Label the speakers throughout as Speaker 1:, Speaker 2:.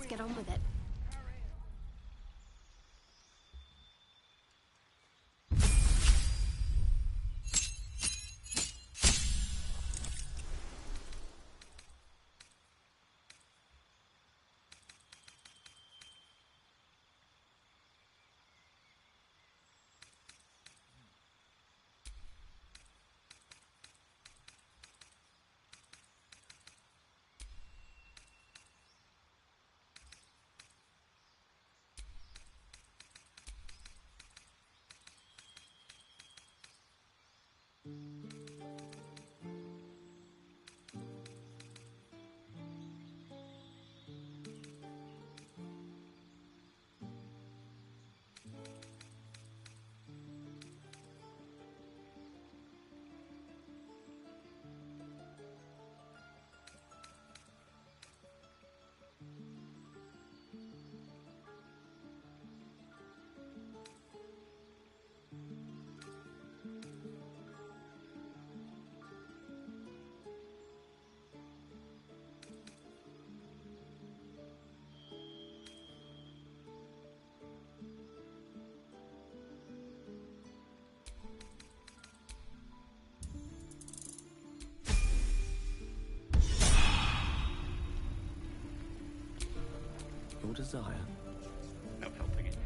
Speaker 1: Let's get on with it.
Speaker 2: Your desire.
Speaker 3: No helping it.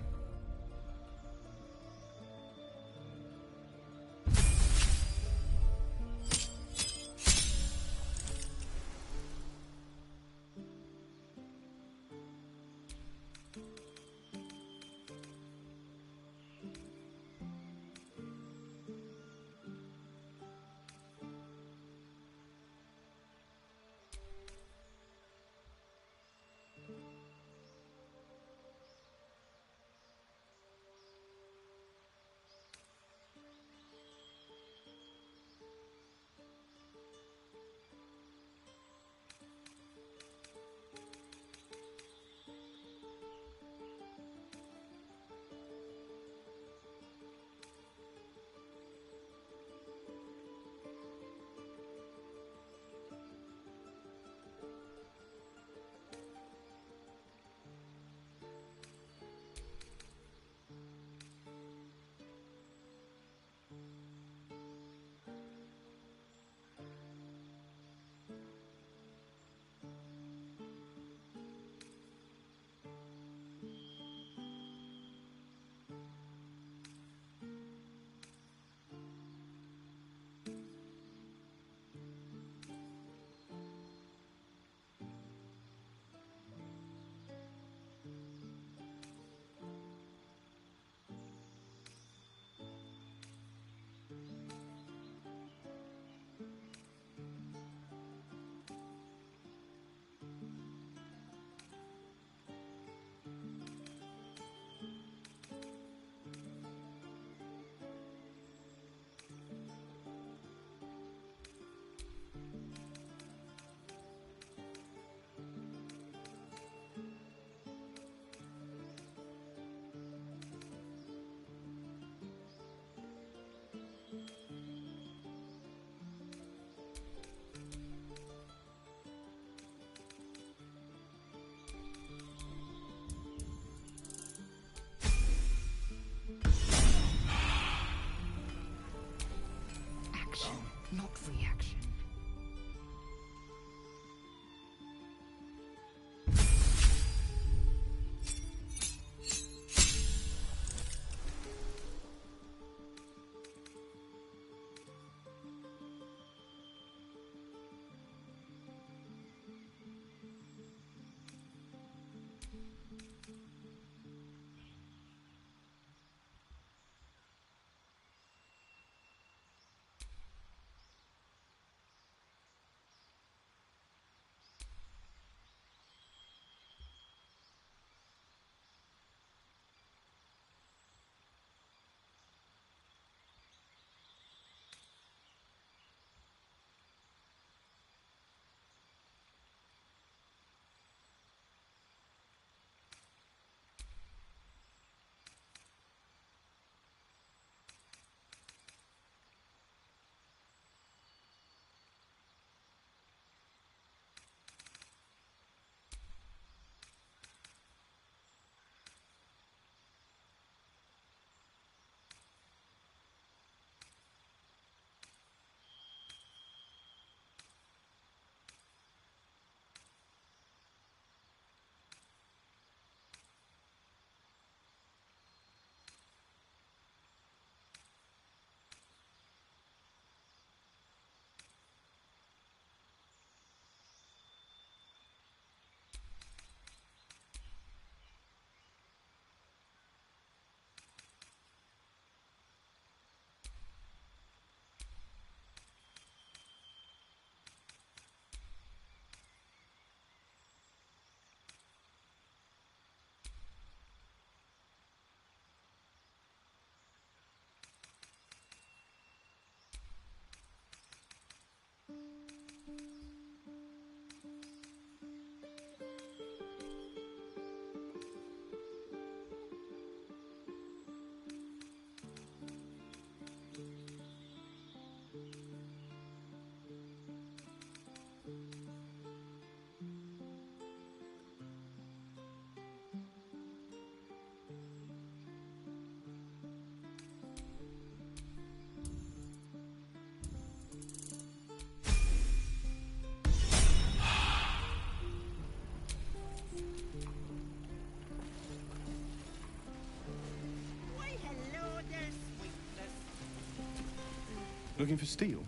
Speaker 1: Looking for steel?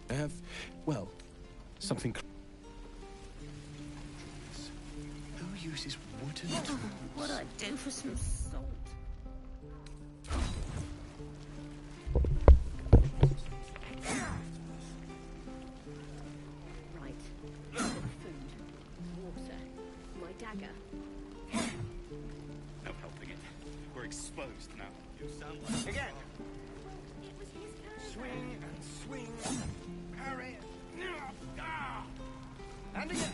Speaker 1: I have, well, something... Who uses wooden tools?
Speaker 4: What I'd do for some salt. Right. Food. Water. My dagger.
Speaker 3: No helping it. We're exposed now. You sound like... Again!
Speaker 4: It was his turn.
Speaker 3: Swing and swing. Parry. And again.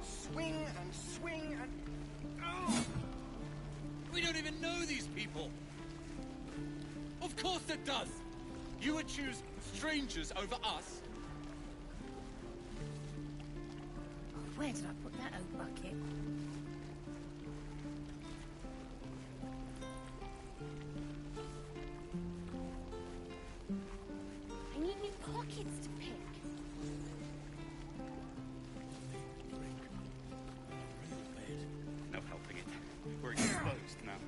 Speaker 3: Swing and swing and... Oh!
Speaker 5: We don't even know these people. Of course it does. You would choose strangers over us.
Speaker 4: Where did I put that oak bucket? I need new pockets to pick.
Speaker 3: No helping it. We're exposed now.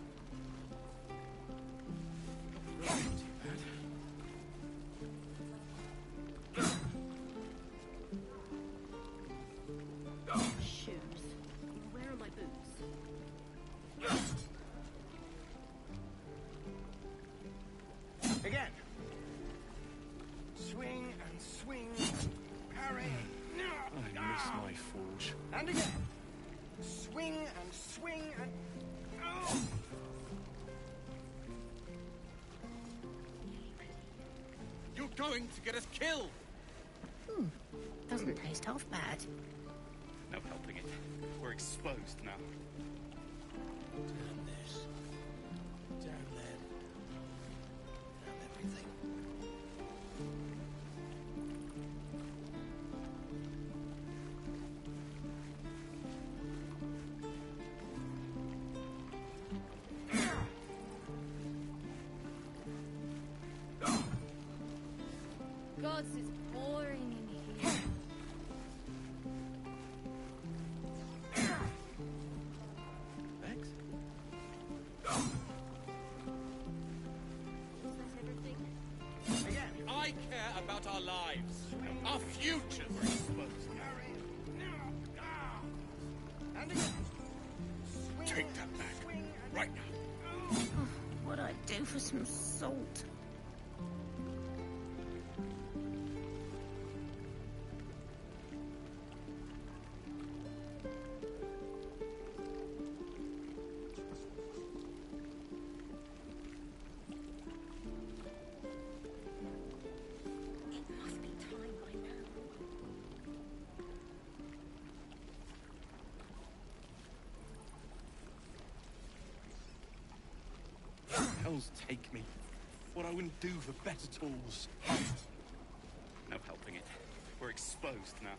Speaker 4: Shoes. Where are my boots?
Speaker 3: Again. Swing and swing. Parry.
Speaker 1: I miss my forge.
Speaker 3: And again. Swing and swing and... Oh!
Speaker 5: You're going to get us killed.
Speaker 4: Doesn't taste half bad.
Speaker 3: No helping it. We're exposed now.
Speaker 5: Damn this. Damn them. Damn everything.
Speaker 4: Gods, it's boring in here.
Speaker 1: Thanks.
Speaker 4: Is that everything?
Speaker 3: Again.
Speaker 5: I care about our lives. Our futures.
Speaker 3: We're exposed. Parry. And again. Swing
Speaker 5: Take that
Speaker 3: and
Speaker 5: back.
Speaker 3: swing and...
Speaker 5: Right now.
Speaker 4: What I'd do for some salt. It must be time by now.
Speaker 1: Hell's take me. What I wouldn't do for better tools.
Speaker 3: No helping it. We're exposed now.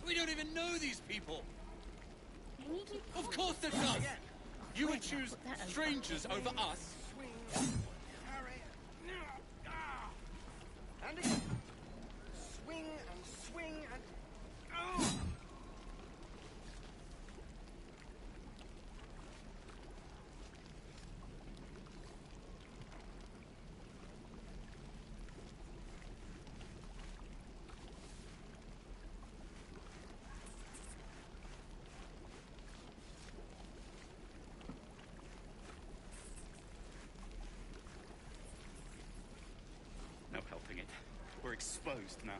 Speaker 5: We don't even know these people.
Speaker 4: I need new
Speaker 5: Of
Speaker 4: pockets.
Speaker 5: course it does. You
Speaker 4: Where
Speaker 5: would
Speaker 4: did I
Speaker 5: choose
Speaker 4: put that oak
Speaker 5: strangers
Speaker 4: bucket?
Speaker 5: over us.
Speaker 3: Swing. Parry. And again. Swing and swing and... Oh! No helping it. We're exposed now.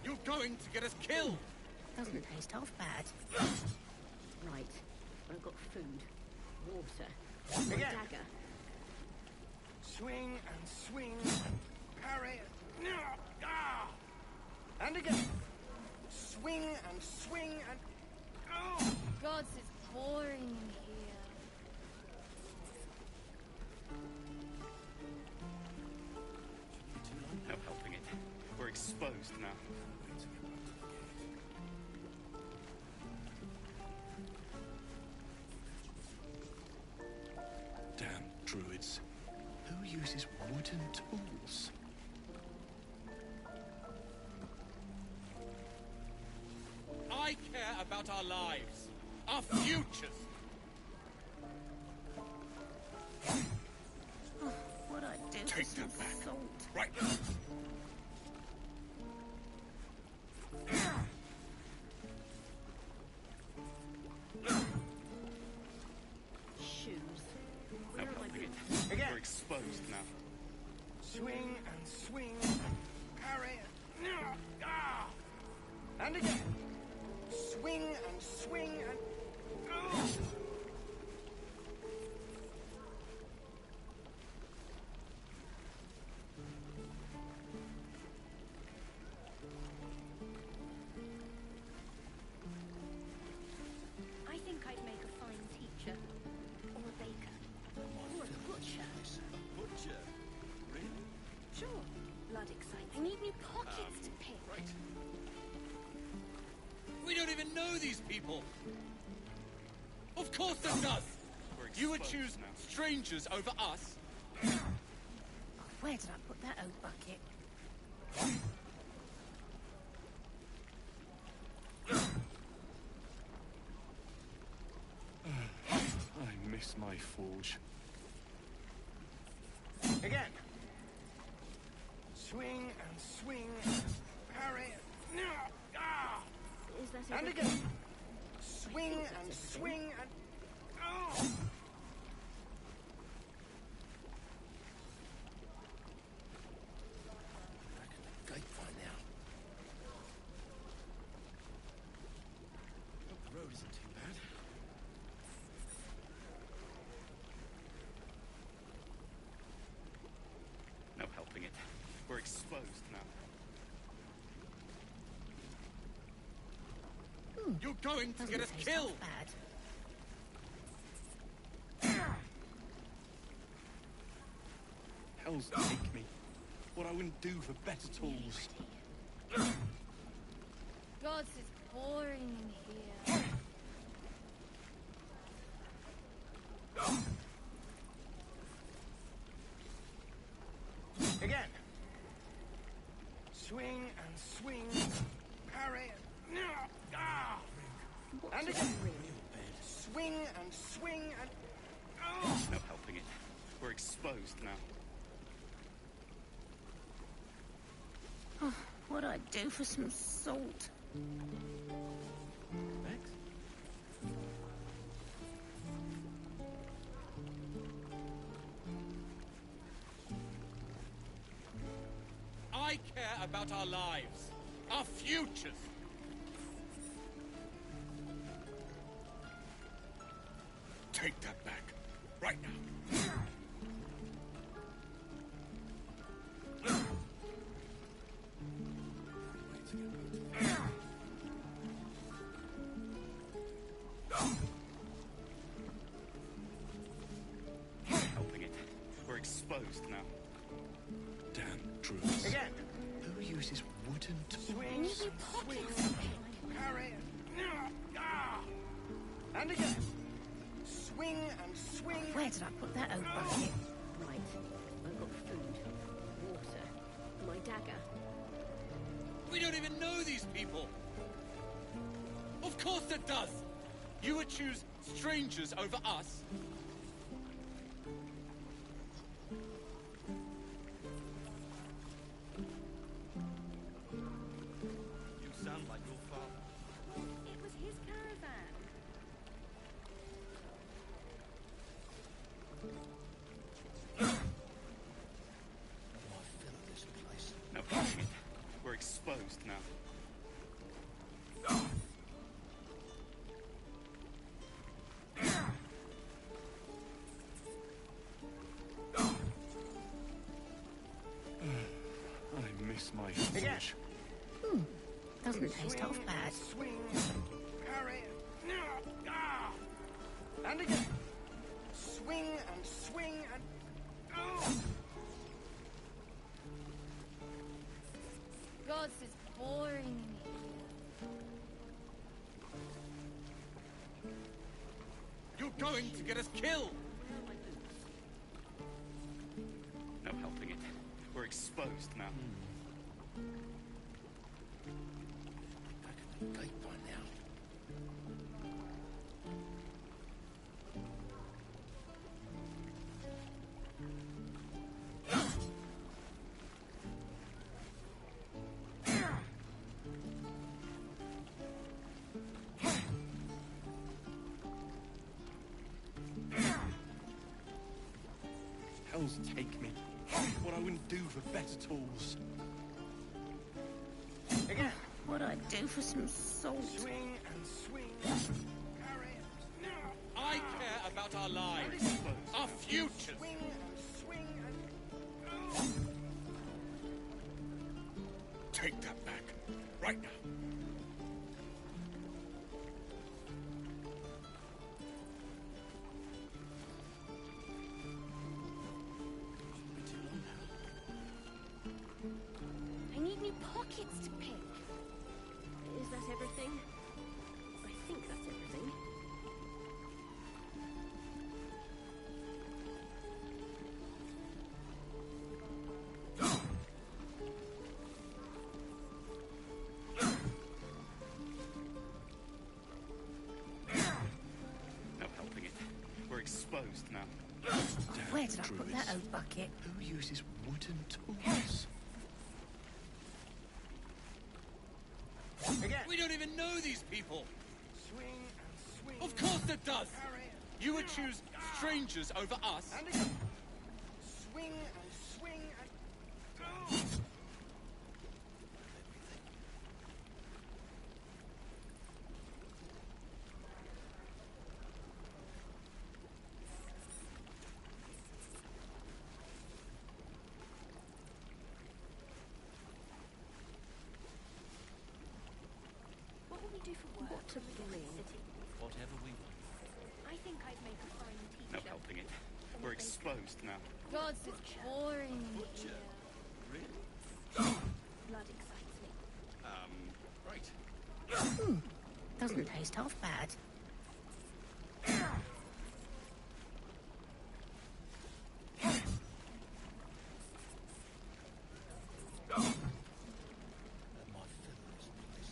Speaker 5: You're going to get us killed.
Speaker 4: Doesn't taste half bad. Right. I've got food. Water. My
Speaker 3: Again.
Speaker 4: dagger.
Speaker 3: Swing and swing. Parry. And again. Swing and swing and... Oh!
Speaker 4: Gods, it's boring in here.
Speaker 3: No helping it. We're exposed now.
Speaker 1: wooden tools.
Speaker 5: I care about our lives, our futures.
Speaker 4: What I do
Speaker 5: Take
Speaker 4: for
Speaker 5: that
Speaker 4: some
Speaker 5: back.
Speaker 4: salt.
Speaker 5: Right.
Speaker 4: Shoes.
Speaker 5: No
Speaker 4: Where are my
Speaker 5: helping it.
Speaker 4: boots?
Speaker 3: Again.
Speaker 5: We're exposed now.
Speaker 3: Swing and swing and parry. And again. Swing and swing and...
Speaker 4: I think I'd make a fine teacher. Or a baker. Or a butcher.
Speaker 2: Butcher? Really?
Speaker 4: Sure. Blood excites. I need new pockets to pick.
Speaker 2: Right.
Speaker 5: We don't even know these people. Of course it does. You would choose strangers over us.
Speaker 4: Where did I put that old bucket?
Speaker 1: I miss my forge.
Speaker 3: Again. Swing and swing and parry.
Speaker 4: Is that
Speaker 3: And
Speaker 4: everything?
Speaker 3: again. Swing and swing and...
Speaker 2: Gate by now. The road isn't too bad.
Speaker 5: No helping it. We're exposed now. You're going to get us
Speaker 4: Taste
Speaker 5: killed.
Speaker 4: half bad.
Speaker 1: Hell's take me. What I wouldn't do for better tools.
Speaker 6: God, it's boring in here.
Speaker 3: Again. Swing and swing. Parry. And again. Swing and swing and...
Speaker 5: No helping it. We're exposed now.
Speaker 4: What I'd do for some salt.
Speaker 2: Max?
Speaker 5: I care about our lives, our futures. Take that back, right now. Helping it. We're exposed now.
Speaker 1: Damn druids.
Speaker 3: Again.
Speaker 1: Who uses wooden tools?
Speaker 3: Swing and swing. Parry. And again. Swing and swing.
Speaker 4: Where did I put that old bucket? Right. I've got food, water, my dagger.
Speaker 5: We don't even know these people. Of course it does. You would choose strangers over us.
Speaker 2: You sound like your father.
Speaker 6: It was his caravan.
Speaker 2: I feel this place.
Speaker 5: No helping it. We're exposed now.
Speaker 1: I miss my
Speaker 3: Again.
Speaker 1: forge.
Speaker 4: Doesn't taste half bad.
Speaker 3: Swing. Parry. And again. Swing and swing and...
Speaker 6: God, it's boring in here.
Speaker 5: You're going to get us killed. No helping it.
Speaker 1: exposed now.
Speaker 2: Back at the gate by now.
Speaker 1: Hells take me. What I wouldn't do for better tools.
Speaker 3: Again.
Speaker 4: What I'd do for some salt.
Speaker 3: Swing and swing. Carry.
Speaker 5: I care about our lives, our futures.
Speaker 3: Swing and swing and...
Speaker 5: Take that back, right now.
Speaker 6: I need new pockets to pick.
Speaker 4: Is that everything? I think that's everything.
Speaker 1: No helping it. We're exposed now.
Speaker 4: Where did I put that old bucket?
Speaker 1: Who uses wooden tools?
Speaker 3: Again.
Speaker 5: We don't even know these people.
Speaker 3: Swing and swing.
Speaker 5: Of course it does.
Speaker 3: Carry.
Speaker 5: You would choose strangers over us.
Speaker 3: And again. Swing and swing and...
Speaker 6: What will we do for work?
Speaker 4: What to bring?
Speaker 2: Whatever we want.
Speaker 6: I think I'd make a fine
Speaker 1: No
Speaker 6: teacher.
Speaker 1: helping it. We're exposed now.
Speaker 6: Gods, it's boring in here.
Speaker 2: Really?
Speaker 6: Blood excites me.
Speaker 1: Right.
Speaker 4: Doesn't taste half bad.
Speaker 2: Had my fill of this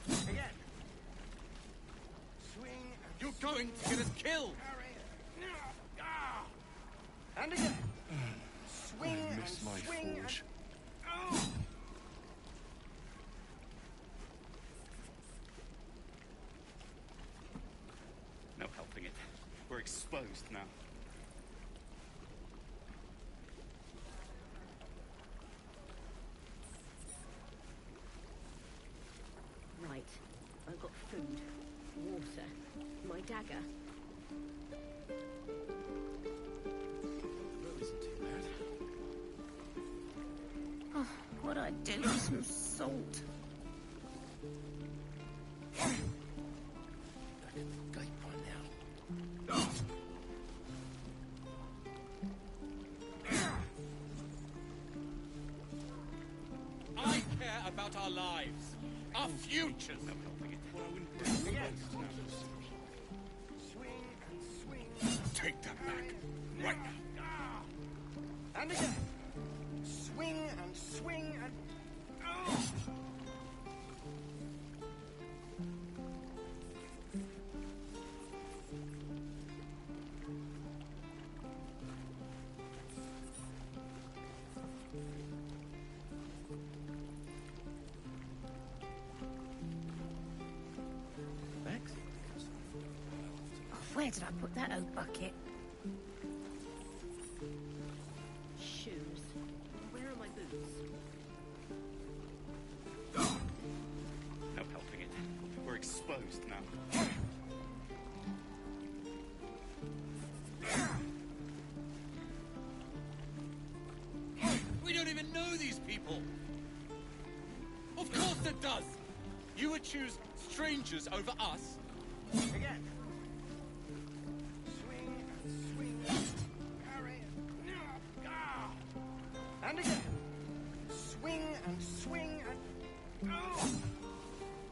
Speaker 2: place.
Speaker 3: Again. Swing and
Speaker 5: You're going to get us killed.
Speaker 3: carry. And again. Swing and
Speaker 1: miss my
Speaker 3: swing
Speaker 1: forge.
Speaker 3: and...
Speaker 1: No helping it. We're exposed now.
Speaker 4: Right. I've got food, water, my dagger.
Speaker 2: Well, isn't too bad.
Speaker 4: Oh, what I'd do for some salt.
Speaker 2: Back at the gate by now.
Speaker 5: I care about our lives, our futures.
Speaker 1: No helping it. What I wouldn't do for
Speaker 3: Again.
Speaker 1: better tools.
Speaker 3: Swing and swing.
Speaker 5: Take that back, right now.
Speaker 3: And again. Swing and swing and...
Speaker 2: Bags?
Speaker 4: Oh, where did I put that old bucket? Shoes. Where are my boots?
Speaker 1: No helping it. We're exposed now.
Speaker 5: We don't even know these people. Of course it does. You would choose strangers over us.
Speaker 3: Again. Swing and swing. Carry. And again. Swing and swing and...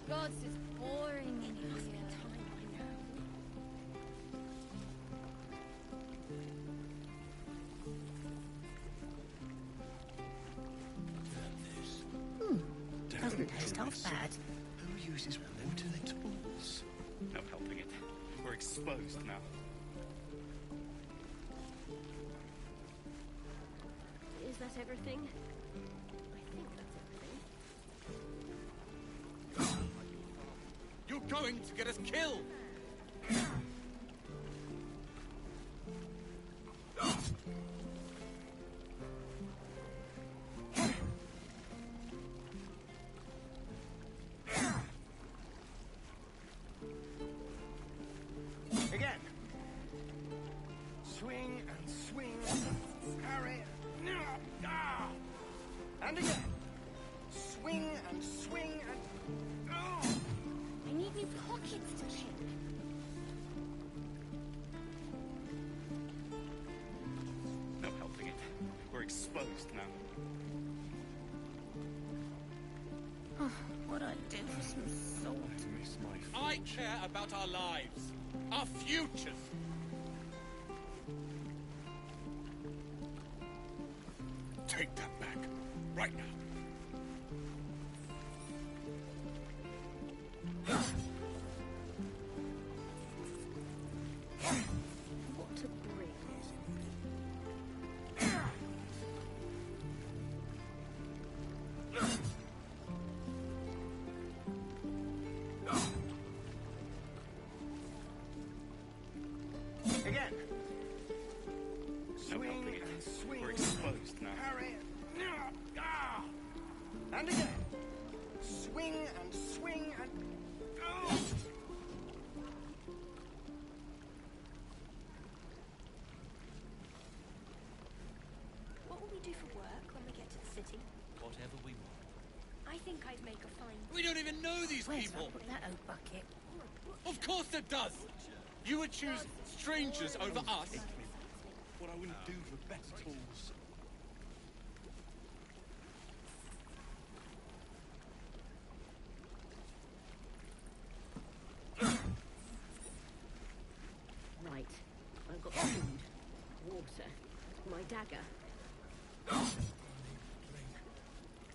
Speaker 6: Gods, it's boring in here.
Speaker 1: exposed now.
Speaker 4: Is that everything? I think that's everything.
Speaker 5: You're going to get us killed!
Speaker 3: Again. Swing and swing. Parry. Ah! And again. Swing and swing and... Oh!
Speaker 6: I need new pockets to check.
Speaker 1: No helping it. We're exposed now.
Speaker 4: What I'd do for some salt.
Speaker 1: I miss my
Speaker 5: I care about our lives, our futures.
Speaker 1: Take that back. Right now.
Speaker 4: What a breeze.
Speaker 3: Again.
Speaker 1: No
Speaker 3: Swing
Speaker 1: helping it.
Speaker 3: and swing.
Speaker 1: We're exposed now.
Speaker 3: Parry. Ah! And again. Swing and swing and... Oh!
Speaker 6: What will we do for work when we get to the city?
Speaker 5: Whatever we want.
Speaker 6: I think I'd make a fine.
Speaker 5: We don't even know these
Speaker 4: Where's
Speaker 5: people.
Speaker 4: that? Put that old bucket.
Speaker 5: Of course it does. You would choose strangers over us.
Speaker 1: Take me. What I wouldn't do for better tools.
Speaker 4: Right. I've got food, water, my dagger.
Speaker 2: Drink.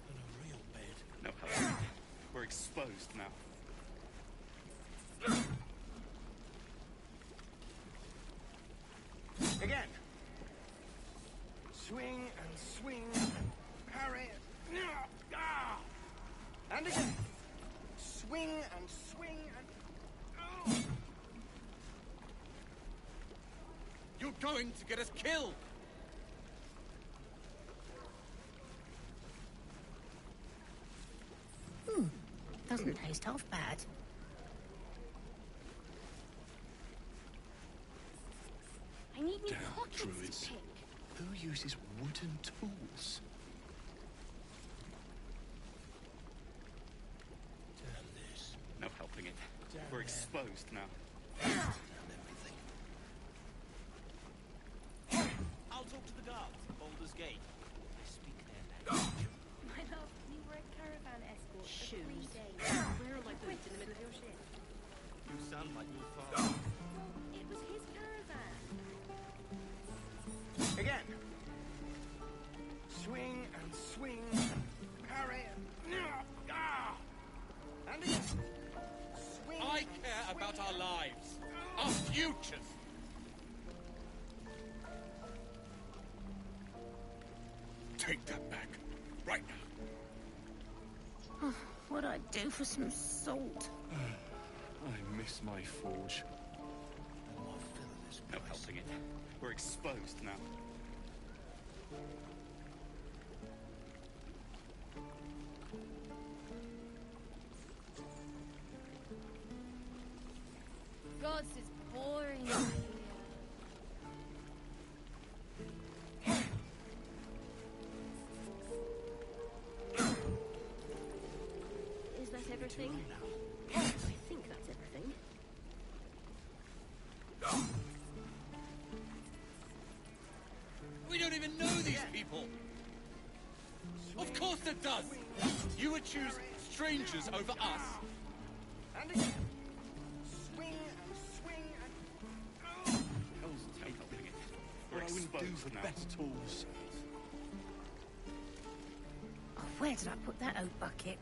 Speaker 2: And a real bed.
Speaker 1: No helping it. We're exposed now.
Speaker 3: Again. Swing and swing. Parry. Ah! And again. Swing and swing and... Oh!
Speaker 5: You're going to get us killed.
Speaker 4: Doesn't taste half bad.
Speaker 6: I need new
Speaker 1: Damn
Speaker 6: pockets
Speaker 1: druids.
Speaker 6: to pick.
Speaker 1: Who uses wooden tools?
Speaker 2: Damn this.
Speaker 1: No helping it.
Speaker 2: Damn
Speaker 1: We're
Speaker 2: them.
Speaker 1: exposed now.
Speaker 2: Damn everything.
Speaker 7: I'll talk to the guards at Baldurs GATE. They speak their language.
Speaker 6: My love, we were a caravan escort for 3
Speaker 4: Shoes.
Speaker 6: days.
Speaker 4: Where are my boots in the middle of your ship?
Speaker 7: You sound like your father.
Speaker 6: It was his caravan.
Speaker 3: Again. Swing and swing. Parry. Ah! And again. Swing
Speaker 5: I
Speaker 3: and
Speaker 5: care
Speaker 3: swing
Speaker 5: about our
Speaker 3: and-
Speaker 5: lives, our futures.
Speaker 1: Take that back. Right now.
Speaker 4: What I'd do for some salt.
Speaker 1: I miss my forge.
Speaker 2: And my fill of this
Speaker 1: No
Speaker 2: place.
Speaker 1: helping it. We're exposed now.
Speaker 6: Gods, it's boring here.
Speaker 4: Is that everything? I think that's everything.
Speaker 5: We don't even know these people. Of course it does. You would choose strangers over us.
Speaker 3: And again. Swing and swing and... Oh!
Speaker 1: Hell's taking it. We're
Speaker 3: What I wouldn't do
Speaker 1: exposed
Speaker 3: for
Speaker 1: now.
Speaker 3: better tools.
Speaker 4: Oh, where did I put that old bucket?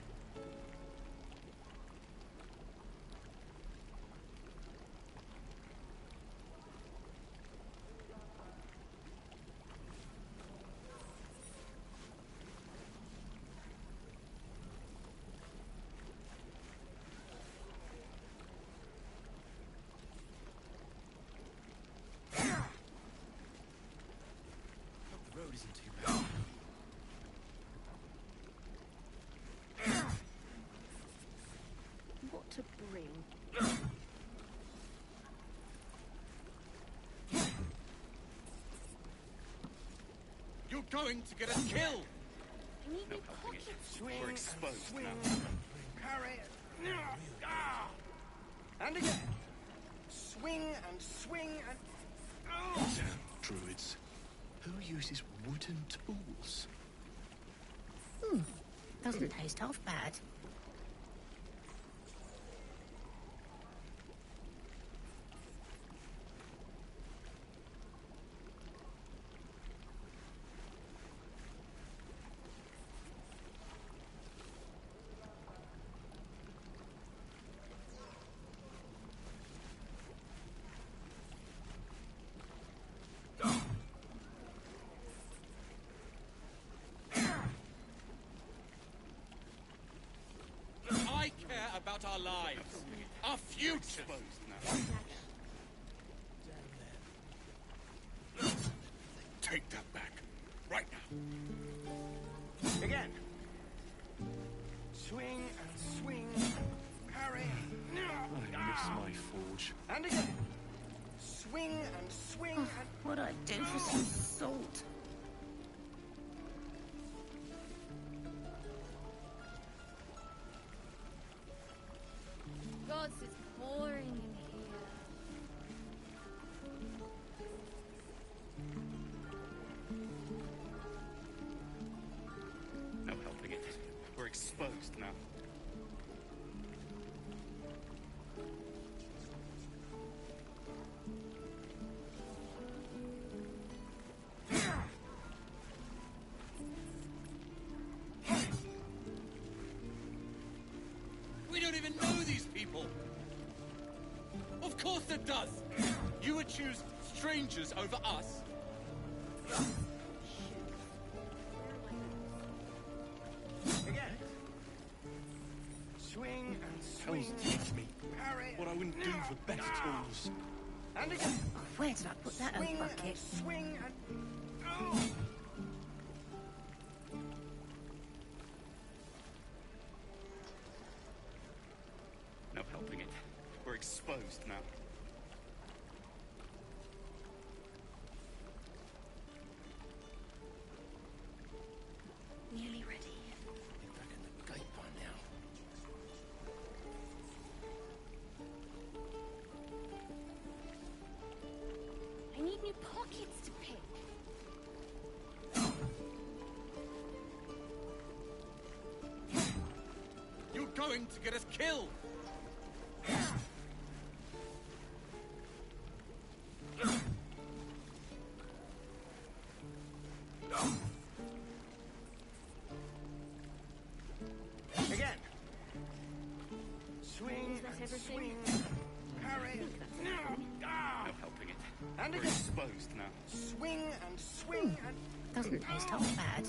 Speaker 1: isn't too bad.
Speaker 4: What to bring?
Speaker 5: You're going to get us killed!
Speaker 6: I need new
Speaker 1: helping it.
Speaker 6: pockets.
Speaker 3: Swing
Speaker 1: We're
Speaker 3: and
Speaker 1: exposed
Speaker 3: swing.
Speaker 1: now.
Speaker 3: Parry. Ah. And again. Swing and swing and... Oh.
Speaker 1: Damn druids. Who uses wooden tools?
Speaker 4: Doesn't taste half bad.
Speaker 5: I care about our lives, our future.
Speaker 1: Exposed now.
Speaker 5: Take that back, right now.
Speaker 3: Again. Swing and swing. Parry.
Speaker 1: I miss my forge.
Speaker 3: And again. Swing and swing and...
Speaker 4: What'd I do for some salt?
Speaker 6: God, it's boring in here.
Speaker 1: No helping it. We're exposed now.
Speaker 5: We don't even know these people. Of course it does. You would choose strangers over us.
Speaker 3: Again. Swing and swing.
Speaker 1: Hells teach me
Speaker 3: Parry.
Speaker 1: what I wouldn't do for better tools.
Speaker 3: And again.
Speaker 4: Where did I put that old
Speaker 3: Swing
Speaker 4: bucket?
Speaker 3: and swing and... Oh.
Speaker 1: No helping it. We're exposed now.
Speaker 4: Nearly ready.
Speaker 2: Be back in the gate by now.
Speaker 6: I need new pockets to pick.
Speaker 5: You're going to get us killed.
Speaker 3: Again. Swing
Speaker 4: that
Speaker 3: and
Speaker 4: everything?
Speaker 3: swing. Parry.
Speaker 1: No helping it.
Speaker 3: And
Speaker 1: We're
Speaker 3: again.
Speaker 1: exposed now.
Speaker 3: Swing and swing and...
Speaker 4: Doesn't taste half bad.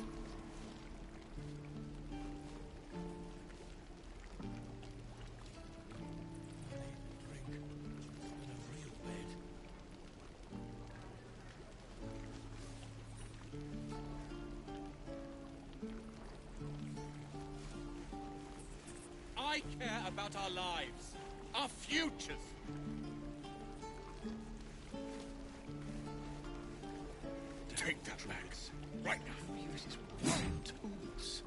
Speaker 2: Drink. And a real bed.
Speaker 5: I care about our lives, our futures. Take that back, right now.
Speaker 1: Who uses wooden tools?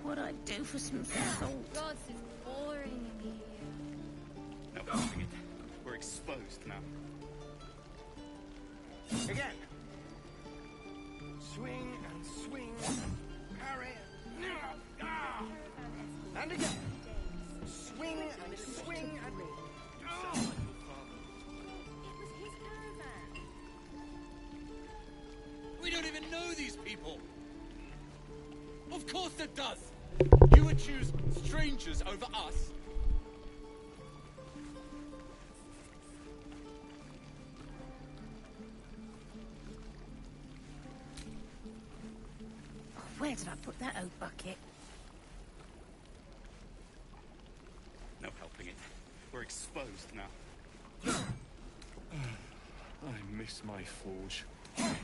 Speaker 4: What'd I do for some salt?
Speaker 6: God, it's boring in here.
Speaker 1: No helping it. We're exposed now.
Speaker 3: Again. Swing and swing. Parry. And again. Swing and swing and... Oh.
Speaker 6: It was his caravan.
Speaker 5: We don't even know these people. Of course it does. You would choose strangers over us.
Speaker 4: Where did I put that old bucket?
Speaker 1: No helping helping it. We're exposed now. I miss my forge.
Speaker 2: Had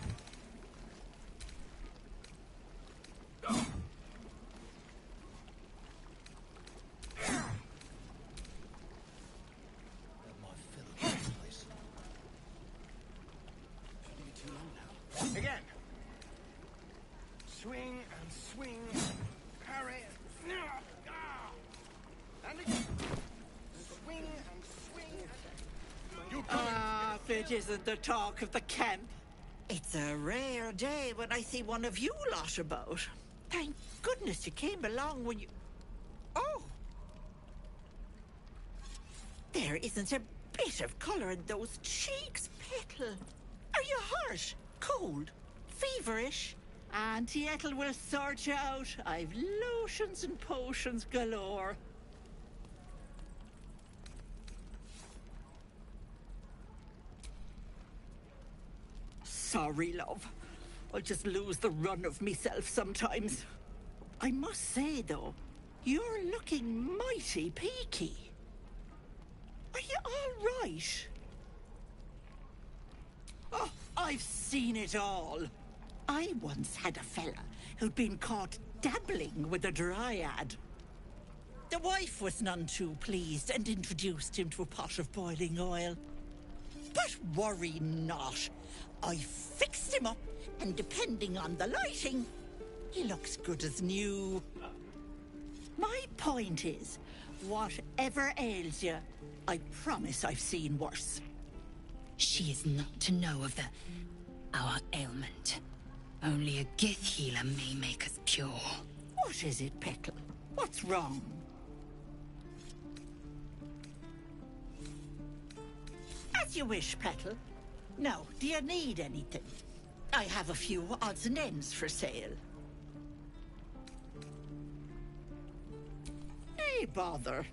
Speaker 2: my fill of this place.
Speaker 3: Shouldn't be too long now. Again. Swing and swing. Parry. And again. Swing and swing.
Speaker 1: You're going!
Speaker 8: Ah, if it isn't the talk of the camp. It's a rare day when I see one of you lot about. Thank goodness you came along when you... Oh! There isn't a bit of colour in those cheeks, Petal. Are you hurt? Cold? Feverish? Auntie Ethel will sort you out. I've lotions and potions galore. Sorry, love. I just lose the run of myself sometimes. I must say, though, you're looking mighty peaky. Are you all right? Oh, I've seen it all. I once had a fella who'd been caught dabbling with a dryad. The wife was none too pleased and introduced him to a pot of boiling oil. But worry not. I fixed him up, and depending on the lighting, he looks good as new. My point is, whatever ails you, I promise I've seen worse.
Speaker 9: She is not to know of our ailment. Only a Gith healer may make us cure.
Speaker 8: What is it, Petal? What's wrong? As you wish, Petal. Now, do you need anything? I have a few odds and ends for sale. Hey, bother.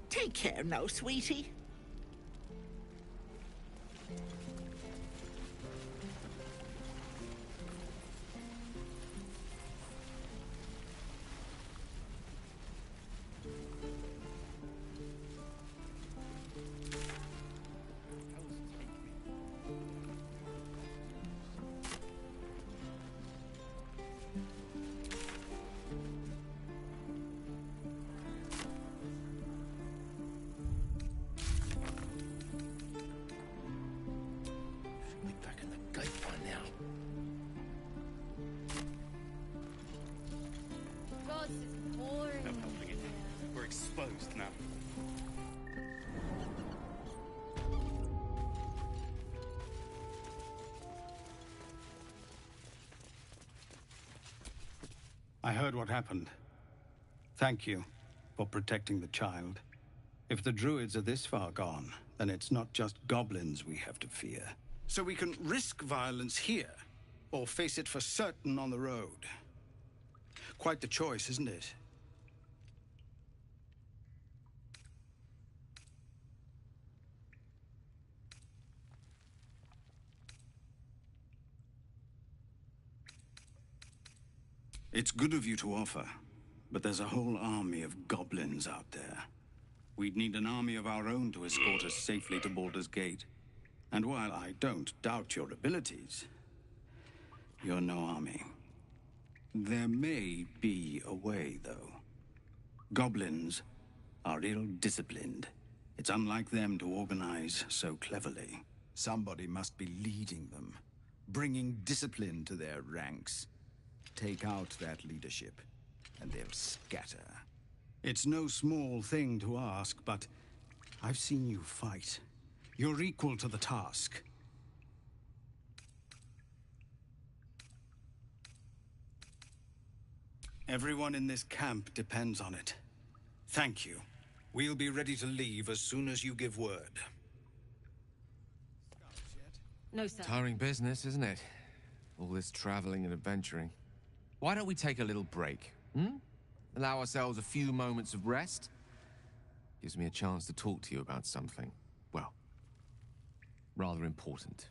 Speaker 8: Take care now, sweetie.
Speaker 2: Should be back in the gate by now.
Speaker 6: God, this is boring.
Speaker 1: No helping it. We're exposed now.
Speaker 10: I heard what happened. Thank you for protecting the child. If the druids are this far gone, then it's not just goblins we have to fear. So we can risk violence here, or face it for certain on the road. Quite the choice, isn't it? It's good of you to offer, but there's a whole army of goblins out there. We'd need an army of our own to escort us safely to Baldur's Gate. And while I don't doubt your abilities, you're no army. There may be a way, though. Goblins are ill-disciplined. It's unlike them to organize so cleverly.
Speaker 11: Somebody must be leading them, bringing discipline to their ranks. Take out that leadership, and they'll scatter.
Speaker 10: It's no small thing to ask, but I've seen you fight. You're equal to the task. Everyone in this camp depends on it. Thank you. We'll be ready to leave as soon as you give word.
Speaker 4: No, sir.
Speaker 12: Tiring business, isn't it? All this traveling and adventuring. Why don't we take a little break, Allow ourselves a few moments of rest? Gives me a chance to talk to you about something, well, rather important.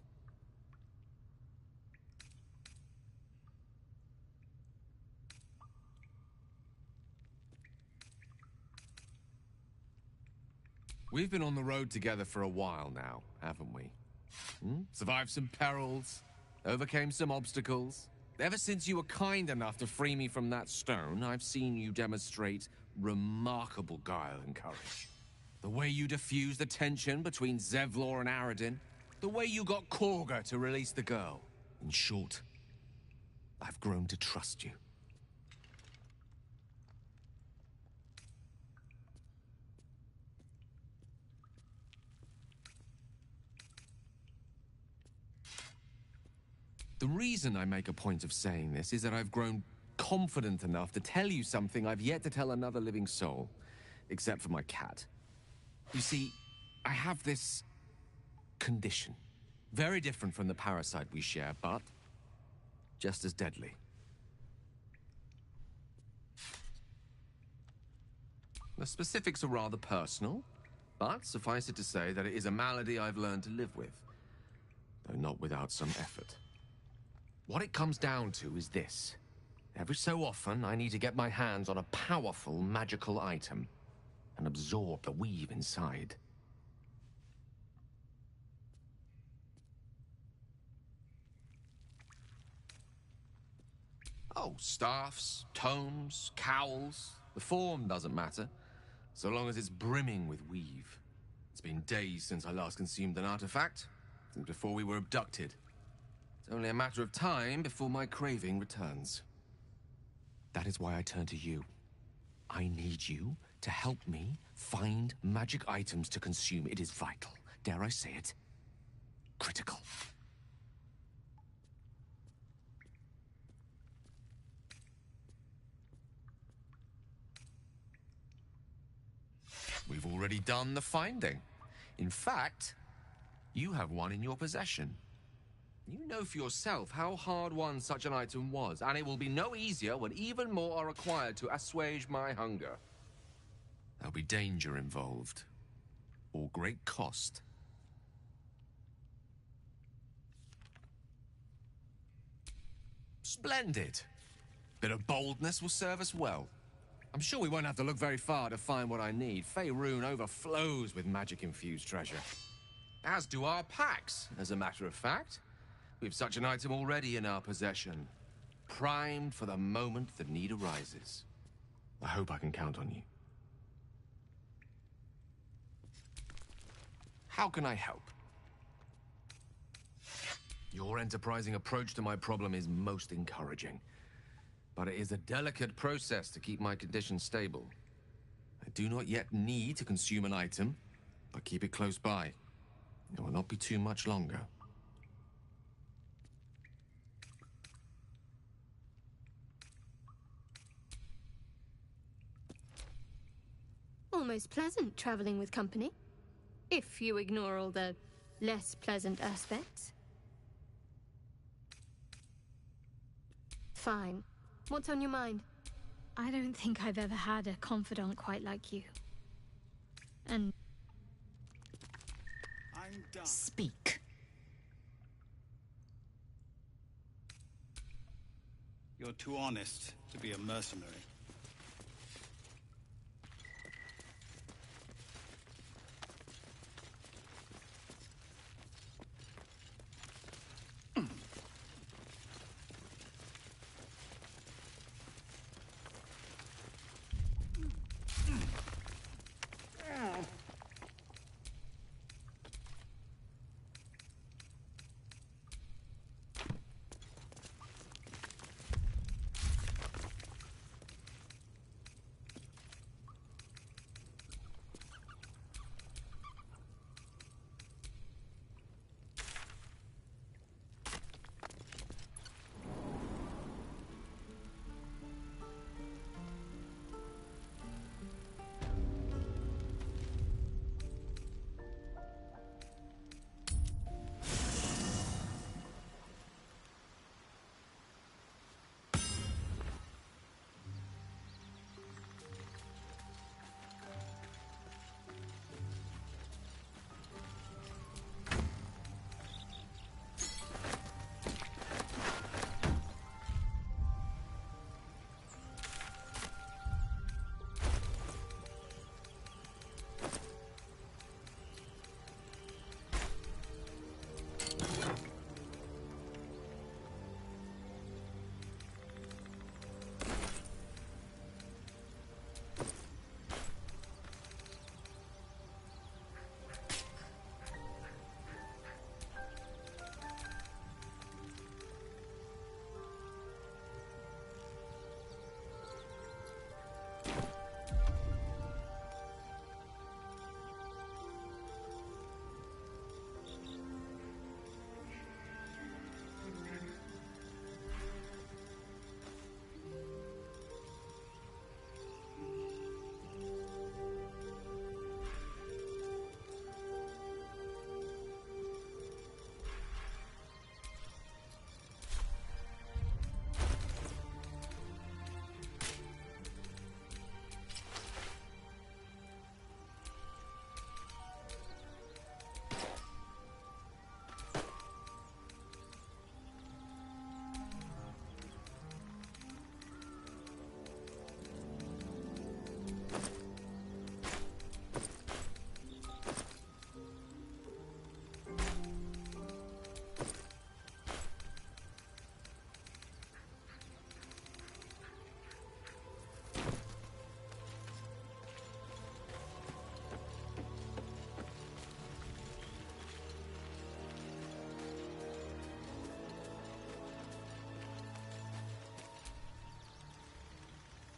Speaker 12: We've been on the road together for a while now, haven't we? Survived some perils, overcame some obstacles. Ever since you were kind enough to free me from that stone, I've seen you demonstrate remarkable guile and courage. The way you diffused the tension between Zevlor and Aradin, the way you got Korga to release the girl. In short, I've grown to trust you. The reason I make a point of saying this is that I've grown confident enough to tell you something I've yet to tell another living soul, except for my cat. You see, I have this condition. Very different from the parasite we share, but just as deadly. The specifics are rather personal, but suffice it to say that it is a malady I've learned to live with, though not without some effort. What it comes down to is this. Every so often, I need to get my hands on a powerful magical item and absorb the weave inside. Oh, staffs, tomes, cowls. The form doesn't matter, so long as it's brimming with weave. It's been days since I last consumed an artifact, since before we were abducted. It's only a matter of time before my craving returns. That is why I turn to you. I need you to help me find magic items to consume. It is vital. Dare I say it? Critical. We've already done the finding. In fact, you have one in your possession. You know for yourself how hard-won such an item was, and it will be no easier when even more are required to assuage my hunger. There'll be danger involved, or great cost. Splendid. Bit of boldness will serve us well. I'm sure we won't have to look very far to find what I need. Faerun overflows with magic-infused treasure. As do our packs, as a matter of fact. We've such an item already in our possession, primed for the moment the need arises. I hope I can count on you. How can I help? Your enterprising approach to my problem is most encouraging, but it is a delicate process to keep my condition stable. I do not yet need to consume an item, but keep it close by. It will not be too much longer.
Speaker 6: Almost pleasant traveling with company, if you ignore all the less pleasant aspects. Fine. What's on your mind? I don't think I've ever had a confidant quite like you. And...
Speaker 10: I'm done.
Speaker 8: Speak.
Speaker 10: You're too honest to be a mercenary.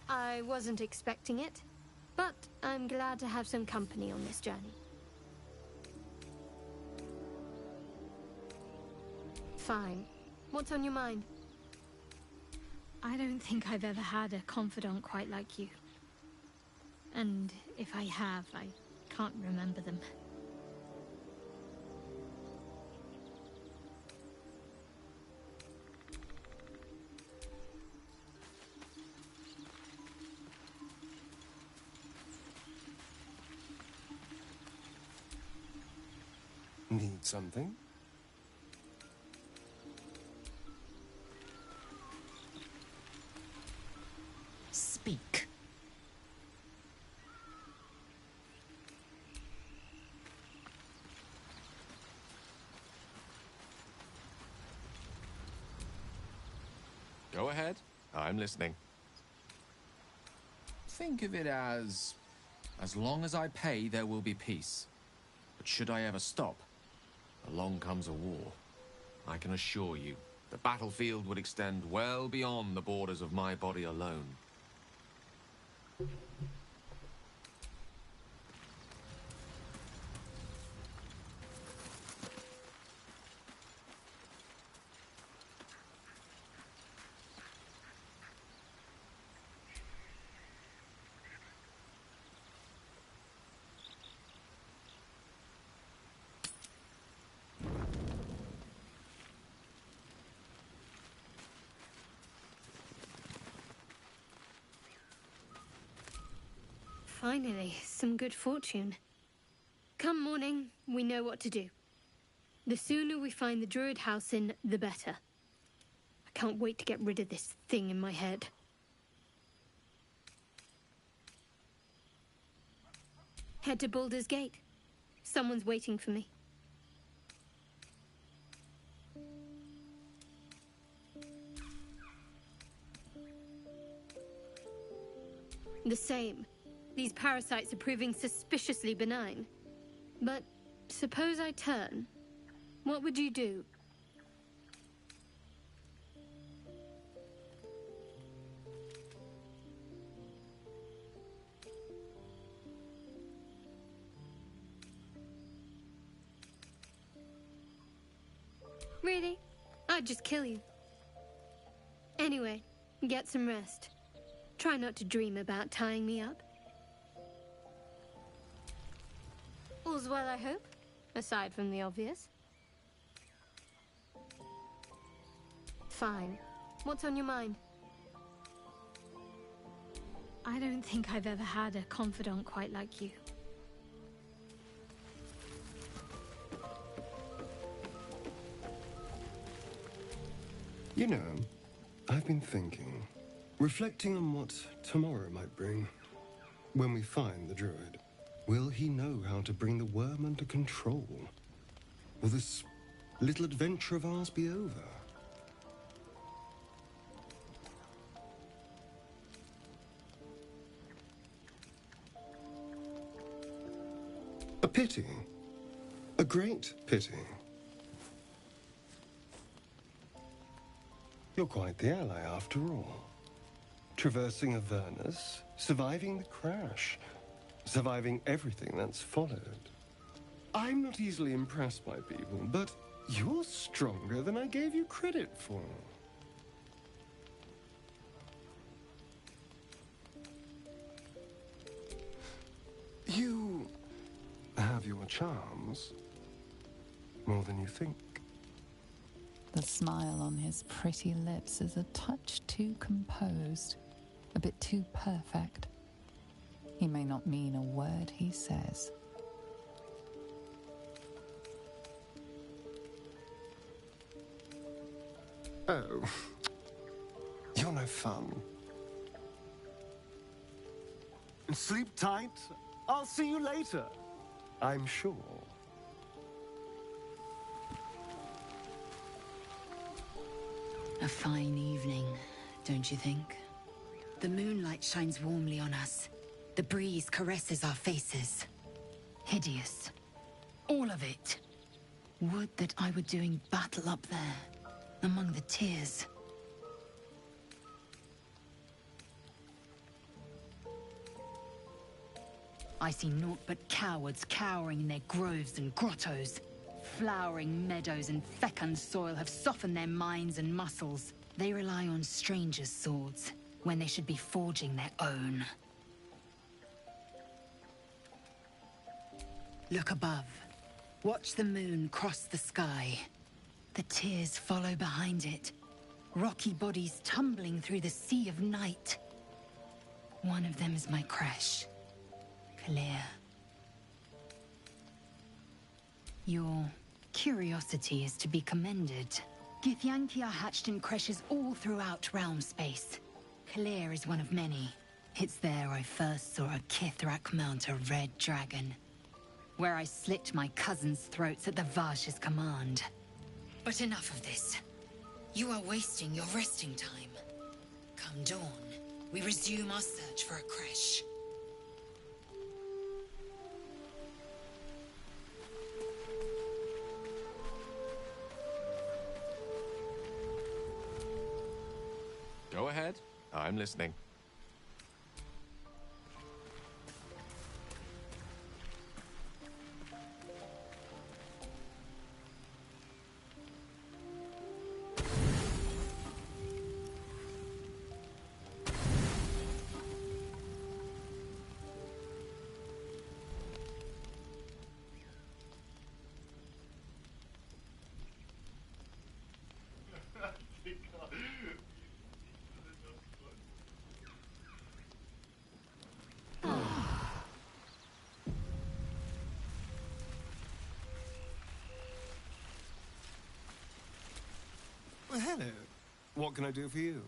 Speaker 6: I wasn't expecting it, but I'm glad to have some company on this journey. Fine. What's on your mind? I don't think I've ever had a confidant quite like you. And if I have, I can't remember them.
Speaker 13: Need something?
Speaker 8: Speak.
Speaker 12: Go ahead. I'm listening. Think of it as long as I pay, there will be peace. But should I ever stop, along comes a war. I can assure you, the battlefield would extend well beyond the borders of my body alone.
Speaker 6: Finally, some good fortune. Come morning, we know what to do. The sooner we find the Druid house in, the better. I can't wait to get rid of this thing in my head. Head to Baldurs GATE. Someone's waiting for me. The same. These parasites are proving suspiciously benign. But suppose I turn. What would you do? Really? I'd just kill you. Anyway, get some rest. Try not to dream about tying me up. All's well, I hope, aside from the obvious. Fine. What's on your mind? I don't think I've ever had a confidant quite like you.
Speaker 13: You know, I've been thinking, reflecting on what tomorrow might bring. When we find the druid, will he know how to bring the worm under control? Will this little adventure of ours be over? A pity. A great pity. You're quite the ally, after all. Traversing Avernus, surviving the crash, surviving everything that's followed. I'm not easily impressed by people, but you're stronger than I gave you credit for. You have your charms, more than you think.
Speaker 14: The smile on his pretty lips is a touch too composed, a bit too perfect. He may not mean a word he says.
Speaker 13: Oh, you're no fun. Sleep tight. I'll see you later, I'm sure.
Speaker 9: A fine evening, don't you think? The moonlight shines warmly on us. The breeze caresses our faces. Hideous. All of it. Would that I were doing battle up there, among the tears. I see naught but cowards cowering in their groves and grottos. Flowering meadows and fecund soil have softened their minds and muscles. They rely on strangers' swords, when they should be forging their own. Look above. Watch the moon cross the sky. The tears follow behind it. Rocky bodies tumbling through the sea of night. One of them is my crash. Clear. Your curiosity is to be commended. Githyanki are hatched in creches all throughout realm space. Clear is one of many. It's there I first saw a Kithrak mount a red dragon. Where I slit my cousins' throats at the Vash's command. But enough of this. You are wasting your resting time. Come dawn, we resume our search for a creche.
Speaker 12: Go ahead. I'm listening.
Speaker 13: Hello. What can I do for you?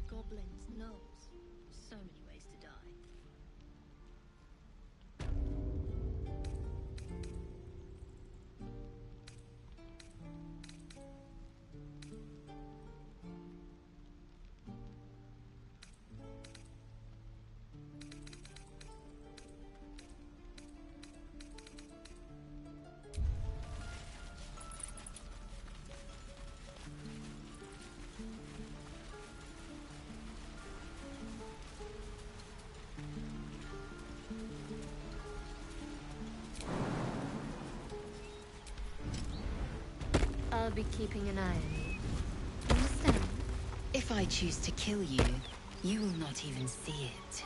Speaker 4: Goblins, gnolls. So many ways to die.
Speaker 6: I'll be keeping an eye on you. Understand?
Speaker 9: If I choose to kill you, you will not even see it.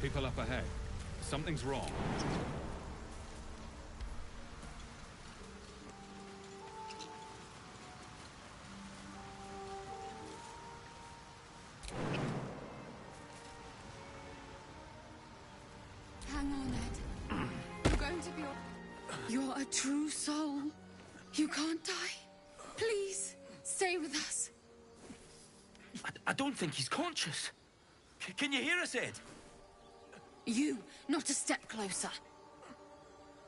Speaker 5: People up ahead. Something's wrong.
Speaker 15: Hang on, Ed. You're going to be all... You're a true soul. You can't die. Please, stay with us.
Speaker 7: I don't think he's conscious. Can you hear us, Ed?
Speaker 15: You, not a step closer.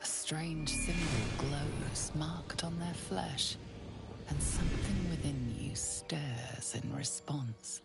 Speaker 14: A strange symbol glows, marked on their flesh, and something within you stirs in response.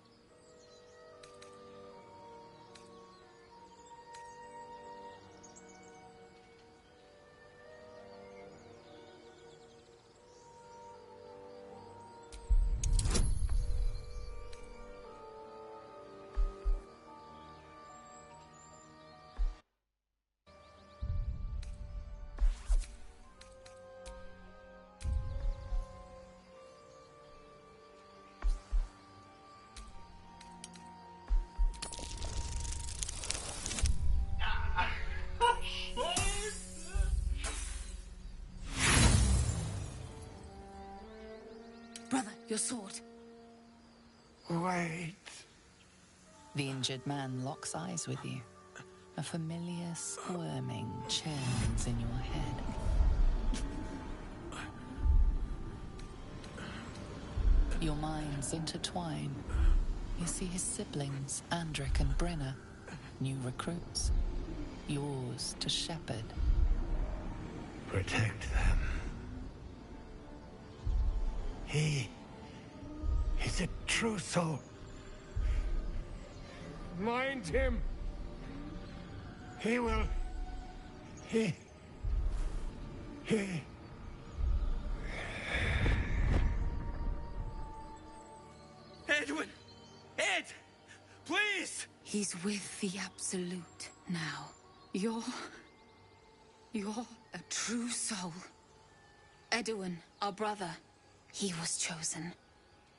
Speaker 15: Brother, your sword.
Speaker 2: Wait.
Speaker 14: The injured man locks eyes with you. A familiar squirming churns in your head. Your minds intertwine. You see his siblings, Andric and Brenna, new recruits. Yours to shepherd.
Speaker 2: Protect them. He is a true soul. Mind him. He will... He...
Speaker 7: Edwin! Ed! Please!
Speaker 15: He's with the Absolute now. You're a true soul. Edwin, our brother, he was chosen.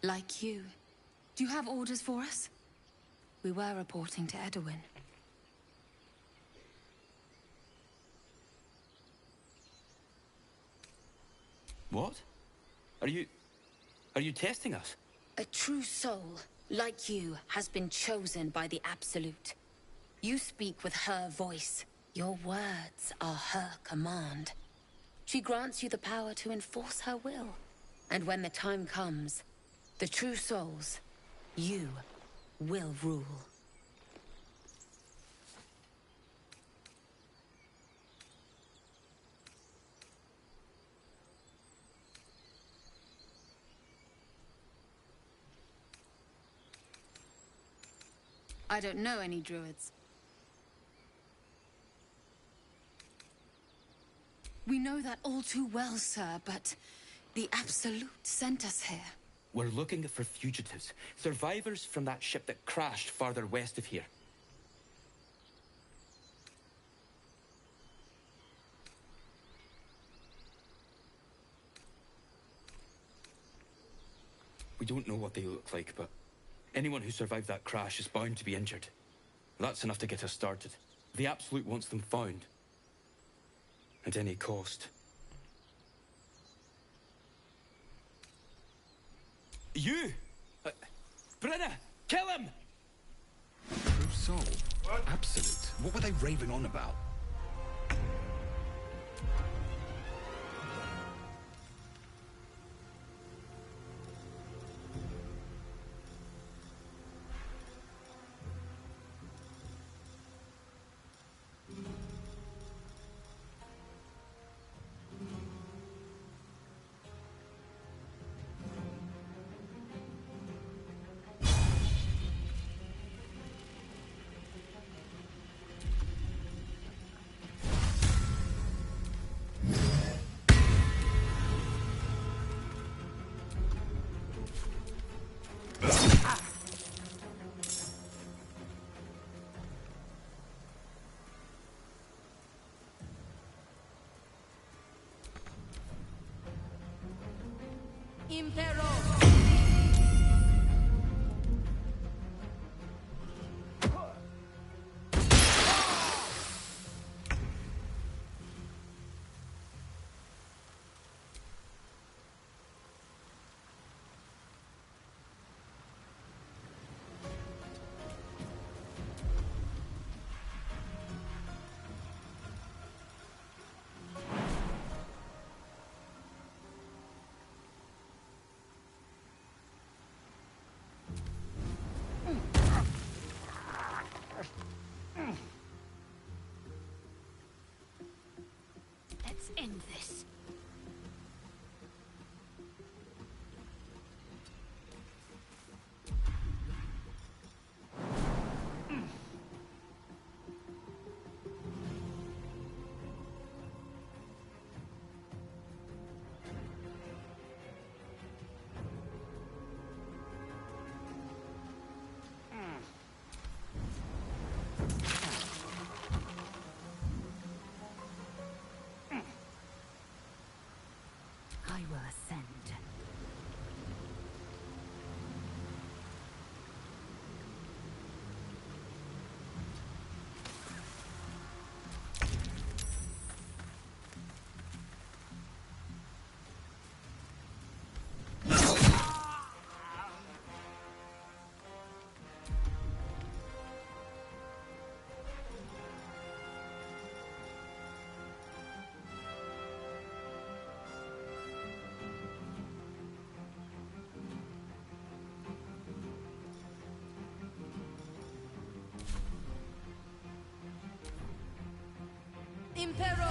Speaker 15: Like you. Do you have orders for us? We were reporting to Edwin.
Speaker 7: What? Are you testing us?
Speaker 15: A true soul, like you, has been chosen by the Absolute. You speak with her voice. Your words are her command. She grants you the power to enforce her will. And when the time comes, the true souls, you, will rule. I don't know any druids. We know that all too well, sir, but the Absolute sent us here.
Speaker 7: We're looking for fugitives, survivors from that ship that crashed farther west of here. We don't know what they look like, but anyone who survived that crash is bound to be injured. That's enough to get us started. The Absolute wants them found. At any cost. You! Brenna! Kill him!
Speaker 11: True soul? Absolute? What were they raving on about?
Speaker 15: Impero!
Speaker 6: Let's end this.
Speaker 9: I will ascend.
Speaker 15: Impero!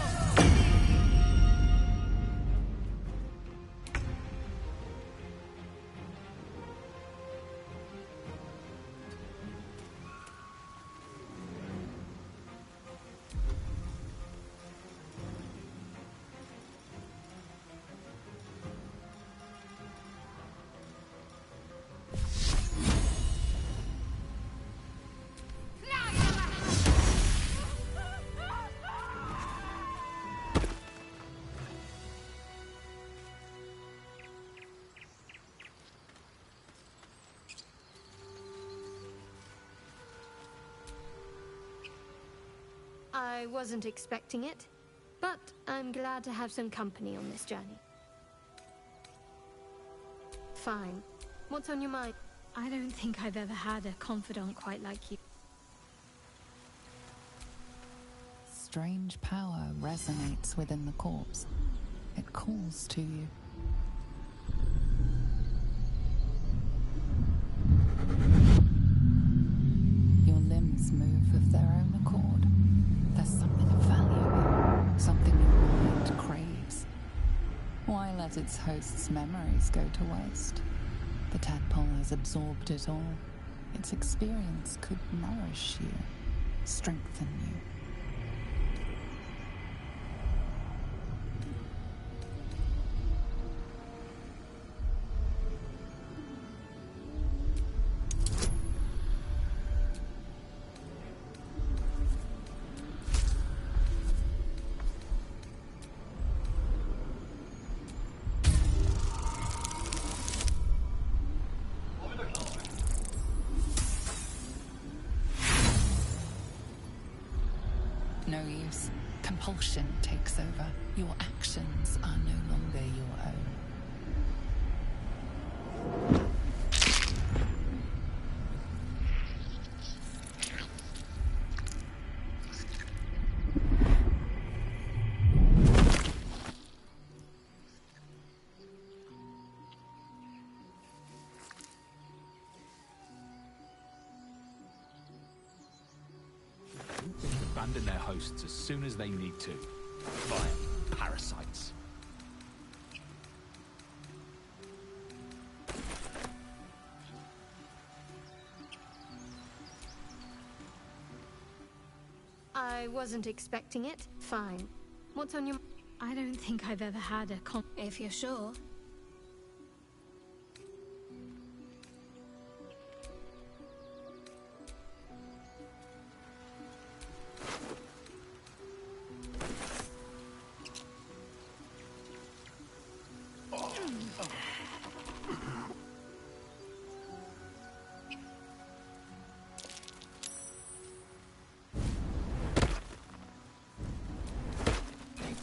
Speaker 6: I wasn't expecting it, but I'm glad to have some company on this journey. Fine. What's on your mind? I don't think I've ever had a confidant quite like you.
Speaker 14: Strange power resonates within the corpse. It calls to you. Your limbs move of their own accord. There's something of value, something your mind craves. Why let its host's memories go to waste? The tadpole has absorbed it all. Its experience could nourish you, strengthen you. No use. Compulsion takes over. Your actions are no longer your own.
Speaker 16: Abandon their hosts as soon as they need to. Vile parasites.
Speaker 6: I wasn't expecting it. Fine. What's on your... I don't think I've ever had a If you're sure.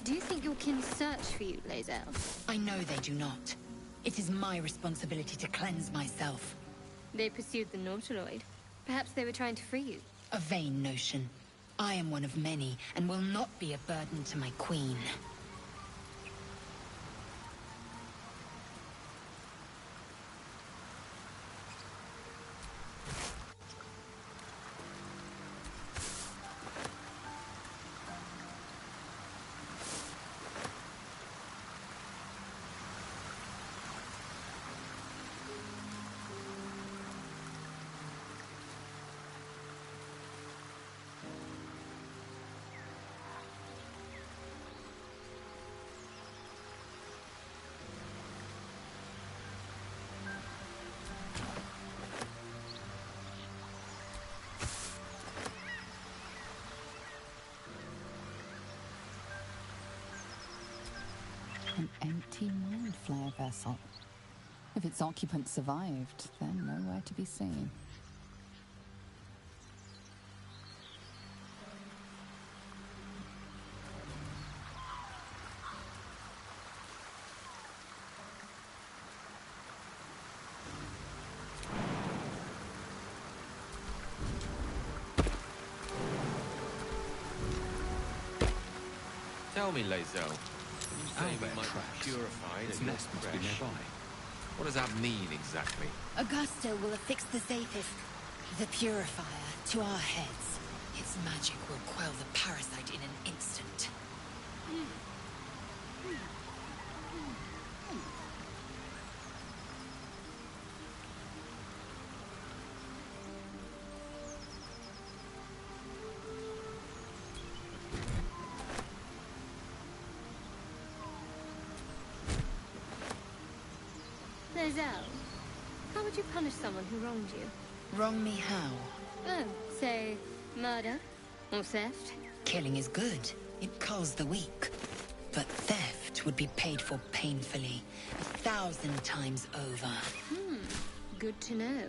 Speaker 6: Do you think your kin search for you, Lae'zel?
Speaker 9: I know they do not. It is my responsibility to cleanse myself.
Speaker 6: They pursued the Nautiloid. Perhaps they were trying to free you.
Speaker 9: A vain notion. I am one of many, and will not be a burden to my queen.
Speaker 14: An empty mind flare vessel. If its occupant survived, then nowhere to be seen.
Speaker 12: Tell me, Lae'zel. You say we might be purified
Speaker 16: Its
Speaker 12: and
Speaker 16: nest must be
Speaker 12: fresh.
Speaker 16: nearby.
Speaker 12: What does that mean exactly?
Speaker 9: Augusto will affix the safest, the purifier, to our heads. Its magic will quell the parasite in an instant.
Speaker 6: Lae'zel, how would you punish someone who wronged you?
Speaker 9: Wrong me how?
Speaker 6: Oh, say, murder? Or theft?
Speaker 9: Killing is good. It culls the weak. But theft would be paid for painfully, 1,000 times over.
Speaker 6: Good to know.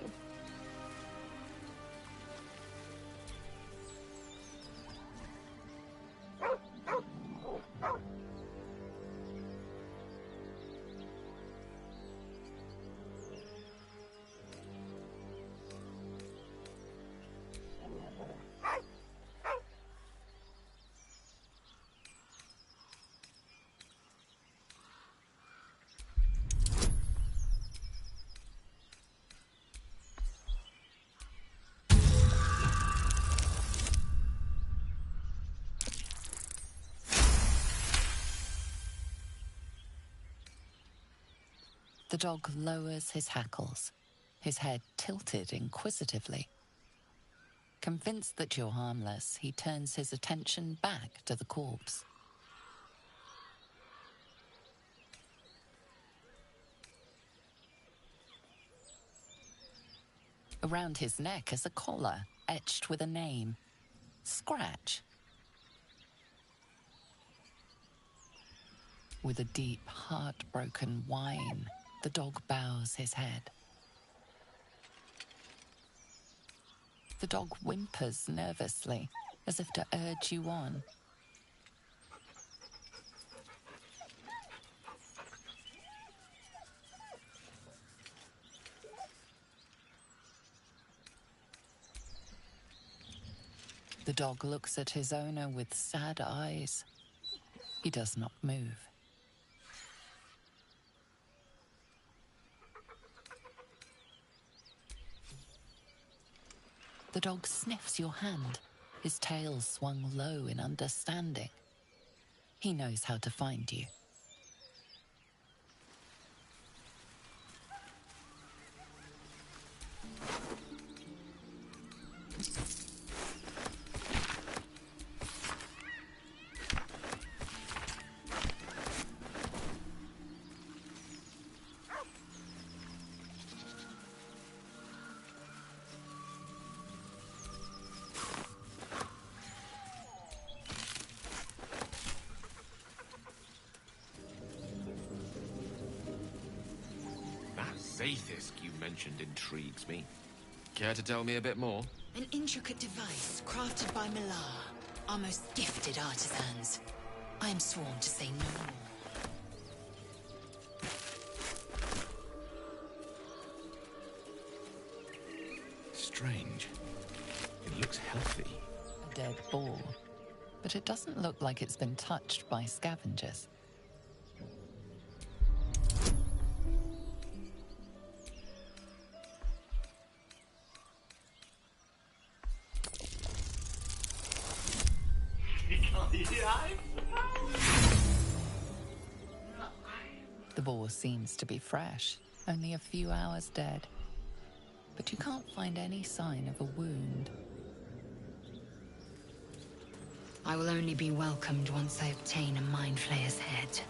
Speaker 14: The dog lowers his hackles, his head tilted inquisitively. Convinced that you're harmless, he turns his attention back to the corpse. Around his neck is a collar, etched with a name. Scratch. With a deep, heartbroken whine, the dog bows his head. The dog whimpers nervously, as if to urge you on. The dog looks at his owner with sad eyes. He does not move. The dog sniffs your hand, his tail swung low in understanding. He knows how to find you.
Speaker 12: Zaithis you mentioned intrigues me. Care to tell me a bit more?
Speaker 9: An intricate device crafted by Millar, our most gifted artisans. I am sworn to say no more.
Speaker 12: Strange. It looks healthy.
Speaker 14: A dead boar, but it doesn't look like it's been touched by scavengers. The boar seems to be fresh, only a few hours dead. But you can't find any sign of a wound.
Speaker 9: I will only be welcomed once I obtain a Mind Flayer's head.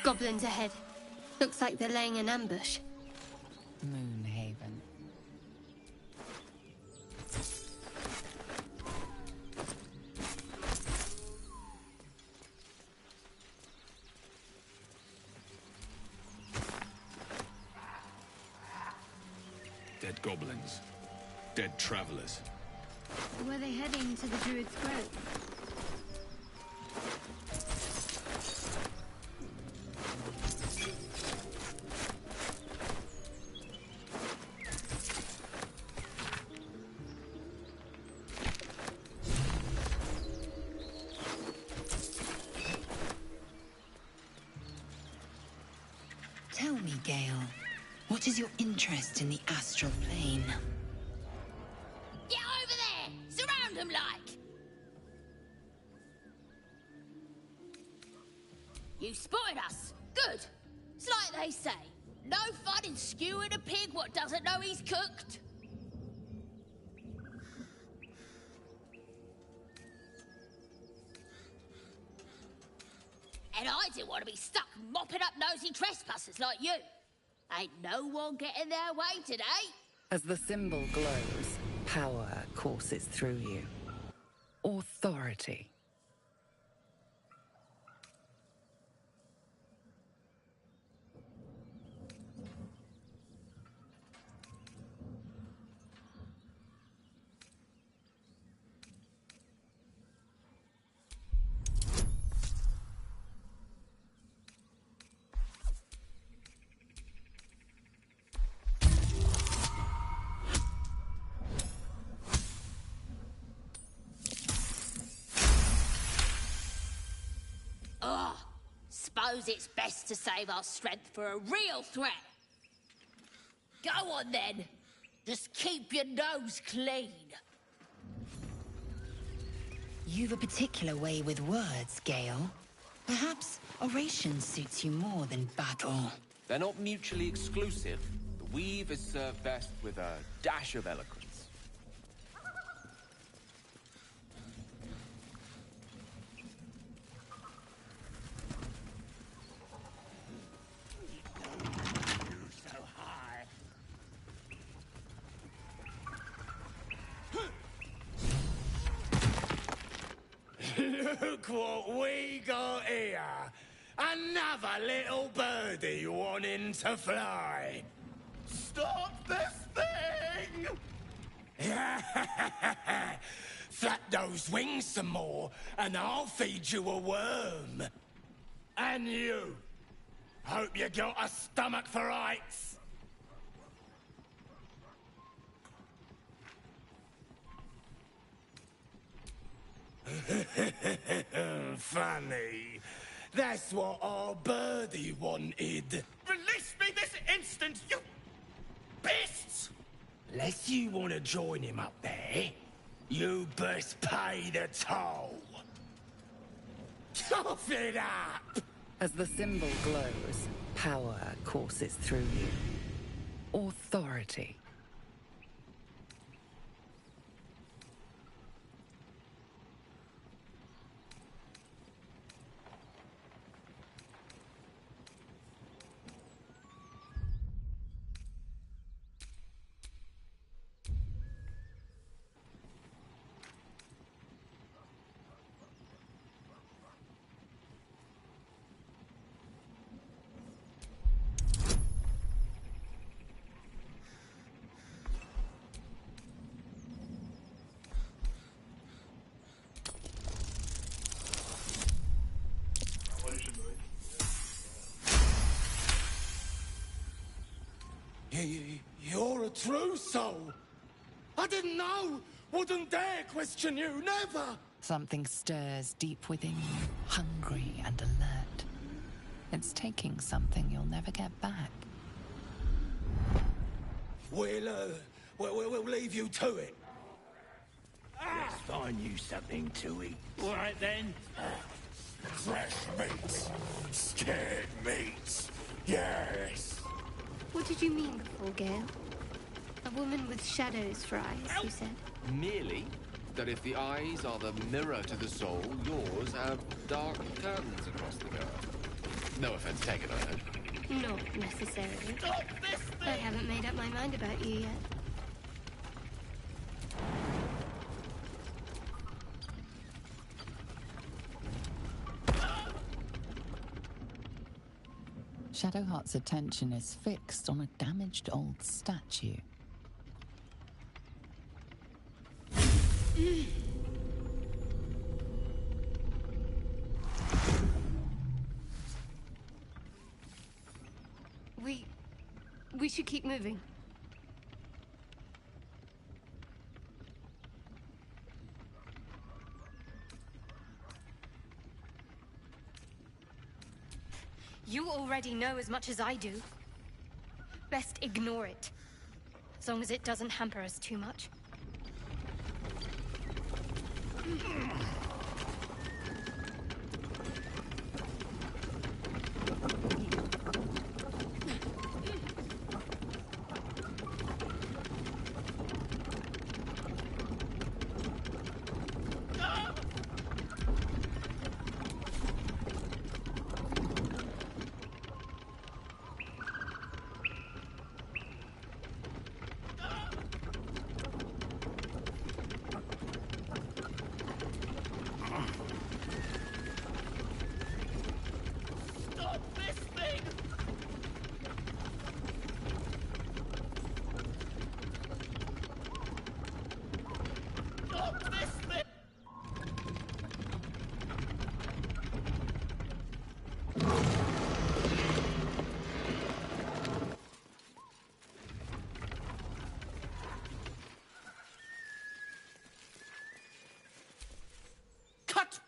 Speaker 6: Goblins ahead. Looks like they're laying an ambush.
Speaker 14: Moonhaven.
Speaker 17: Dead goblins. Dead travelers.
Speaker 6: Were they heading to the Druid's Grove?
Speaker 9: Tell me, Gale, what is your interest in the astral plane?
Speaker 15: Get over there! Surround them like! You spotted us. Good. It's like they say. No fun in skewing a pig what doesn't know he's cooked. And I didn't want to be stuck mopping up nosy trespassers like you. Ain't no one getting their way today.
Speaker 14: As the symbol glows, power courses through you. Authority.
Speaker 15: Suppose it's best to save our strength for a real threat. Go on then.
Speaker 8: Just keep your nose clean.
Speaker 9: You've a particular way with words, Gale. Perhaps oration suits you more than battle.
Speaker 12: They're not mutually exclusive. The weave is served best with a dash of eloquence.
Speaker 2: So high. Look what we got here. Another little birdie wanting to fly. Stop this thing! Flap those wings some more, and I'll feed you a worm. And you. Hope you got a stomach for rights. Funny. That's what our birdie wanted. Release me this instant, you beasts! Unless you want to join him up there, you best pay the toll. Cough it up!
Speaker 18: As the symbol glows, power courses through you. Authority.
Speaker 2: You're a true soul. I didn't know. Wouldn't dare question you, never.
Speaker 14: Something stirs deep within you, hungry and alert. It's taking something you'll never get back.
Speaker 2: We'll leave you to it. Let's find you something to eat.
Speaker 3: All right, then.
Speaker 2: Fresh meats. Scared meats. Yes.
Speaker 6: What did you mean before, Gale? A woman with shadows for eyes, you said?
Speaker 12: Merely that if the eyes are the mirror to the soul, yours have dark curtains across the girl. No offense taken, I know.
Speaker 6: Not necessarily. I haven't made up my mind about you yet.
Speaker 14: Shadowheart's attention is fixed on a damaged old statue.
Speaker 6: We should keep moving. You already know as much as I do. Best ignore it. As long as it doesn't hamper us too much.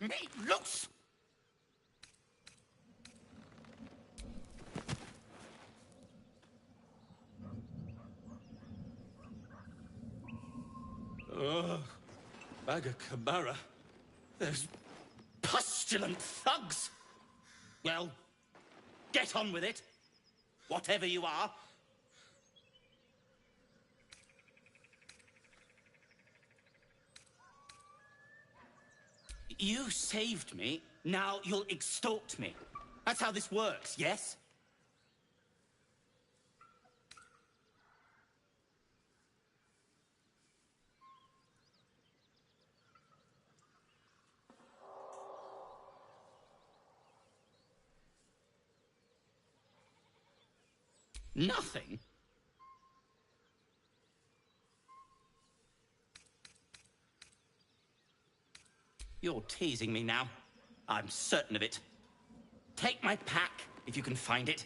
Speaker 2: Me loose! Ugh. Kamara. Those pustulant thugs. Well, get on with it. Whatever you are. You saved me. Now you'll extort me. That's how this works, yes? Nothing? You're teasing me now. I'm certain of it. Take my pack, if you can find it.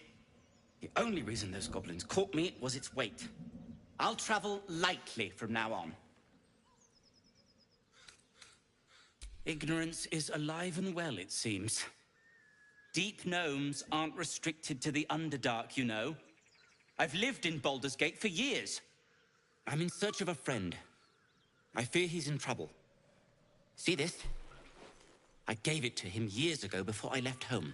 Speaker 2: The only reason those goblins caught me was its weight. I'll travel lightly from now on. Ignorance is alive and well, it seems. Deep gnomes aren't restricted to the Underdark, you know. I've lived in Baldurs Gate for years. I'm in search of a friend. I fear he's in trouble. See this? I gave it to him years ago before I left home.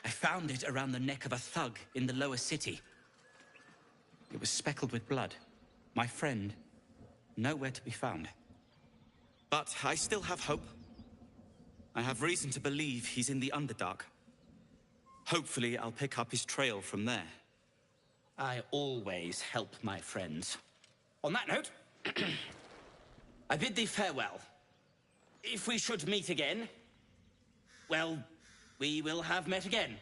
Speaker 2: I found it around the neck of a thug in the lower city. It was speckled with blood. My friend, nowhere to be found. But I still have hope. I have reason to believe he's in the Underdark. Hopefully, I'll pick up his trail from there. I always help my friends. On that note, I bid thee farewell. If we should meet again, well, we will have met again.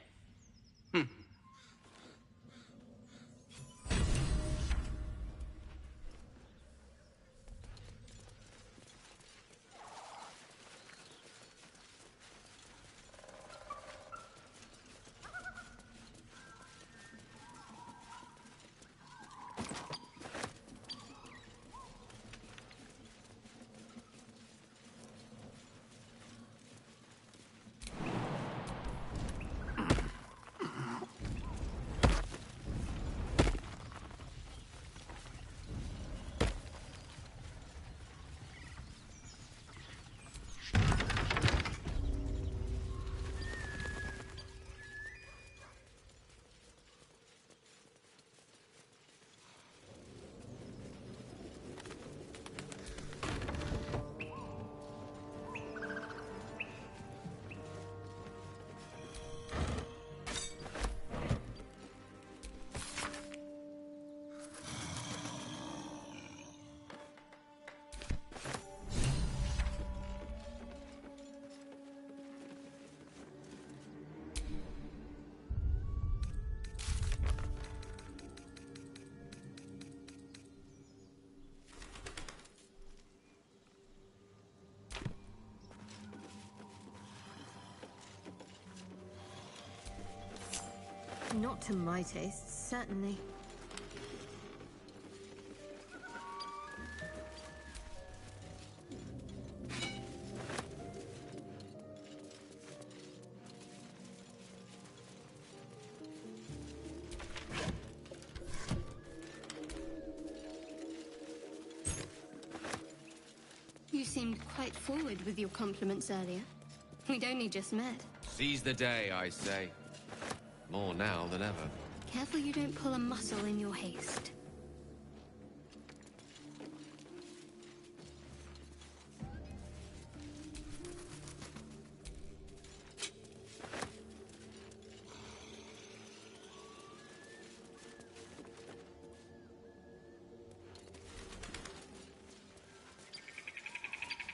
Speaker 4: Not to my taste, certainly.
Speaker 6: You seemed quite forward with your compliments earlier. We'd only just met.
Speaker 12: Seize the day, I say. More now than ever.
Speaker 6: Careful you don't pull a muscle in your haste.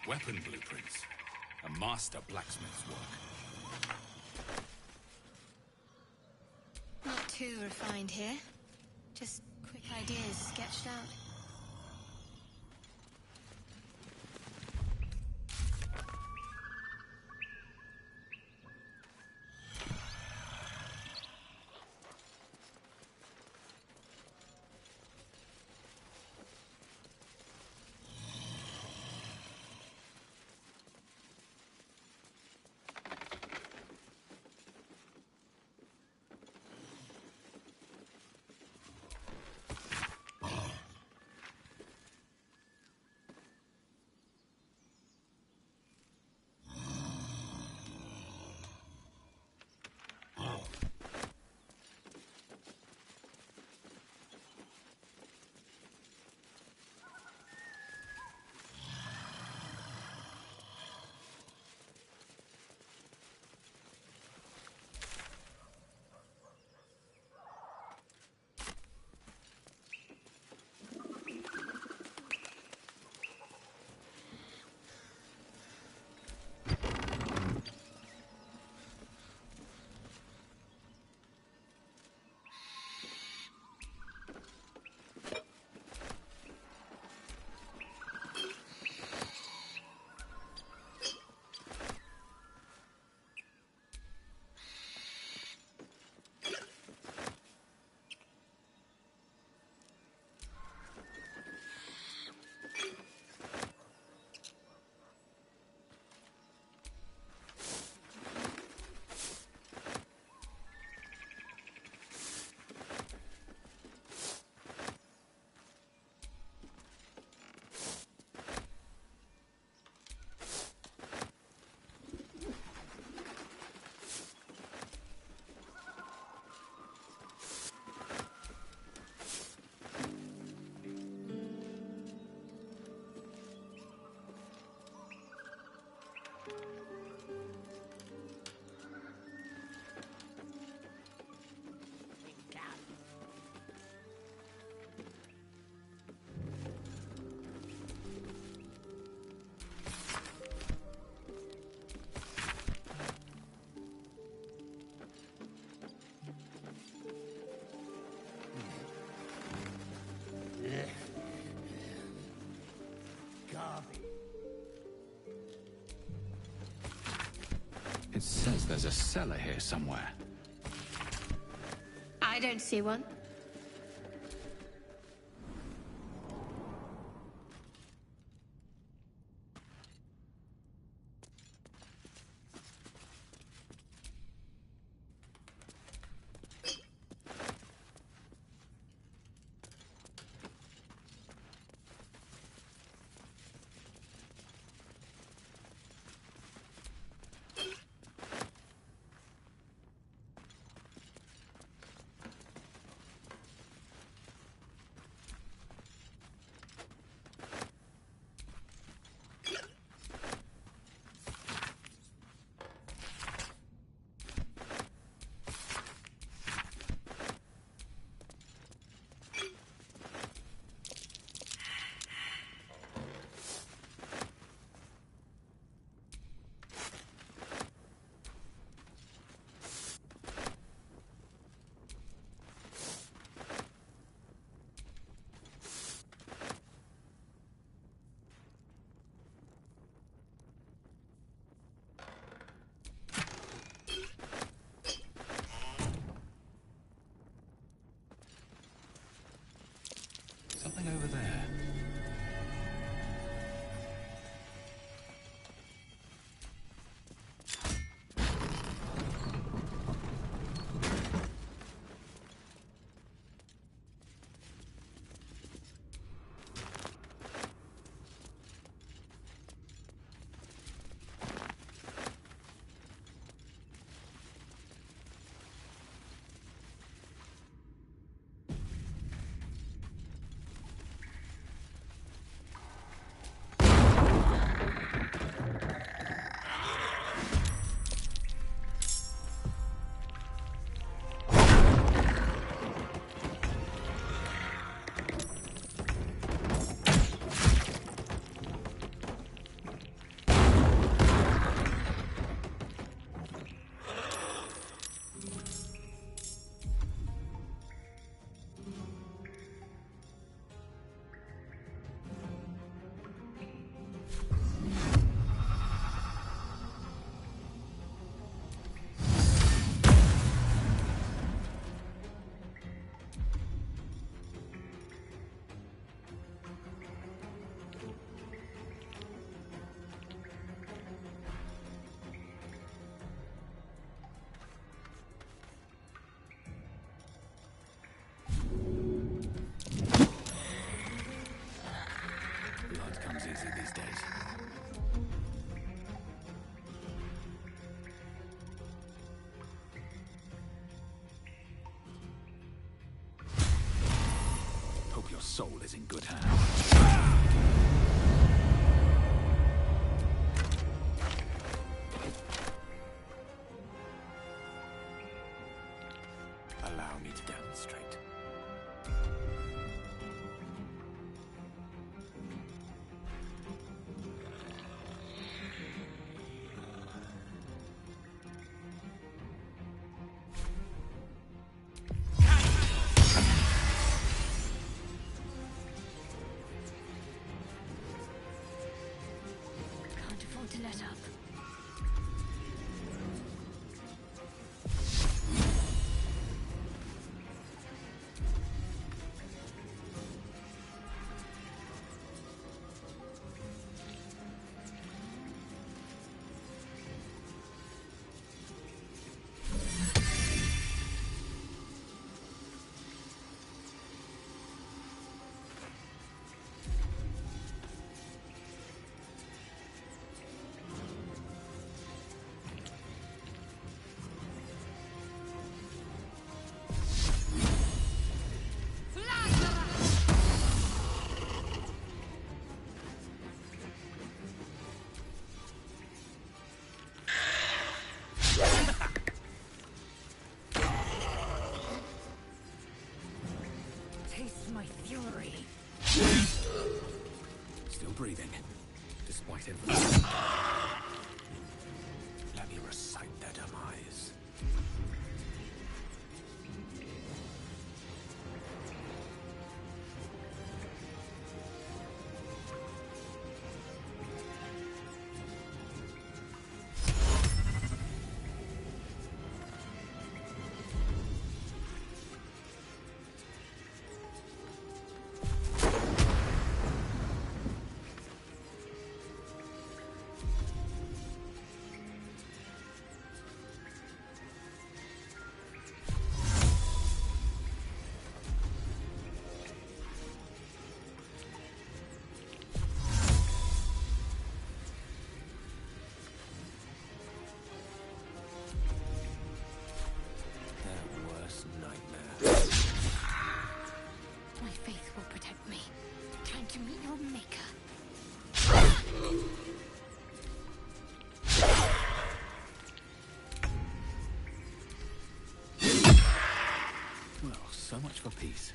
Speaker 17: Weapon blueprints. A master blacksmith's work.
Speaker 6: Not too refined here. Just quick ideas sketched out.
Speaker 17: It says there's a cellar here somewhere.
Speaker 6: I don't see one.
Speaker 17: Something over there. Soul is in good hands. Allow me to demonstrate.
Speaker 6: To let up.
Speaker 8: My fury.
Speaker 17: Still breathing, despite everything. Let me recite their demise. So much for peace.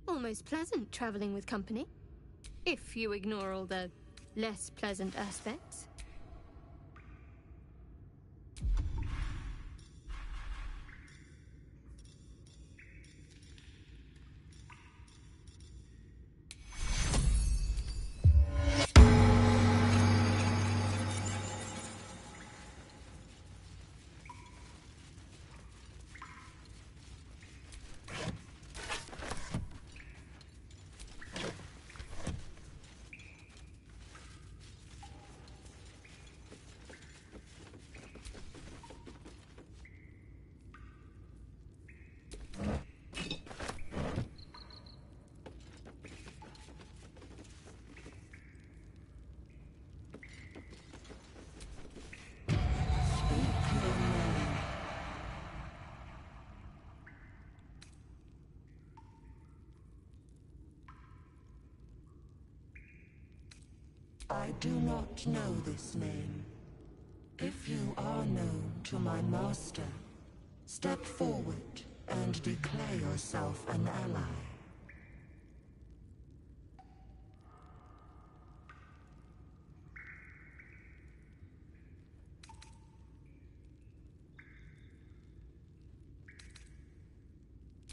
Speaker 6: Almost pleasant traveling with company, if you ignore all the less pleasant aspects.
Speaker 19: I do not know this name. If you are known to my master, step forward and declare yourself an ally.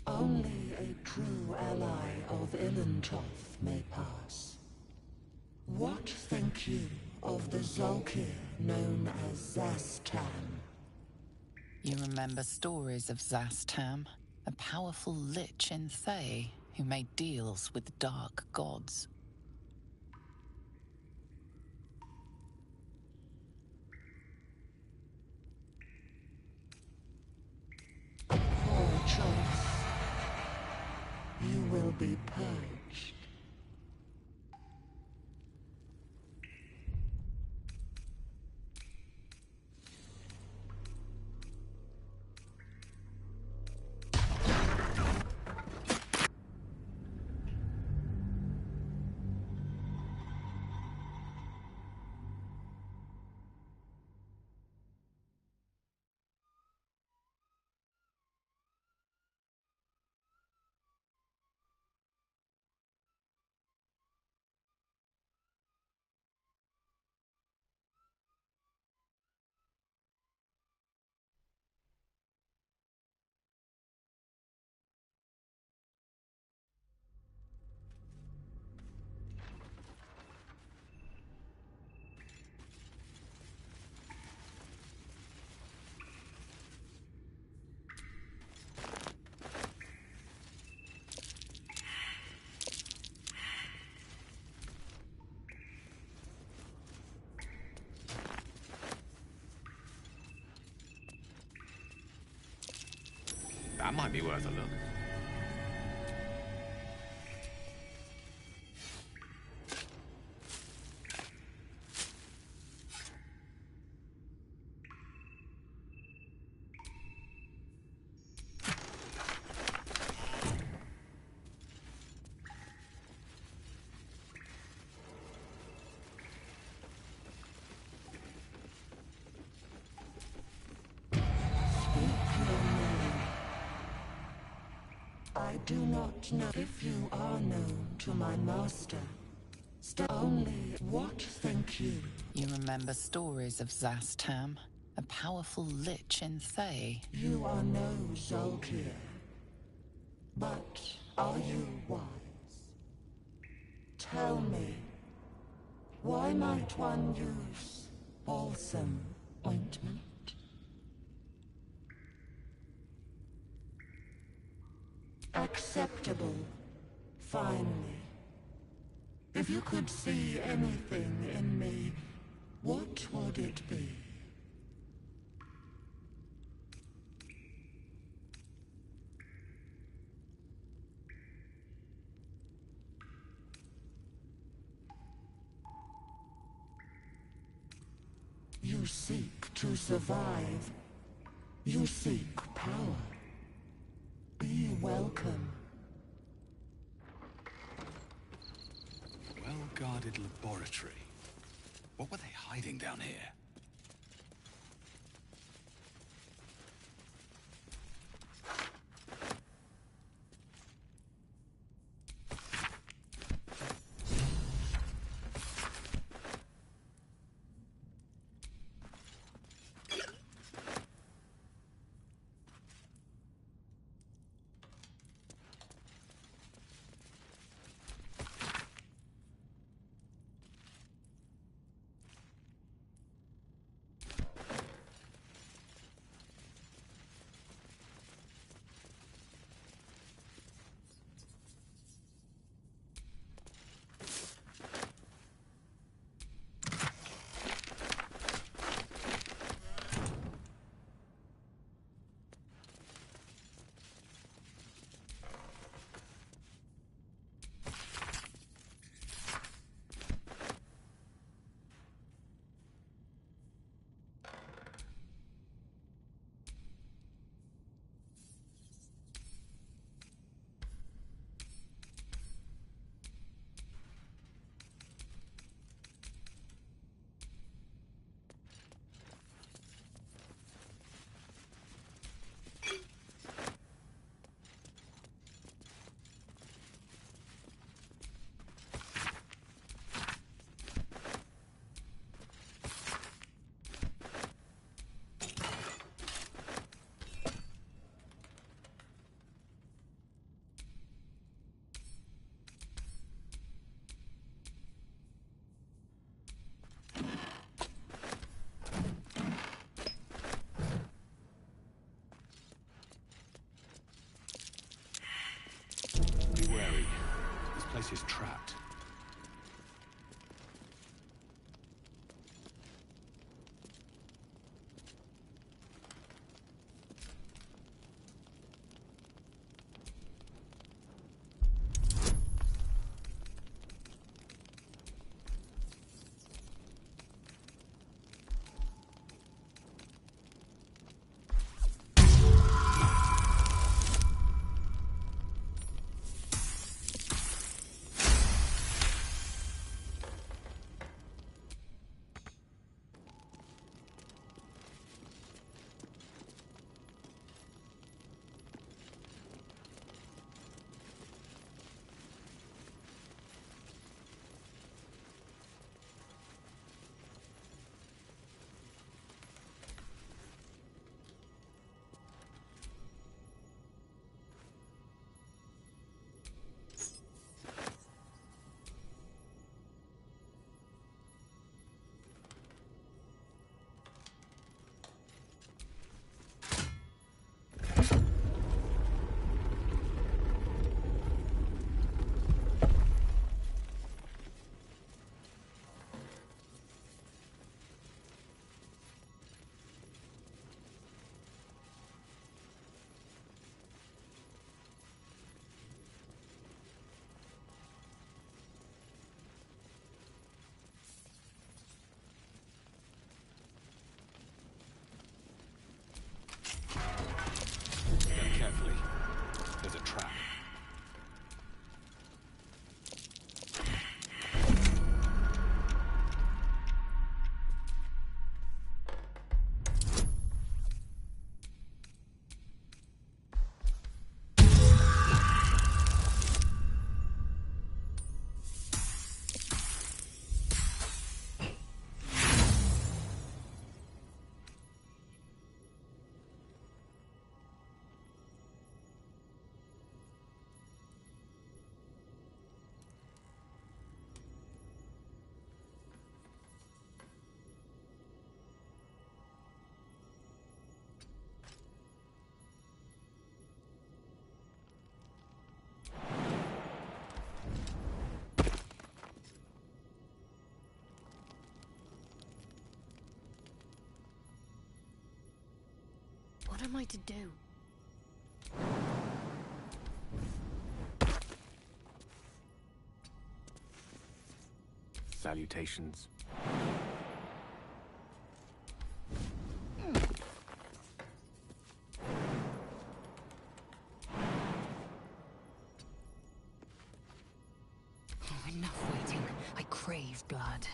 Speaker 19: Only a true ally of Ilintoth may pass. What think you of the Zolkir known as Zastam?
Speaker 14: You remember stories of Zastam, a powerful lich in Thay who made deals with dark gods.
Speaker 19: Poor choice. You will be purged.
Speaker 12: That might be worth a look.
Speaker 19: I do not know if you are known to my master. Only what think you?
Speaker 14: You remember stories of Zastam, a powerful lich in Thay.
Speaker 19: You are no Zolkir. But are you wise? Tell me, why might one use balsam ointment? Acceptable, finally. If you could see anything in me, what would it be? You seek to survive. You seek power. Be welcome.
Speaker 17: Well-guarded laboratory. What were they hiding down here? Be wary. This place is trapped.
Speaker 6: am I to do?
Speaker 16: Salutations.
Speaker 9: Oh, enough waiting. I crave blood.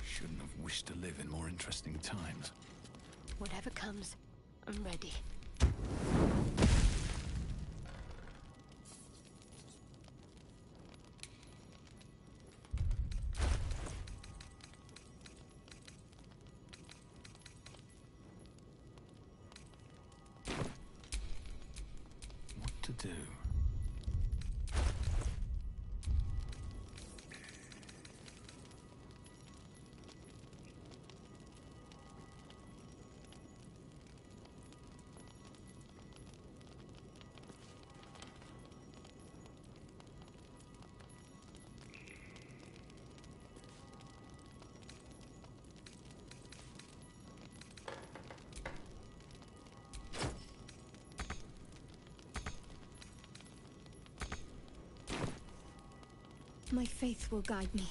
Speaker 17: Shouldn't have wished to live in more interesting times.
Speaker 6: Whatever comes, I'm ready.
Speaker 17: What to do?
Speaker 6: My faith will guide me.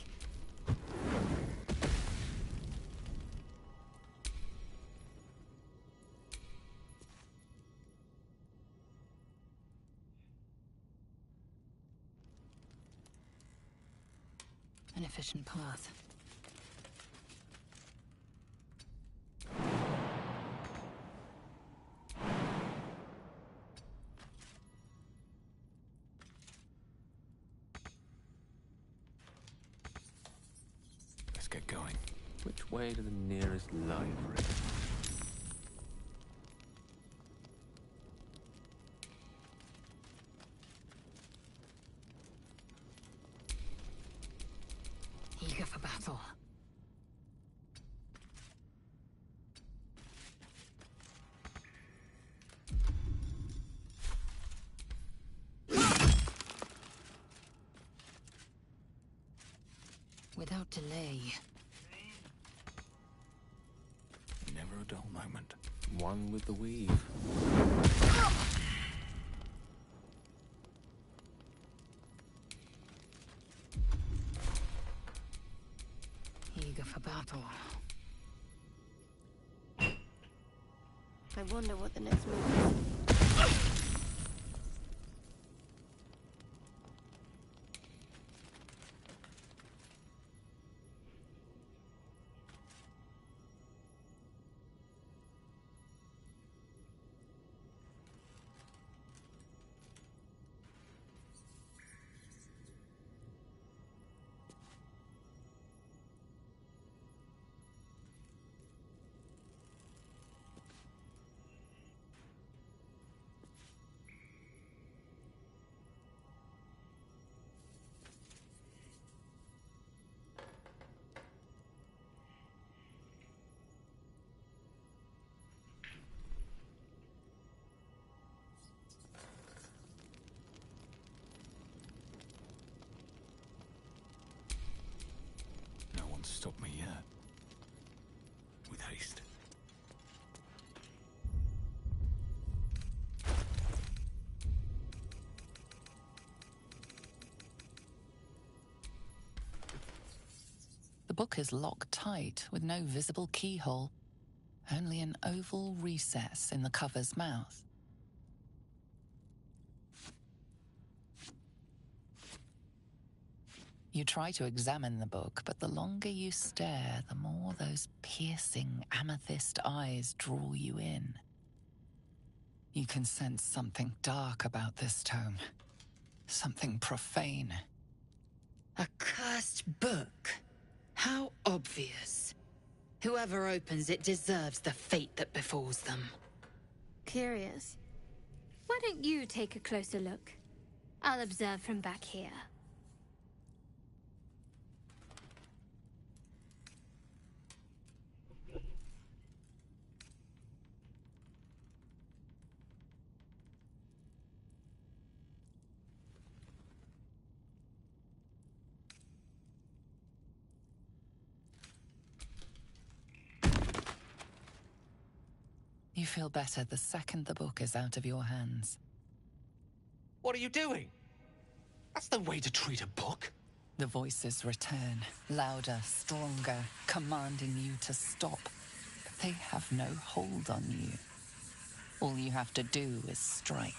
Speaker 9: An efficient path.
Speaker 17: Let's get going.
Speaker 12: Which way to the nearest library?
Speaker 9: Eager for battle. Without delay.
Speaker 17: Never a dull moment.
Speaker 12: One with the weave.
Speaker 9: Eager for battle.
Speaker 6: I wonder what the next move is.
Speaker 17: No one's stopped me yet. With haste.
Speaker 14: The book is locked tight with no visible keyhole, only an oval recess in the cover's mouth. You try to examine the book, but the longer you stare, the more those piercing amethyst eyes draw you in. You can sense something dark about this tome. Something profane.
Speaker 9: A cursed book? How obvious. Whoever opens it deserves the fate that befalls them.
Speaker 6: Curious. Why don't you take a closer look? I'll observe from back here.
Speaker 14: You feel better the second the book is out of your hands.
Speaker 16: What are you doing? That's no way to treat a book.
Speaker 14: The voices return, louder, stronger, commanding you to stop. But they have no hold on you. All you have to do is strike.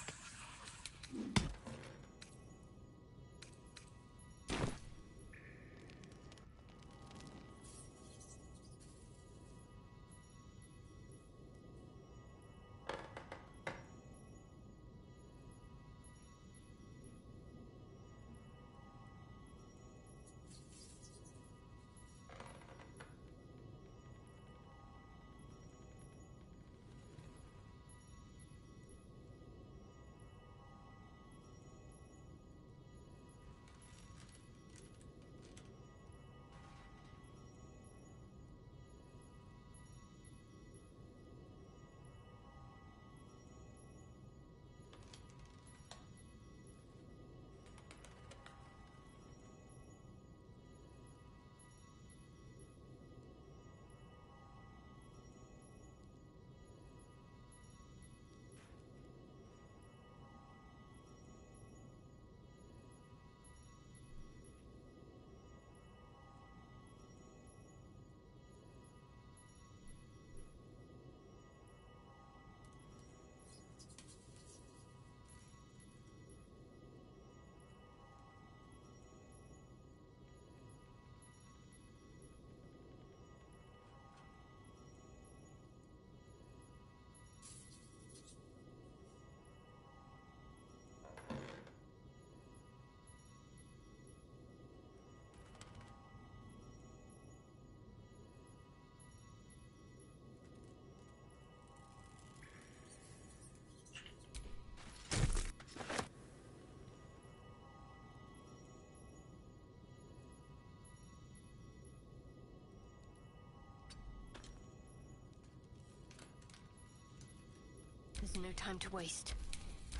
Speaker 4: There's no time to waste.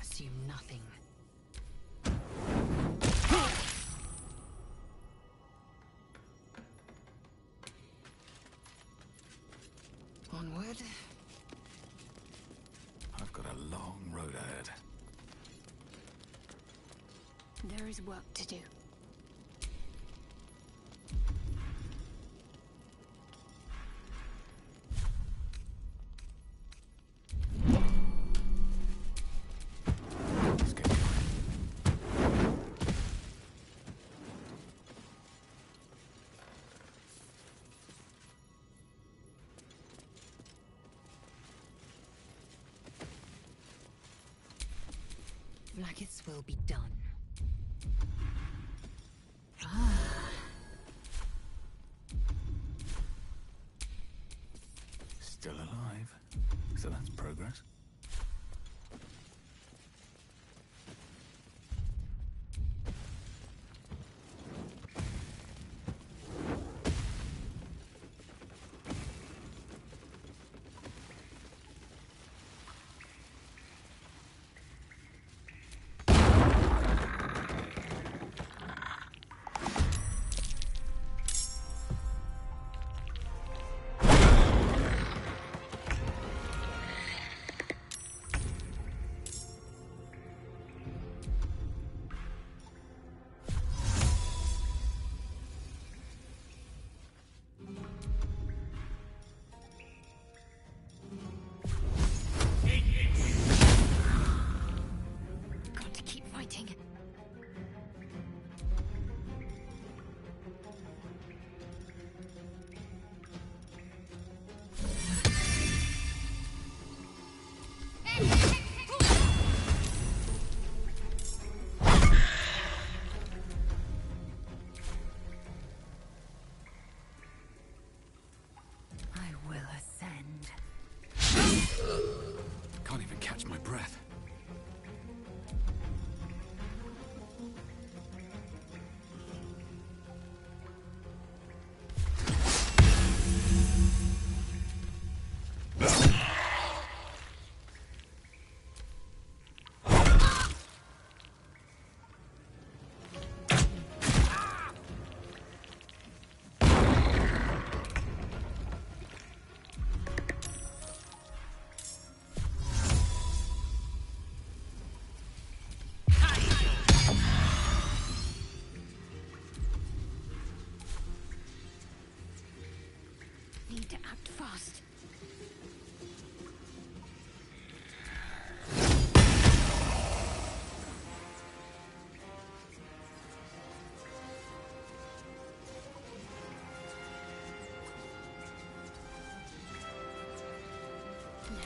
Speaker 9: Assume nothing. Onward.
Speaker 11: I've got a long road ahead.
Speaker 4: There is work to do.
Speaker 9: Blackets will be done.
Speaker 11: Still alive. So that's progress.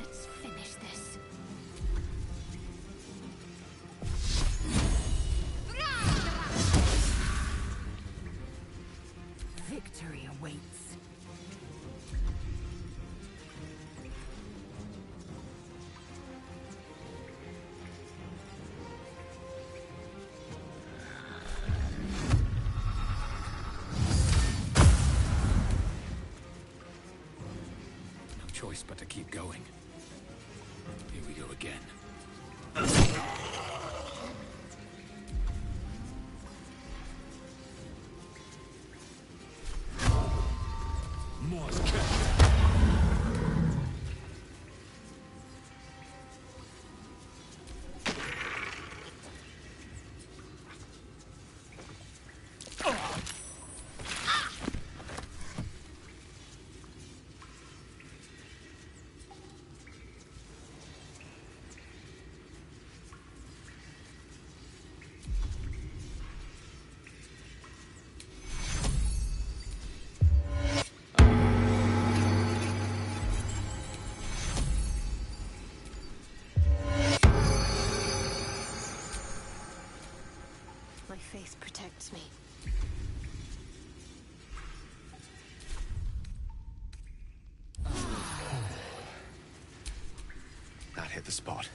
Speaker 9: Let's finish this. Victory awaits.
Speaker 17: No choice but to keep going. Here we go again.
Speaker 4: My faith protects me.
Speaker 17: That hit the spot.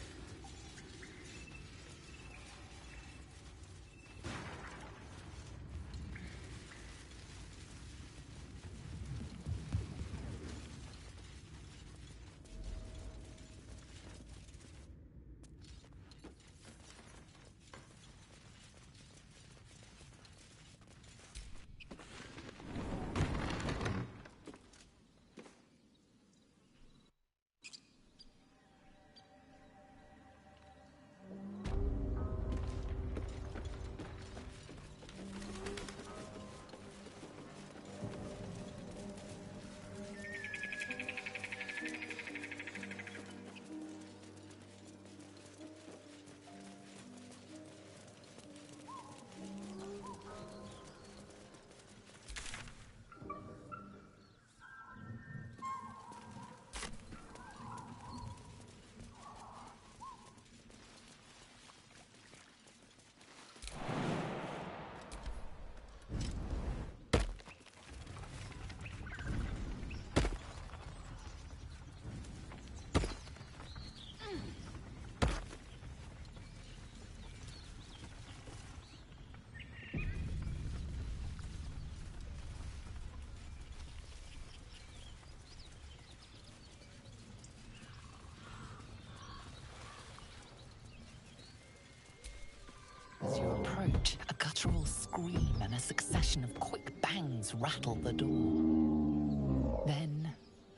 Speaker 14: As you approach, a guttural scream and a succession of quick bangs rattle the door. Then,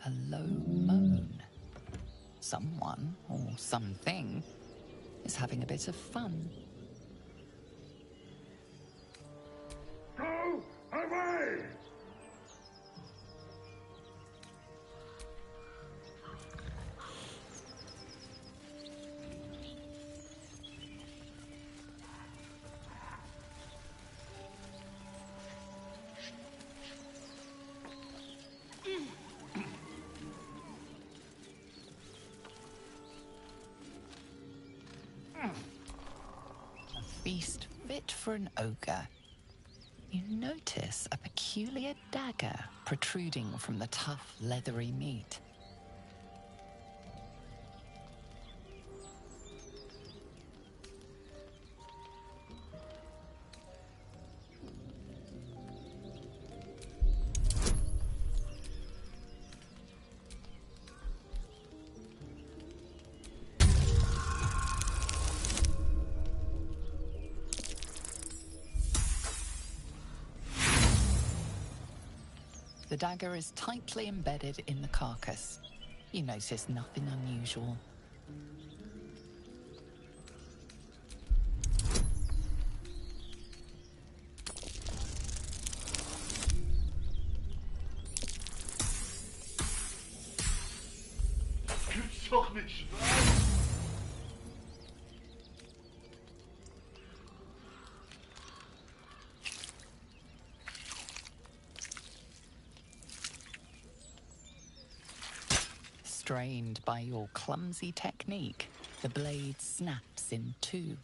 Speaker 14: a low moan. Someone, or something, is having a bit of fun.
Speaker 2: Go away!
Speaker 14: A feast fit for an ogre. You notice a peculiar dagger protruding from the tough, leathery meat. The dagger is tightly embedded in the carcass. You notice nothing unusual.
Speaker 2: Gibt's doch nicht wahr?
Speaker 14: strained by your clumsy technique, the blade snaps in two.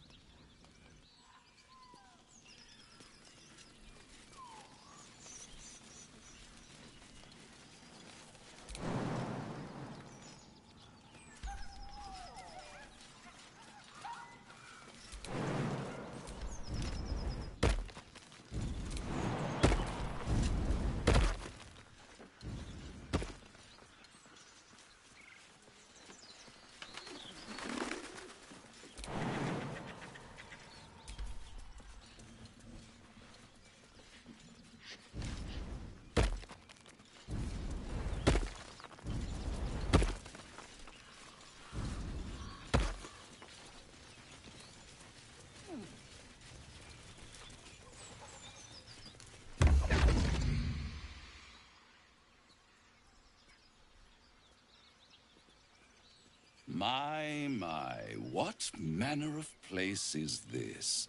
Speaker 20: My, what manner of place is this?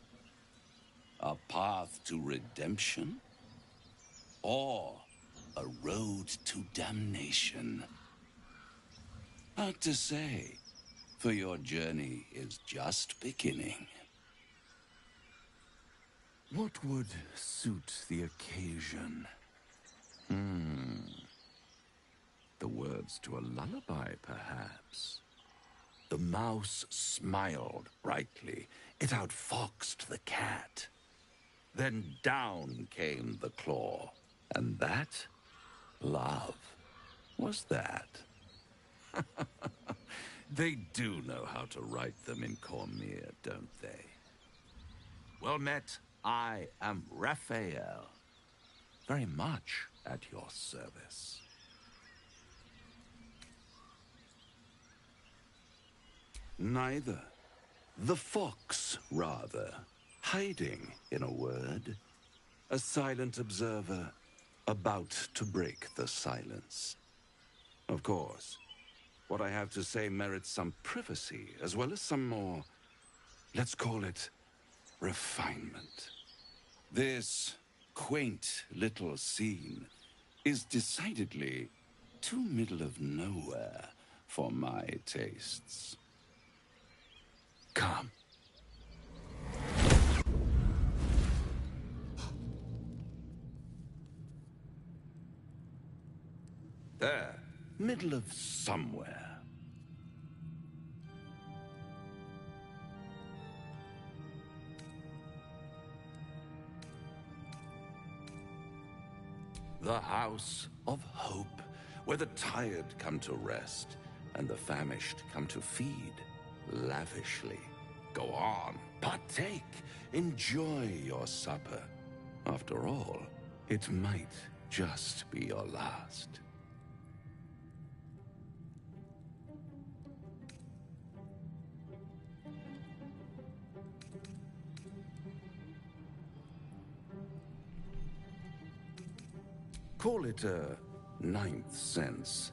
Speaker 20: A path to redemption? Or a road to damnation? Hard to say, for your journey is just beginning.
Speaker 10: What would suit the occasion? The words to a lullaby, perhaps. The mouse smiled brightly. It outfoxed the cat. Then down came the claw. And that, love, was that. They do know how to write them in Cormyr, don't they? Well met, I am Raphael. Very much at your service. Neither. The fox, rather. Hiding, in a word. A silent observer, about to break the silence. Of course, what I have to say merits some privacy, as well as some more, let's call it, refinement. This quaint little scene is decidedly too middle of nowhere for my tastes. Come. There, middle of somewhere. The House of Hope, where the tired come to rest and the famished come to feed lavishly. Go on, partake, enjoy your supper. After all, it might just be your last. Call it a ninth sense.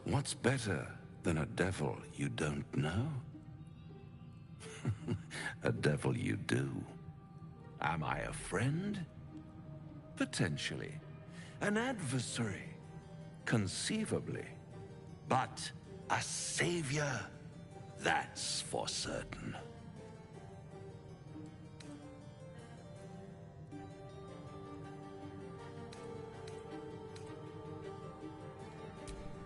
Speaker 10: What's better than a devil you don't know? A devil you do. Am I a friend? Potentially. An adversary? Conceivably. But a savior? That's for certain.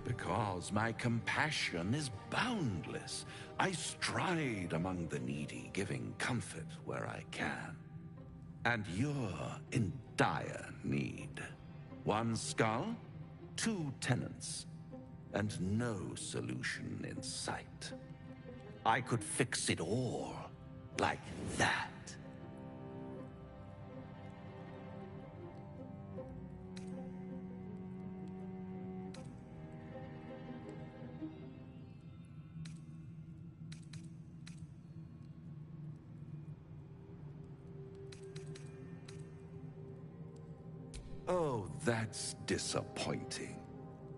Speaker 10: Because my compassion is boundless. I stride among the needy, giving comfort where I can. And you're in dire need. One skull, two tenants, and no solution in sight. I could fix it all, like that. Oh, that's disappointing.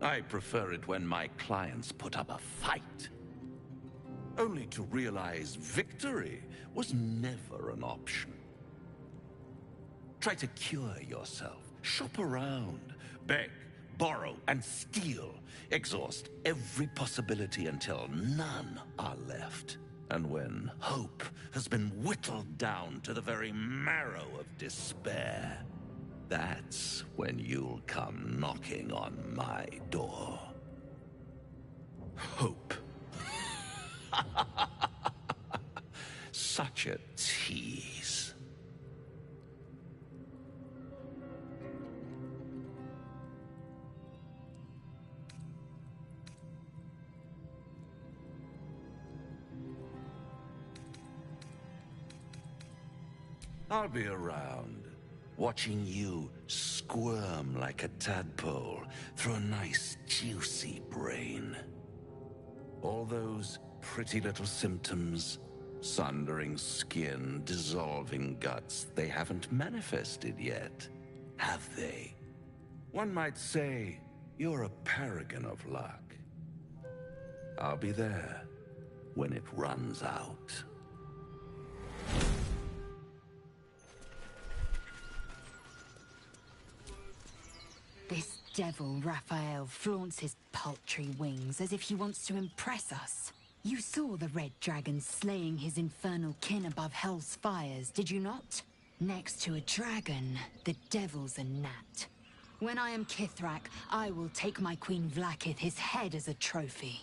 Speaker 10: I prefer it when my clients put up a fight.
Speaker 20: only to realize victory was never an option. Try to cure yourself, shop around, beg, borrow, and steal. Exhaust every possibility until none are left. And when hope has been whittled down to the very marrow of despair, that's when you'll come knocking on my door. Hope. Such a tease. I'll be around, watching you squirm like a tadpole through a nice, juicy brain. All those pretty little symptoms, sundering skin, dissolving guts, they haven't manifested yet, have they? One might say you're a paragon of luck. I'll be there when it runs out.
Speaker 9: This devil, Raphael, flaunts his paltry wings as if he wants to impress us. You saw the red dragon slaying his infernal kin above hell's fires, did you not? Next to a dragon, the devil's a gnat. When I am Kithrak, I will take my Queen Vlaakith his head as a trophy.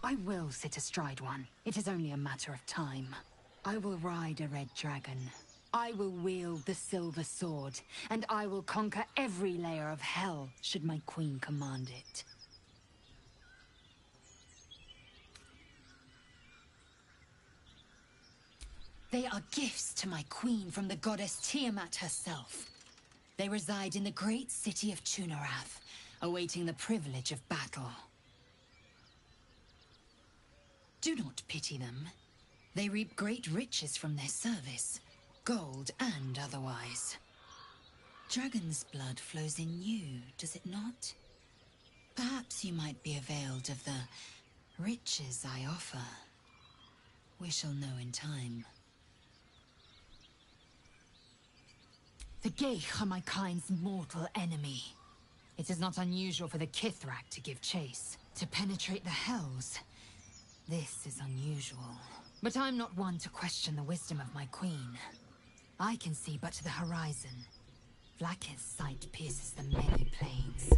Speaker 9: I will sit astride one. It is only a matter of time. I will ride a red dragon. I will wield the silver sword, and I will conquer every layer of hell, should my queen command it. They are gifts to my queen from the goddess Tiamat herself. They reside in the great city of Tunarath, awaiting the privilege of battle. Do not pity them. They reap great riches from their service, gold and otherwise. Dragon's blood flows in you, does it not? Perhaps you might be availed of the riches I offer. We shall know in time. The Gaich are my kind's mortal enemy. It is not unusual for the Kithrak to give chase, to penetrate the hells. This is unusual. But I'm not one to question the wisdom of my queen. I can see but to the horizon. Vlaakith's sight pierces the many plains.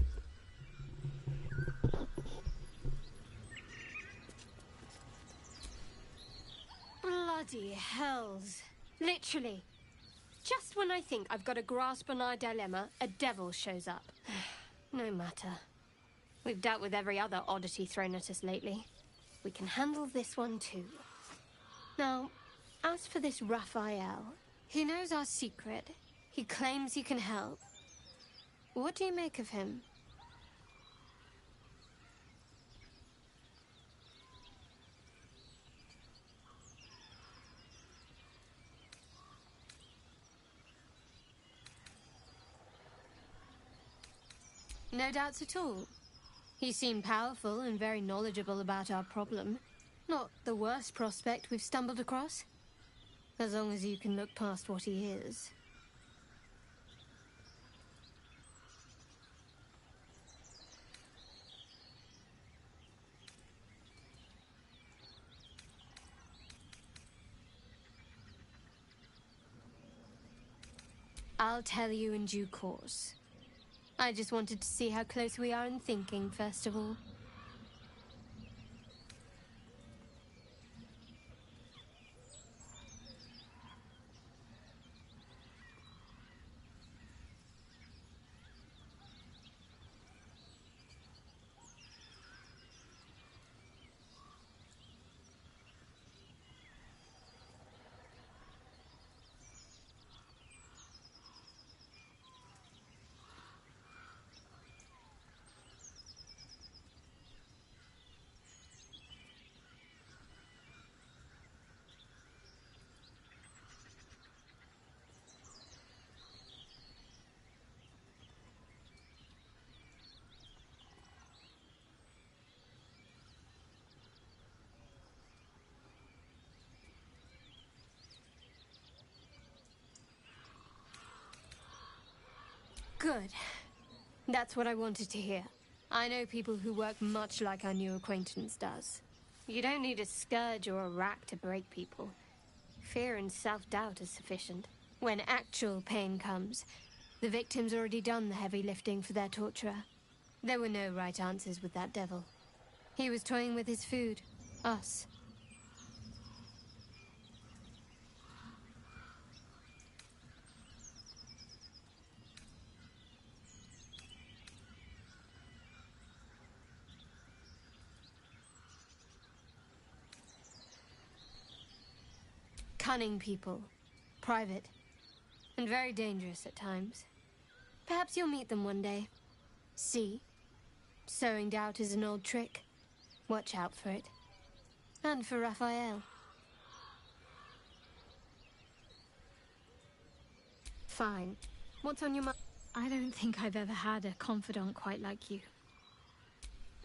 Speaker 6: Bloody hells. Literally. Just when I think I've got a grasp on our dilemma, a devil shows up. No matter. We've dealt with every other oddity thrown at us lately. We can handle this one too. Now, as for this Raphael, he knows our secret. He claims he can help. What do you make of him? No doubts at all. He seemed powerful and very knowledgeable about our problem. Not the worst prospect we've stumbled across. As long as you can look past what he is. I'll tell you in due course. I just wanted to see how close we are in thinking, first of all. Good. That's what I wanted to hear. I know people who work much like our new acquaintance does. You don't need a scourge or a rack to break people. Fear and self-doubt is sufficient. When actual pain comes, the victim's already done the heavy lifting for their torturer. There were no right answers with that devil. He was toying with his food. Us. Cunning people. Private. And very dangerous at times. Perhaps you'll meet them one day. See? Sowing doubt is an old trick. Watch out for it. And for Raphael. Fine. What's on your mind? I don't think I've ever had a confidant quite like you.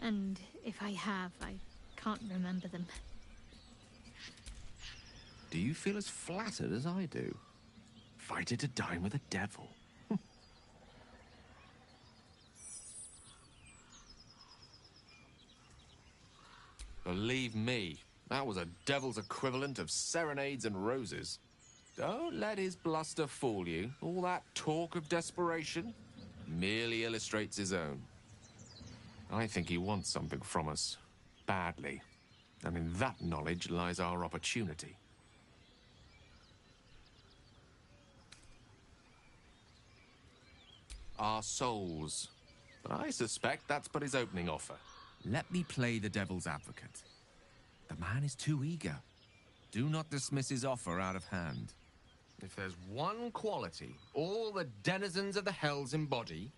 Speaker 6: And if I have, I can't remember them.
Speaker 12: Do you feel as flattered as I do? Invited to dine with a devil. Believe me, that was a devil's equivalent of serenades and roses. Don't let his bluster fool you. All that talk of desperation merely illustrates his own. I think he wants something from us, badly. And in that knowledge lies our opportunity. Our souls. But I suspect that's but his opening offer. Let me play the devil's advocate. The man is too eager. Do not dismiss his offer out of hand. If there's one quality all the denizens of the hells embody,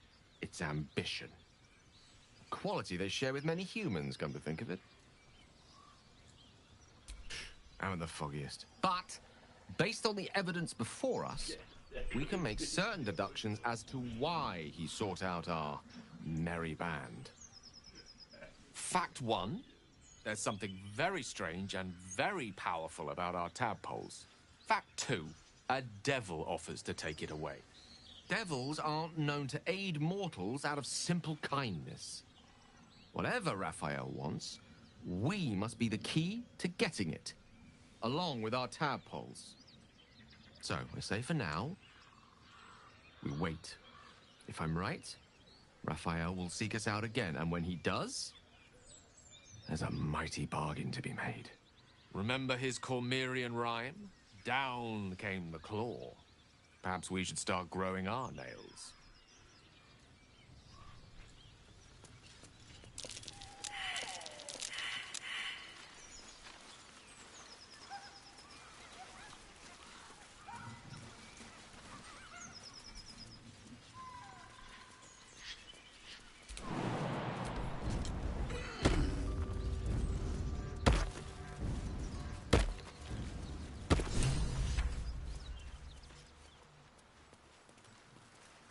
Speaker 12: it's ambition. A quality they share with many humans, come to think of it. I'm the foggiest. But, based on the evidence before us, we can make certain deductions as to why he sought out our merry band. Fact one, there's something very strange and very powerful about our tadpoles. Fact two, a devil offers to take it away. Devils aren't known to aid mortals out of simple kindness. Whatever Raphael wants, we must be the key to getting it, along with our tadpoles. So, I say for now, we wait. If I'm right, Raphael will seek us out again, and when he does, there's a mighty bargain to be made. Remember his Cormyrean rhyme? Down came the claw. Perhaps we should start growing our nails.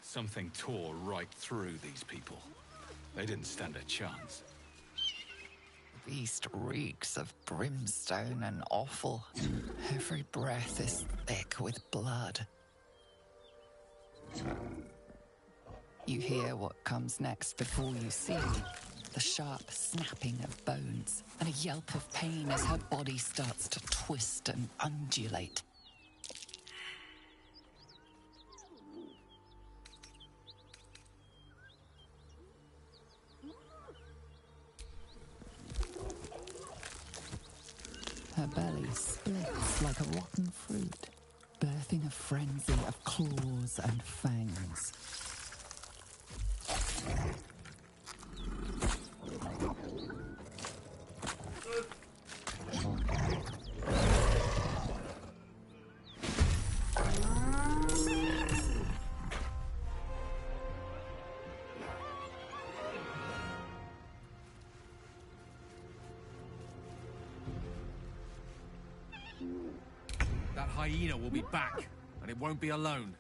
Speaker 17: Something tore right through these people. They didn't stand a chance.
Speaker 14: The beast reeks of brimstone and offal. Every breath is thick with blood. You hear what comes next before you see. The sharp snapping of bones and a yelp of pain as her body starts to twist and undulate. Her belly splits like a rotten fruit, birthing a frenzy of claws and fangs.
Speaker 12: That hyena will be back, and it won't be alone.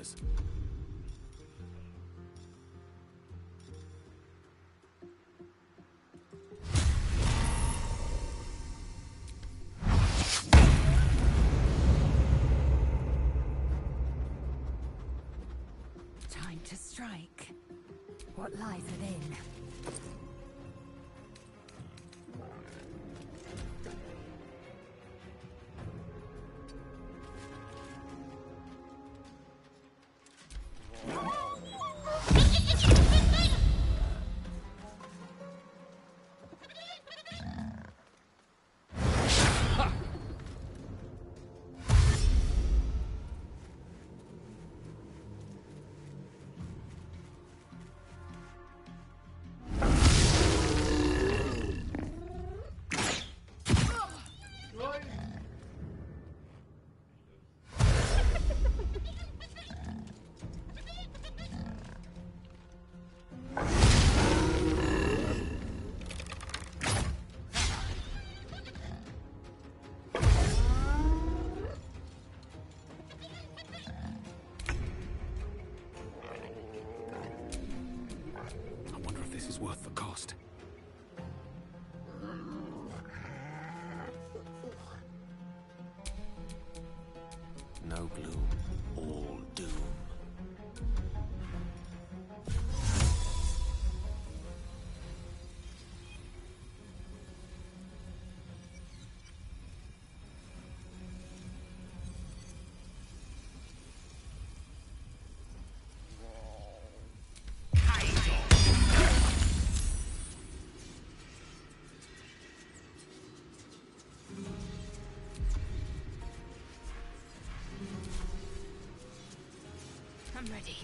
Speaker 17: matters.
Speaker 9: Time to strike. What lies within?
Speaker 17: Worth the cost.
Speaker 20: No gloom, all doom.
Speaker 9: I'm ready.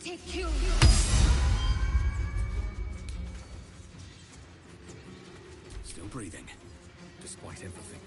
Speaker 9: Take you.
Speaker 17: Still breathing, despite everything.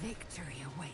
Speaker 9: Victory awaits.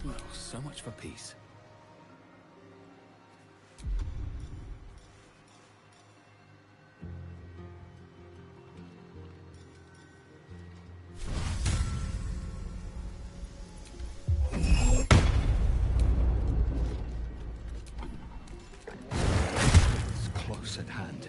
Speaker 17: Well, so much for peace. It's close at hand.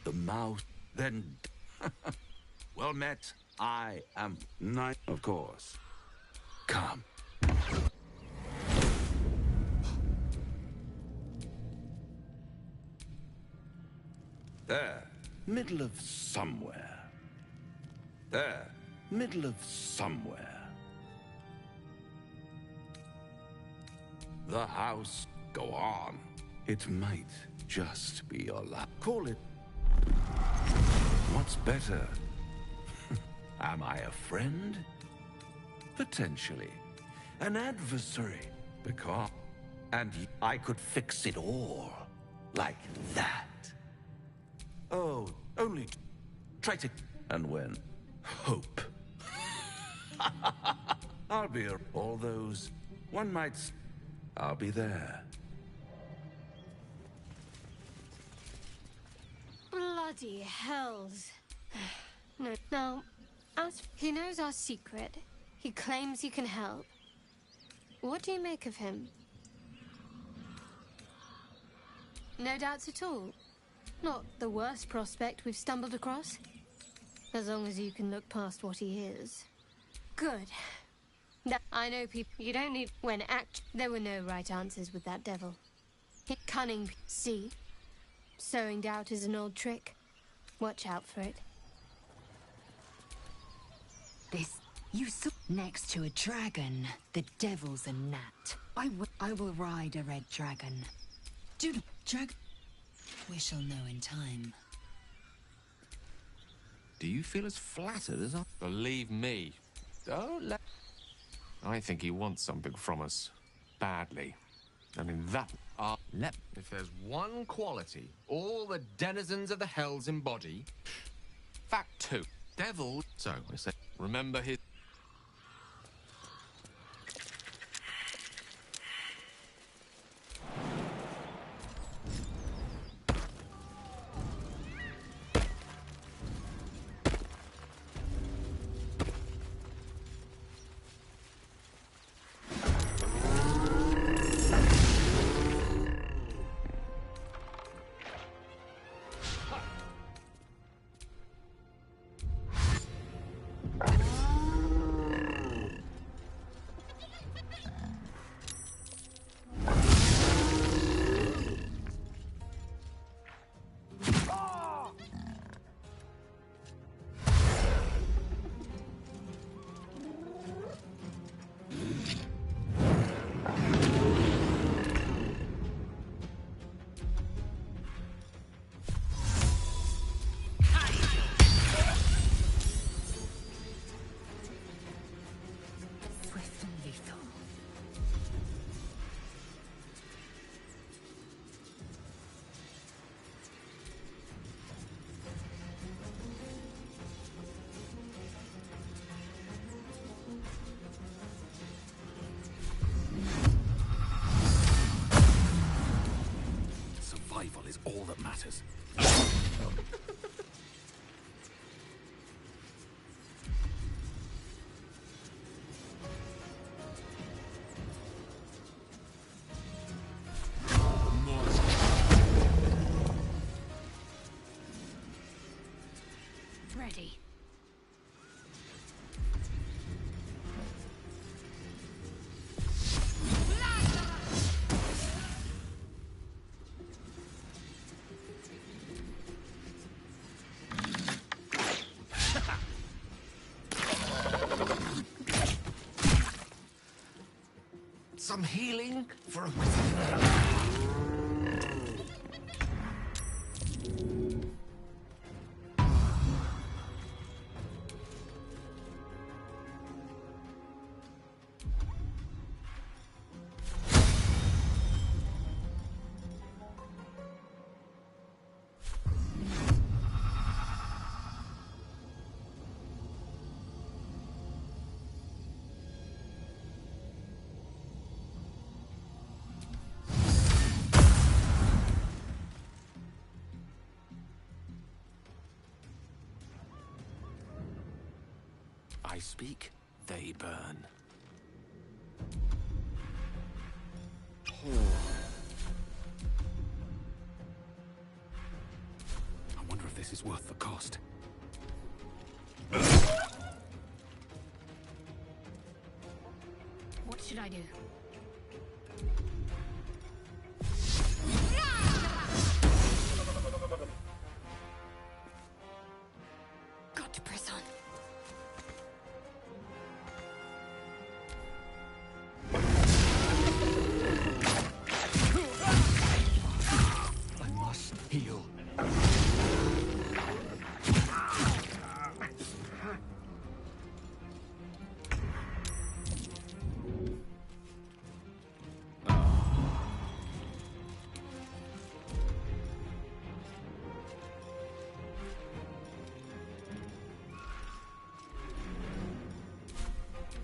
Speaker 20: The mouse, then... Well met. I am knight, of course. Come. There. Middle of somewhere. There. Middle of somewhere. The house. Go on. It might just be your luck. Call it... What's better? Am I a friend? Potentially. An adversary? Because... And I could fix it all. Like that. Oh, only... Try to... And when? Hope. I'll be... All those... One might... I'll be there.
Speaker 6: Bloody hells. No, now, as he knows our secret, he claims he can help. What do you make of him? No doubts at all? Not the worst prospect we've stumbled across? As long as you can look past what he is. Good. I know people... You don't need... When act... There were no right answers with that devil. Cunning... See? Sowing doubt is an old trick. Watch out for it.
Speaker 9: This... You saw next to a dragon. The devil's a gnat. I will ride a red dragon. We shall know in time.
Speaker 12: Do you feel as flattered as I... Believe me. Don't let... I think he wants something from us. Badly. And in that... If there's one quality all the denizens of the hells embody... Fact 2. Devil... So, I say... Remember his...
Speaker 17: all that matters.
Speaker 6: Ready.
Speaker 12: Some healing for a... I speak, they burn.
Speaker 17: I wonder if this is worth the cost.
Speaker 6: What should I do? Got to press on.
Speaker 17: I must heal.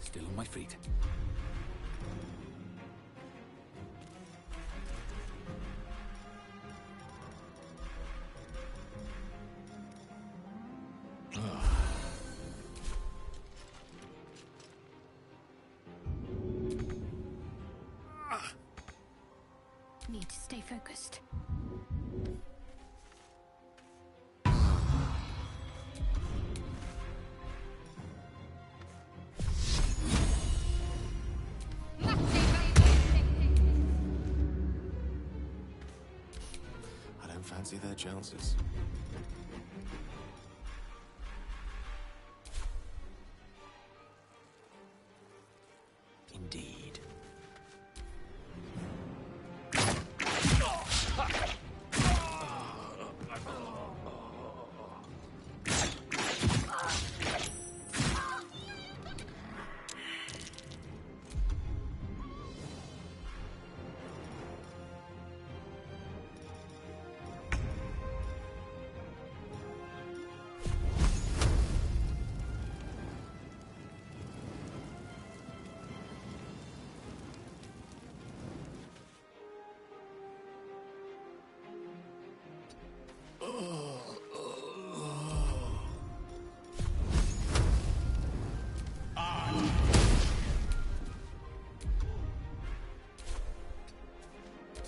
Speaker 17: Still on my feet.
Speaker 6: Need to stay focused.
Speaker 12: I don't fancy their chances. Indeed.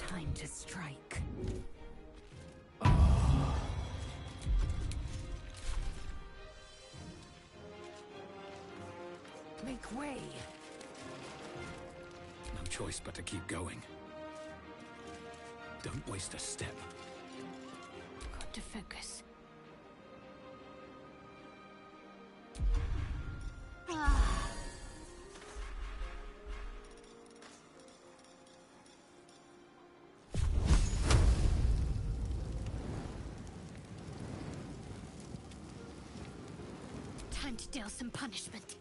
Speaker 9: Time to strike. Make way.
Speaker 17: No choice but to keep going. Don't waste a step.
Speaker 6: Got to focus. Time to deal some punishment.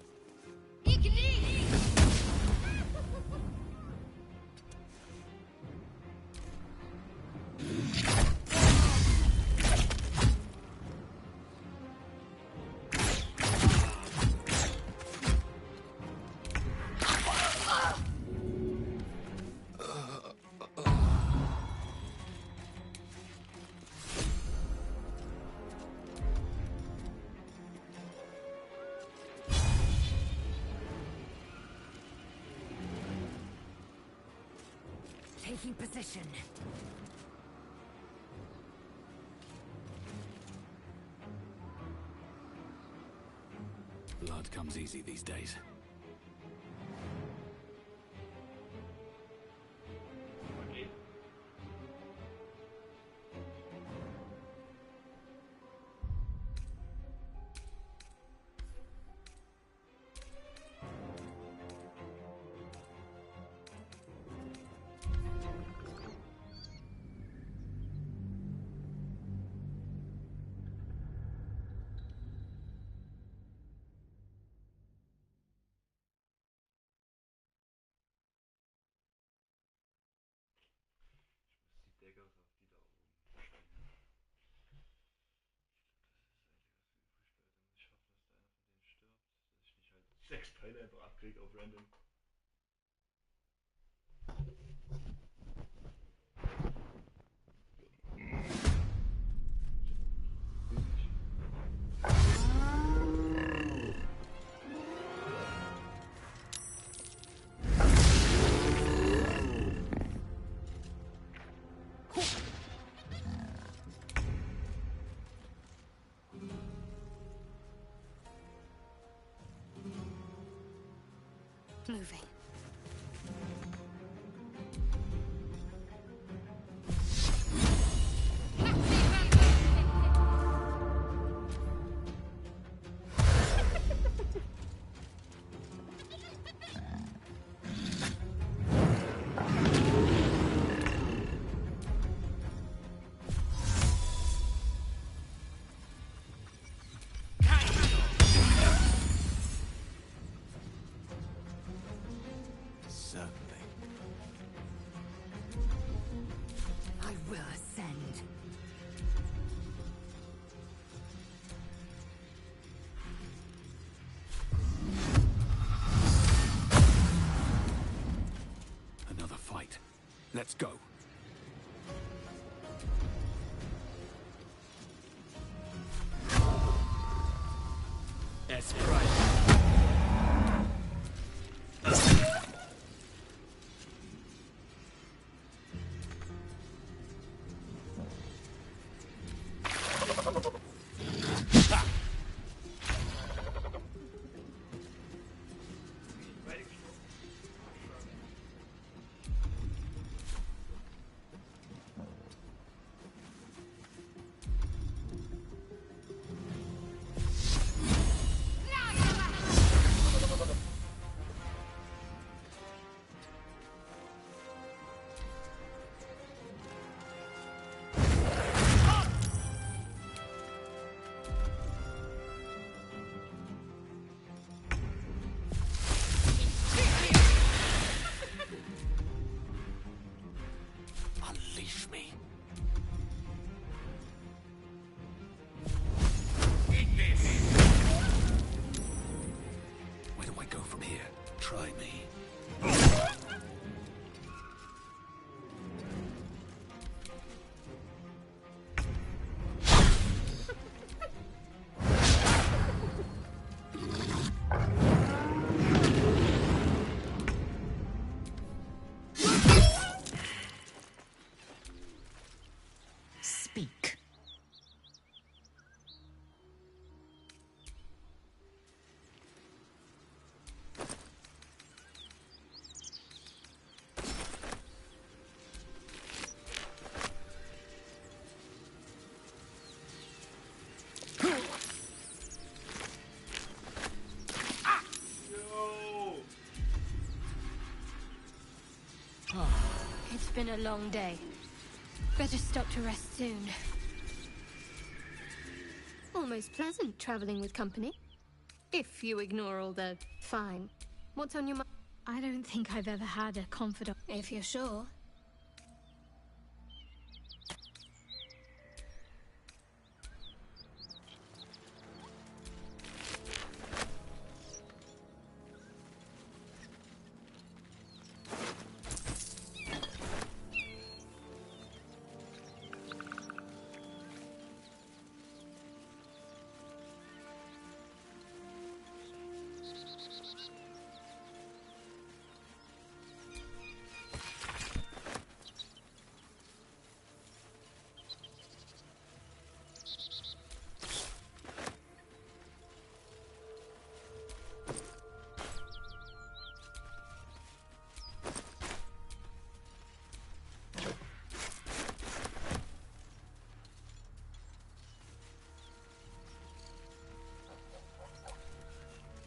Speaker 9: Taking position.
Speaker 17: Blood comes easy these days.
Speaker 21: Sechs Teile einfach abkriegt auf random.
Speaker 6: Moving.
Speaker 9: I will ascend.
Speaker 17: Another fight. Let's go.
Speaker 2: That's right.
Speaker 17: Unleash me. Where do I go from here? Try me.
Speaker 9: Speak.
Speaker 6: It's been a long day. Better stop to rest soon. Almost pleasant traveling with company. If you ignore all the fine. What's on your mind? I don't think I've ever had a confidant. If you're sure.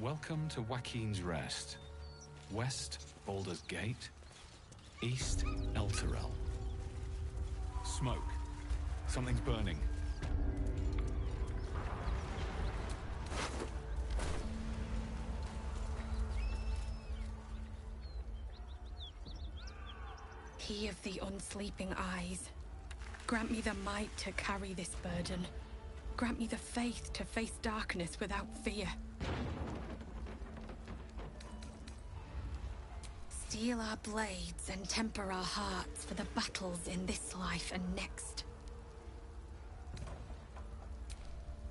Speaker 17: Welcome to Joaquin's Rest. West, Baldurs Gate. East, Elturel. Smoke. Something's burning.
Speaker 1: Key of the unsleeping eyes. Grant me the might to carry this burden. Grant me the faith to face darkness without fear. Steel our blades and temper our hearts for the battles in this life and next.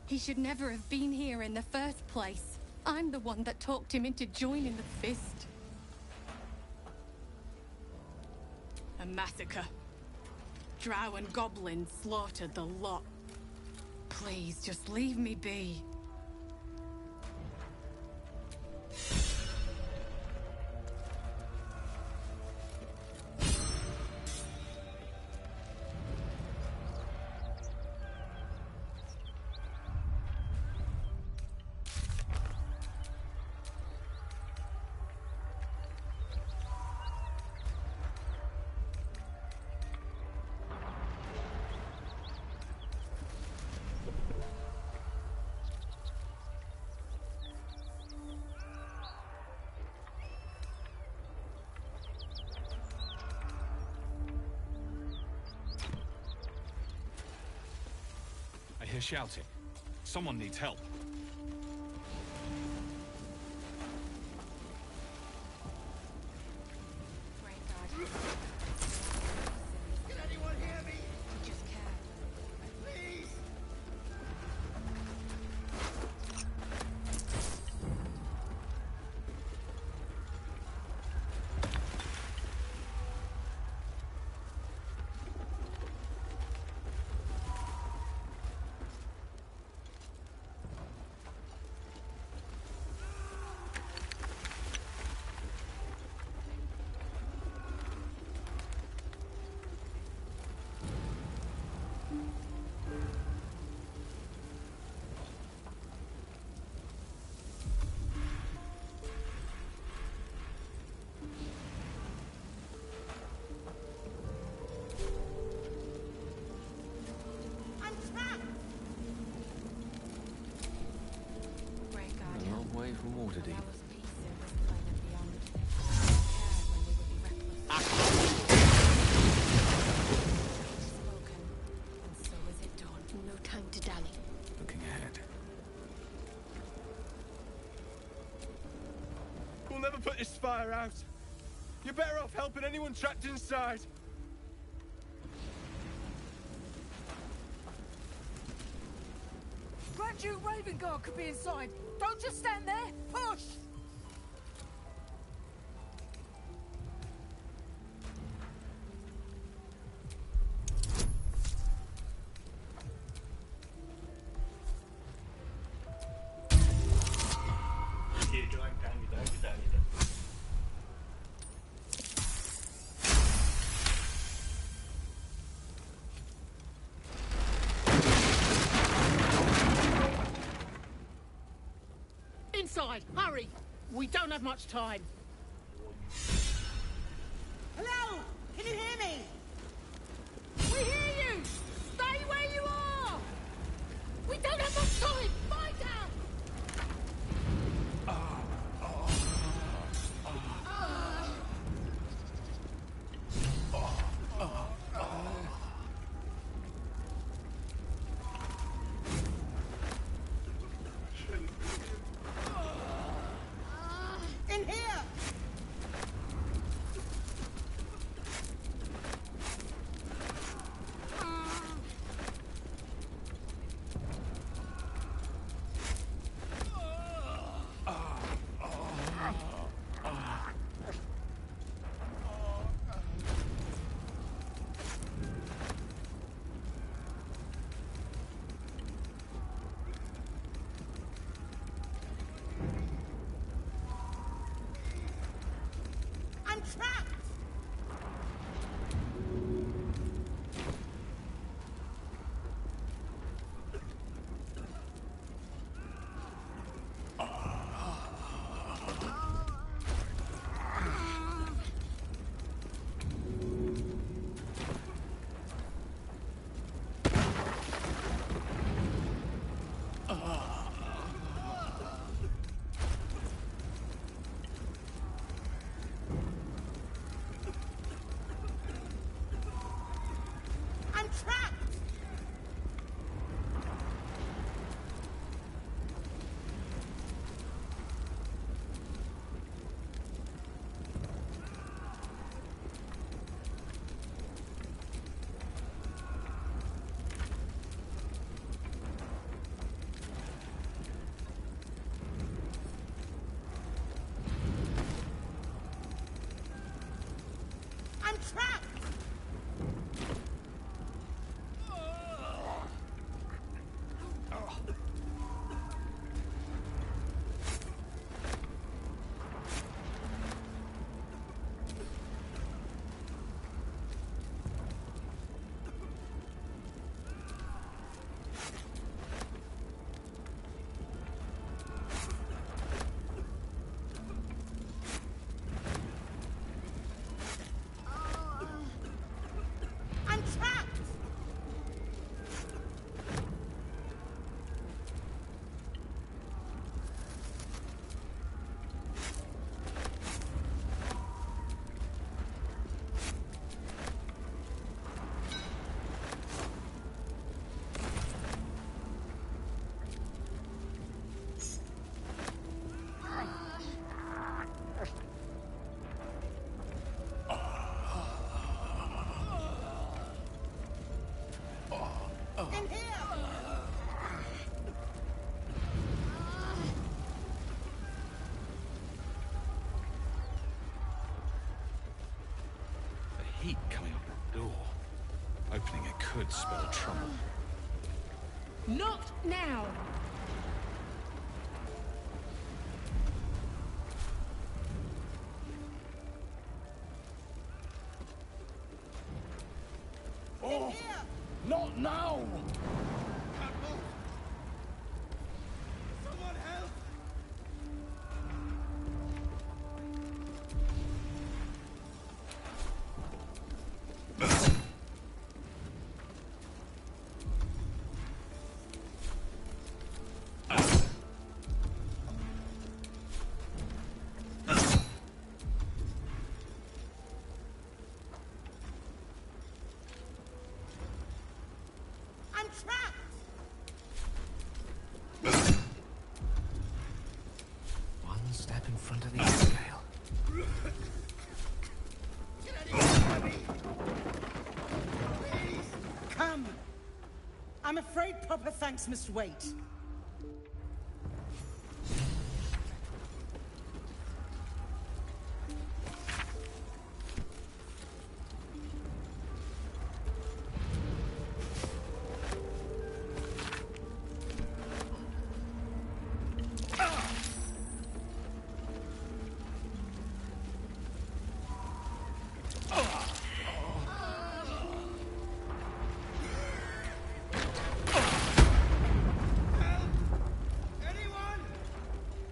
Speaker 1: He should never have been here in the first place. I'm the one that talked him into joining the Fist. A massacre. Drow and goblins slaughtered the lot. Please, just leave me be.
Speaker 17: I hear shouting. Someone needs help.
Speaker 2: Can anyone hear me? You just can't. Please!
Speaker 12: From Waterdeep.
Speaker 1: No time to dally.
Speaker 17: Looking ahead.
Speaker 3: We'll never put this fire out. You're better off helping anyone trapped inside.
Speaker 22: Grand Duke Ravengard could be inside. Don't just stand there. Push!
Speaker 21: Gitu kan kita.
Speaker 22: Inside, hurry! We don't have much time.
Speaker 23: Hello? Can you hear me?
Speaker 22: We hear you! Stay where you are! We don't have much time! Find out!
Speaker 23: In here! I'm trapped! trapped! I'm trapped! In here!
Speaker 17: The heat coming up that door. Opening it could spell trouble.
Speaker 22: Not now!
Speaker 2: Oh, not now!
Speaker 3: Someone help!
Speaker 23: I'm trapped!
Speaker 12: One step in front of the other, Gale.
Speaker 23: Come! I'm afraid proper thanks must wait.
Speaker 3: Anyone?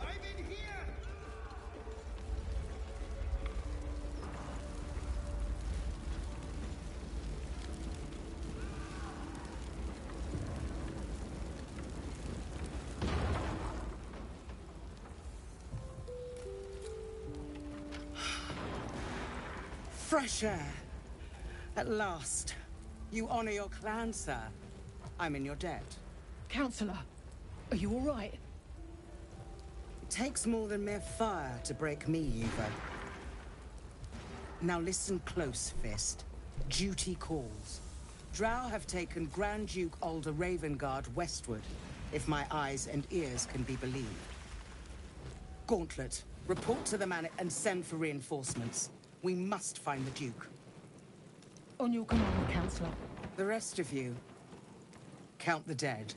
Speaker 3: I'm in here!
Speaker 23: Fresh air. At last. You honor your clan, sir. I'm in your debt.
Speaker 22: Counselor, are you all right?
Speaker 23: It takes more than mere fire to break me, Yuva. Now listen close, Fist. Duty calls. Drow have taken Grand Duke Alder Ravengard westward, if my eyes and ears can be believed. Gauntlet, report to the man and send for reinforcements. We must find the Duke.
Speaker 22: On your command, Counselor.
Speaker 23: The rest of you, count the dead.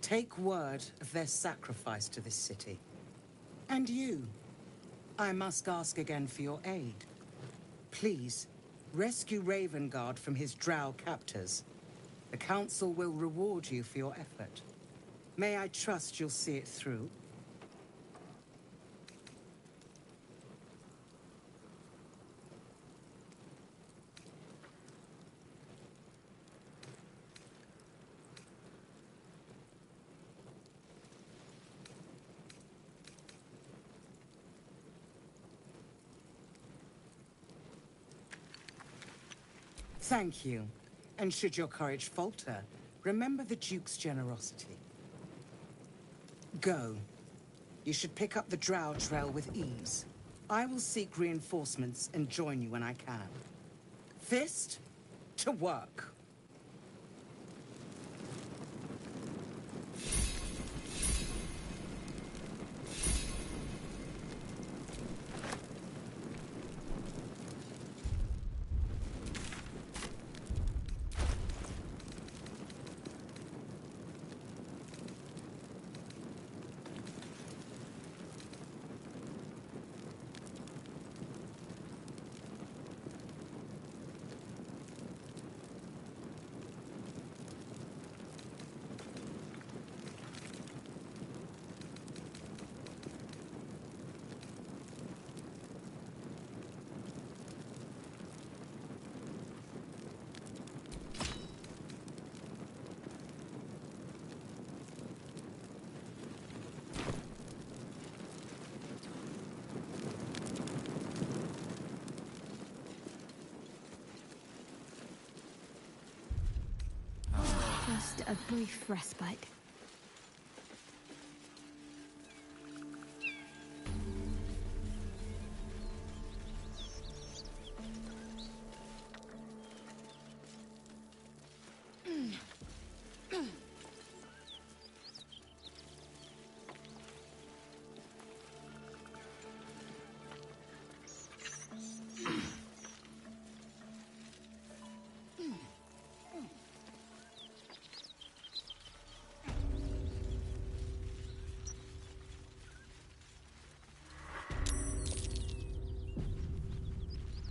Speaker 23: Take word of their sacrifice to this city. And you, I must ask again for your aid. Please, rescue Ravengard from his drow captors. The Council will reward you for your effort. May I trust you'll see it through? Thank you. And should your courage falter, remember the Duke's generosity. Go. You should pick up the Drow trail with ease. I will seek reinforcements and join you when I can. Fist, to work.
Speaker 6: a brief respite.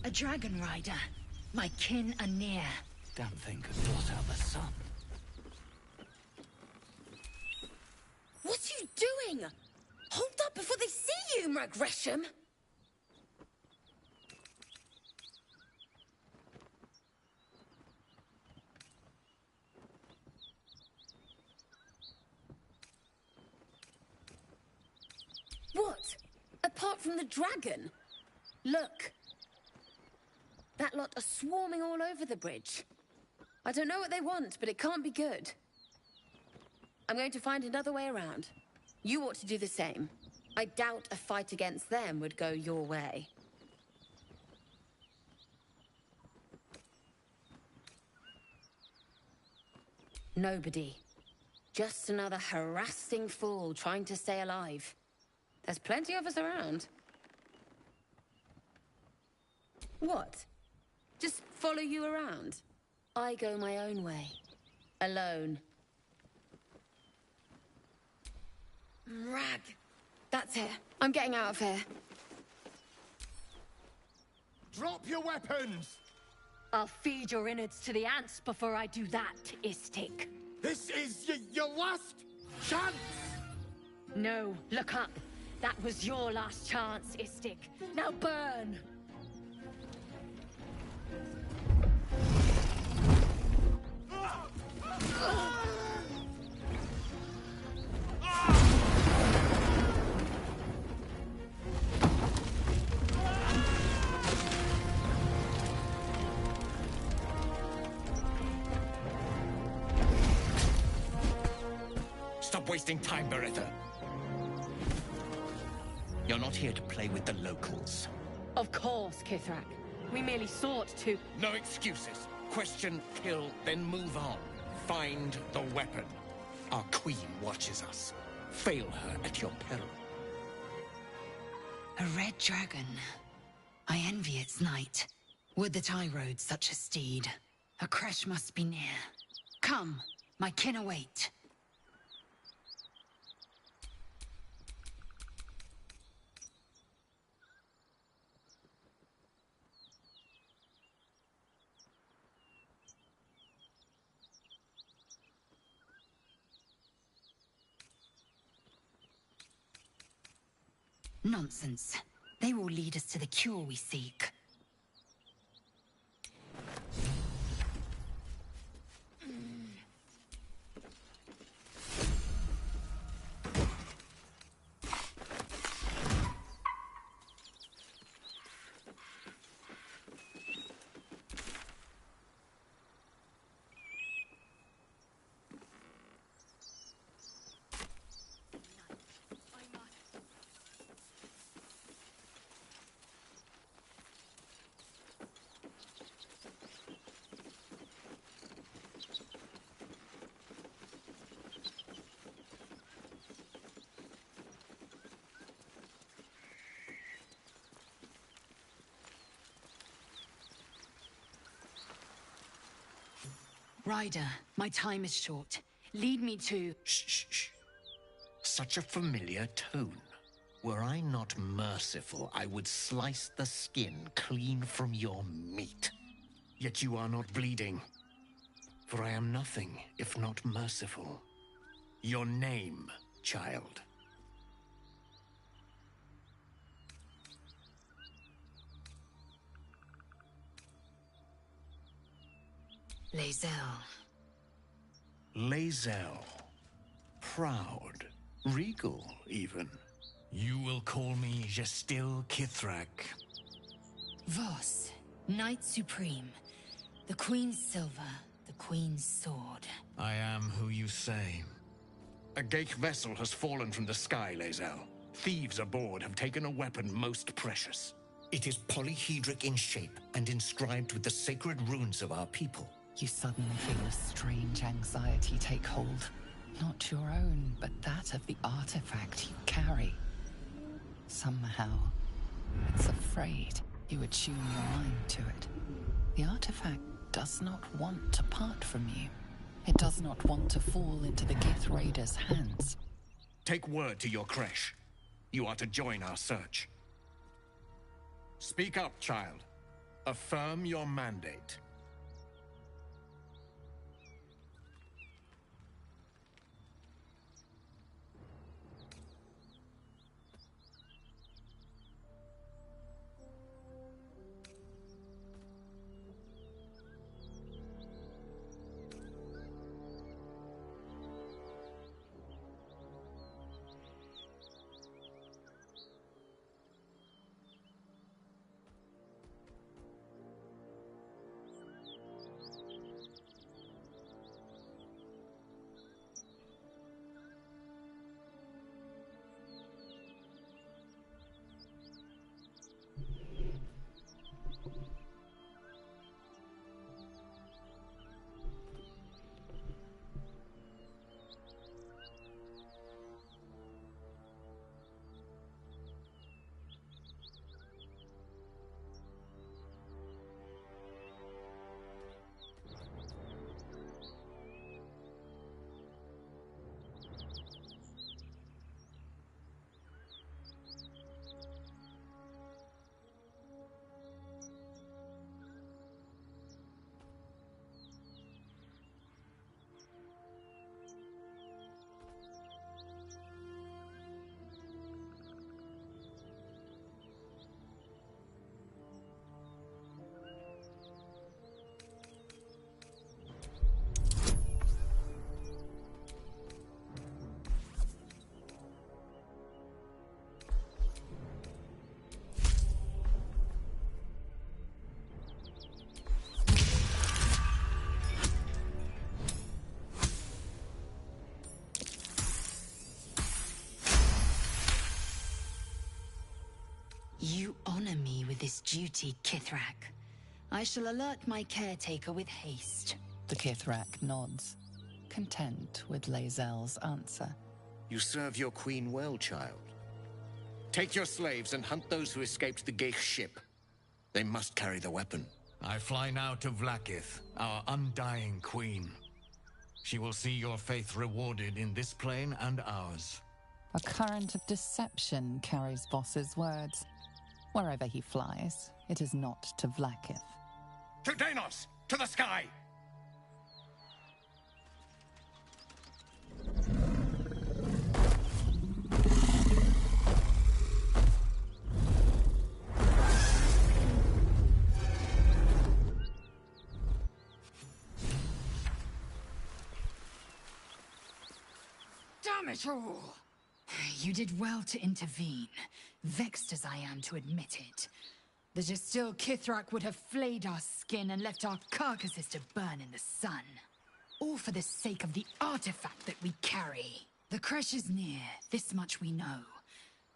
Speaker 9: A dragon rider. My kin are near.
Speaker 17: Damn thing could blot out the sun.
Speaker 15: What are you doing? Hold up before they see you, Merc Gresham! What? Apart from the dragon? Look. That lot are swarming all over the bridge. I don't know what they want, but it can't be good. I'm going to find another way around. You ought to do the same. I doubt a fight against them would go your way. Nobody. Just another harassing fool trying to stay alive. There's plenty of us around. What? Just follow you around? I go my own way. Alone. Rag. That's it. I'm getting out of here.
Speaker 2: Drop your weapons!
Speaker 5: I'll feed your innards to the ants before I do that, Istik.
Speaker 2: This is your last chance!
Speaker 5: No, look up. That was your last chance, Istik. Now burn!
Speaker 17: Stop wasting time, Beretta. You're not here to play with the locals.
Speaker 5: Of course, Kithrak. We merely sought to...
Speaker 17: No excuses. Question, kill, then move on. Find the weapon. Our queen watches us. Fail her at your peril.
Speaker 9: A red dragon. I envy its knight. Would that I rode such a steed. A crash must be near. Come, my kin await. Nonsense. They will lead us to the cure we seek. Ryder, my time is short. Lead me to...
Speaker 17: Shh. Such a familiar tone. Were I not merciful, I would slice the skin clean from your meat. Yet you are not bleeding. For I am nothing if not merciful. Your name, child.
Speaker 9: Lae'zel.
Speaker 17: Lae'zel. Proud. Regal, even. You will call me Gestil Kithrak.
Speaker 9: Voss, Knight Supreme. The Queen's silver, the Queen's sword.
Speaker 17: I am who you say. A Gate vessel has fallen from the sky, Lae'zel. Thieves aboard have taken a weapon most precious.
Speaker 7: It is polyhedric in shape and inscribed with the sacred runes of our people.
Speaker 14: You suddenly feel a strange anxiety take hold. Not your own, but that of the artifact you carry. Somehow, it's afraid you attune your mind to it. The artifact does not want to part from you. It does not want to fall into the Gith Raiders' hands.
Speaker 17: Take word to your creche. You are to join our search. Speak up, child. Affirm your mandate.
Speaker 9: You honor me with this duty, Kithrak. I shall alert my caretaker with haste.
Speaker 14: The Kithrak nods, content with Lae'zel's answer.
Speaker 7: You serve your queen well, child.
Speaker 17: Take your slaves and hunt those who escaped the Gate ship. They must carry the weapon.
Speaker 13: I fly now to Vlaakith, our undying queen. She will see your faith rewarded in this plane and ours.
Speaker 14: A current of deception carries Voss's words. Wherever he flies, it is not to Vlaakith.
Speaker 17: To Danos! To the sky!
Speaker 9: Damn it all! You did well to intervene, vexed as I am to admit it. The Jastil Kithrak would have flayed our skin and left our carcasses to burn in the sun. All for the sake of the artifact that we carry. The crash is near, this much we know.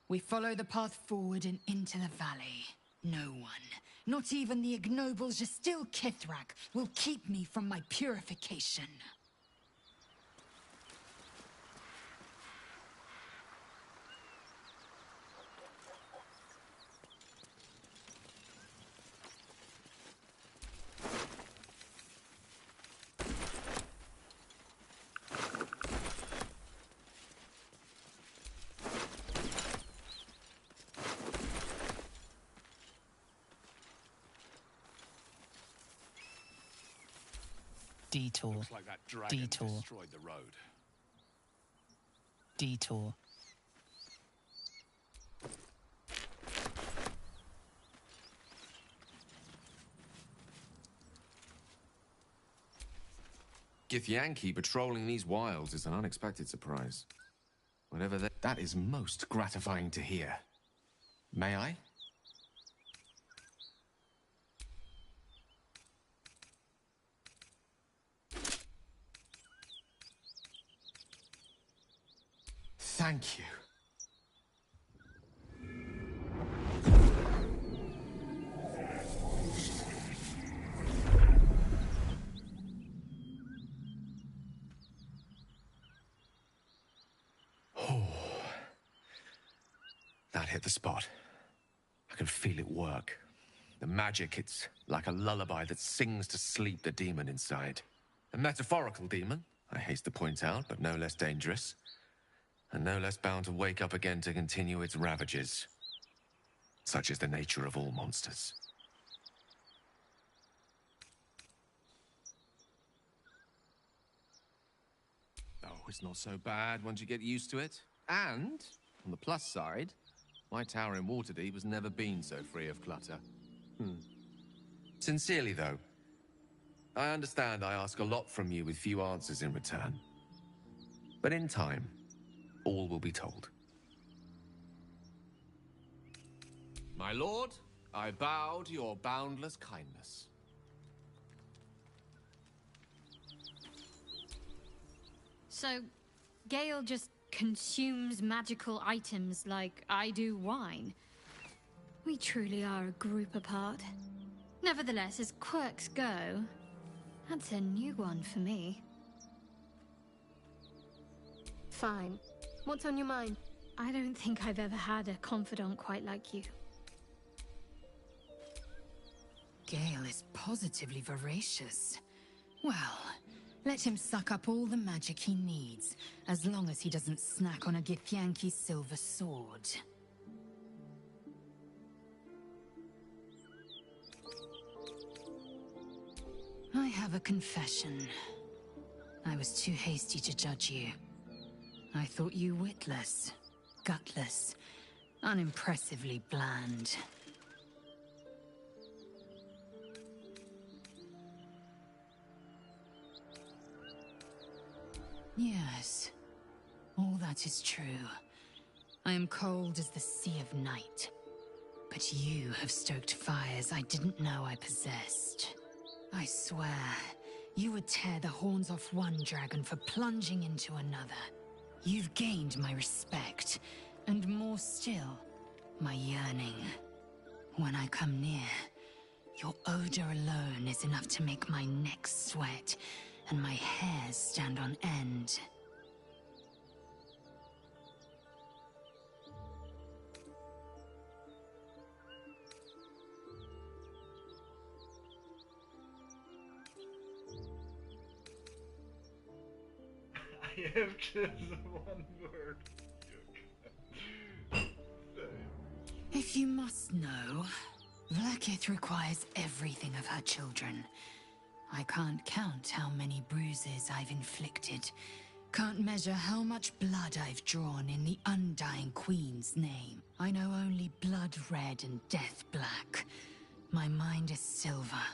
Speaker 9: We follow the path forward and into the valley. No one, not even the ignoble Jastil Kithrak, will keep me from my purification.
Speaker 14: Detour.
Speaker 12: Looks like that dragon
Speaker 14: Detour.
Speaker 12: destroyed the road.
Speaker 14: Detour.
Speaker 12: Githyanki patrolling these wilds is an unexpected surprise. Whenever that is most gratifying to hear. May I? Thank you. That hit the spot. I can feel it work. The magic, it's like a lullaby that sings to sleep the demon inside. A metaphorical demon, I haste to point out, but no less dangerous. And no less bound to wake up again to continue its ravages. Such is the nature of all monsters. Oh, it's not so bad once you get used to it. And, on the plus side, my tower in Waterdeep has never been so free of clutter. Sincerely, though, I understand I ask a lot from you with few answers in return. But in time, all will be told. My lord, I bow to your boundless kindness.
Speaker 6: So, Gale just consumes magical items like I do wine. We truly are a group apart. Nevertheless, as quirks go, that's a new one for me. Fine. What's on your mind? I don't think I've ever had a confidant quite like you.
Speaker 9: Gale is positively voracious. Well, let him suck up all the magic he needs, as long as he doesn't snack on a Githyanki's silver sword. I have a confession. I was too hasty to judge you. I thought you witless, gutless, unimpressively bland. Yes, all that is true. I am cold as the sea of night. But you have stoked fires I didn't know I possessed. I swear, you would tear the horns off one dragon for plunging into another. You've gained my respect, and more still, my yearning. When I come near, your odor alone is enough to make my neck sweat and my hairs stand on end.
Speaker 21: I have just one word.
Speaker 9: If you must know, Vlaakith requires everything of her children. I can't count how many bruises I've inflicted. Can't measure how much blood I've drawn in the Undying Queen's name. I know only blood red and death black. My mind is silver,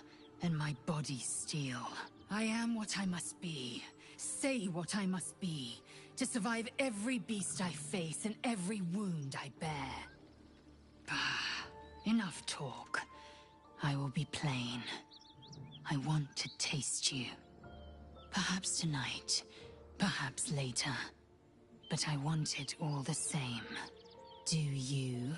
Speaker 9: and my body steel. I am what I must be. Say what I must be. To survive every beast I face and every wound I bear. Bah, enough talk. I will be plain. I want to taste you. Perhaps tonight, perhaps later. But I want it all the same. Do you?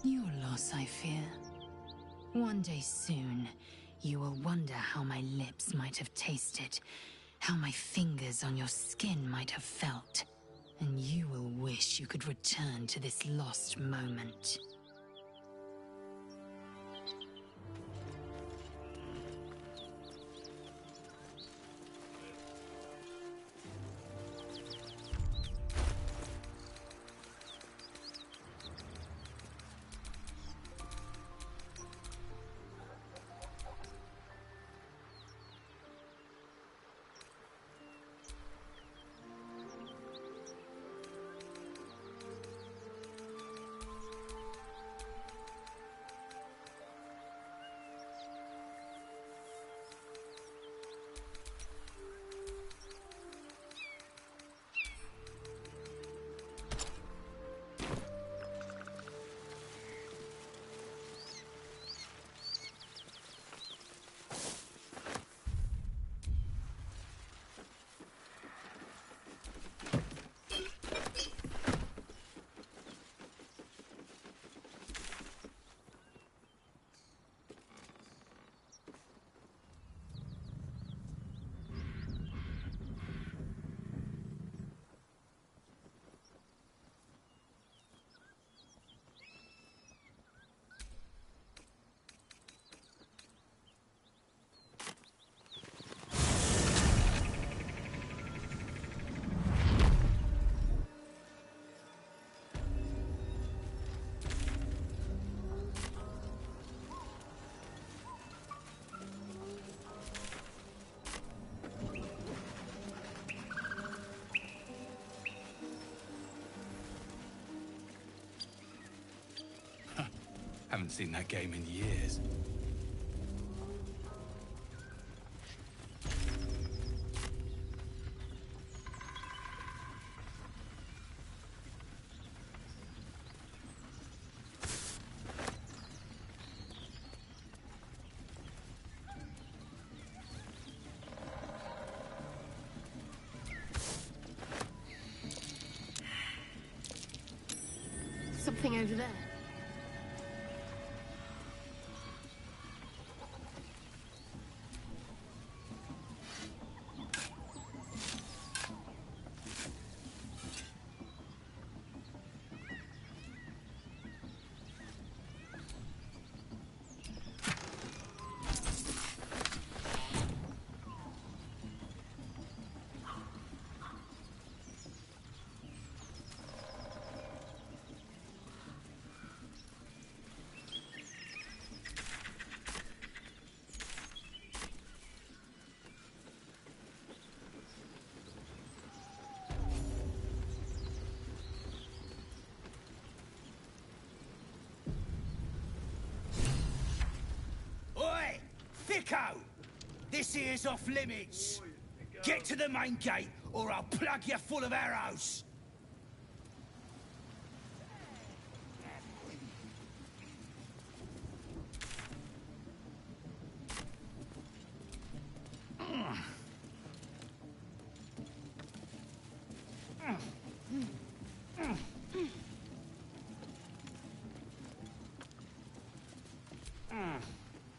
Speaker 9: Your loss, I fear. One day soon, you will wonder how my lips might have tasted, how my fingers on your skin might have felt, and you will wish you could return to this lost moment.
Speaker 2: Haven't seen that game in years.
Speaker 22: Something over there.
Speaker 2: Oi! Thicko! This here's off limits. Get to the main gate, or I'll plug you full of arrows.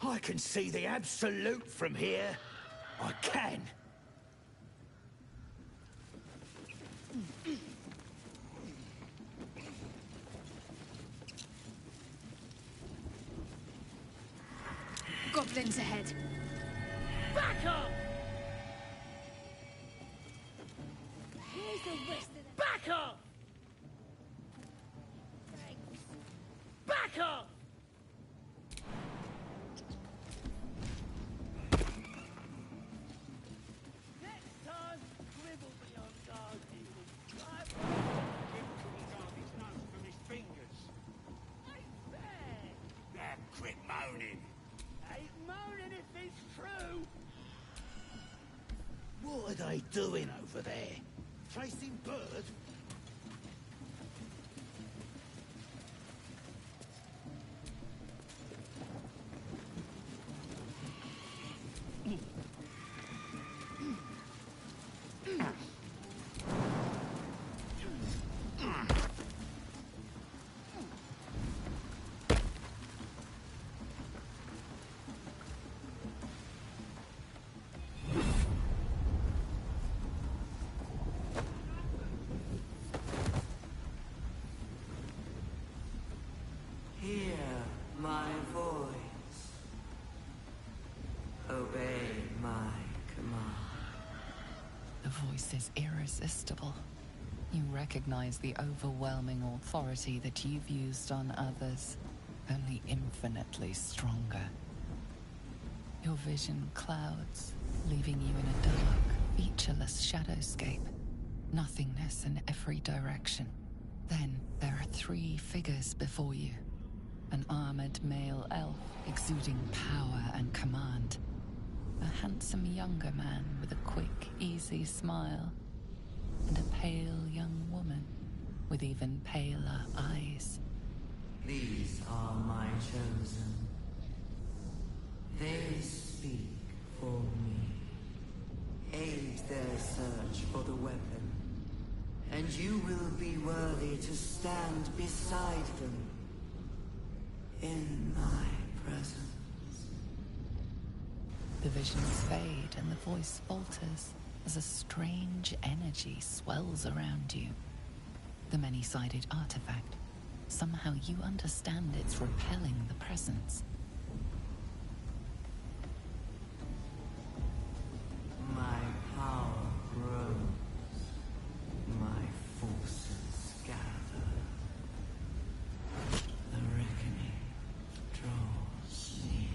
Speaker 2: I can see the absolute from here. I can.
Speaker 22: Goblins ahead. Back up! Here's the rest of them. Back up! Thanks. Back up! Next time, dribble me on guard duty. Right? His nose from his fingers. Ain't fair.
Speaker 2: Quit moaning.
Speaker 22: Ain't moaning if it's true.
Speaker 2: What are they doing over there? Chasing birds?
Speaker 8: Hear my voice. Obey my command.
Speaker 14: The voice is irresistible. You recognize the overwhelming authority that you've used on others, only infinitely stronger. Your vision clouds, leaving you in a dark, featureless shadowscape. Nothingness in every direction. Then there are 3 figures before you. An armored male elf exuding power and command. A handsome younger man with a quick, easy smile. And a pale young woman with even paler eyes.
Speaker 8: These are my chosen. They speak for me. Aid their search for the weapon, and you will be worthy to stand beside them in my presence.
Speaker 14: The visions fade and the voice falters as a strange energy swells around you. The many-sided artifact. Somehow you understand it's repelling the presence.
Speaker 8: My power grows. My forces gather. The reckoning draws near.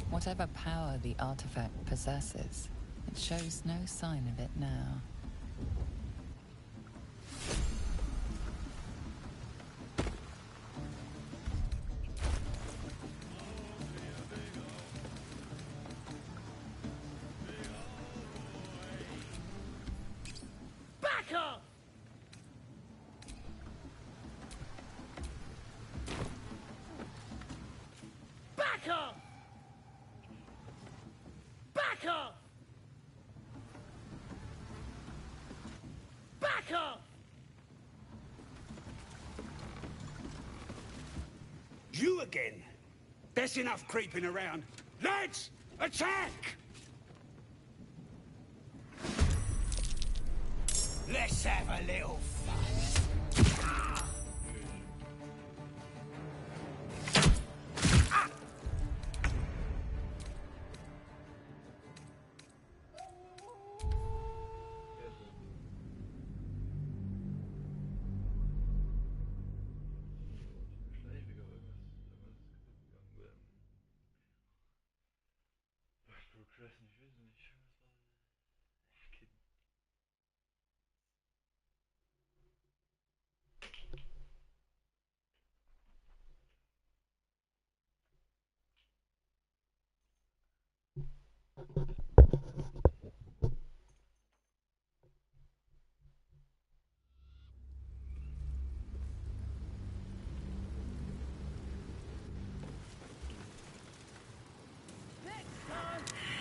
Speaker 14: Whatever power the artifact possesses, it shows no sign of it now.
Speaker 22: Back off! Back off! Back off! Back off!
Speaker 2: You again? That's enough creeping around. Lads, attack! Let's have a little fun.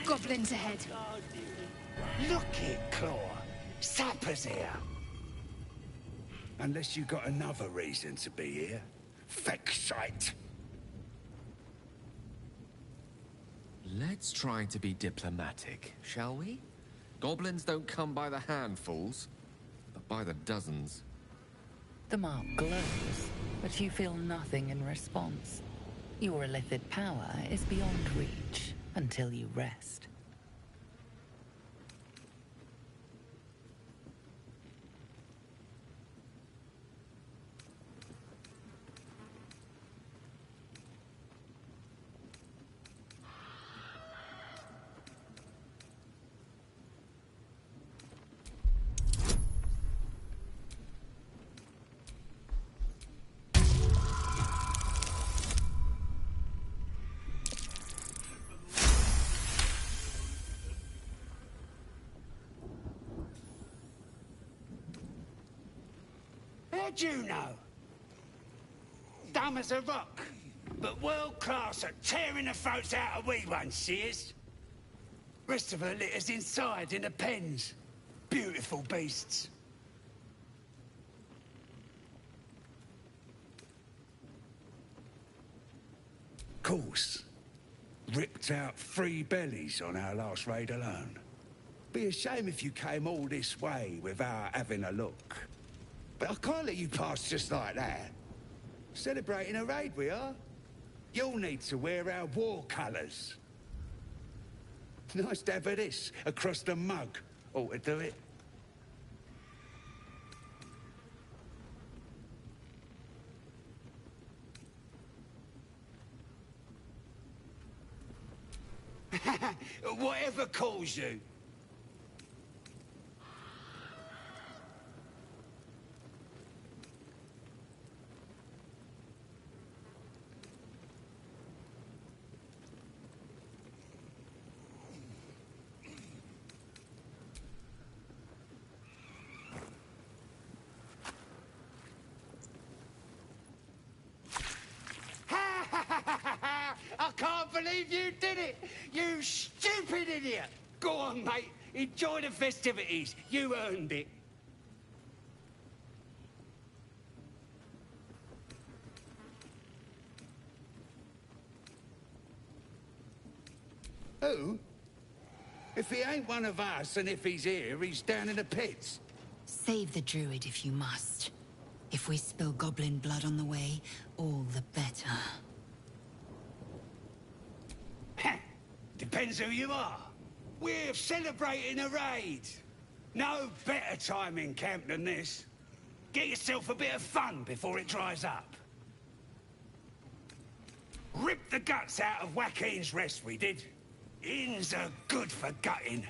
Speaker 6: Goblins ahead.
Speaker 2: Look it, Claw. Sapper's here. Unless you got another reason to be here. Feck shite.
Speaker 12: Let's try to be diplomatic, shall we? Goblins don't come by the handfuls, but by the dozens.
Speaker 14: The mark glows, but you feel nothing in response. Your illithid power is beyond reach until you rest.
Speaker 2: How'd you know? Dumb as a rock, but world class at tearing the throats out of wee ones, she is. Rest of her litter's inside in the pens. Beautiful beasts. Course. Ripped out 3 bellies on our last raid alone. Be a shame if you came all this way without having a look. But I can't let you pass just like that. Celebrating a raid, we are. You'll need to wear our war colours. Nice to have this across the mug. Ought to do it. Whatever calls you. I can't believe you did it! You stupid idiot! Go on, mate. Enjoy the festivities. You earned it. Who? If he ain't one of us, and if he's here, he's down in the pits.
Speaker 9: Save the druid if you must. If we spill goblin blood on the way, all the better.
Speaker 2: Depends who you are. We're celebrating a raid. No better time in camp than this. Get yourself a bit of fun before it dries up. Ripped the guts out of Joaquin's rest, we did. Inns are good for gutting.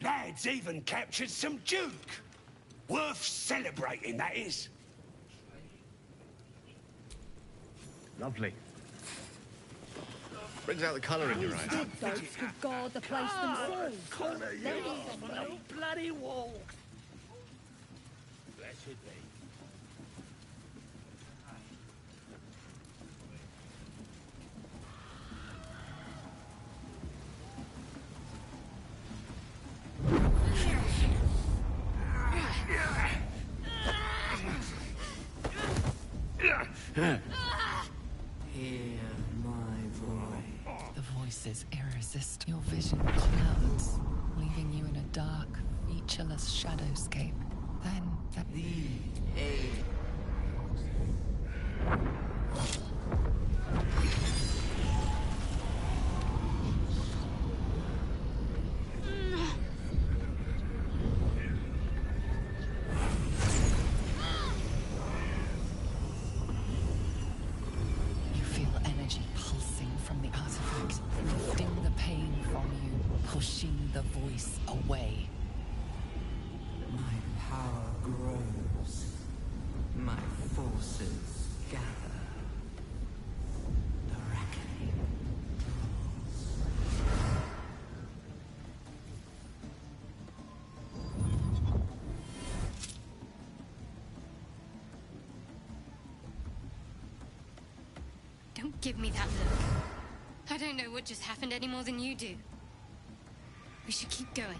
Speaker 2: Lads even captured some Duke. Worth celebrating, that is.
Speaker 12: Lovely. Brings out the colour in your eyes.
Speaker 22: Good goats could guard the place themselves.
Speaker 2: Connor, you
Speaker 22: No bloody wall. Blessed be.
Speaker 8: Hear my voice.
Speaker 14: The voice is irresistible. Your vision clouds, leaving you in a dark, featureless shadowscape. Then
Speaker 8: The age.
Speaker 14: you feel energy pulsing from the artifact, lifting the pain from you, pushing the voice away.
Speaker 8: My power grows. My forces gather. The reckoning
Speaker 6: Don't give me that look. I don't know what just happened any more than you do. We should keep going.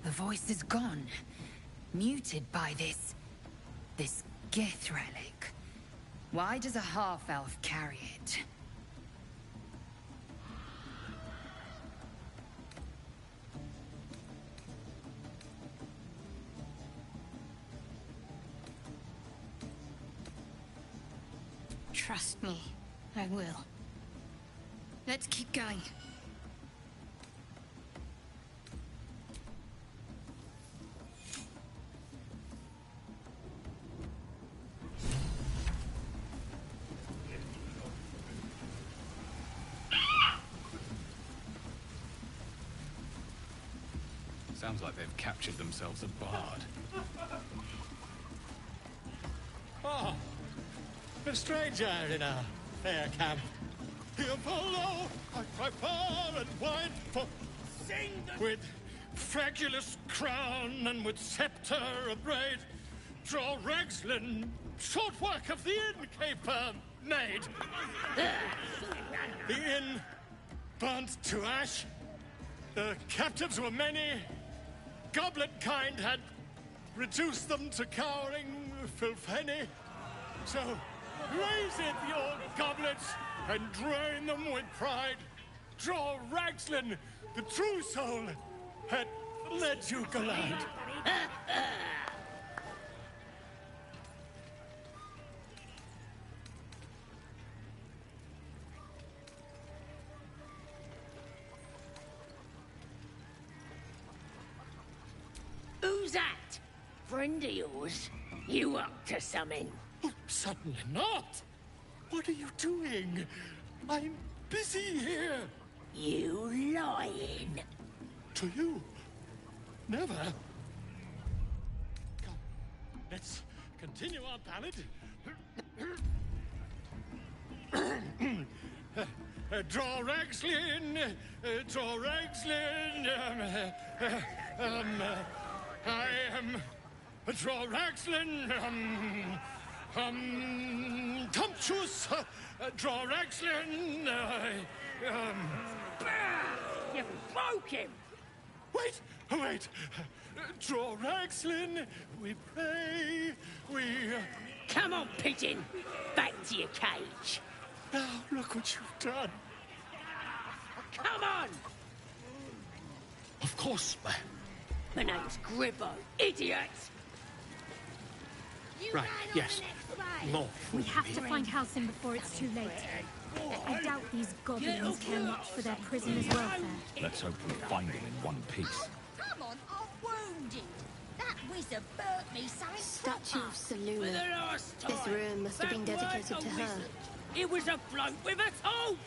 Speaker 9: The voice is gone. Muted by this Gith relic. Why does a half-elf carry it?
Speaker 6: Trust me, I will. Let's keep going.
Speaker 10: Sounds like they've captured themselves a bard.
Speaker 13: Oh, a stranger in a fair camp. Here below, I cry far and wide for
Speaker 22: Sing the...
Speaker 13: with fragulous crown and with scepter abrade, draw Ragslin, short work of the innkeeper made. The inn burnt to ash. The captives were many. Goblet kind had reduced them to cowering filthenny. So raise it, your goblets, and drain them with pride. Draw Ragslin, the true soul, had led you gallant.
Speaker 22: Who's that? Friend of yours? You up to something?
Speaker 13: Oh, certainly not. What are you doing? I'm busy here.
Speaker 22: You lying.
Speaker 13: To you? Never. Come, let's continue our ballad. Draw Ragslin, draw Ragslin. I am draw Ragslin. Tumptuous. Draw Ragslin.
Speaker 22: You broke him.
Speaker 13: Wait, wait. Draw Ragslin. We pray. We.
Speaker 22: Come on, pigeon. Back to your cage.
Speaker 13: Now look what you've done.
Speaker 22: Come on.
Speaker 13: Of course, ma'am.
Speaker 22: My name's Gribbo. Idiot.
Speaker 13: Right, yes. More.
Speaker 6: We have to find Halcyon before it's too late. I doubt these goblins care much for their prisoners' welfare.
Speaker 10: Let's hope we find him in one piece.
Speaker 4: Come on, I'm wounded. That wizard burnt me something
Speaker 16: Statue
Speaker 4: proper.
Speaker 16: of Seluna. This room must have been dedicated to her.
Speaker 22: It was afloat with a torch!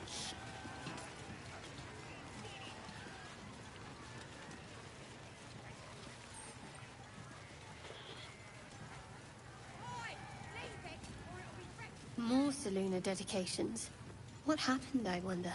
Speaker 16: More Selûne dedications. What happened, I wonder?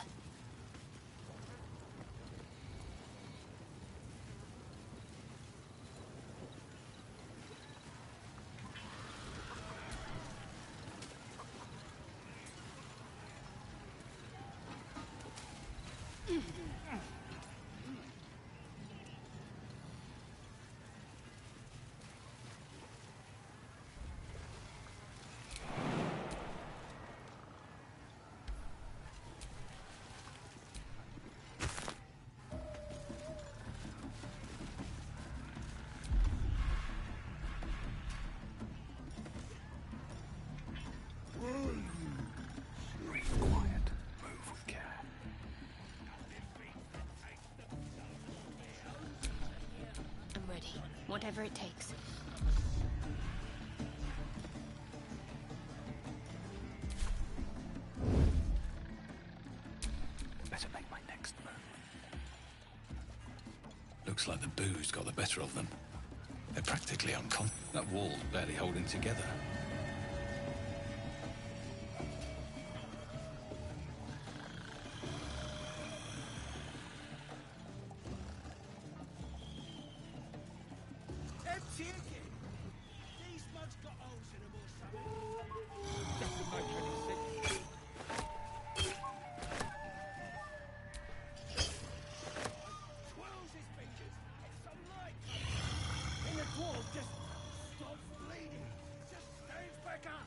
Speaker 20: Breathe quiet. Move with care.
Speaker 16: I'm ready. Whatever it takes.
Speaker 20: Better make my next move.
Speaker 2: Looks like the booze got the better of them. They're practically unconscious. That wall's barely holding together.
Speaker 22: Empty again. These mugs got holes in them or something. Doesn't make any sense. Twirls his fingers. It's some light. And the dwarf just stops bleeding. Just stands back up.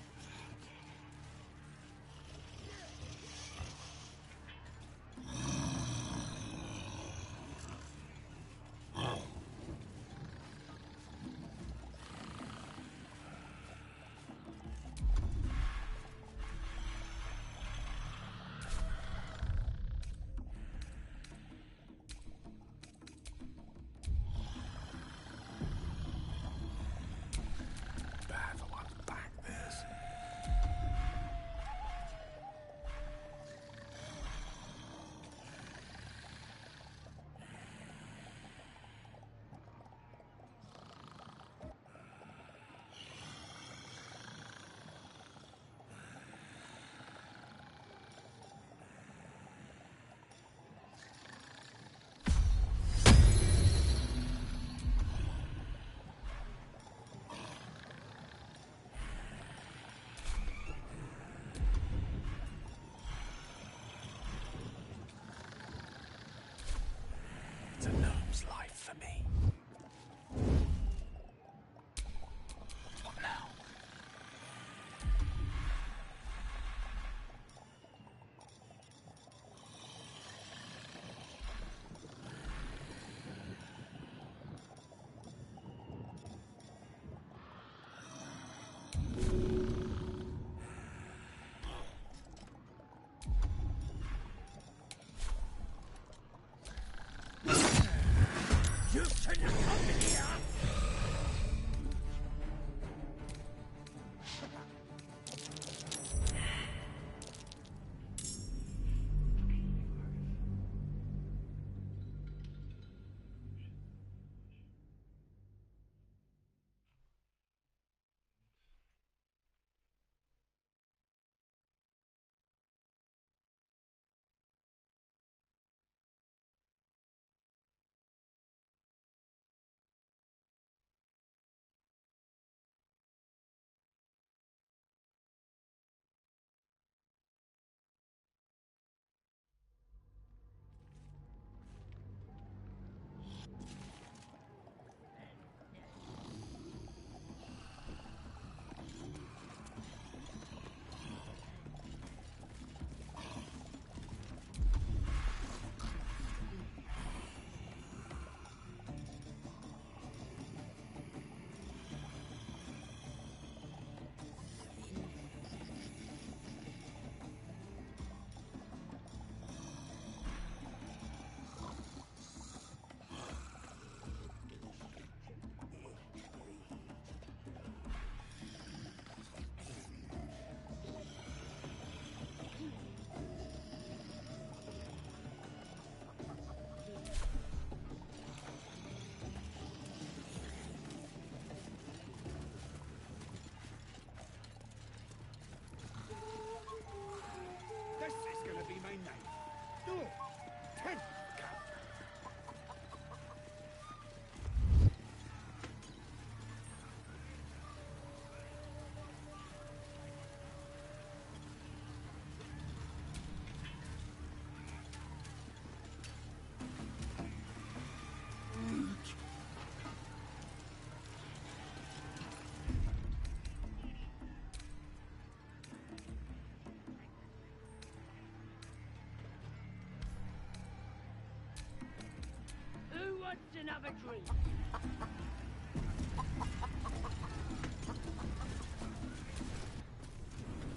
Speaker 22: Let's another drink.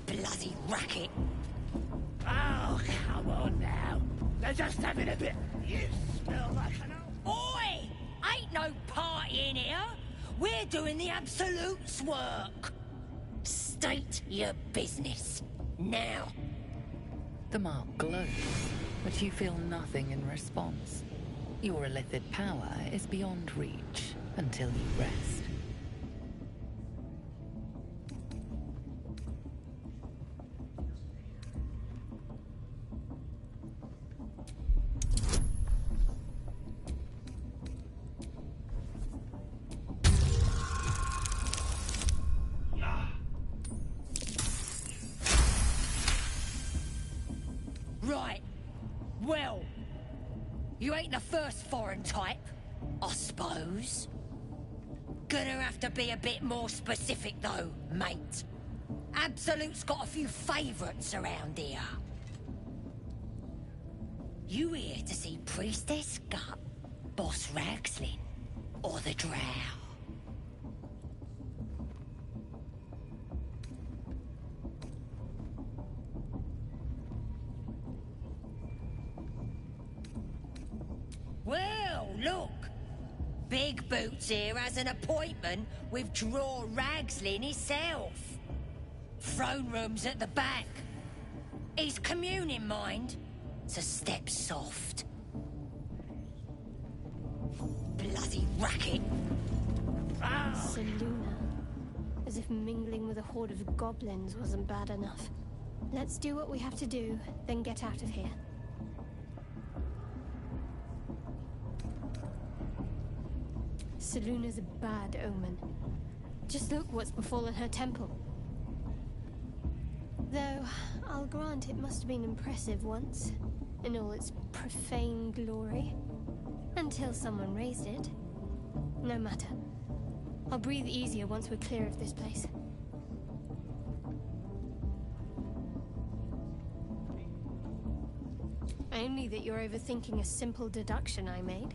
Speaker 2: Bloody racket! Oh, come on now. They're just having a bit. You smell like an old. Oi! Ain't no party in here. We're doing the Absolute's work. State your business. Now.
Speaker 14: The mark glows, but you feel nothing in response. Your illithid power is beyond reach until you rest.
Speaker 2: Right. Well, you ain't the first foreign type, I suppose. Gonna have to be a bit more specific though, mate. Absolute's got a few favourites around here. You here to see Priestess Gut, Boss Ragslin, or the Drow? Well, look. Big Boots here has an appointment with Draw Ragslin himself. Throne room's at the back. He's communing, mind, so step soft. Bloody racket.
Speaker 16: Seluna. As if mingling with a horde of goblins wasn't bad enough. Let's do what we have to do, then get out of here. Seluna's a bad omen. Just look what's befallen her temple. Though, I'll grant it must have been impressive once, in all its profane glory. Until someone raised it. No matter. I'll breathe easier once we're clear of this place. Only that you're overthinking a simple deduction I made.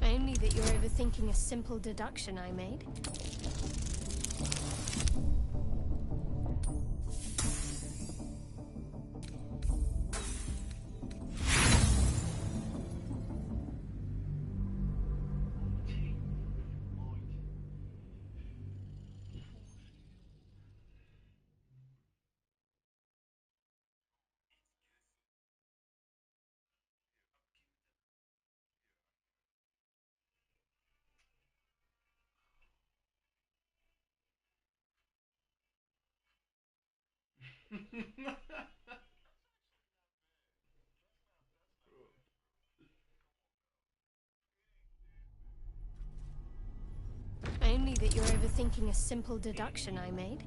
Speaker 16: Only that you're overthinking a simple deduction I made. Only that you're overthinking a simple deduction I made.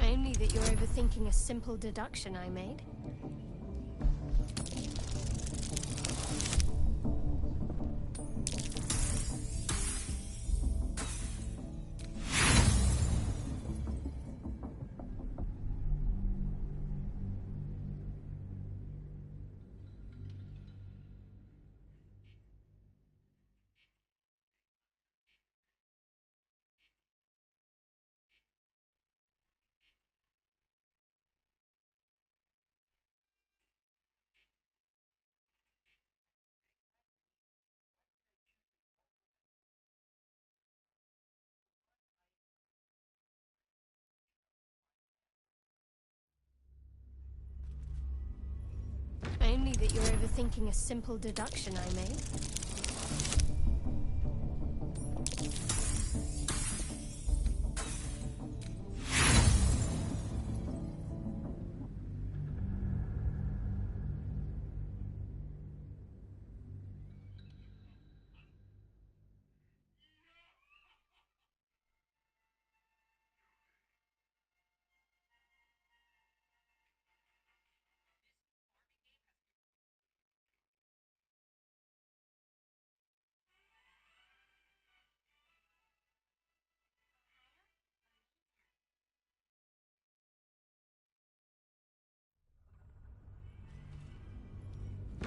Speaker 16: Only that you're overthinking a simple deduction I made. Only that you're overthinking a simple deduction I made.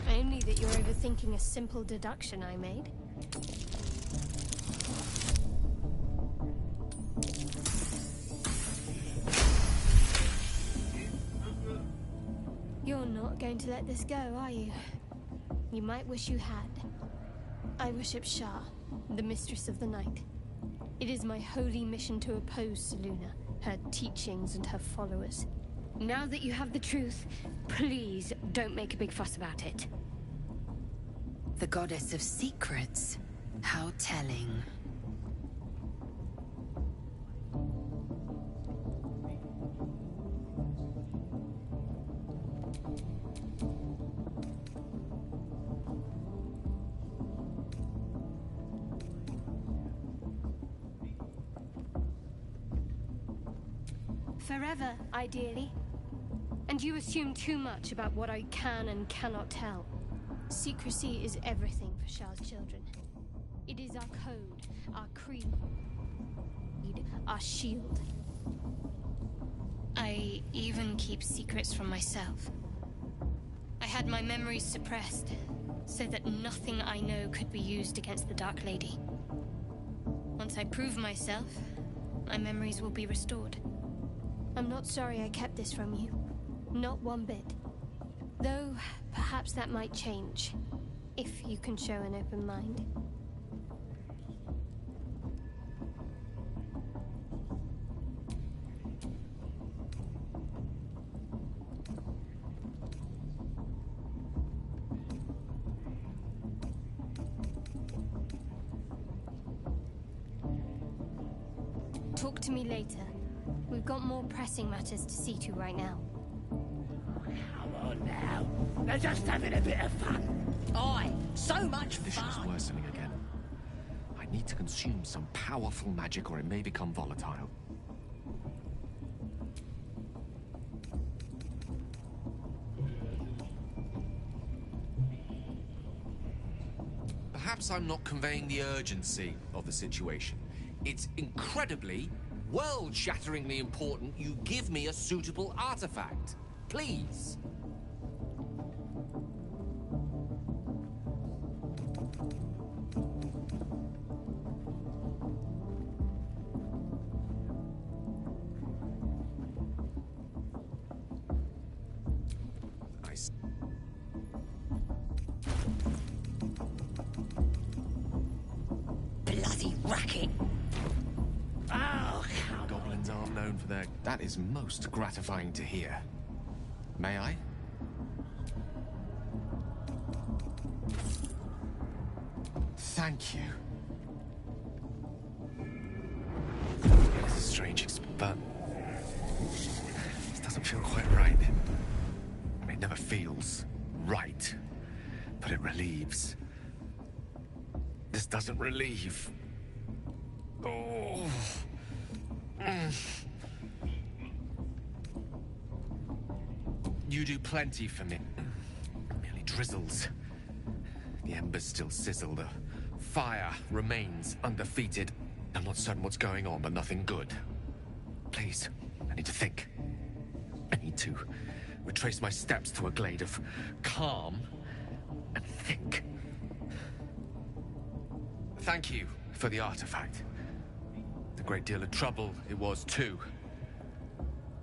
Speaker 16: Only that you're overthinking a simple deduction I made. You're not going to let this go, are you? You might wish you had. I worship Shah, the Mistress of the Night. It is my holy mission to oppose Selûne, her teachings and her followers.
Speaker 15: Now that you have the truth, please don't make a big fuss about it.
Speaker 9: The goddess of secrets. How telling.
Speaker 16: Forever, ideally. And you assume too much about what I can and cannot tell. Secrecy is everything for Shah's children. It is our code, our creed, our shield. I even keep secrets from myself. I had my memories suppressed, so that nothing I know could be used against the Dark Lady. Once I prove myself, my memories will be restored. I'm not sorry I kept this from you. Not one bit. Though, perhaps that might change, if you can show an open mind. Talk to me later. We've got more pressing matters to see to right now.
Speaker 22: Come on now. They're just having a bit of fun.
Speaker 11: Aye, so much
Speaker 12: Conditions
Speaker 11: fun.
Speaker 12: worsening again. I need to consume some powerful magic or it may become volatile. Perhaps I'm not conveying the urgency of the situation. It's incredibly, world-shatteringly important you give me a suitable artifact. Please.
Speaker 11: Bloody racket. Oh,
Speaker 12: Goblins are known for their... That is most gratifying to hear. May I? Thank you. This is strange, but... This doesn't feel quite right. It never feels right, but it relieves. This doesn't relieve. Oh. You do plenty for me. Merely drizzles. The embers still sizzle. The fire remains undefeated. I'm not certain what's going on, but nothing good. Please, I need to think. I need to retrace my steps to a glade of calm and think. Thank you for the artifact. A great deal of trouble it was, too.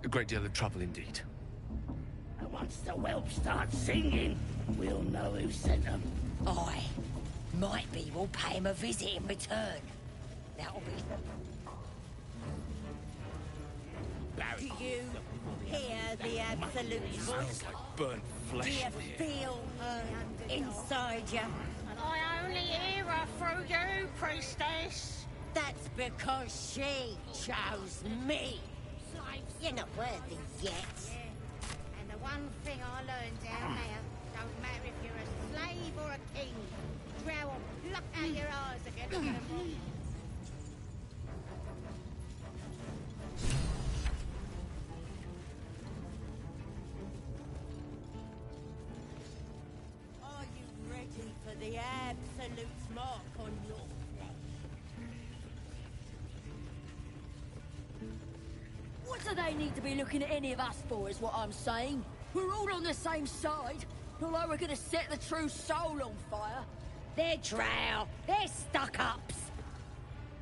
Speaker 12: A great deal of trouble indeed.
Speaker 2: And once the whelp starts singing, we'll know who sent them.
Speaker 11: Aye. Might be we'll pay him a visit in return. That'll be... Do you hear the absolute voice?
Speaker 2: Like burnt flesh.
Speaker 11: Do you feel her inside you?
Speaker 5: I only hear her through you, priestess.
Speaker 11: That's because she chose me. You're not worthy yet.
Speaker 1: And the one thing I learned down there, don't matter if you're a slave or a king, Drow will pluck out your eyes again and get them wrong.
Speaker 11: Are you ready for the absolute mark on your flesh?
Speaker 18: What do they need to be looking at any of us for, is what I'm saying? We're all on the same side. Not like we're gonna set the true soul on fire.
Speaker 11: They're drow. They're stuck-ups.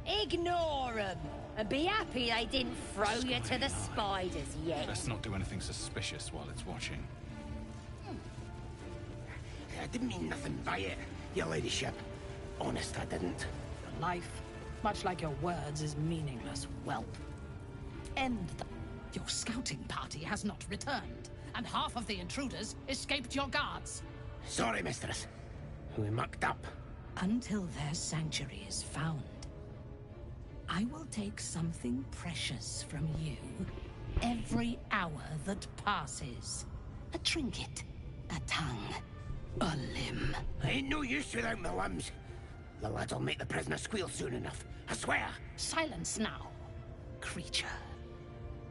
Speaker 11: Ignore them. And be happy they didn't throw you to the spiders yet.
Speaker 19: Let's not do anything suspicious while it's watching.
Speaker 2: I didn't mean nothing by it, your ladyship. Honest, I didn't.
Speaker 24: Your life, much like your words, is meaningless, whelp. End them. Your scouting party has not returned, and half of the intruders escaped your guards.
Speaker 2: Sorry, mistress. We mucked up.
Speaker 24: Until their sanctuary is found, I will take something precious from you every hour that passes. A trinket, a tongue, a limb.
Speaker 2: I ain't no use without my limbs. The lads'll make the prisoner squeal soon enough, I swear.
Speaker 24: Silence now, creature,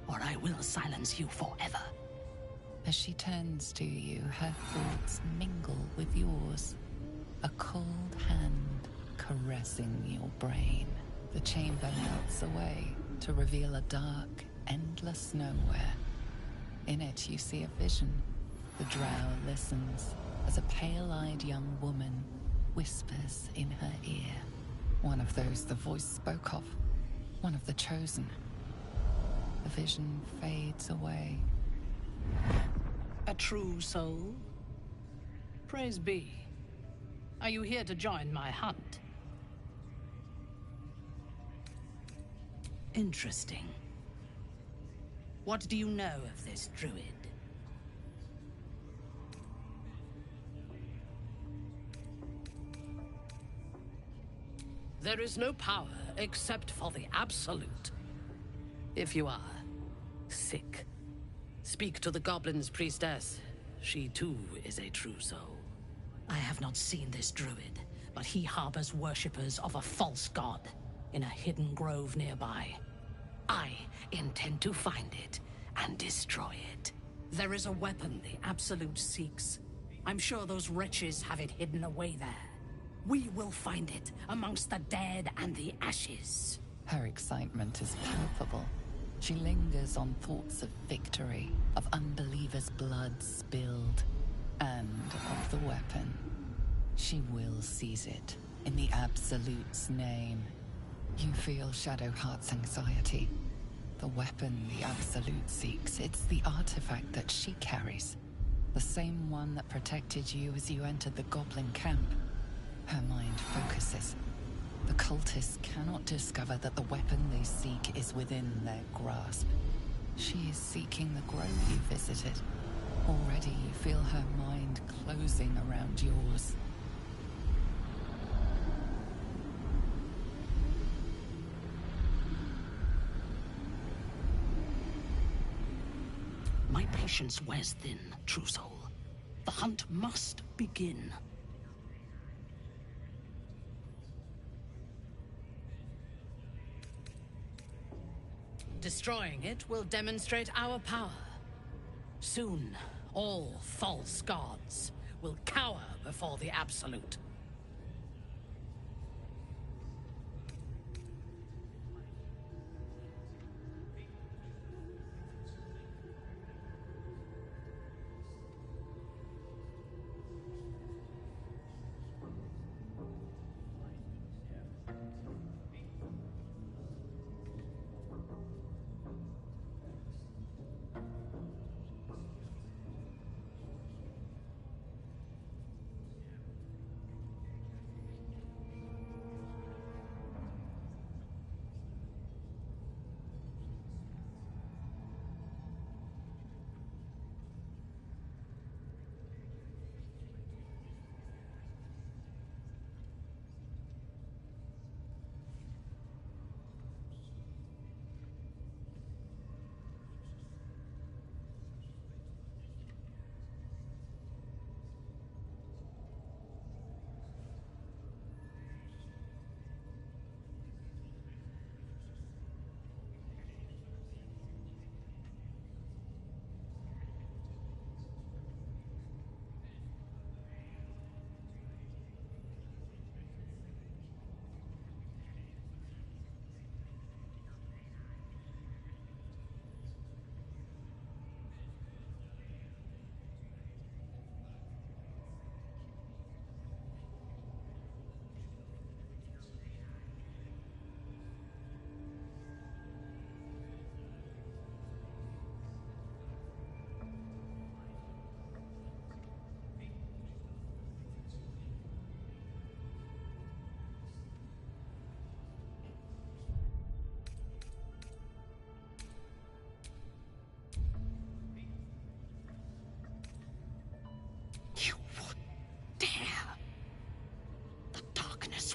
Speaker 24: or I will silence you forever.
Speaker 14: As she turns to you, her thoughts mingle with yours. A cold hand caressing your brain. The chamber melts away to reveal a dark, endless nowhere. In it, you see a vision. The drow listens as a pale-eyed young woman whispers in her ear. One of those the voice spoke of. One of the chosen. The vision fades away.
Speaker 24: A true soul? Praise be. Are you here to join my hunt? Interesting. What do you know of this druid? There is no power except for the absolute. If you are sick, speak to the goblin's priestess. She too is a true soul. I have not seen this druid, but he harbors worshippers of a false god in a hidden grove nearby. I intend to find it and destroy it. There is a weapon the Absolute seeks. I'm sure those wretches have it hidden away there. We will find it amongst the dead and the ashes.
Speaker 14: Her excitement is palpable. She lingers on thoughts of victory, of unbelievers' blood spilled, and of the weapon. She will seize it, in the Absolute's name. You feel Shadowheart's anxiety. The weapon the Absolute seeks, it's the artifact that she carries. The same one that protected you as you entered the goblin camp. Her mind focuses. The cultists cannot discover that the weapon they seek is within their grasp. She is seeking the grove you visited. Already you feel her mind closing around yours.
Speaker 24: My patience wears thin, true soul. The hunt must begin. Destroying it will demonstrate our power. Soon, all false gods will cower before the Absolute.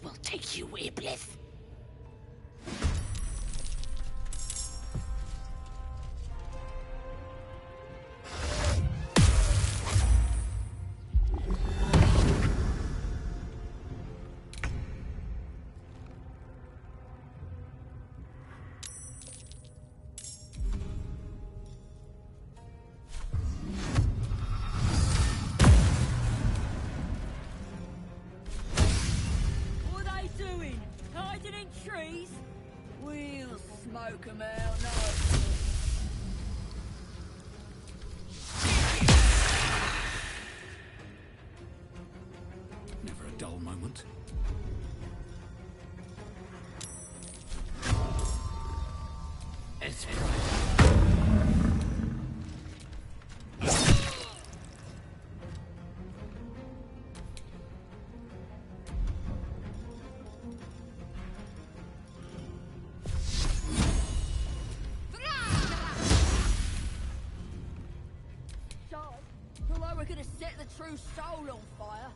Speaker 24: Will take you, Iblis.
Speaker 18: Trees? We'll smoke 'em out, no.
Speaker 10: Never a dull moment.
Speaker 2: It's
Speaker 18: Although we're gonna set the true soul on fire.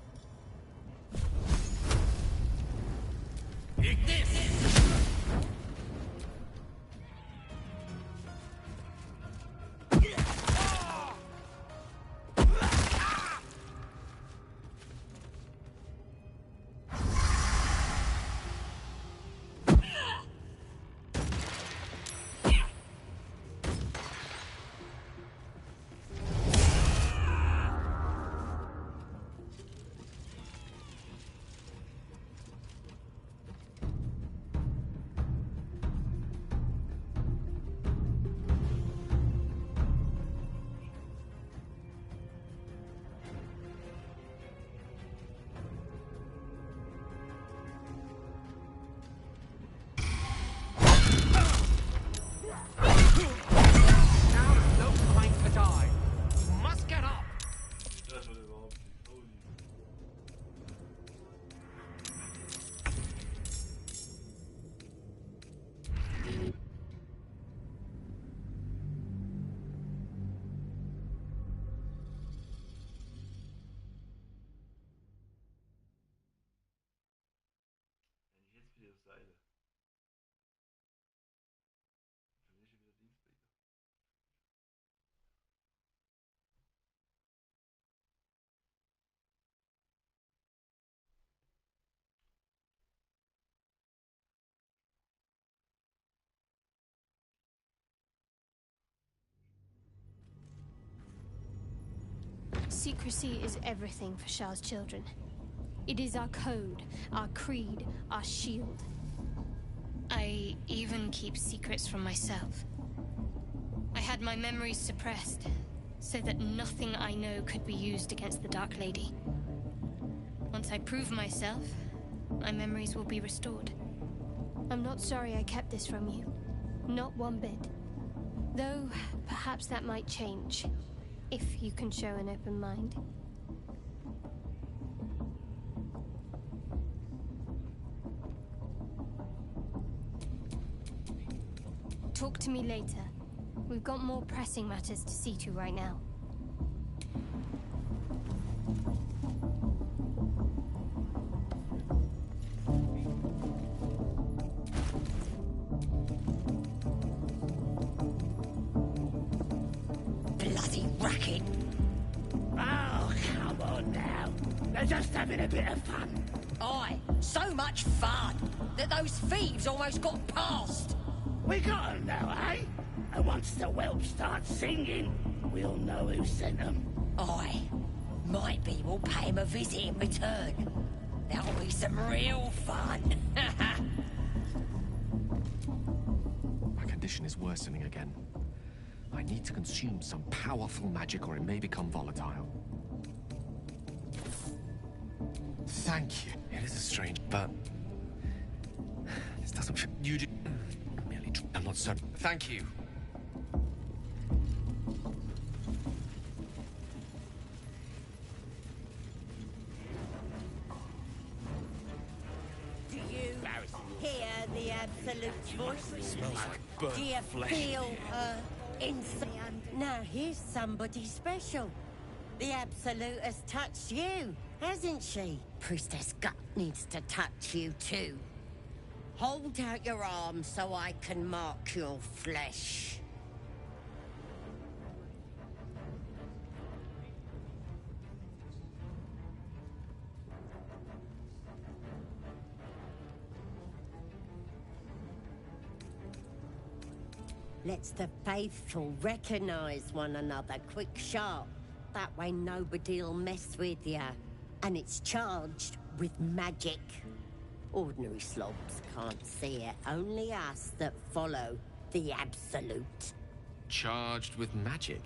Speaker 16: Secrecy is everything for Shah's children. It is our code, our creed, our shield.
Speaker 6: I even keep secrets from myself. I had my memories suppressed, so that nothing I know could be used against the Dark Lady. Once I prove myself, my memories will be restored.
Speaker 16: I'm not sorry I kept this from you. Not one bit. Though, perhaps that might change, if you can show an open mind. Talk to me later. We've got more pressing matters to see to right now.
Speaker 11: Bloody racket!
Speaker 22: Oh, come on now. They're just having a bit of fun.
Speaker 11: Aye, so much fun that those thieves almost got past.
Speaker 22: We got 'em now, eh? And once the whelp starts singing, we'll know who sent 'em.
Speaker 11: Aye, might be we'll pay him a visit in return. That'll be some real fun.
Speaker 12: My condition is worsening again. I need to consume some powerful magic or it may become volatile. Thank you. It is a strange, but this doesn't feel. You do. Merely. I'm not certain. Thank you.
Speaker 11: Do you hear the Absolute's voice? Do you
Speaker 2: flesh.
Speaker 11: feel inside? Now here's somebody special. The Absolute has touched you, hasn't she? Priestess Gut needs to touch you too. Hold out your arm so I can mark your flesh. Let's the faithful recognize one another quick sharp. That way nobody'll mess with ya. And it's charged with magic. Ordinary slobs can't see it, only us that follow the Absolute.
Speaker 12: Charged with magic.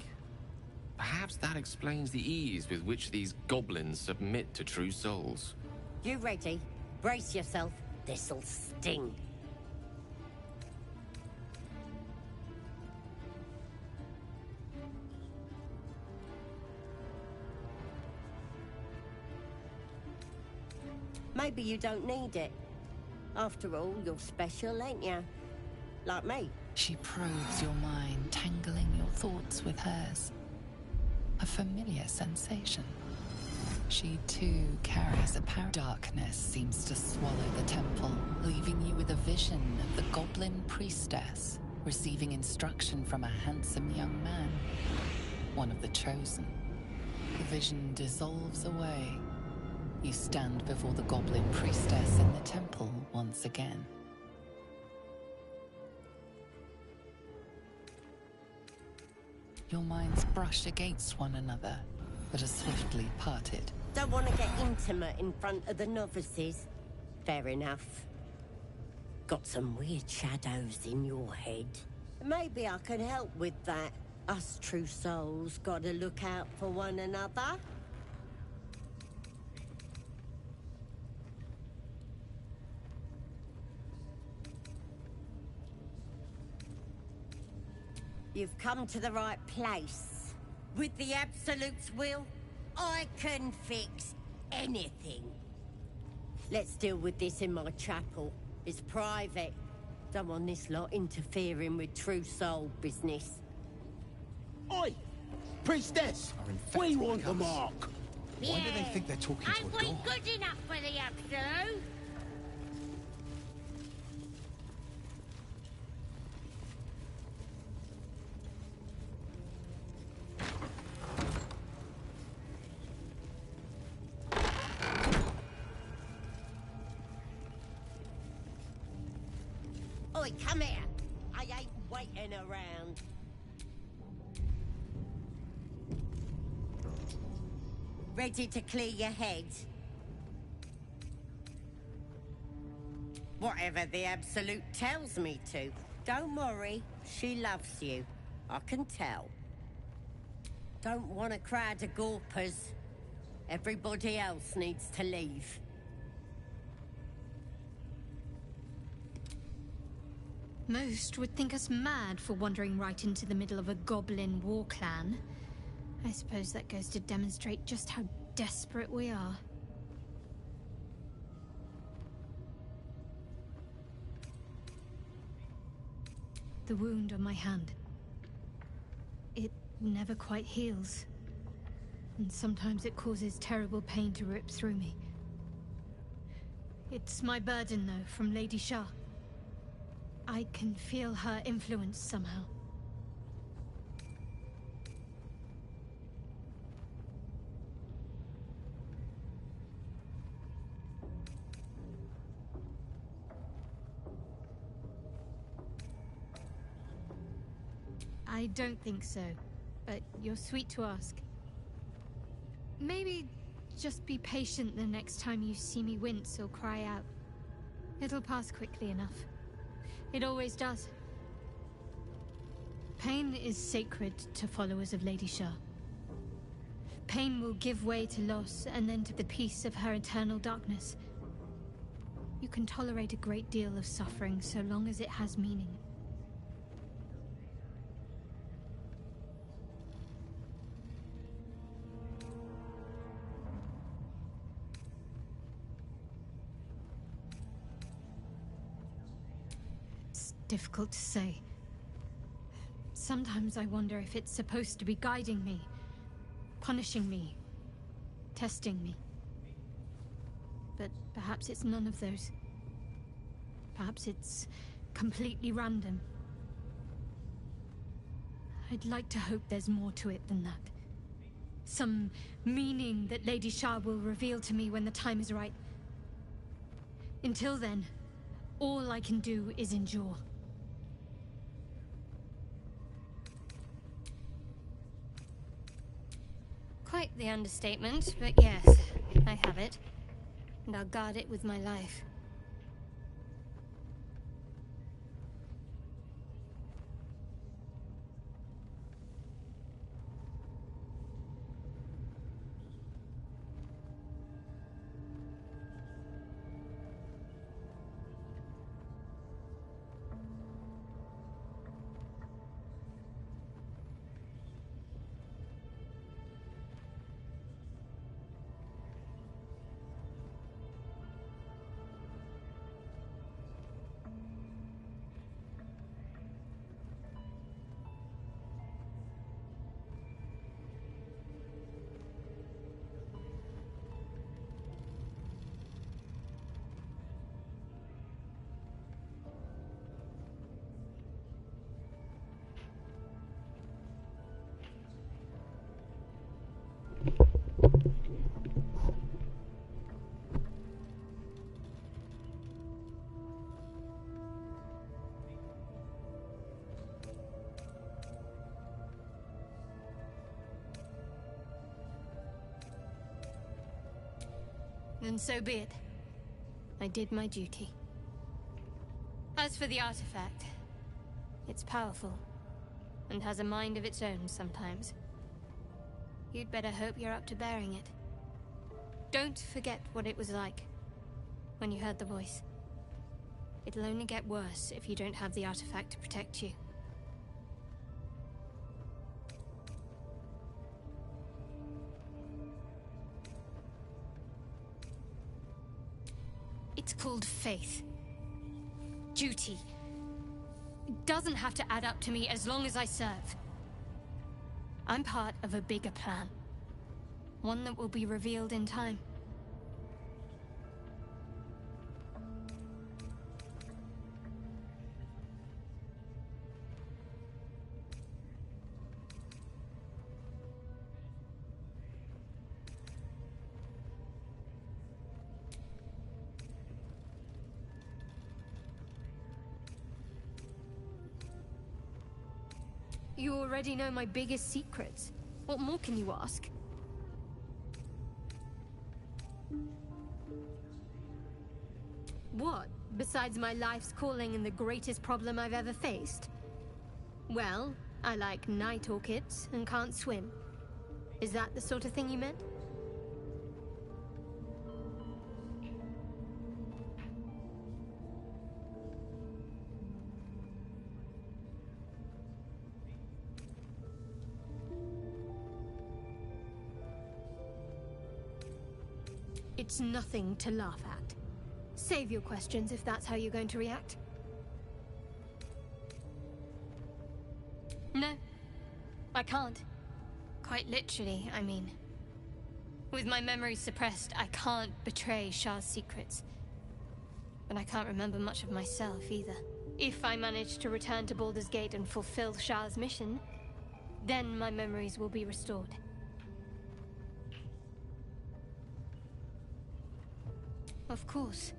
Speaker 12: Perhaps that explains the ease with which these goblins submit to true souls.
Speaker 11: You ready? Brace yourself. This'll sting. Maybe you don't need it. After all, you're special, ain't you? Like me.
Speaker 14: She probes your mind, tangling your thoughts with hers. A familiar sensation. She too carries a power. Darkness seems to swallow the temple, leaving you with a vision of the goblin priestess receiving instruction from a handsome young man, one of the chosen. The vision dissolves away. You stand before the goblin priestess in the temple once again. Your minds brush against one another, but are swiftly parted.
Speaker 11: Don't want to get intimate in front of the novices. Fair enough. Got some weird shadows in your head. Maybe I could help with that. Us true souls gotta look out for one another. You've come to the right place. With the Absolute's will, I can fix anything. Let's deal with this in my chapel. It's private. Don't want this lot interfering with true soul business.
Speaker 2: Oi! Priestess! We want the mark!
Speaker 1: Why
Speaker 2: do they think they're talking to a
Speaker 1: Ain't we
Speaker 2: god?
Speaker 1: good enough for the Absolute?
Speaker 11: Oi, come here. I ain't waiting around. Ready to clear your head? Whatever the Absolute tells me to. Don't worry, she loves you. I can tell. Don't want a crowd of gawpers. Everybody else needs to leave.
Speaker 6: Most would think us mad for wandering right into the middle of a goblin war clan. I suppose that goes to demonstrate just how desperate we are. The wound on my hand. It never quite heals. And sometimes it causes terrible pain to rip through me. It's my burden, though, from Lady Shah. I can feel her influence somehow. I don't think so, but you're sweet to ask. Maybe just be patient the next time you see me wince or cry out. It'll pass quickly enough. It always does. Pain is sacred to followers of Lady Shah. Pain will give way to loss and then to the peace of her eternal darkness. You can tolerate a great deal of suffering so long as it has meaning. Difficult to say. Sometimes I wonder if it's supposed to be guiding me, punishing me, testing me. But perhaps it's none of those. Perhaps it's completely random. I'd like to hope there's more to it than that. Some meaning that Lady Shah will reveal to me when the time is right. Until then, all I can do is endure. Quite the understatement, but yes, I have it. And I'll guard it with my life. Then so be it. I did my duty. As for the artifact, it's powerful, and has a mind of its own sometimes. You'd better hope you're up to bearing it. Don't forget what it was like when you heard the voice. It'll only get worse if you don't have the artifact to protect you. It's called faith. Duty. It doesn't have to add up to me as long as I serve. I'm part of a bigger plan. One that will be revealed in time. You already know my biggest secrets. What more can you ask?
Speaker 16: What, besides my life's calling and the greatest problem I've ever faced? Well, I like night orchids and can't swim. Is that the sort of thing you meant? It's nothing to laugh at. Save your questions if that's how you're going to react. No, I can't. Quite literally, I mean. With my memory suppressed, I can't betray Shah's secrets. But I can't remember much of myself either. If I manage to return to Baldur's Gate and fulfill Shah's mission, then my memories will be restored. Of course.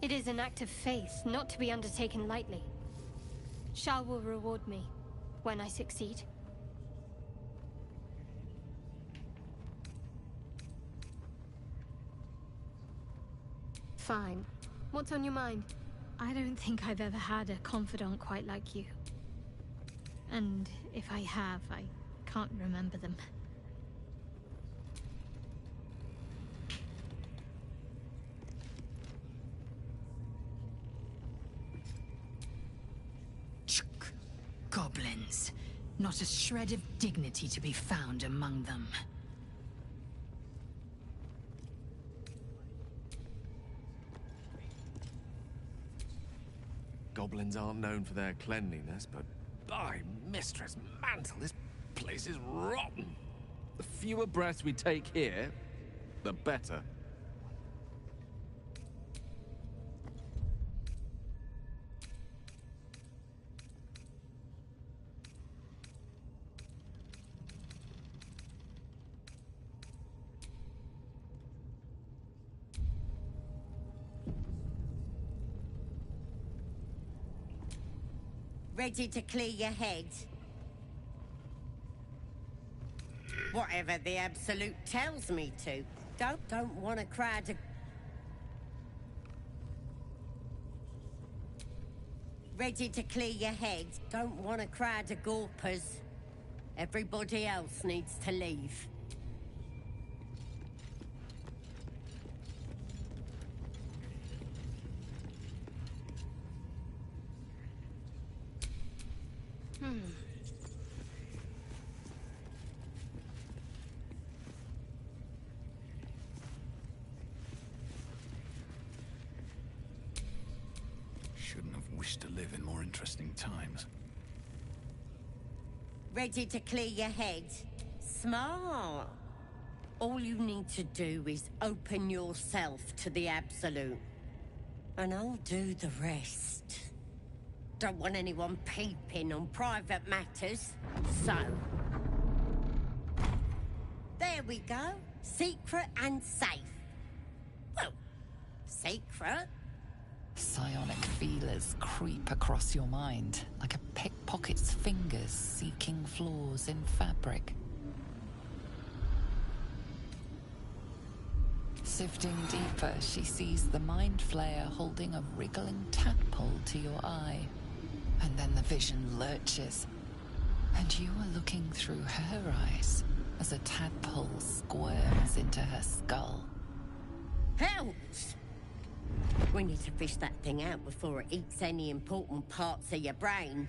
Speaker 16: It is an act of faith, not to be undertaken lightly. Shah will reward me when I succeed. Fine. What's on your mind?
Speaker 6: I don't think I've ever had a confidant quite like you. And if I have, I can't remember them.
Speaker 9: Goblins. Not a shred of dignity to be found among them.
Speaker 12: Goblins aren't known for their cleanliness, but by Mistress Mantle, this place is rotten. The fewer breaths we take here, the better.
Speaker 11: Ready to clear your head? Whatever the Absolute tells me to. Don't want a crowd of... Ready to clear your head? Don't want a crowd of gawpers. Everybody else needs to leave.
Speaker 19: Shouldn't have wished to live in more interesting times.
Speaker 11: Ready to clear your head? Smart. All you need to do is open yourself to the Absolute. And I'll do the rest. Don't want anyone peeping on private matters, so... There we go. Secret and safe. Well, secret.
Speaker 14: Psionic feelers creep across your mind, like a pickpocket's fingers seeking flaws in fabric. Sifting deeper, she sees the Mind Flayer holding a wriggling tadpole to your eye. And then the vision lurches, and you are looking through her eyes as a tadpole squirms into her skull.
Speaker 11: Helps! We need to fish that thing out before it eats any important parts of your brain.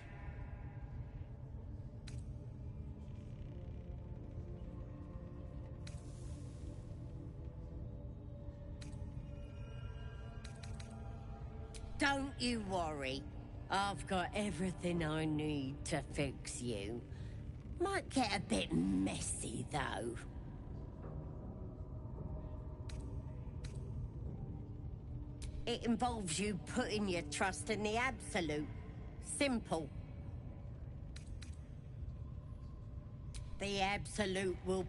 Speaker 11: Don't you worry. I've got everything I need to fix you. Might get a bit messy, though. It involves you putting your trust in the Absolute. Simple. The Absolute will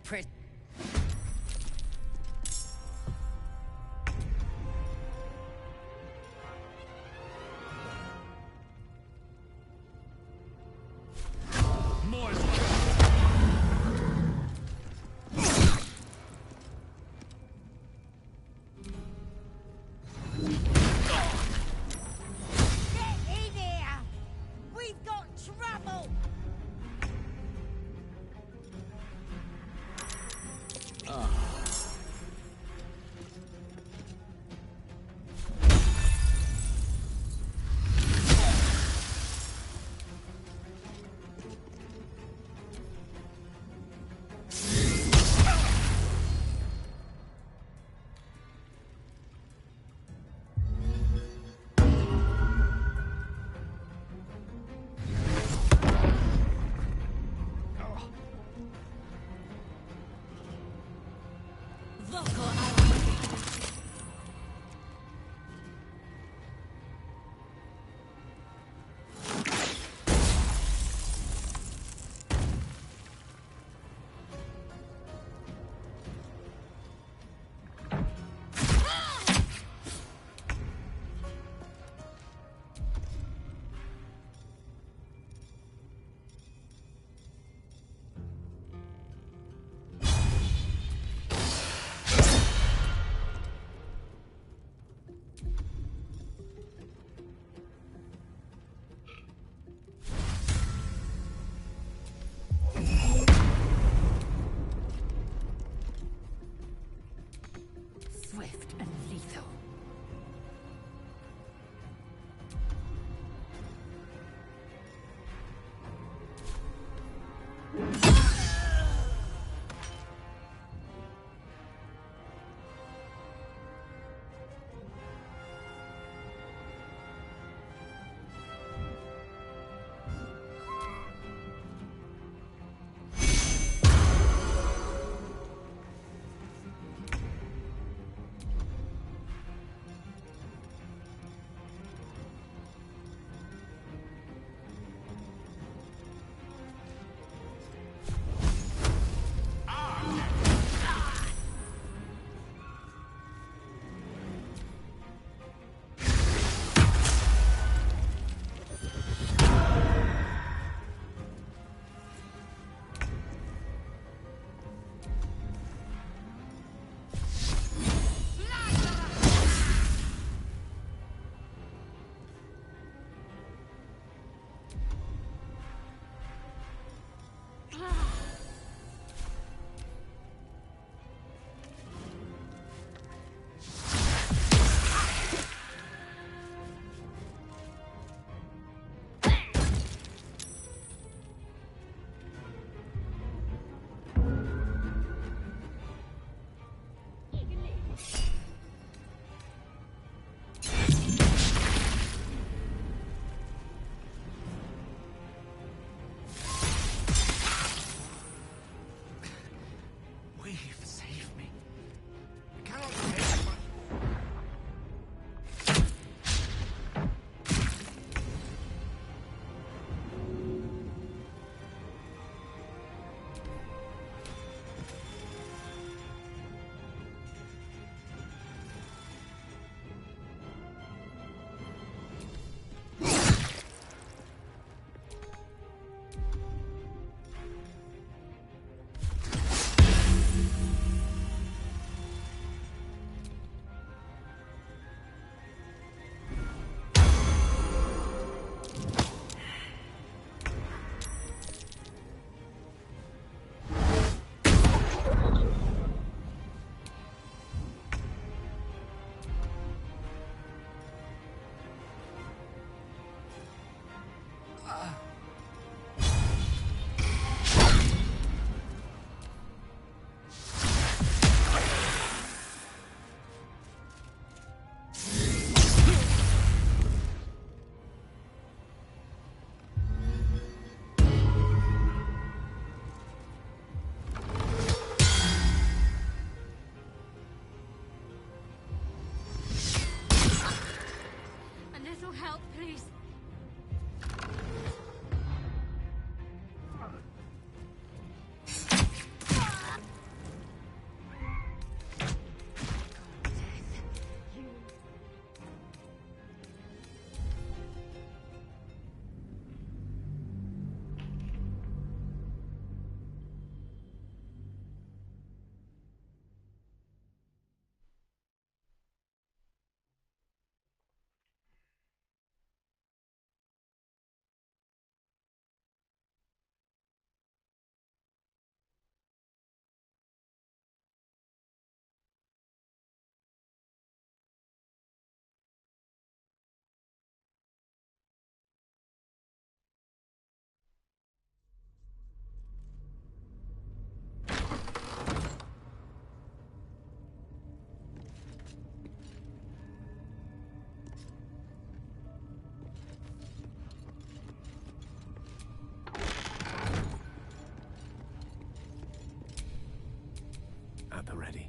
Speaker 19: At the ready.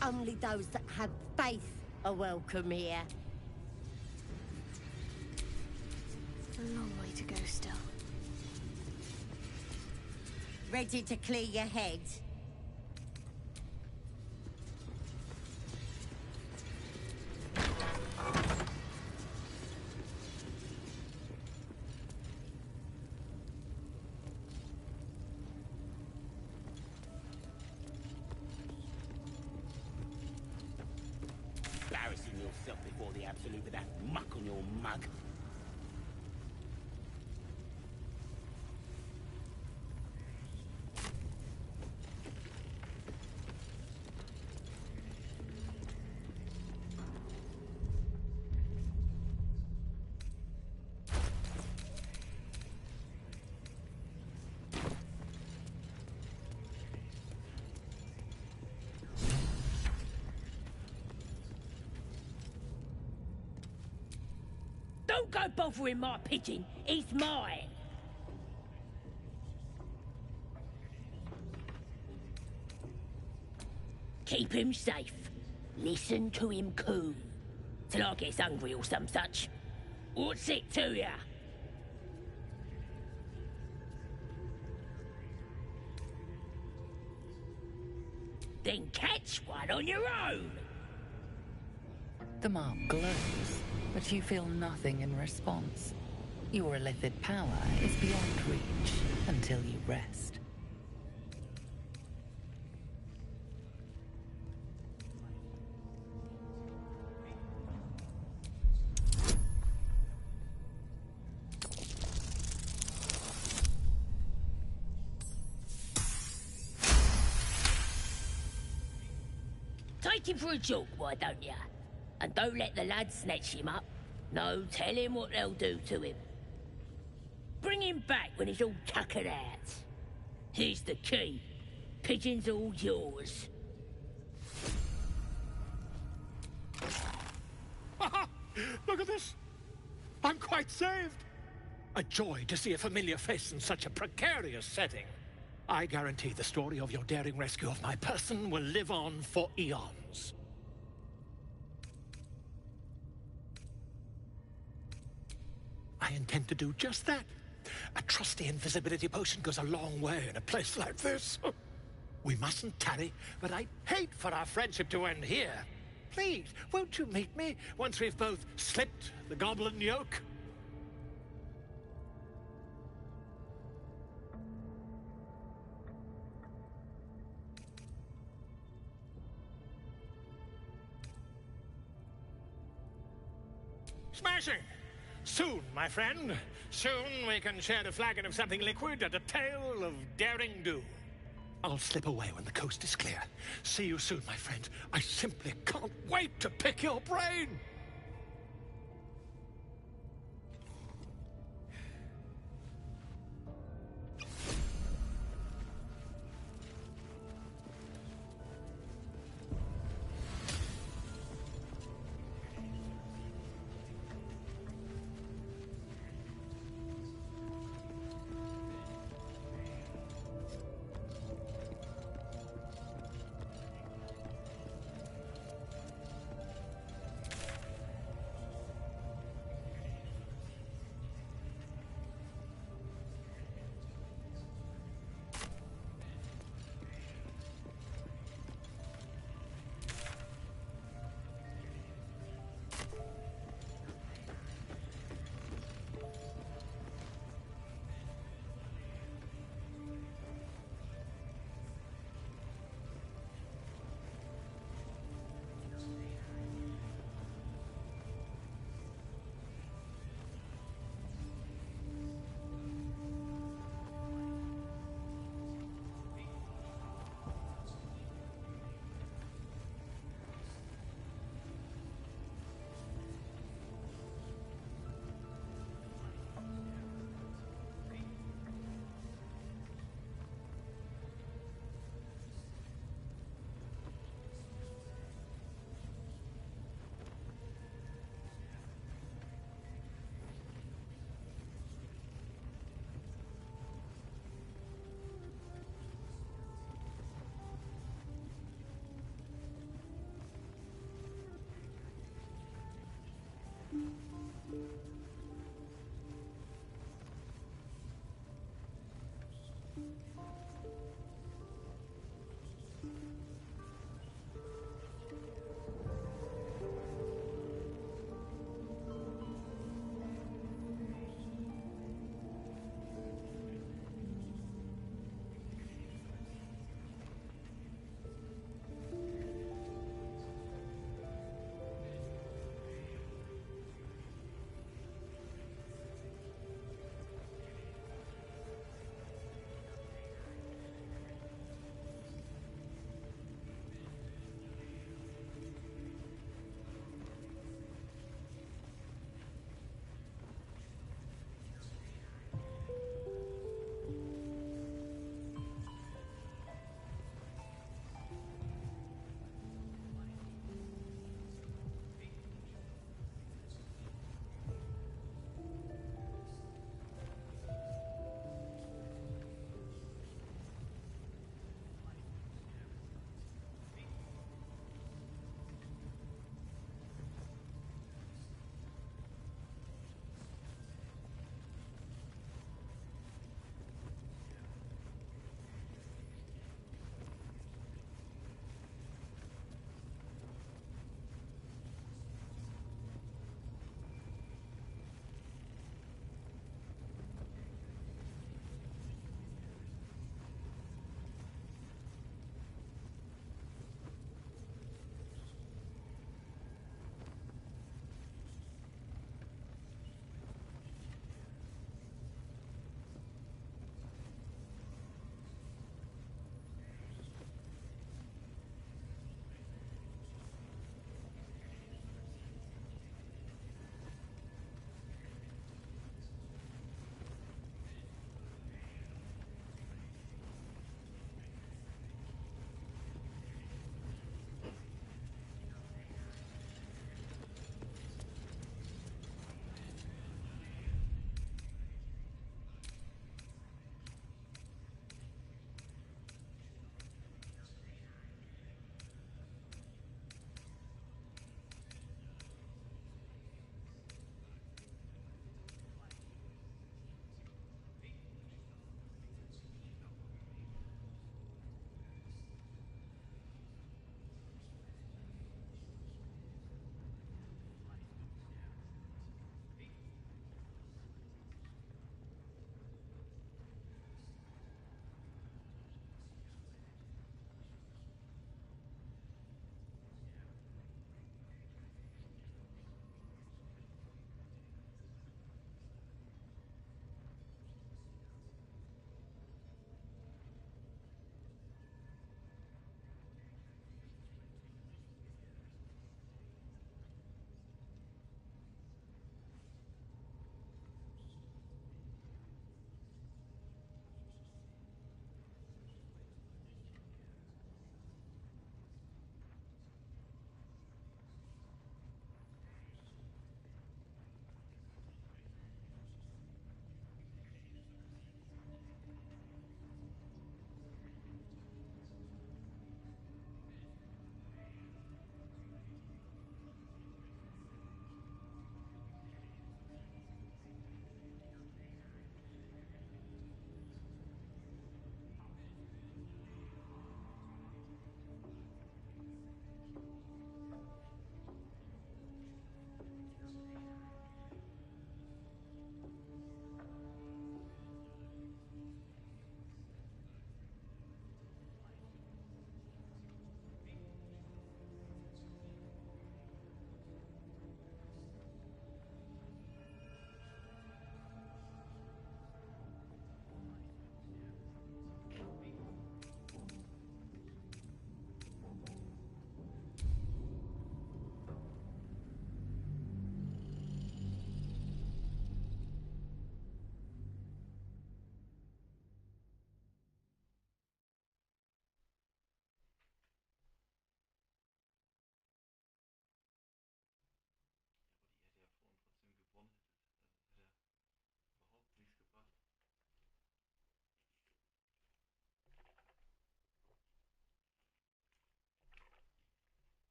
Speaker 11: Only those that have faith are welcome here.
Speaker 16: A long way to go still.
Speaker 11: Ready to clear your head?
Speaker 2: yourself before the Absolute with that muck on your mug.
Speaker 18: Don't go bothering my pigeon. He's mine. Keep him safe. Listen to him coo. Till I gets hungry or some such. What's it to ya? Then catch one on your own.
Speaker 14: The mark glows, but you feel nothing in response. Your illithid power is beyond reach until you rest.
Speaker 18: Take him for a joke, why don't ya? And don't let the lads snatch him up. No, tell him what they'll do to him. Bring him back when he's all tuckered out. Here's the key. Pigeon's all yours.
Speaker 13: Look at this! I'm quite saved! A joy to see a familiar face in such a precarious setting. I guarantee the story of your daring rescue of my person will live on for eons. I intend to do just that. A trusty invisibility potion goes a long way in a place like this. We mustn't tarry, but I'd hate for our friendship to end here. Please, won't you meet me once we've both slipped the goblin yoke? Smashing! Soon, my friend. Soon we can share a flagon of something liquid and a tale of daring do. I'll slip away when the coast is clear. See you soon, my friend. I simply can't wait to pick your brain!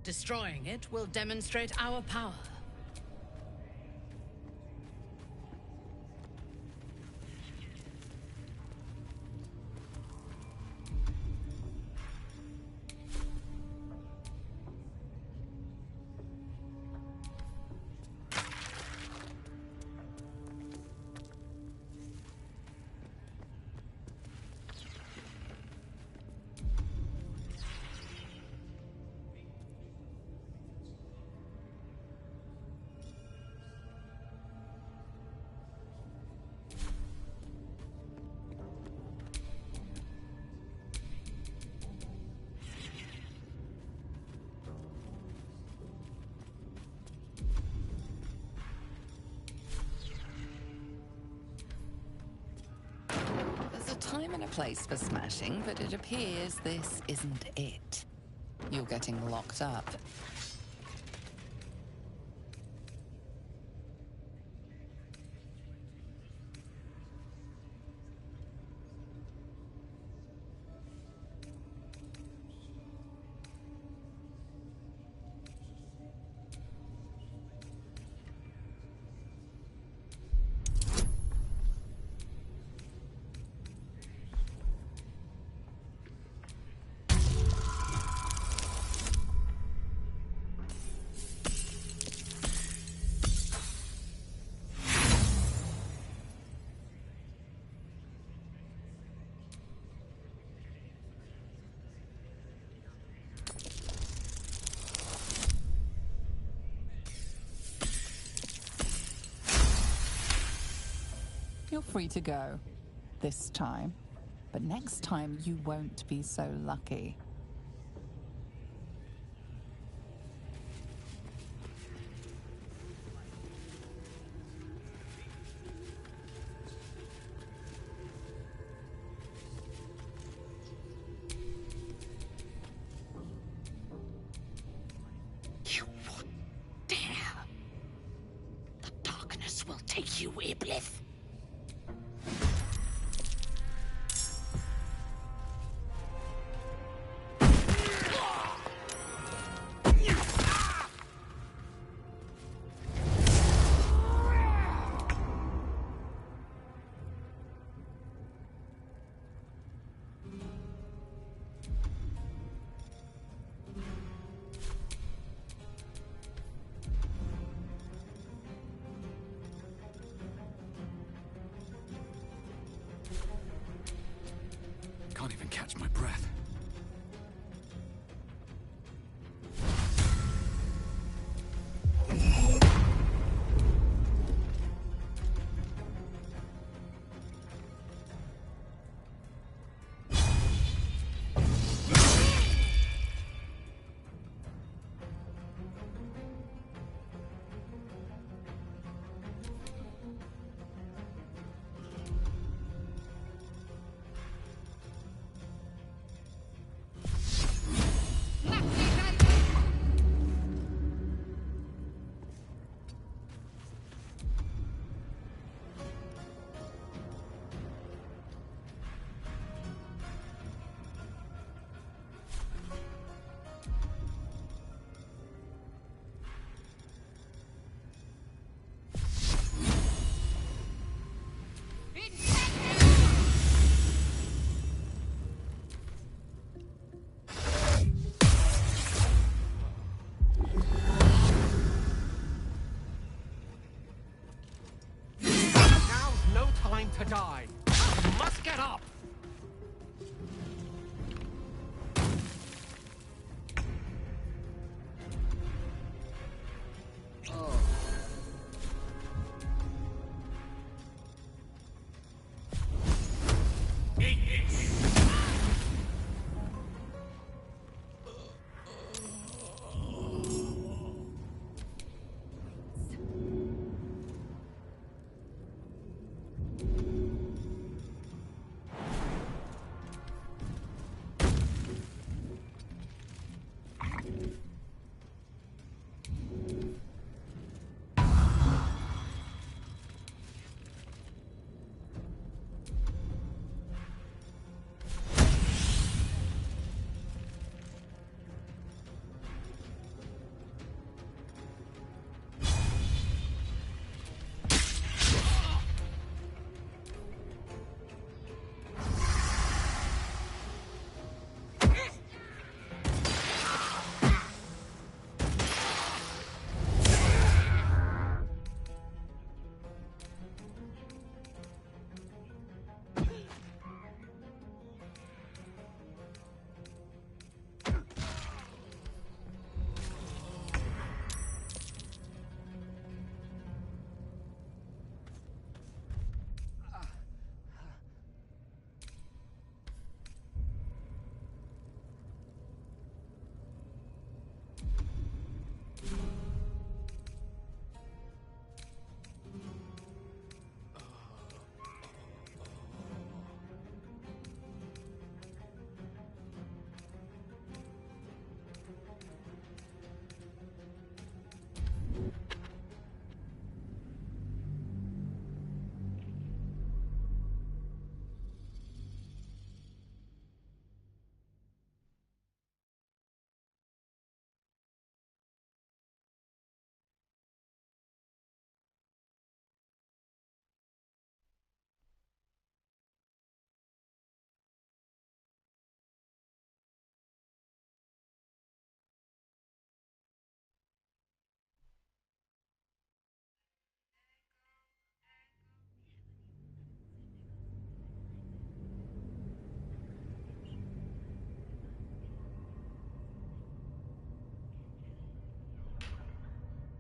Speaker 24: Destroying it will demonstrate our power.
Speaker 14: Time and a place for smashing, but it appears this isn't it. You're getting locked up. You're free to go. This time. But next time you won't be so lucky.
Speaker 18: You would dare. The darkness will take you, Iblis.
Speaker 19: Can't even catch my breath.
Speaker 3: To die. You must get up!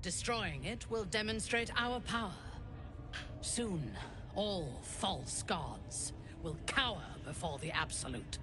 Speaker 24: Destroying it will demonstrate our power. Soon, all false gods will cower before the Absolute.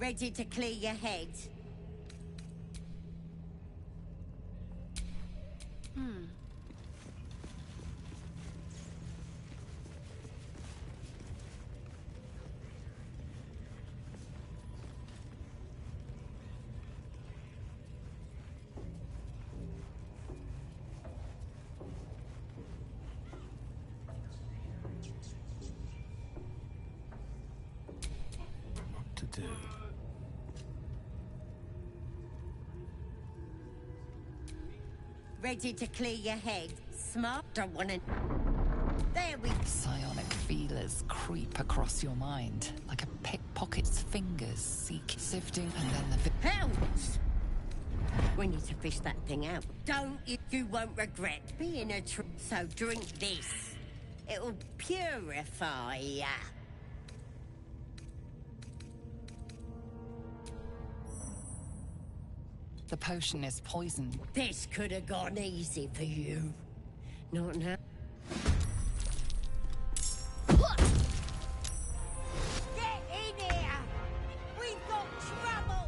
Speaker 11: Ready to clear your head?
Speaker 19: What to do?
Speaker 11: Ready to clear your head? Smart? Don't want to... There we...
Speaker 14: Psionic feelers creep across your mind, like a pickpocket's fingers sifting, and then the...
Speaker 11: Hells! We need to fish that thing out. Don't you? You won't regret being a So drink this. It'll purify ya.
Speaker 14: The potion is poisoned.
Speaker 11: This could have gone easy for you. Not now. Get in here! We've got trouble!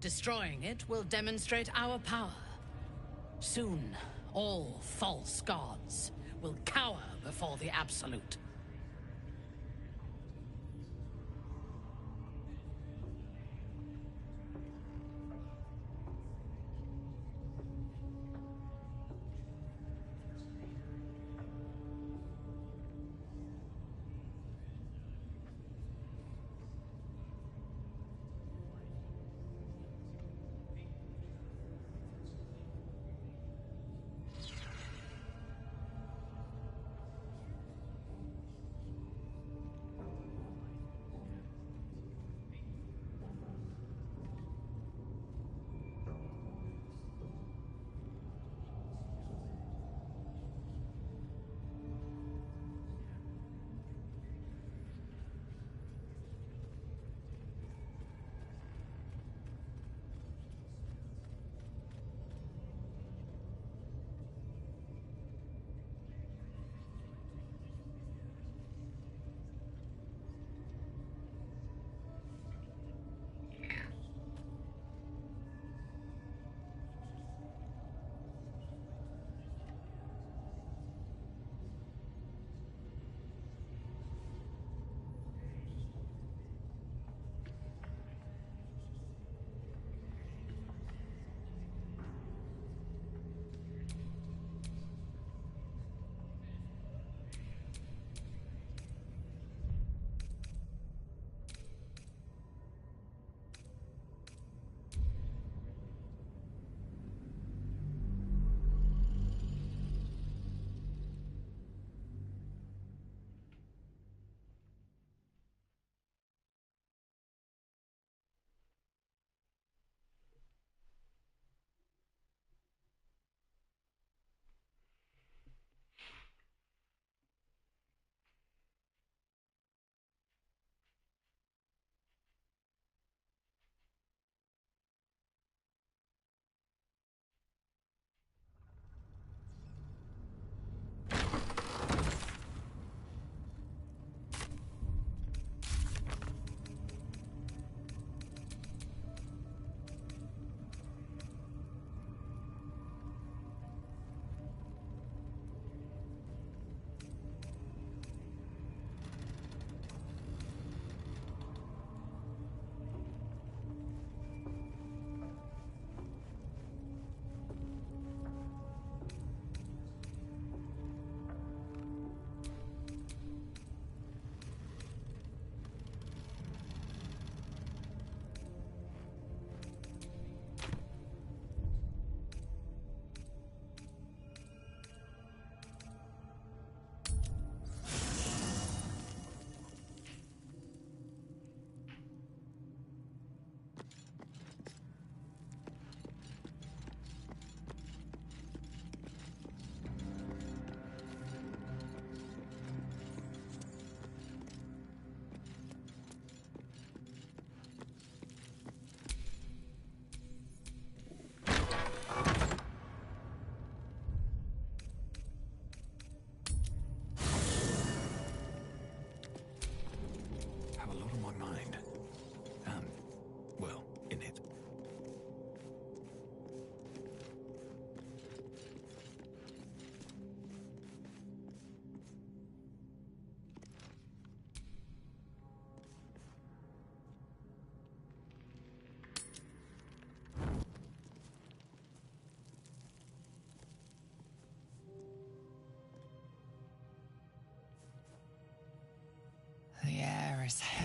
Speaker 24: Destroying it will demonstrate our power. Soon, all false gods will cower before the Absolute.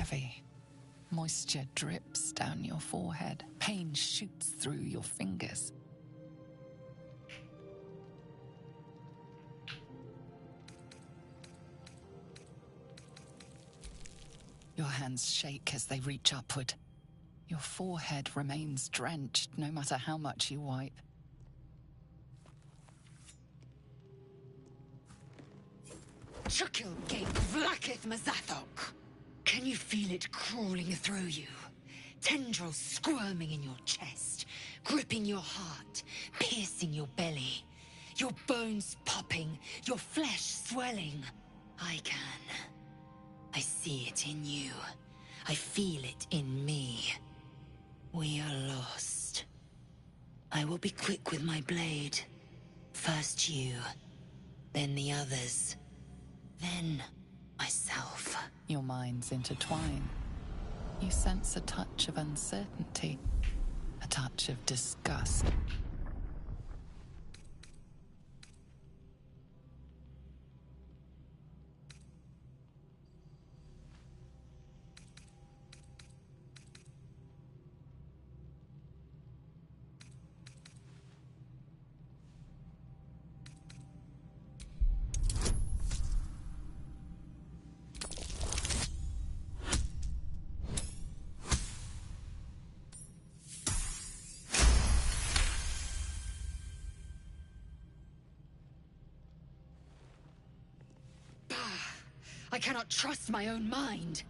Speaker 14: heavy. Moisture drips down your forehead. Pain shoots through your fingers. Your hands shake as they reach upward. Your forehead remains drenched no matter how much you wipe.
Speaker 9: Chukil Gate blacketh Mazathok. Can you feel it crawling through you? Tendrils squirming in your chest, gripping your heart, piercing your belly. Your bones popping, your flesh swelling. I can. I see it in you. I feel it in me. We are lost. I will be quick with my blade. First you, then the others, then myself.
Speaker 14: Your minds intertwine. You sense a touch of uncertainty, a touch of disgust.
Speaker 9: I cannot trust my own mind.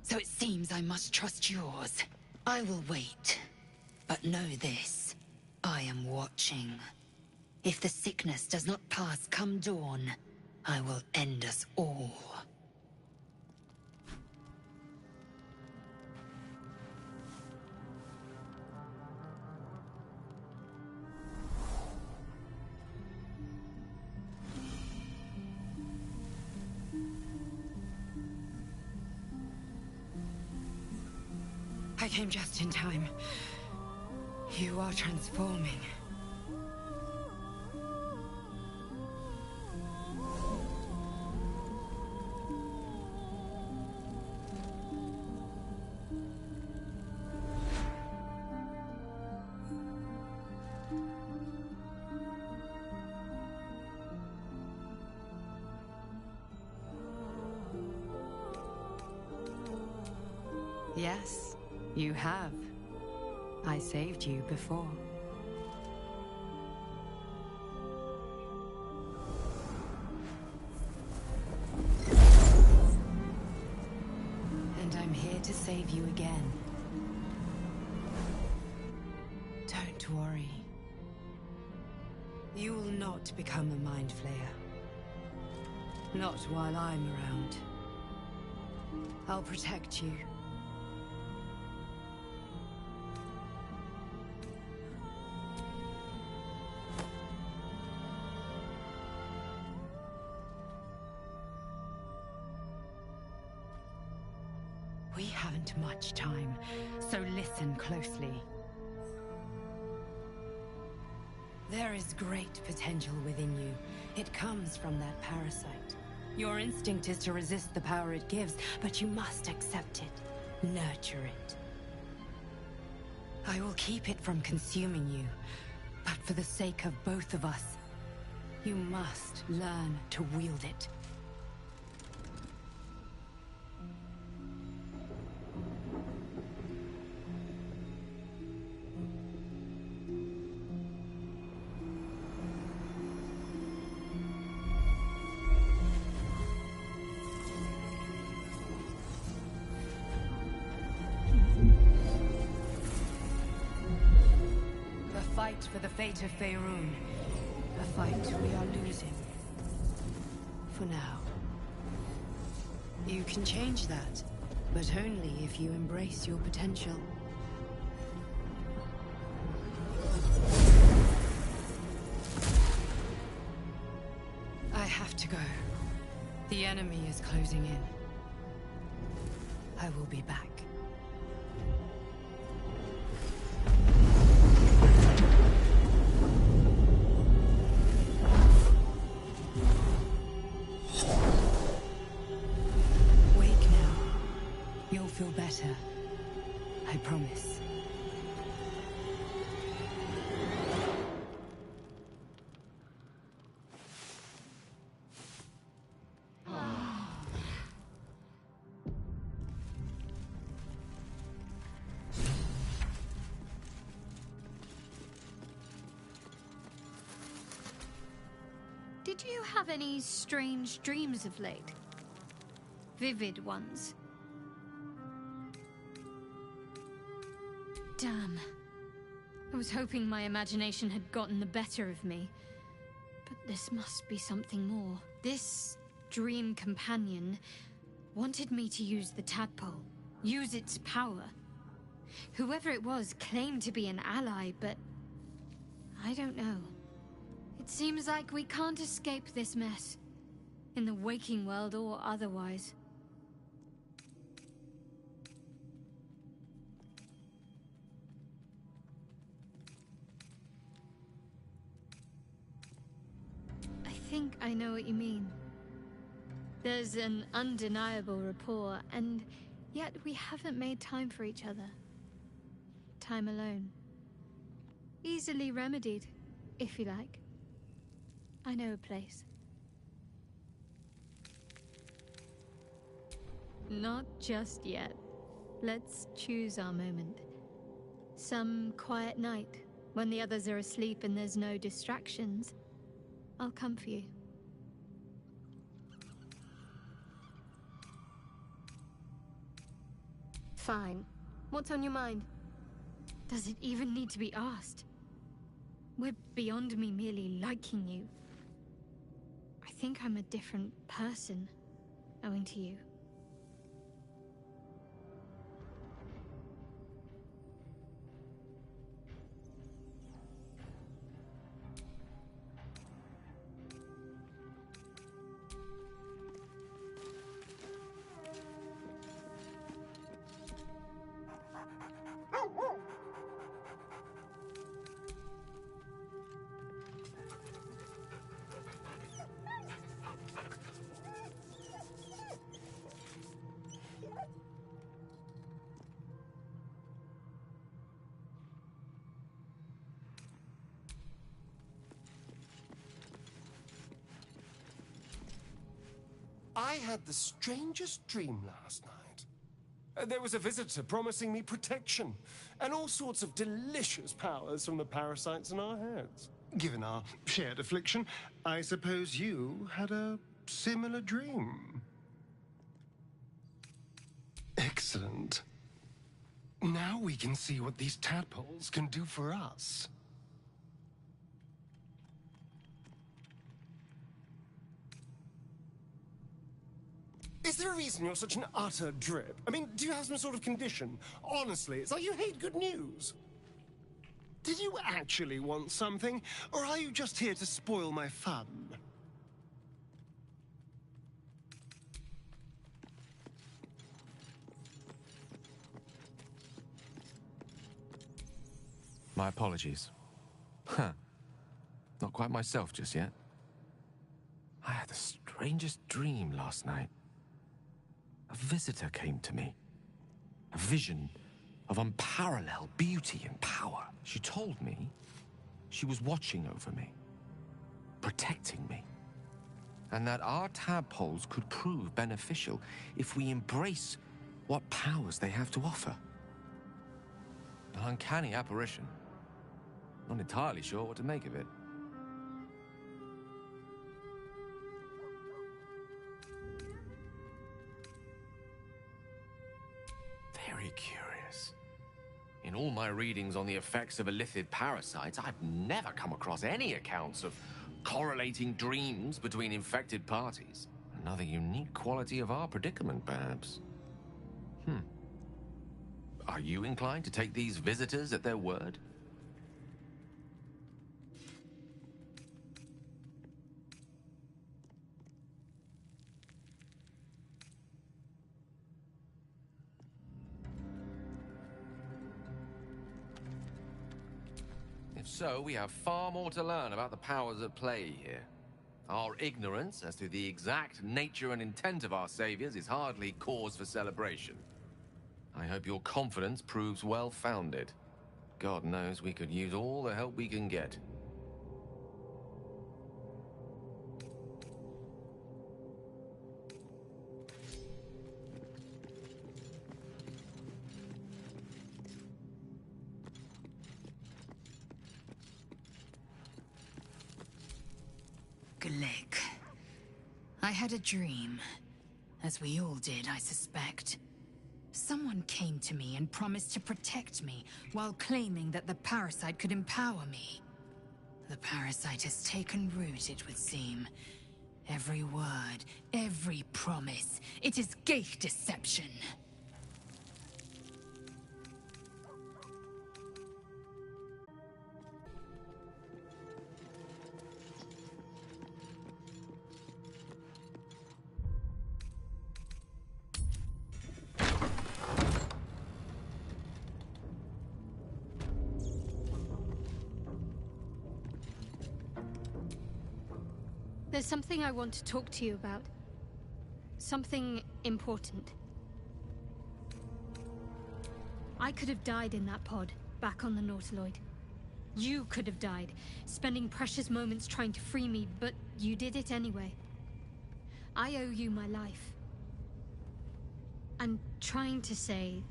Speaker 9: So it seems I must trust yours. I will wait. But know this. I am watching. If the sickness does not pass come dawn, I will end us all.
Speaker 7: I came just in time. You are transforming. Yes, you have. I saved you before. And I'm here to save you again. Don't worry. You will not become a mind flayer. Not while I'm around. I'll protect you. We haven't much time, so listen closely. There is great potential within you. It comes from that parasite. Your instinct is to resist the power it gives, but you must accept it, nurture it. I will keep it from consuming you, but for the sake of both of us, you must learn to wield it. For the fate of Faerun. A fight we are losing. For now. You can change that, but only if you embrace your potential. I have to go. The enemy is closing in. I will be back. Wake now. You'll better. I promise.
Speaker 6: Did you have any strange dreams of late? Vivid ones? Damn. I was hoping my imagination had gotten the better of me. But this must be something more. This dream companion wanted me to use the tadpole, use its power. Whoever it was claimed to be an ally, but I don't know. It seems like we can't escape this mess, in the waking world or otherwise. I think I know what you mean. There's an undeniable rapport, and yet we haven't made time for each other. Time alone. Easily remedied, if you like. I know a place. Not just yet. Let's choose our moment. Some quiet night, when the others are asleep and there's no distractions, I'll come for you. Fine. What's on your mind? Does it even need to be asked? We're beyond me merely liking you. I think I'm a different person, owing to you.
Speaker 8: I had the strangest dream last night. There was a visitor promising me protection and all sorts of delicious powers from the parasites in our heads. Given our shared affliction, I suppose you had a similar dream. Excellent. Now we can see what these tadpoles can do for us. Is there a reason you're such an utter drip? I mean, do you have some sort of condition? Honestly, it's like you hate good news. Did you actually want something, or are you just here to spoil my fun?
Speaker 12: My apologies. Huh. Not quite myself just yet. I had the strangest dream last night. A visitor came to me. A vision of unparalleled beauty and power. She told me she was watching over me, protecting me, and that our tadpoles could prove beneficial if we embrace what powers they have to offer. An uncanny apparition. Not entirely sure what to make of it. Very curious. In all my readings on the effects of illithid parasites, I've never come across any accounts of correlating dreams between infected parties. Another unique quality of our predicament, perhaps. Are you inclined to take these visitors at their word? If so, we have far more to learn about the powers at play here. Our ignorance as to the exact nature and intent of our saviors is hardly cause for celebration. I hope your confidence proves well-founded. God knows we could use all the help we can get.
Speaker 9: Glick. I had a dream. As we all did, I suspect. Someone came to me and promised to protect me, while claiming that the parasite could empower me. The parasite has taken root, it would seem. Every word, every promise, it is gate deception.
Speaker 6: There's something I want to talk to you about. Something important. I could have died in that pod, back on the Nautiloid. You could have died, spending precious moments trying to free me, but you did it anyway. I owe you my life. I'm trying to say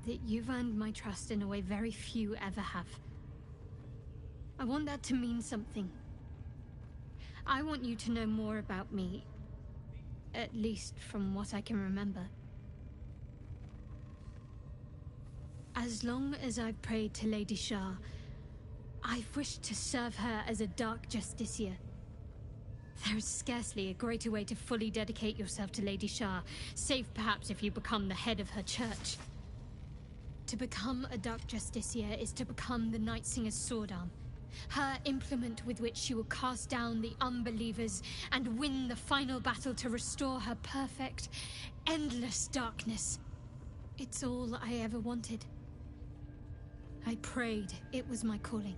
Speaker 6: that you've earned my trust in a way very few ever have. I want that to mean something. I want you to know more about me, at least from what I can remember. As long as I've prayed to Lady Shah, I've wished to serve her as a Dark Justiciar. There is scarcely a greater way to fully dedicate yourself to Lady Shah, save perhaps if you become the head of her church. To become a Dark Justiciar is to become the Night Singer's sword arm. Her implement with which she will cast down the unbelievers and win the final battle to restore her perfect, endless darkness. It's all I ever wanted. I prayed it was my calling.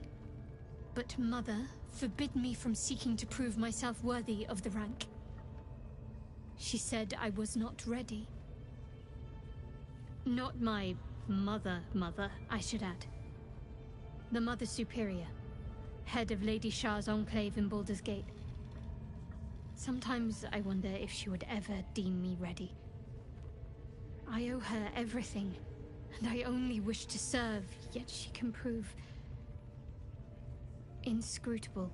Speaker 6: But Mother forbid me from seeking to prove myself worthy of the rank. She said I was not ready. Not my mother, I should add. The Mother Superior. Head of Lady Shah's enclave in Baldurs GATE. Sometimes I wonder if she would ever deem me ready. I owe her everything, and I only wish to serve, yet she can prove inscrutable.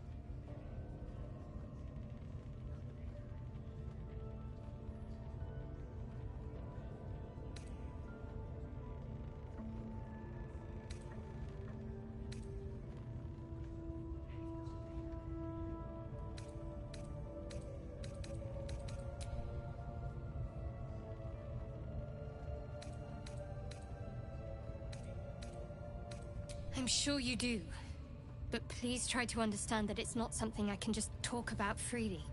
Speaker 6: I'm sure you do. But please try to understand that it's not something I can just talk about freely.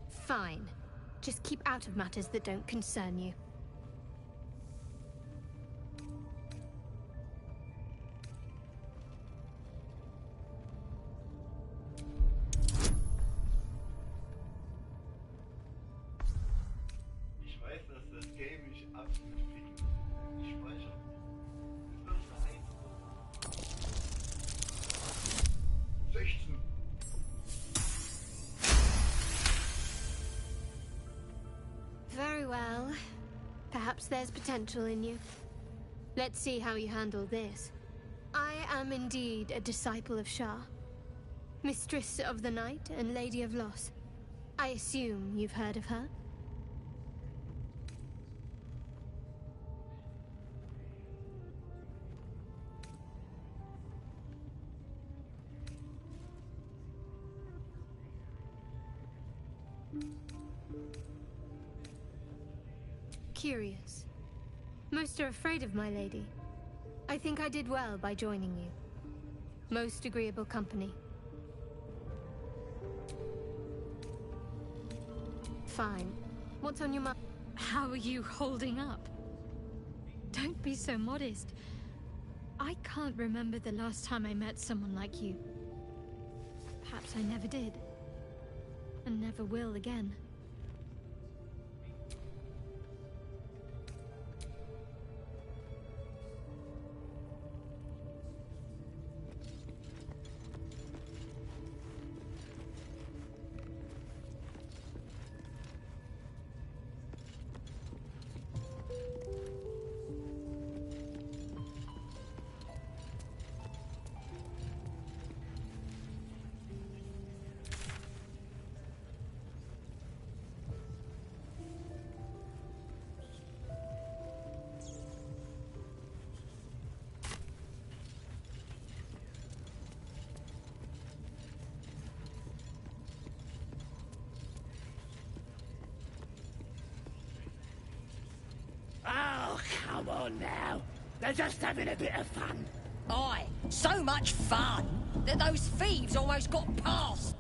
Speaker 6: Fine. Just keep out of matters that don't concern you. Very well. Perhaps there's potential in you. Let's see how you handle this. I am indeed a disciple of Shah. Mistress of the Night and Lady of Loss. I assume you've heard of her? Curious. Most are afraid of my lady. I think I did well by joining you. Most agreeable company. Fine. What's on your mind? How are you holding up? Don't be so modest. I can't remember the last time I met someone like you. Perhaps I never did. and never will again.
Speaker 2: Oh, come on now. They're just having a bit of fun.
Speaker 18: Aye, so much fun that those thieves almost got past.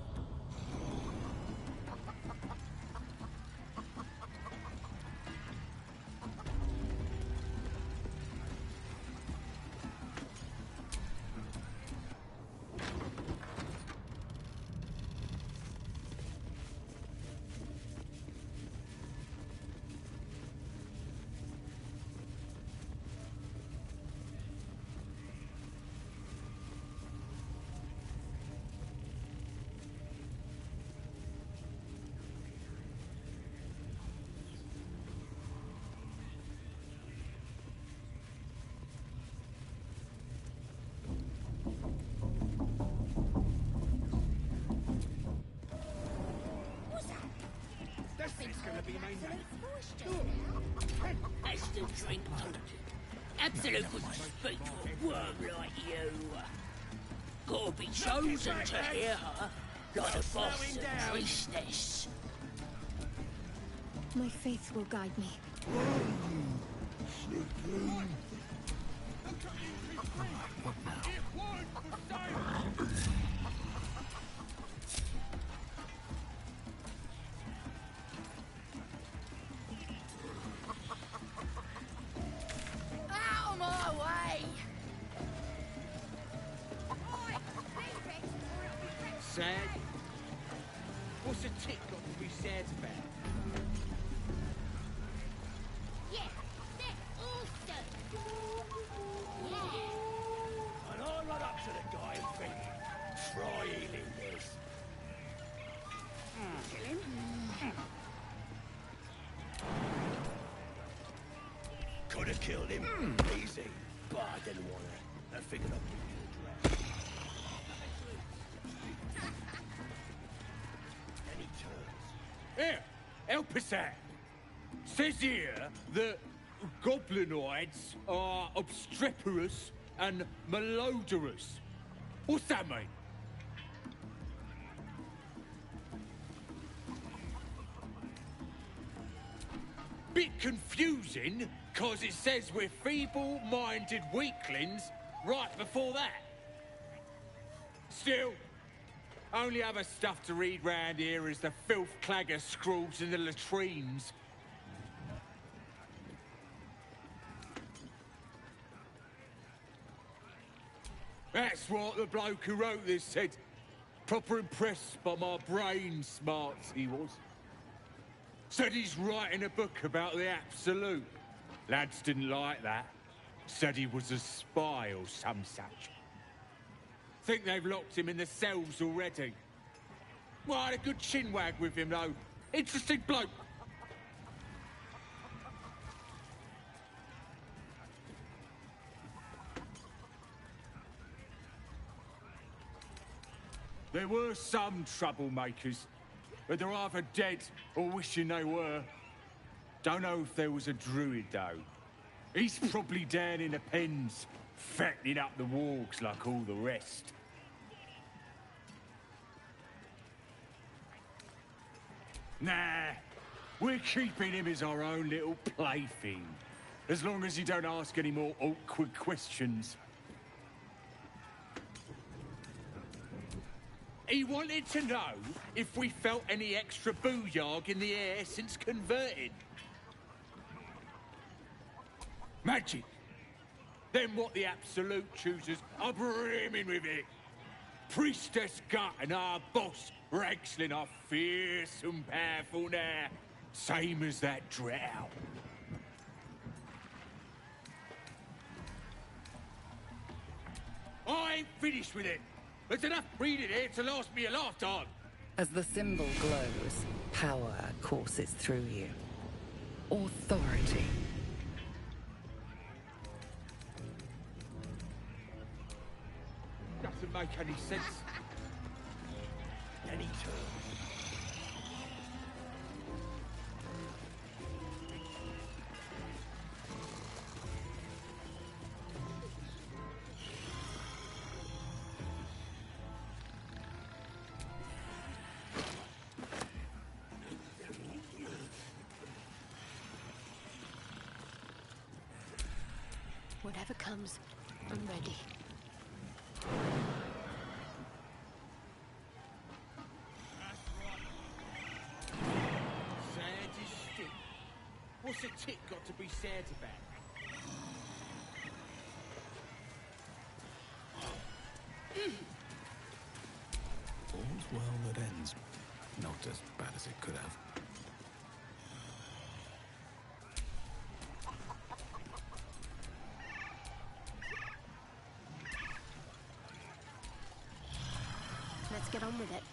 Speaker 2: This thing's gonna be my night.
Speaker 18: That's the drink, don't it? Absolute wouldn't speak to a worm like you. Gotta be chosen to hear her, like the boss and priestess.
Speaker 6: My faith will guide me.
Speaker 18: Out of my way!
Speaker 22: Sad? What's a tick got to be sad about?
Speaker 1: Yeah, that's awesome. Yeah.
Speaker 2: And I run up to the guy and think, try healing this.
Speaker 1: Kill him.
Speaker 2: Could have killed him. Easy. But I didn't want to. I figured I'd give you a drag. And he turns.
Speaker 22: Here, help us out. Says here that goblinoids are obstreperous and malodorous. What's that mean? Bit confusing, cause it says we're feeble-minded weaklings right before that. Still, only other stuff to read round here is the filth clagger scrawls in the latrines. That's what the bloke who wrote this said. Proper impressed by my brain smarts he was. Said he's writing a book about the Absolute. Lads didn't like that. Said he was a spy or some such. Think they've locked him in the cells already. Well, I had a good chinwag with him, though. Interesting bloke. There were some troublemakers, but they're either dead or wishing they were. Don't know if there was a druid, though. He's probably down in the pens, fattening up the wargs like all the rest. Nah, we're keeping him as our own little plaything. As long as you don't ask any more awkward questions. He wanted to know if we felt any extra booyarg in the air since converting. Magic. Then what the Absolute choosers are brimming with it. Priestess Gut and our boss Ragslin are fierce and powerful now, same as that drow. I ain't finished with it. There's enough breeding here to last me a lifetime.
Speaker 7: As the symbol glows, power courses through you. Authority.
Speaker 22: Doesn't make any sense.
Speaker 2: Any turn.
Speaker 16: Whatever comes, I'm ready.
Speaker 22: Sad as shit. What's a tit got to be sad about?
Speaker 19: All's well that ends. Not as bad as it could have.
Speaker 16: Let's get on with it.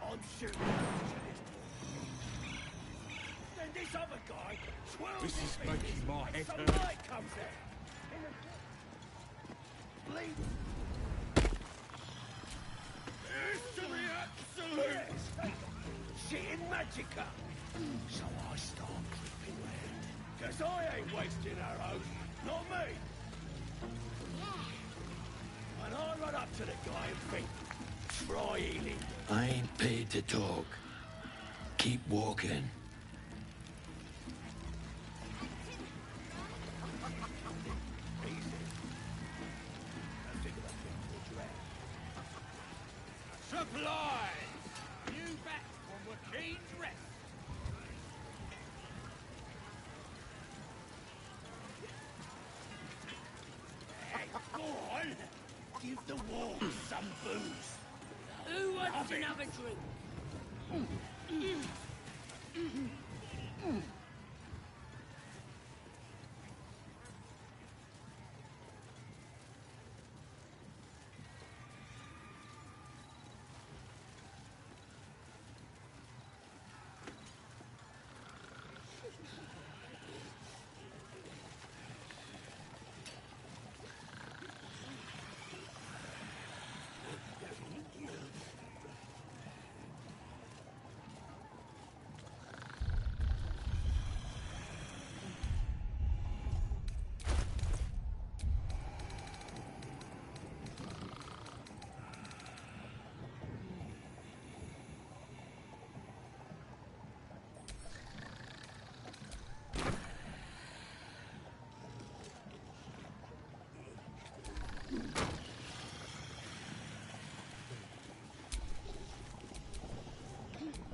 Speaker 2: I'm shooting. Then this other guy swirls.
Speaker 22: This is making my head
Speaker 2: Some
Speaker 22: hurt.
Speaker 2: light comes out. Bleed. Here's to the absolute. Shitting magicka. So I start creeping round. 'Cause I ain't wasting arrows. Not me. And I run up to the guy and think, try healing. I ain't paid to talk. Keep walking.
Speaker 22: Supplies! You back from Wakeen's rest.
Speaker 2: Hey, go on. Give the wolves some booze.
Speaker 18: Who wants another drink?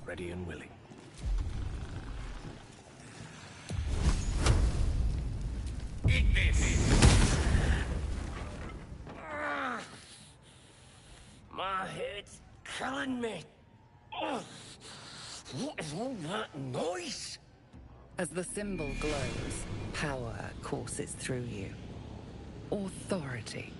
Speaker 2: Ready and willing. Eat this! My head's killing me. What is all that noise?
Speaker 7: As the symbol glows, power courses through you. Authority.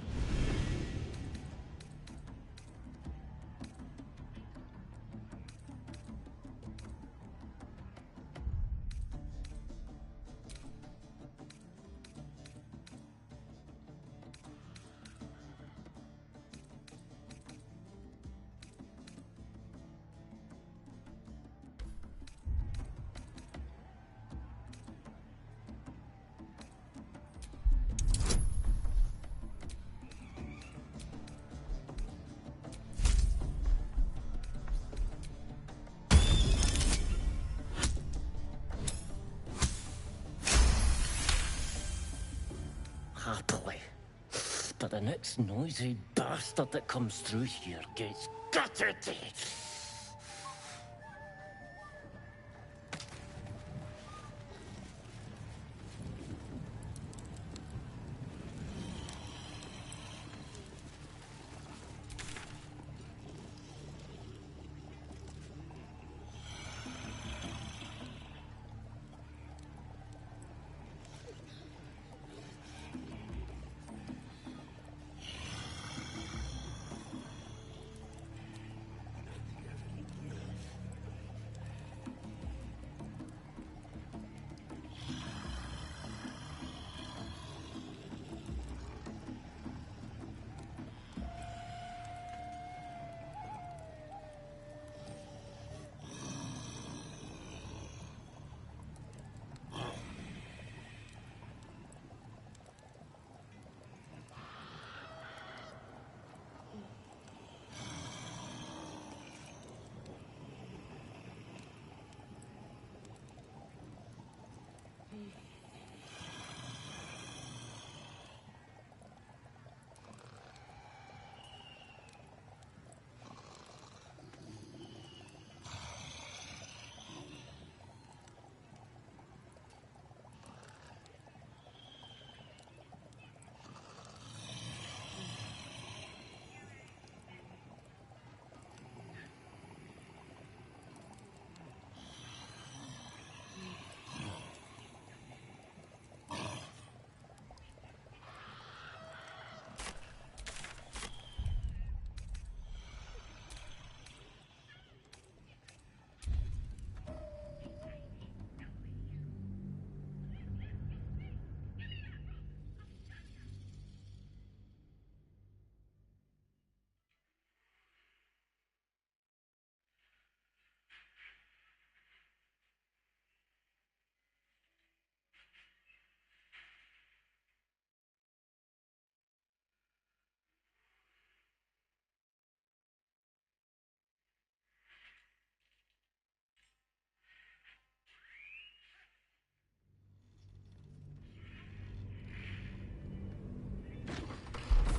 Speaker 4: the next noisy bastard that comes through here gets gutted.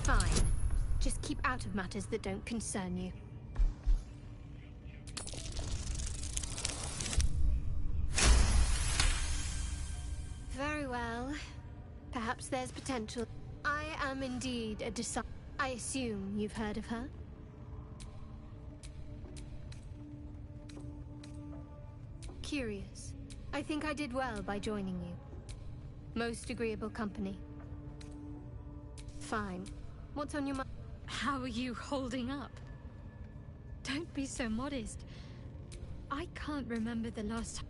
Speaker 16: Fine. Just keep out of matters that don't concern you. Very well. Perhaps there's potential. I am indeed a disciple. I assume you've heard of her? Curious. I think I did well by joining you. Most agreeable company. Fine. What's on your mind?
Speaker 6: How are you holding up? Don't be so modest. I can't remember the last time.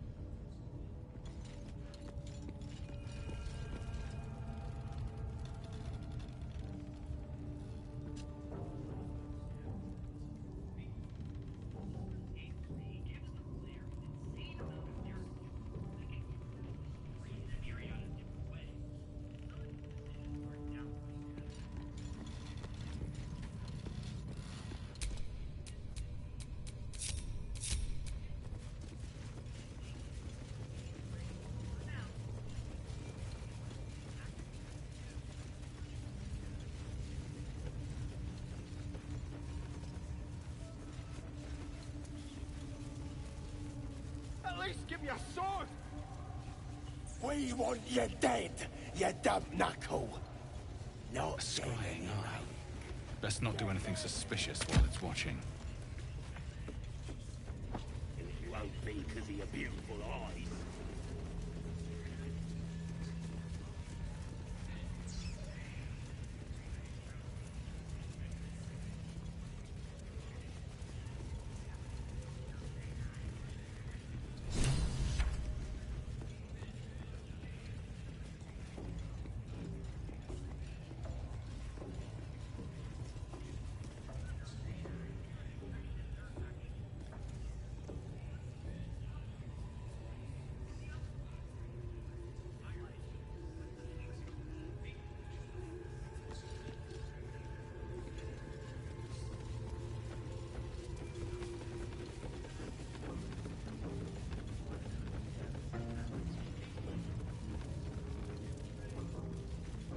Speaker 2: At least give me a sword! We want you dead, you dumb knuckle! Not
Speaker 19: Scrying eye. Best not do anything suspicious while it's watching.
Speaker 2: And it won't be because of your beautiful eyes.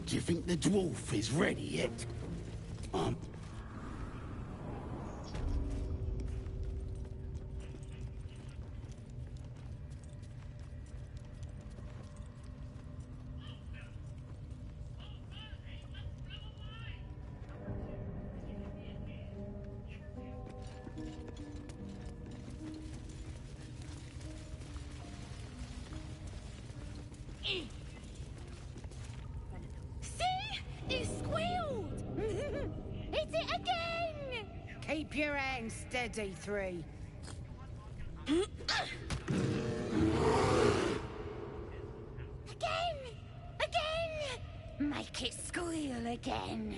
Speaker 2: Do you think the dwarf is ready yet?
Speaker 1: your hand steady, Three.
Speaker 18: Again! Again! Make it squeal again.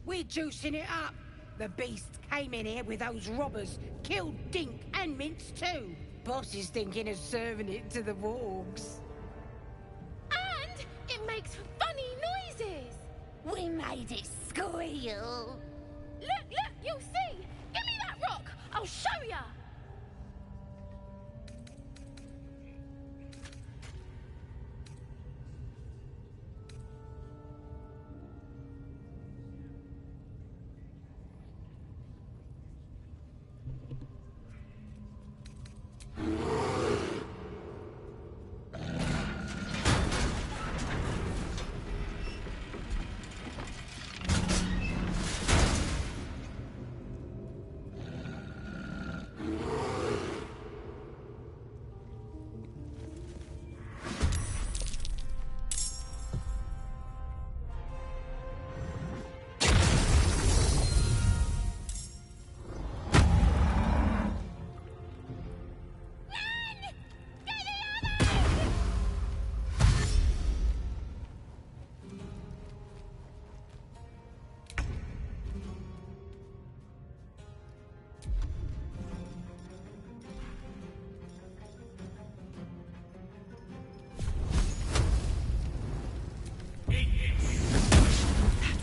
Speaker 1: We're juicing it up. The beast came in here with those robbers, killed Dink and Mince too. Boss is thinking of serving it to the wargs.
Speaker 5: And it makes funny noises.
Speaker 18: We made it squeal.
Speaker 5: Look, you'll see. Give me that rock. I'll show ya.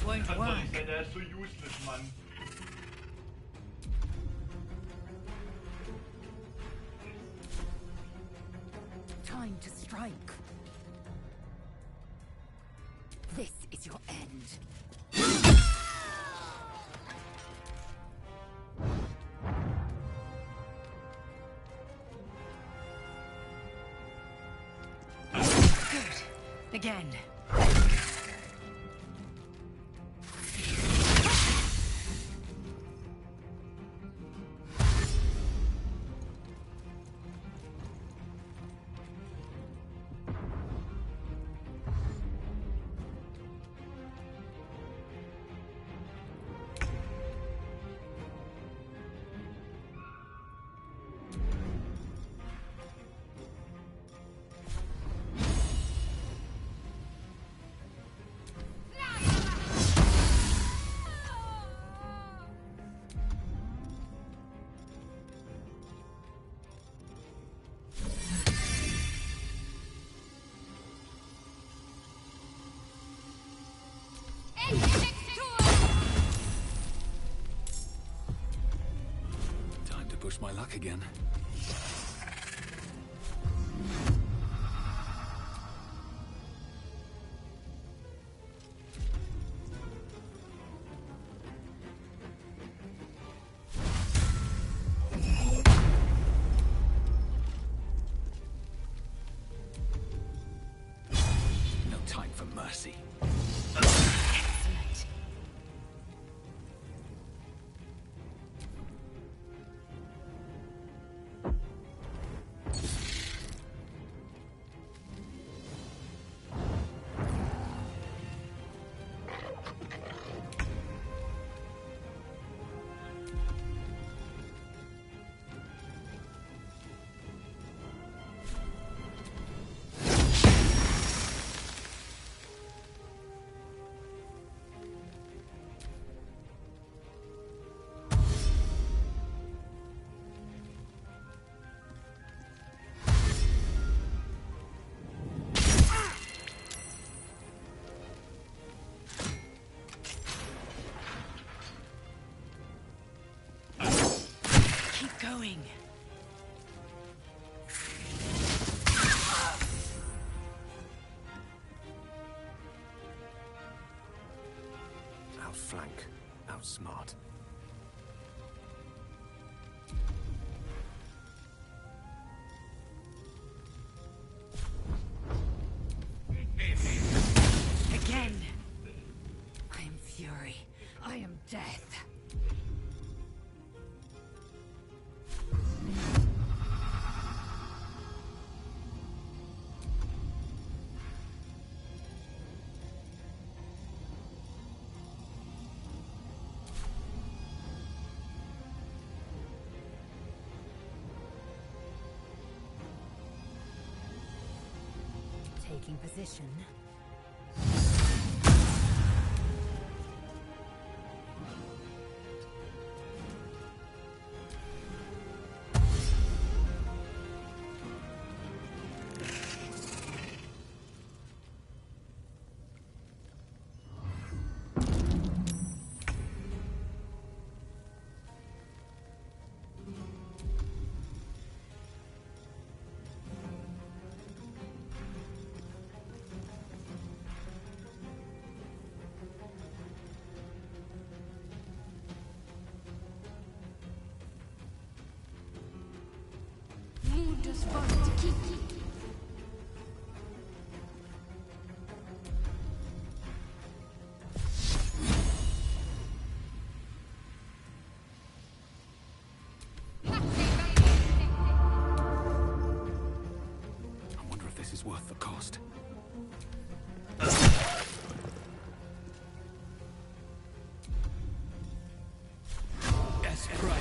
Speaker 17: Won't work. Er so useless, Mann.
Speaker 9: Time to strike. This is your end. Good. Again.
Speaker 19: Time to push my luck again. No time for mercy.
Speaker 9: Going.
Speaker 19: Outflank, outsmart.
Speaker 7: taking position.
Speaker 16: Mundus vast kiki.
Speaker 19: I wonder if this is worth the cost.
Speaker 2: Yes, right.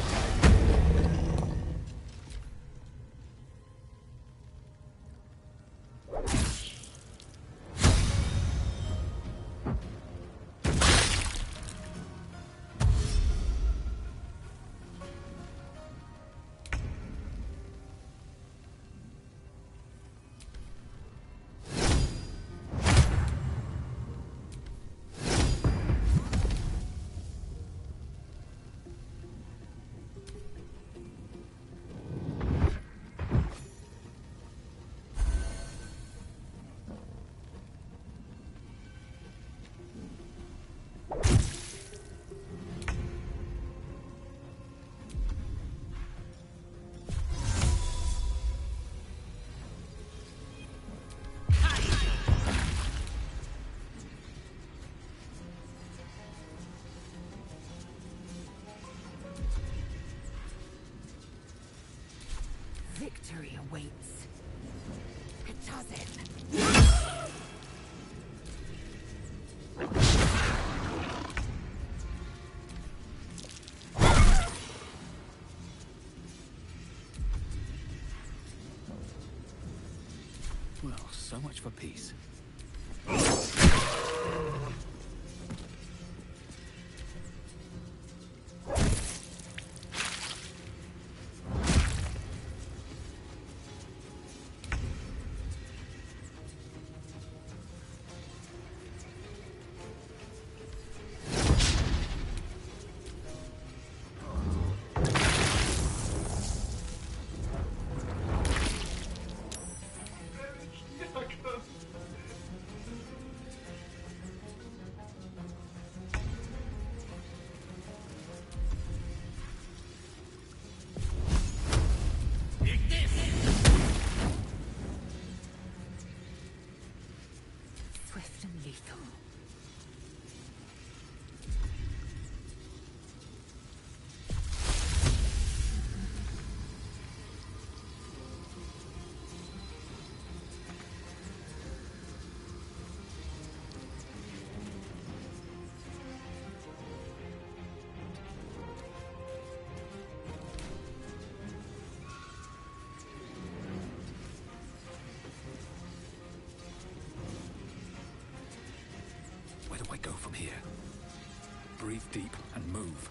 Speaker 7: Victory awaits. Hatazin!
Speaker 19: Well, so much for peace.
Speaker 7: Swift and lethal.
Speaker 19: Where do I go from here? Breathe deep and move.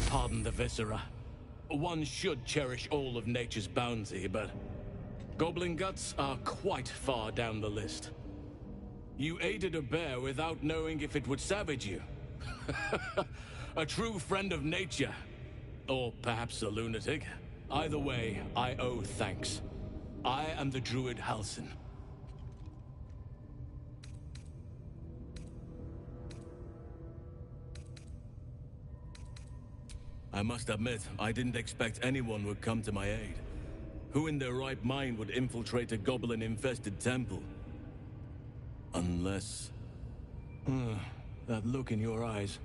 Speaker 2: Pardon the viscera. One should cherish all of nature's bounty, but goblin guts are quite far down the list. You aided a bear without knowing if it would savage you. A true friend of nature. Or perhaps a lunatic. Either way, I owe thanks. I am the druid Halsin. I must admit, I didn't expect anyone would come to my aid.
Speaker 15: Who in their right mind would infiltrate a goblin-infested temple? Unless... that look in your eyes.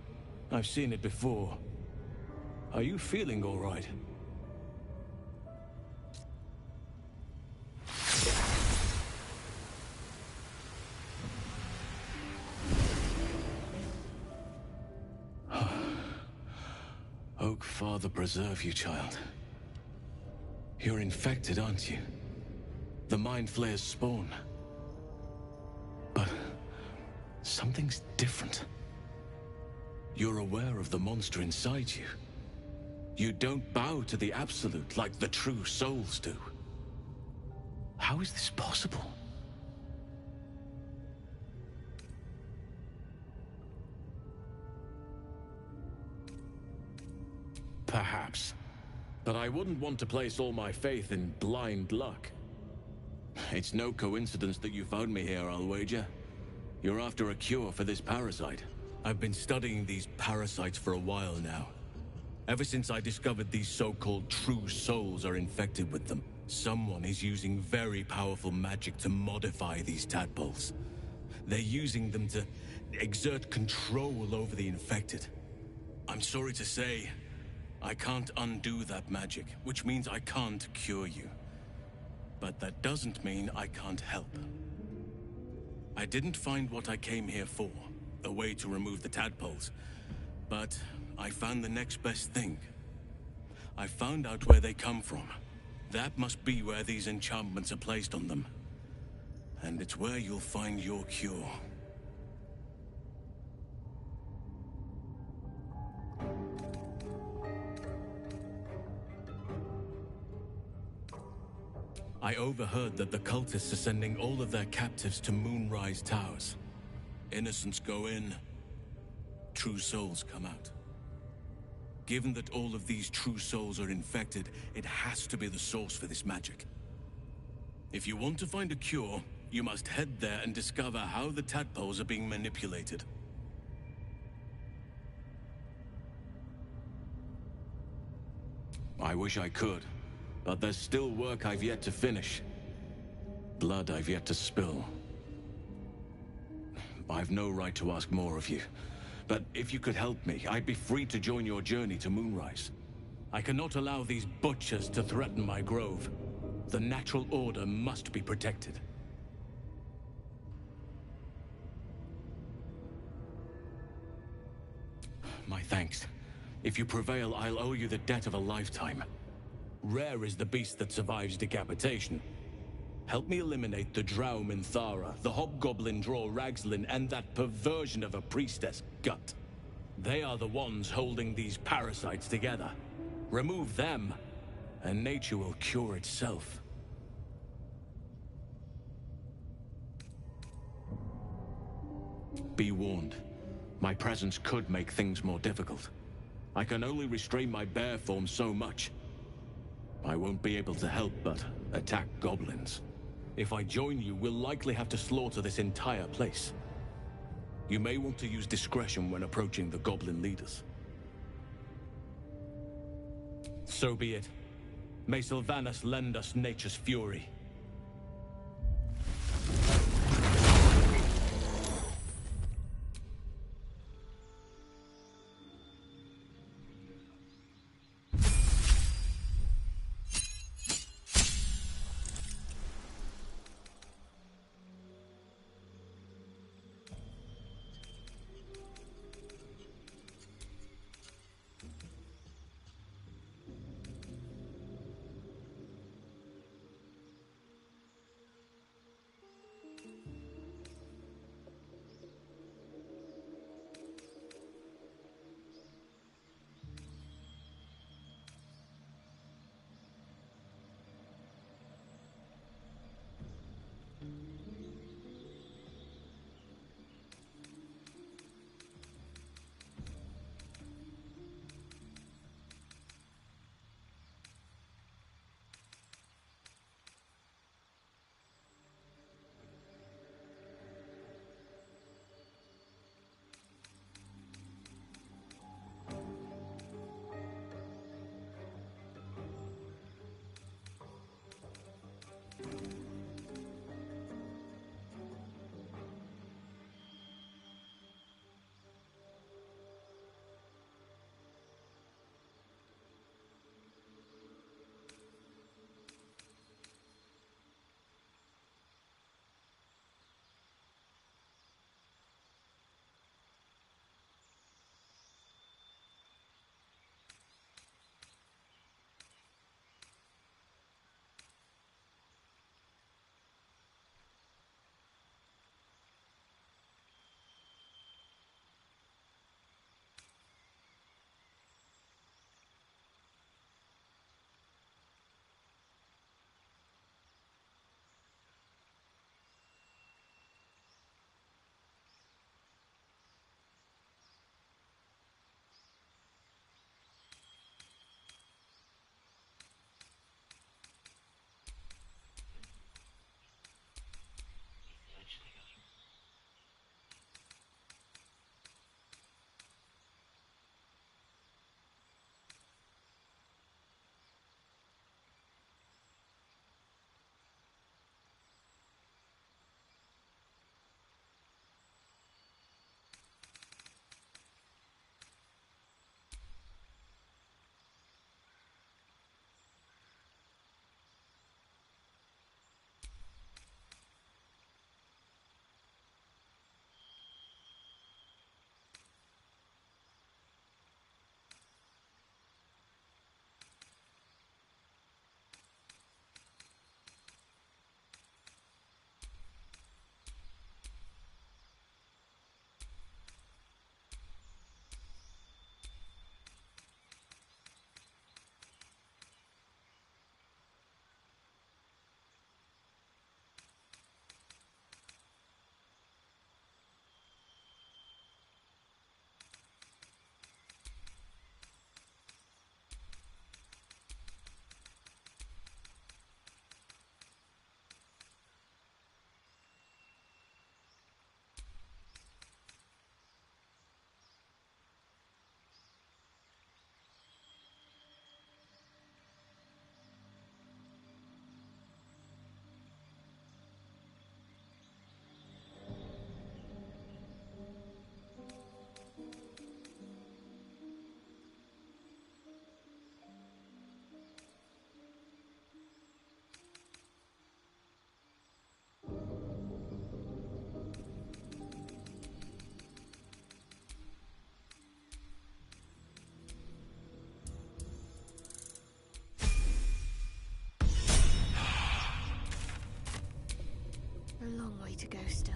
Speaker 15: I've seen it before. Are you feeling all right? Oak Father preserve you, child. You're infected, aren't you? The Mind Flayer's spawn. But something's different. You're aware of the monster inside you. You don't bow to the Absolute like the true souls do. How is this possible? Perhaps. But I wouldn't want to place all my faith in blind luck. It's no coincidence that you found me here, I'll wager. You're after a cure for this parasite. I've been studying these parasites for a while now. Ever since I discovered these so-called true souls are infected with them, someone is using very powerful magic to modify these tadpoles. They're using them to exert control over the infected. I'm sorry to say, I can't undo that magic, which means I can't cure you. But that doesn't mean I can't help. I didn't find what I came here for, a way to remove the tadpoles, but I found the next best thing. I found out where they come from. That must be where these enchantments are placed on them. And it's where you'll find your cure. I overheard that the cultists are sending all of their captives to Moonrise Towers. Innocents go in, true souls come out. Given that all of these true souls are infected, it has to be the source for this magic. If you want to find a cure, you must head there and discover how the tadpoles are being manipulated. I wish I could. But there's still work I've yet to finish. Blood I've yet to spill. I've no right to ask more of you. But if you could help me, I'd be free to join your journey to Moonrise. I cannot allow these butchers to threaten my grove. The natural order must be protected. My thanks. If you prevail, I'll owe you the debt of a lifetime. Rare is the beast that survives decapitation. Help me eliminate the Drow Minthara, the Hobgoblin Draw Ragslin, and that perversion of a priestess, Gut. They are the ones holding these parasites together. Remove them, and nature will cure itself. Be warned. My presence could make things more difficult. I can only restrain my bear form so much. I won't be able to help but attack goblins. If I join you, we'll likely have to slaughter this entire place. You may want to use discretion when approaching the goblin leaders. So be it. May Sylvanas lend us nature's fury.
Speaker 16: A long way to go still.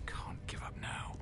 Speaker 19: Can't give up now.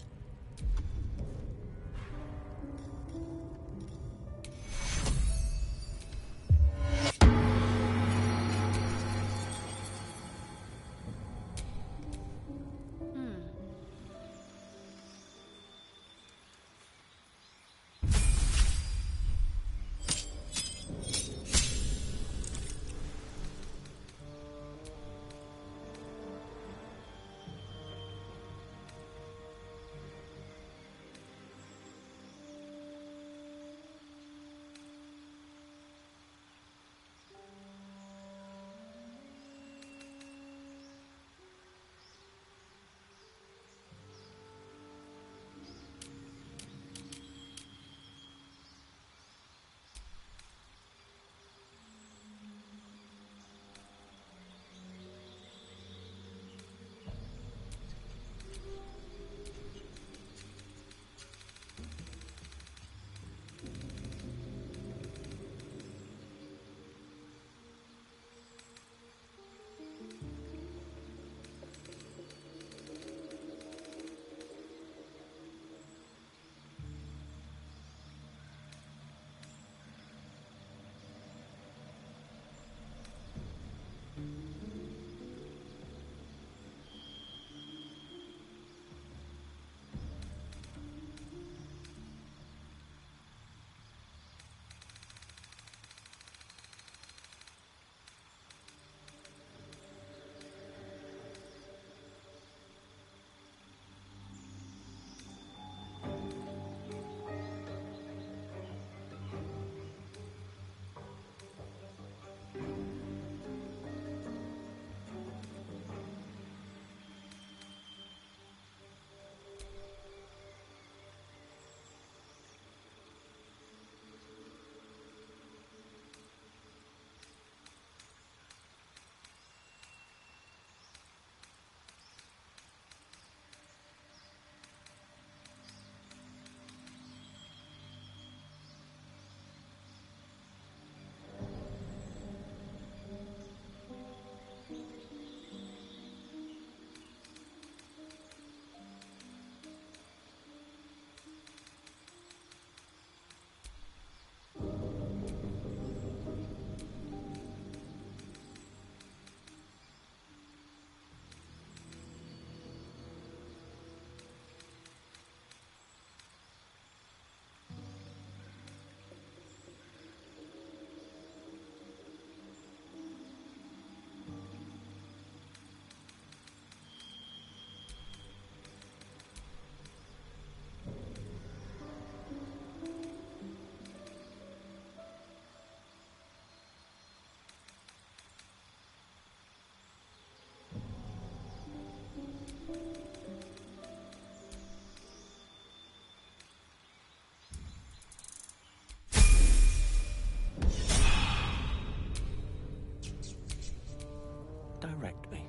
Speaker 19: Direct me.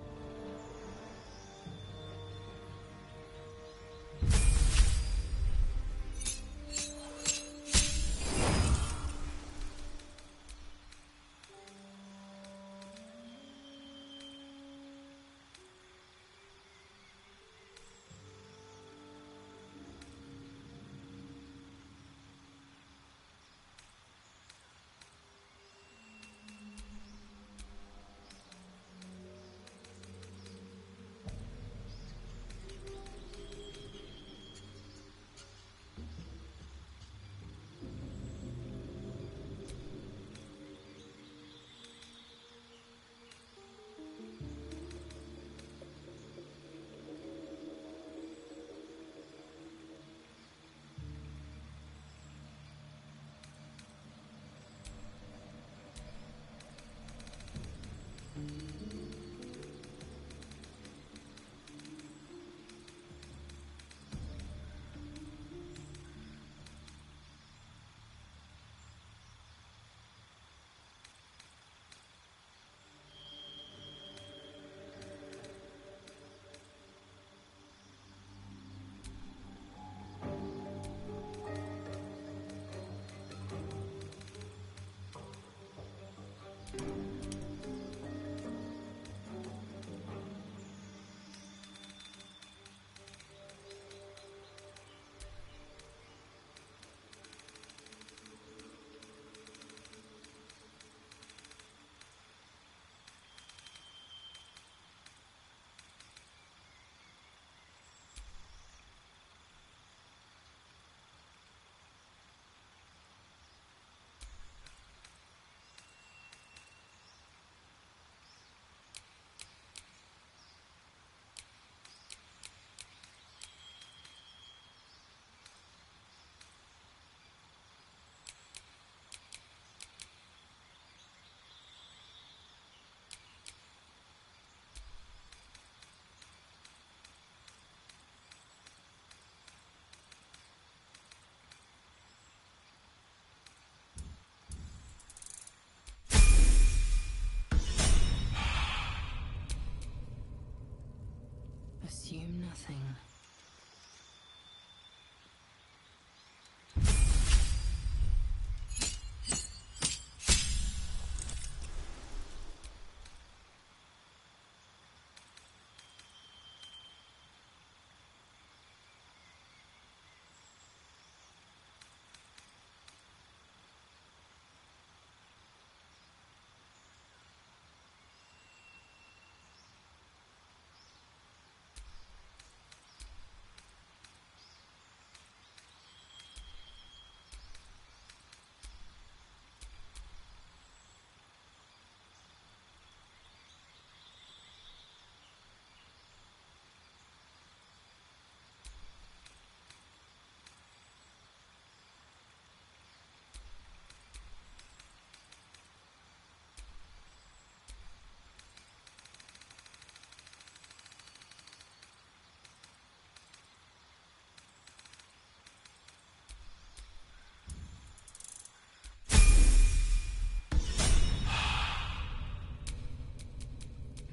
Speaker 7: Nothing.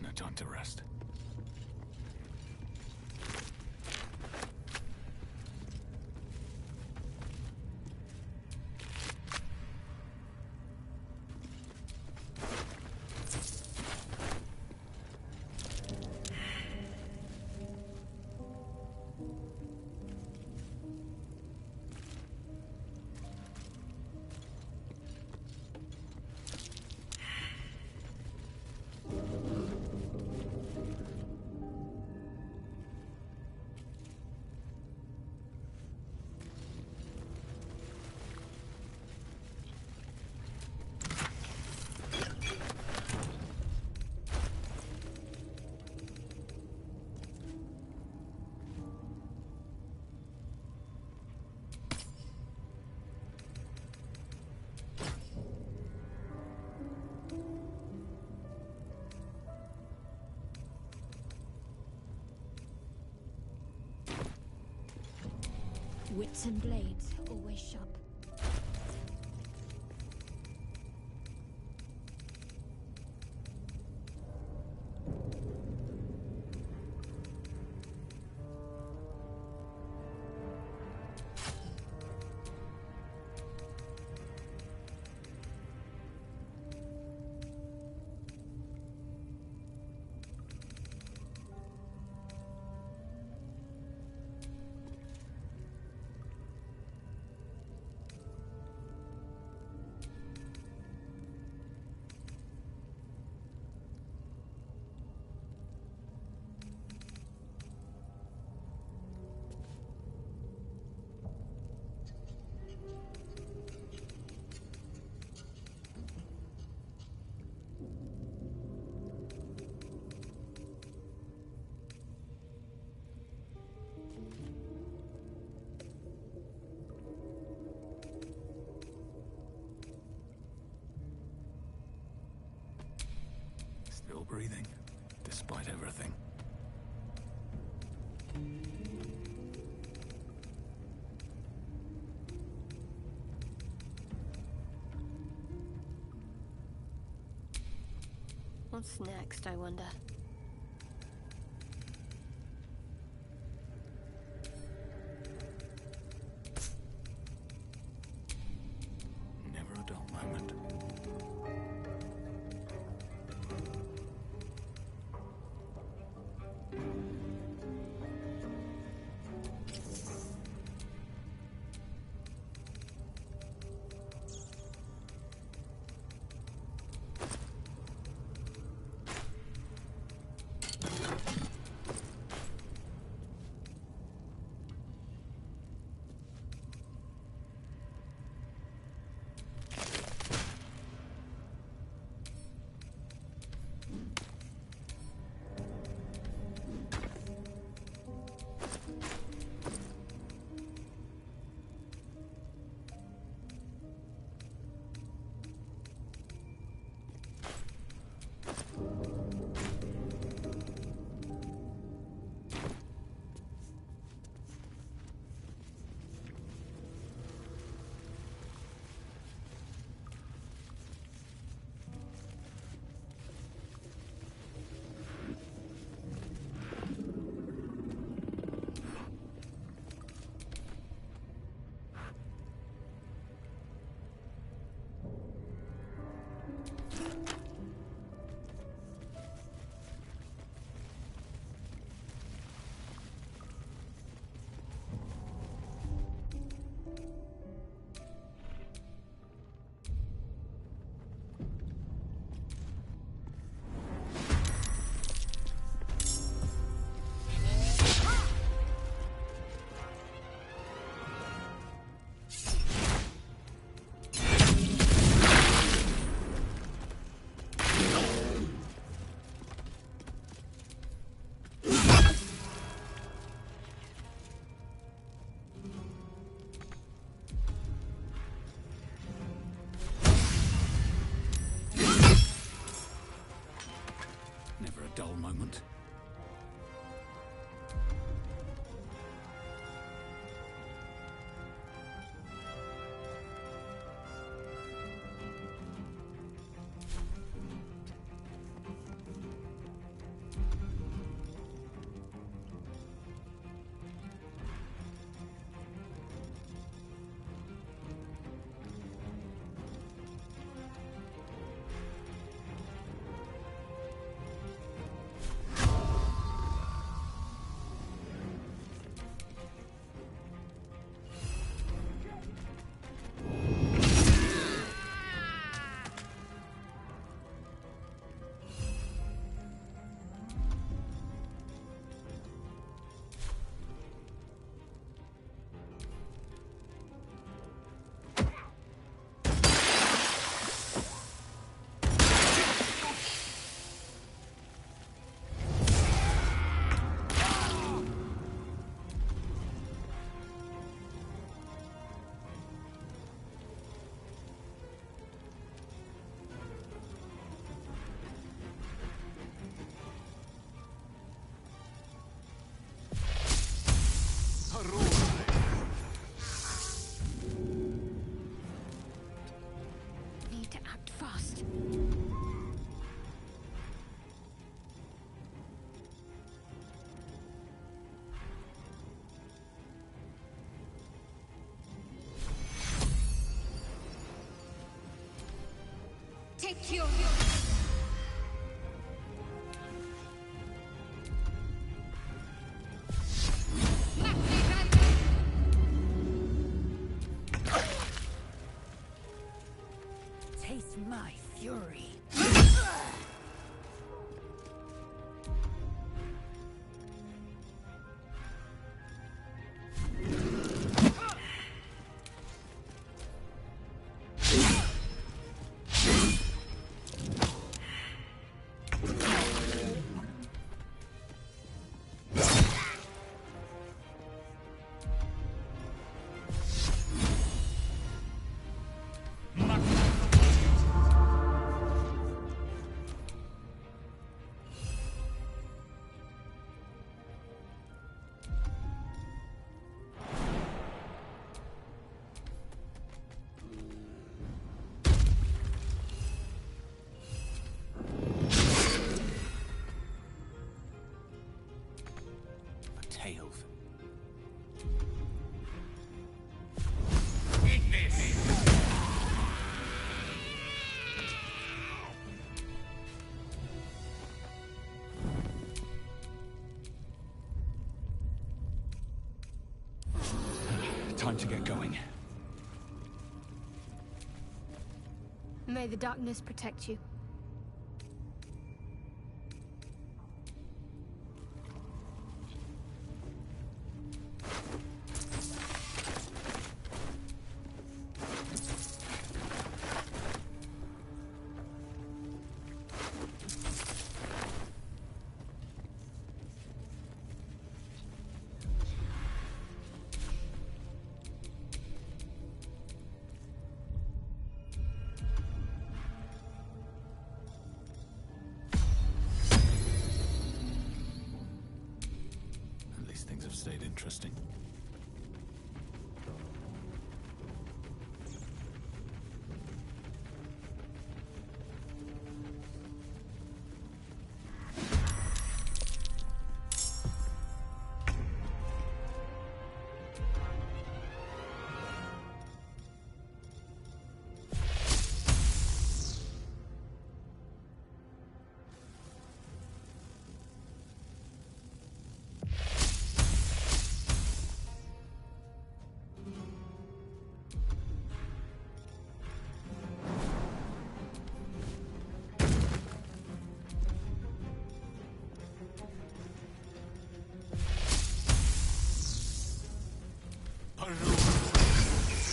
Speaker 19: No time to rest.
Speaker 6: Wits and blades, always sharp.
Speaker 19: Still breathing, despite everything.
Speaker 16: What's next, I wonder?
Speaker 19: Never a dull moment. dull moment.
Speaker 6: Need to act fast.
Speaker 16: Take your...
Speaker 9: Taste my fury.
Speaker 19: Tails.
Speaker 2: Eat this!
Speaker 19: Time to get going.
Speaker 6: May the darkness protect you.
Speaker 19: At least things have stayed interesting.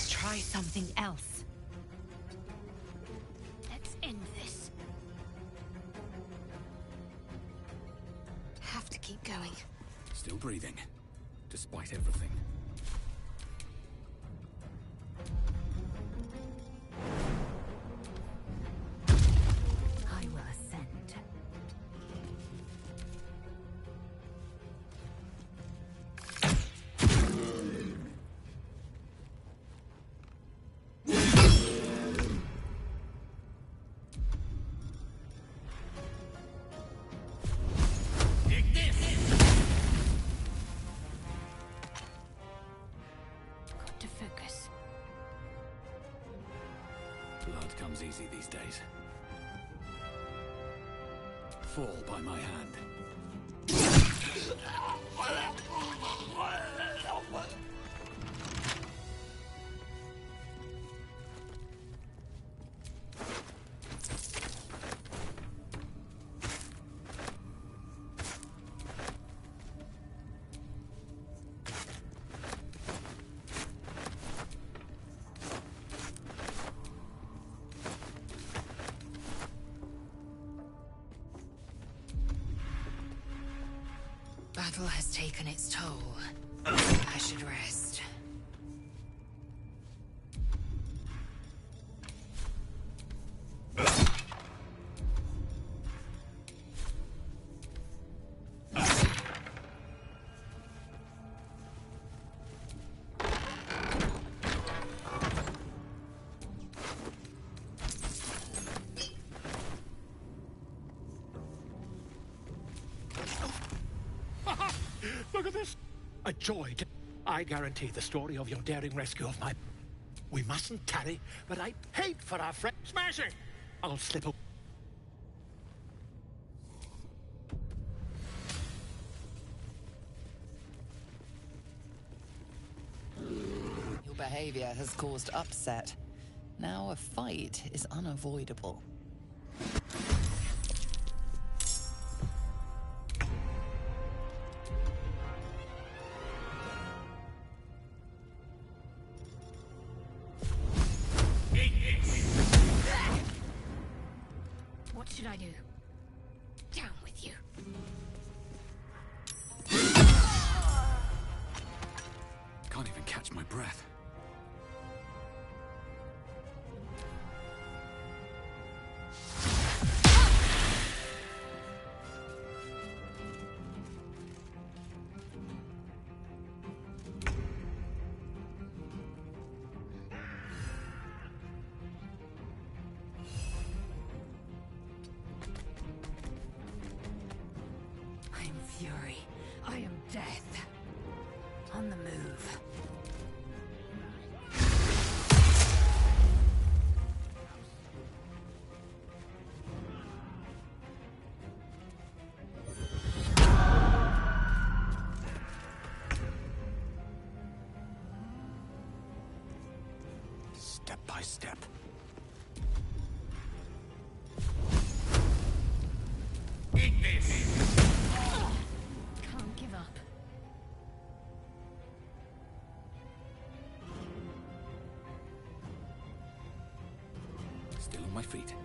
Speaker 9: Try something else.
Speaker 6: Let's end this. Have to keep going.
Speaker 19: Still breathing, despite everything.
Speaker 9: I will ascend.
Speaker 19: days. Fall by my hand.
Speaker 9: Battle has taken its toll. I should rest.
Speaker 3: Look at this! A joy to... I guarantee the story of your daring rescue of my... We mustn't tarry, but I hate for our friend... Smashing! I'll slip away.
Speaker 14: Your behavior has caused upset. Now a fight is unavoidable.
Speaker 6: What should I do? Down with you.
Speaker 19: Can't even catch my breath.
Speaker 9: I am fury. I am death. On the move.
Speaker 19: Step by step.
Speaker 2: Eat this!
Speaker 6: Can't give up.
Speaker 19: Still on my feet.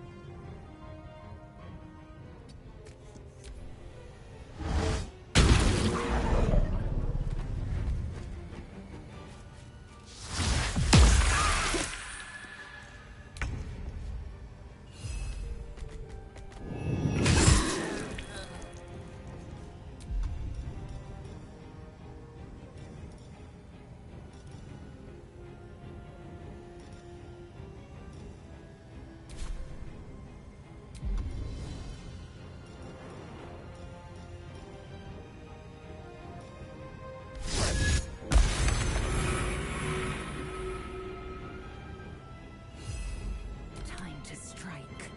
Speaker 9: Time to strike.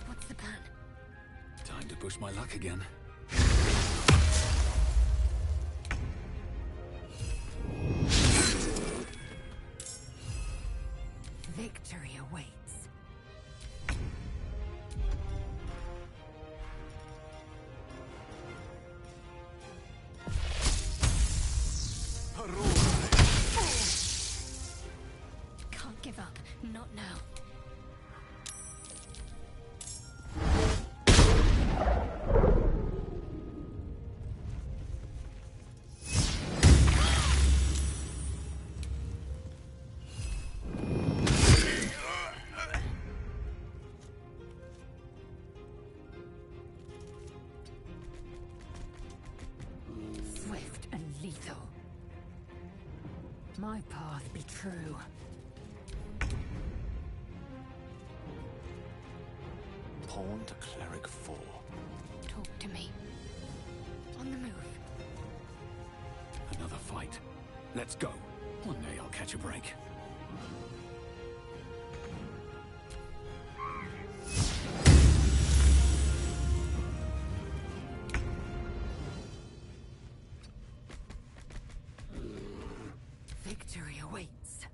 Speaker 6: What's the plan?
Speaker 19: Time to push my luck again.
Speaker 9: Victory awaits.
Speaker 6: Can't give up. Not now.
Speaker 9: Swift and lethal. My path be true.
Speaker 19: Pawn to cleric 4.
Speaker 6: Talk to me.
Speaker 19: Let's go. One day I'll catch a break.
Speaker 7: Victory awaits.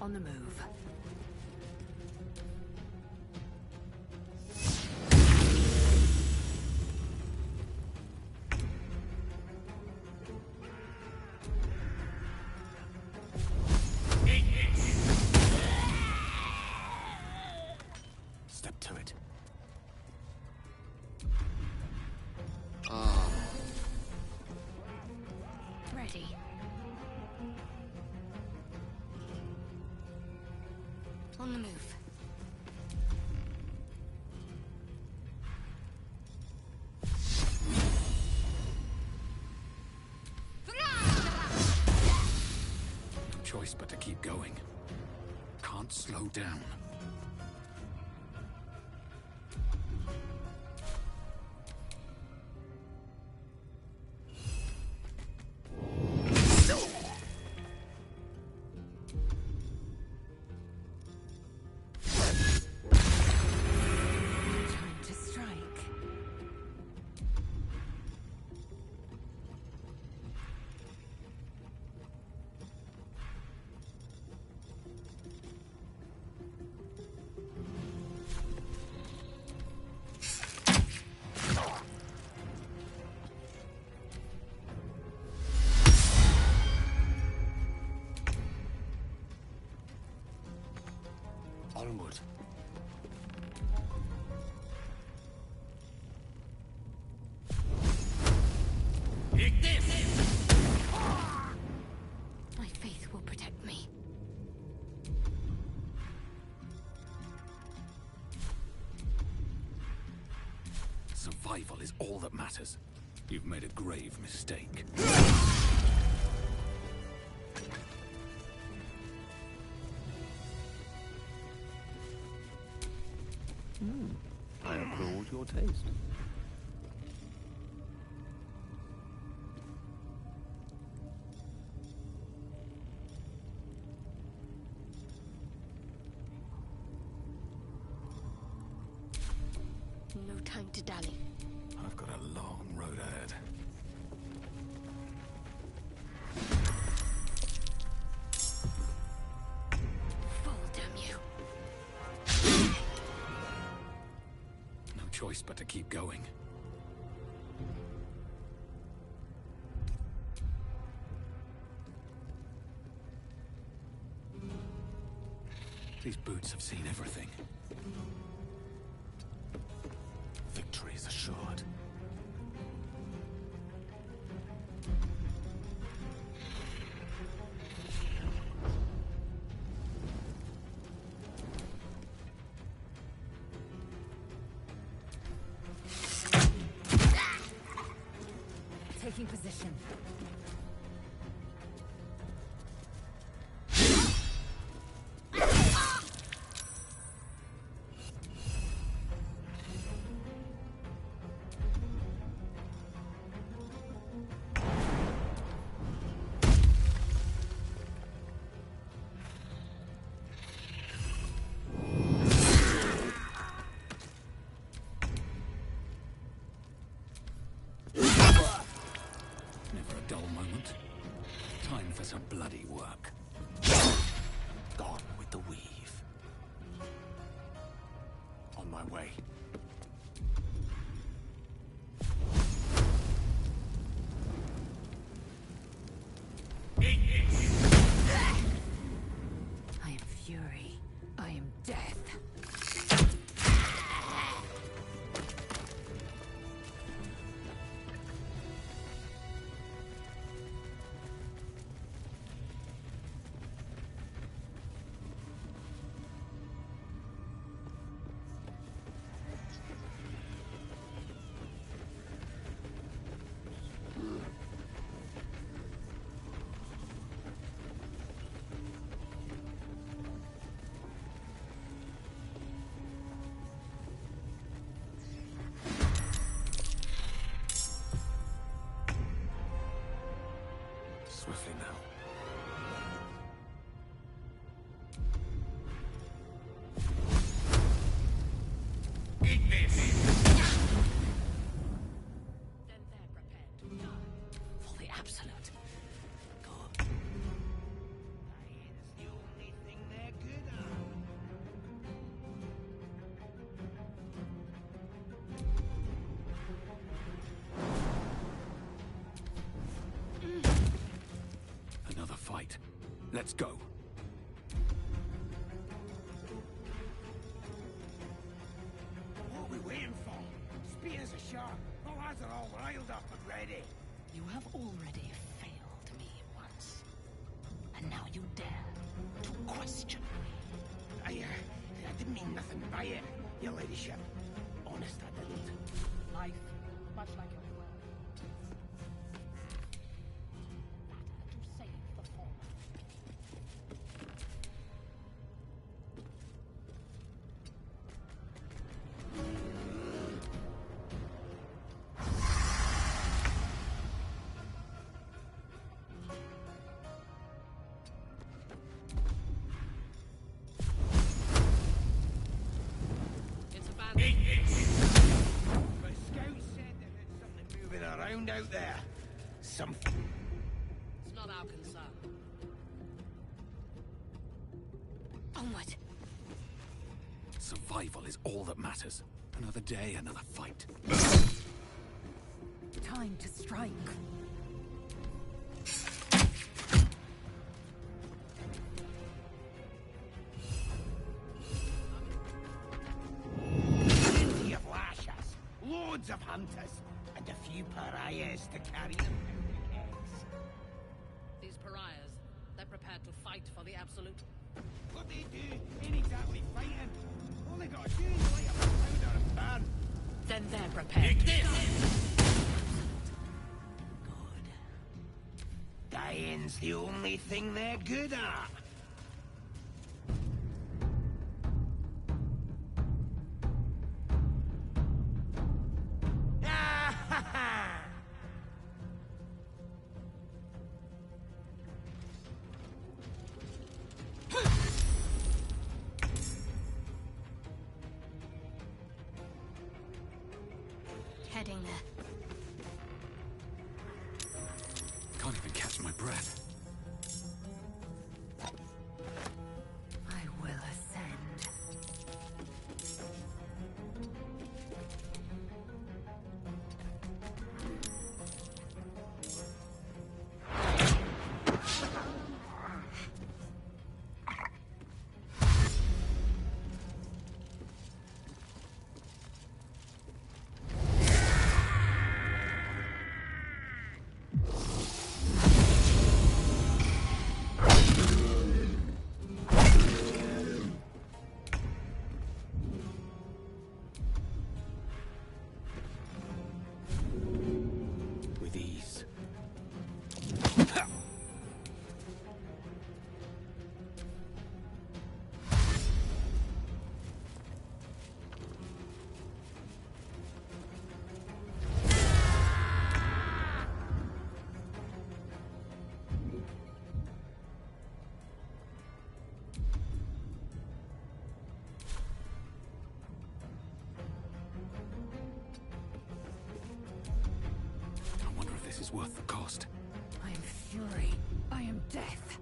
Speaker 7: On the move.
Speaker 19: Step to it.
Speaker 9: Ready. On the move.
Speaker 19: No choice but to keep going. Can't slow down.
Speaker 7: Time to strike.
Speaker 19: Onward.
Speaker 9: My faith will protect me.
Speaker 19: Survival is all that matters. You've made a grave mistake.
Speaker 4: I applaud your taste.
Speaker 16: No time to dally.
Speaker 19: I've got a long road ahead.
Speaker 9: Fool, damn you.
Speaker 19: No choice but to keep going. These boots have seen everything. Victory is assured.
Speaker 7: Taking position.
Speaker 19: Never a dull moment. Time for some bloody work. Gone with the weave. On my way.
Speaker 7: I am fury. I am death.
Speaker 19: Swiftly now.
Speaker 2: Eat this!
Speaker 24: Then they're prepared to die for the absolute. Good.
Speaker 2: Dying's the only thing they're good at.
Speaker 19: Another fight. Let's go.
Speaker 2: What are we waiting for? Spears are sharp. The lads are all riled up and ready.
Speaker 24: You have already failed me once. And now you dare to question me.
Speaker 2: I didn't mean nothing by it, your ladyship. Honest, I didn't.
Speaker 24: Life, much like your world. Latter to save the former. It's a bad...
Speaker 2: My scouts said that there's something moving around out there. Something.
Speaker 24: It's not our concern.
Speaker 16: Onward.
Speaker 19: Survival is all that matters. Another day, another fight.
Speaker 9: Time to strike.
Speaker 2: Plenty of lashers, loads of hunters, and a few pariahs to carry them out the gates.
Speaker 24: These pariahs, they're prepared to fight for the absolute.
Speaker 2: What they do ain't exactly fighting. All they gotta do is light up a powder and burn.
Speaker 24: Then they're prepared to
Speaker 2: Dying's the only thing they're good at.
Speaker 16: Heading there.
Speaker 19: Can't even catch my breath.
Speaker 9: I will ascend.
Speaker 19: With ease. I wonder if this is worth the cost.
Speaker 9: I am fury. I am death.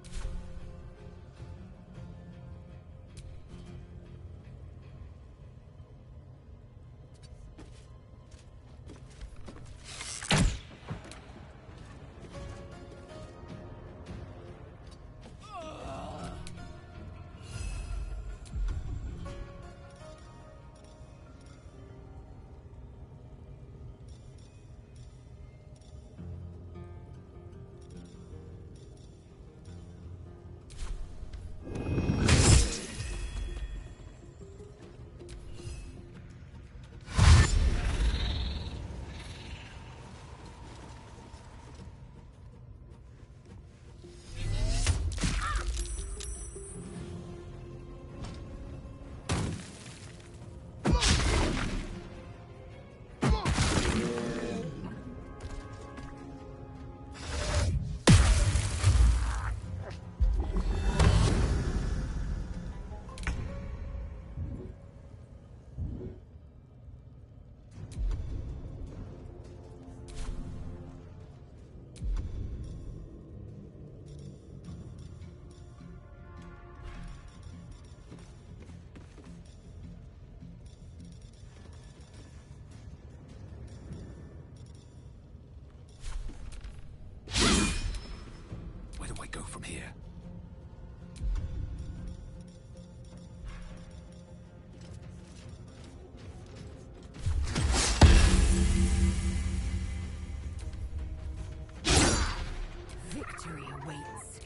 Speaker 19: from here.
Speaker 7: Victory awaits.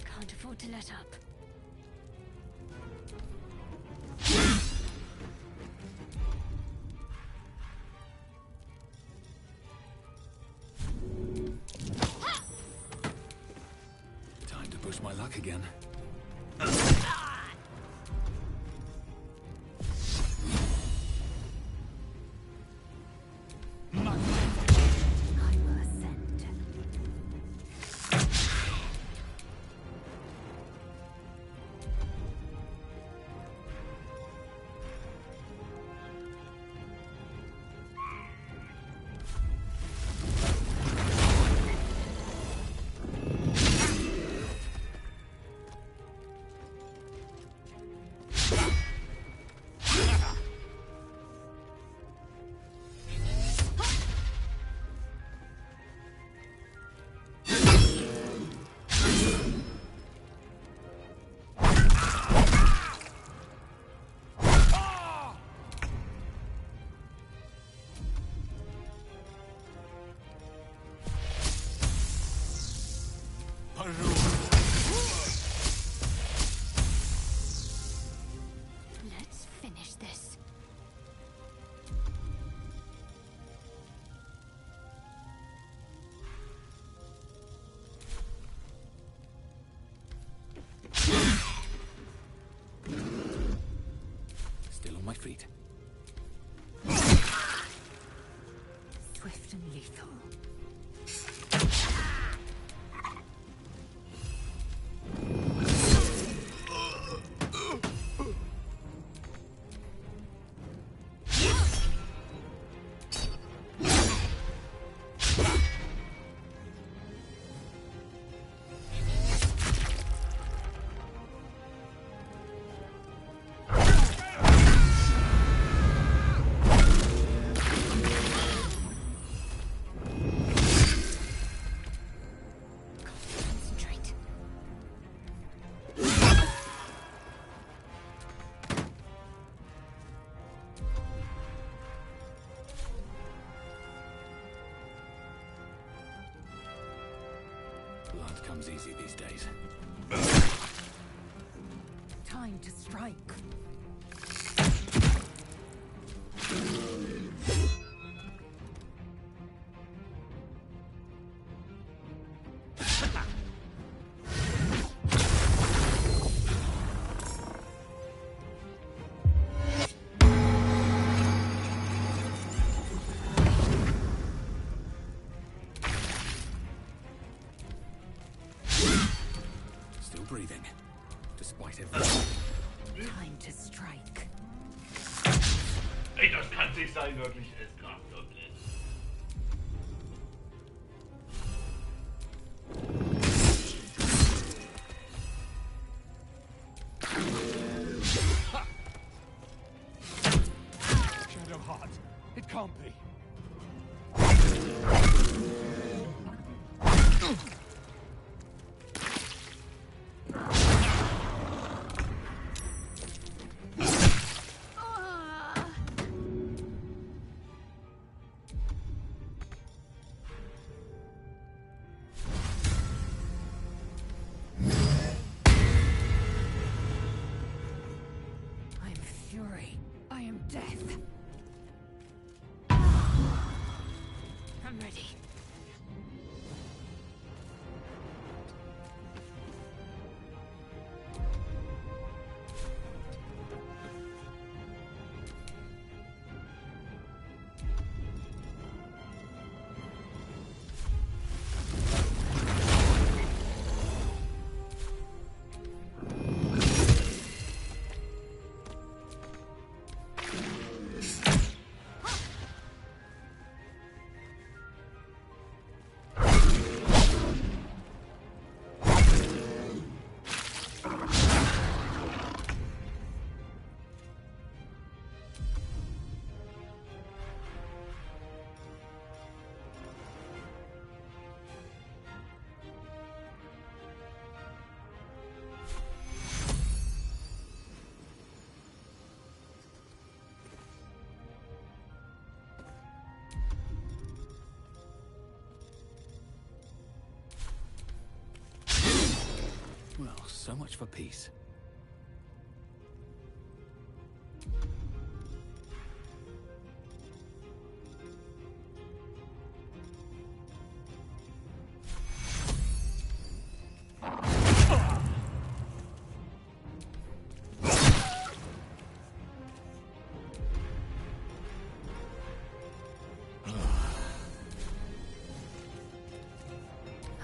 Speaker 6: Can't afford to let up.
Speaker 19: Time to push my luck again.
Speaker 6: Let's finish this.
Speaker 19: Still on my feet.
Speaker 7: Swift and lethal.
Speaker 6: Concentrate.
Speaker 19: Blood comes easy these days.
Speaker 7: Time to strike.
Speaker 19: Still breathing, despite everything.
Speaker 7: Time to strike.
Speaker 17: Ey, das kann nicht sein, wirklich. Es kracht wirklich.
Speaker 13: can't be.
Speaker 9: I am fury. I am death. I'm ready.
Speaker 19: Well, so much for peace.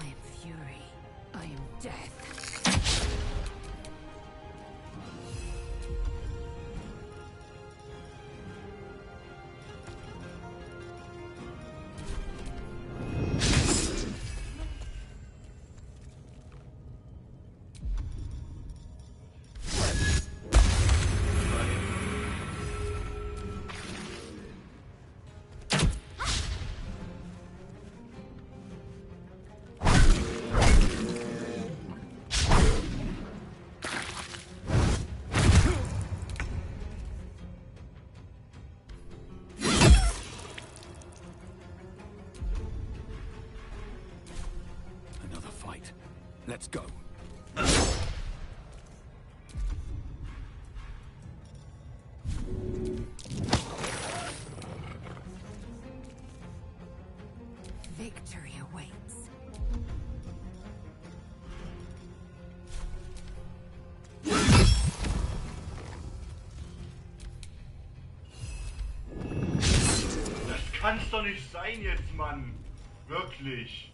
Speaker 9: I am fury. I am death.
Speaker 19: Another fight. Let's go.
Speaker 9: Victory awaits.
Speaker 17: Das kann's doch nicht sein jetzt, Mann. Wirklich.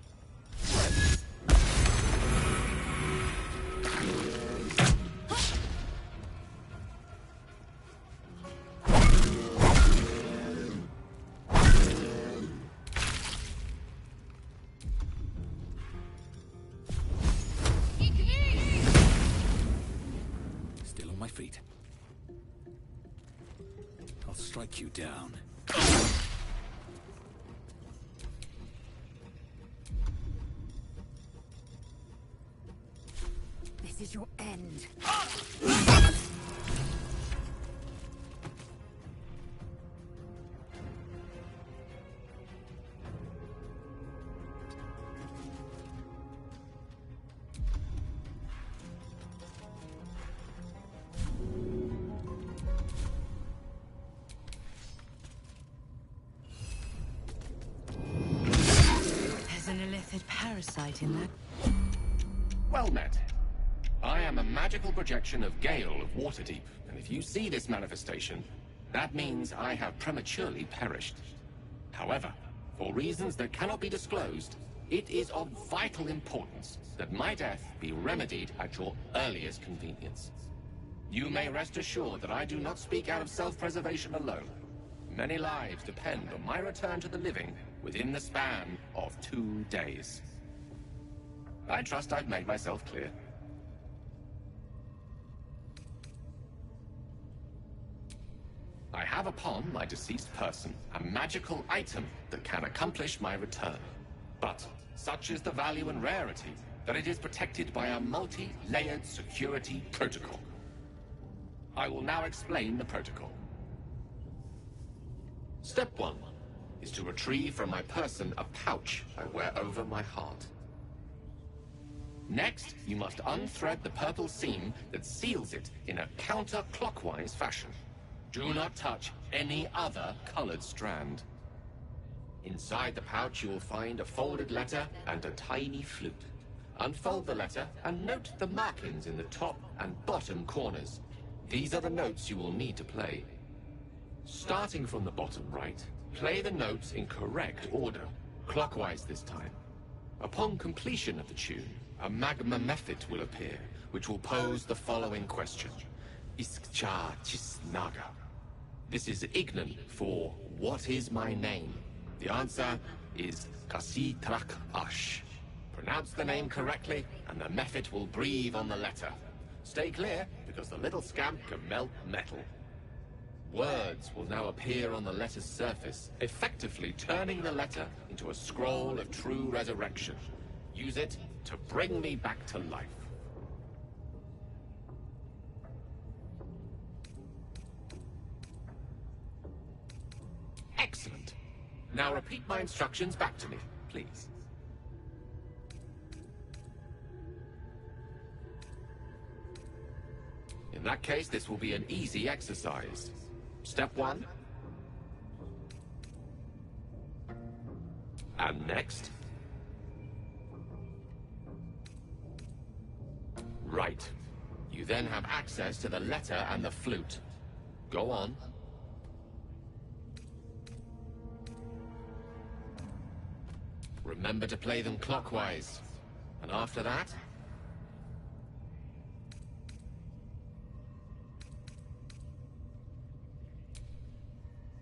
Speaker 19: Still on my feet. I'll strike you down.
Speaker 9: This is your end.
Speaker 7: There's an illithid parasite in that.
Speaker 12: Well met. I am a magical projection of Gale of Waterdeep, and if you see this manifestation, that means I have prematurely perished. However, for reasons that cannot be disclosed, it is of vital importance that my death be remedied at your earliest convenience. You may rest assured that I do not speak out of self-preservation alone. Many lives depend on my return to the living within the span of 2 days. I trust I've made myself clear. I have upon my deceased person a magical item that can accomplish my return. But such is the value and rarity that it is protected by a multi-layered security protocol. I will now explain the protocol. Step 1 is to retrieve from my person a pouch I wear over my heart. Next, you must unthread the purple seam that seals it in a counterclockwise fashion. Do not touch any other colored strand. Inside the pouch, you will find a folded letter and a tiny flute. Unfold the letter and note the markings in the top and bottom corners. These are the notes you will need to play. Starting from the bottom right, play the notes in correct order, clockwise this time. Upon completion of the tune, a magma method will appear, which will pose the following question. Iskcha Chisnaga. This is Ignan for what is my name? The answer is Kasi Trak Ash. Pronounce the name correctly, and the method will breathe on the letter. Stay clear, because the little scamp can melt metal. Words will now appear on the letter's surface, effectively turning the letter into a scroll of true resurrection. Use it to bring me back to life. Excellent. Now repeat my instructions back to me, please. In that case, this will be an easy exercise. Step 1. And next. Right. You then have access to the letter and the flute. Go on. Remember to play them clockwise. And after that?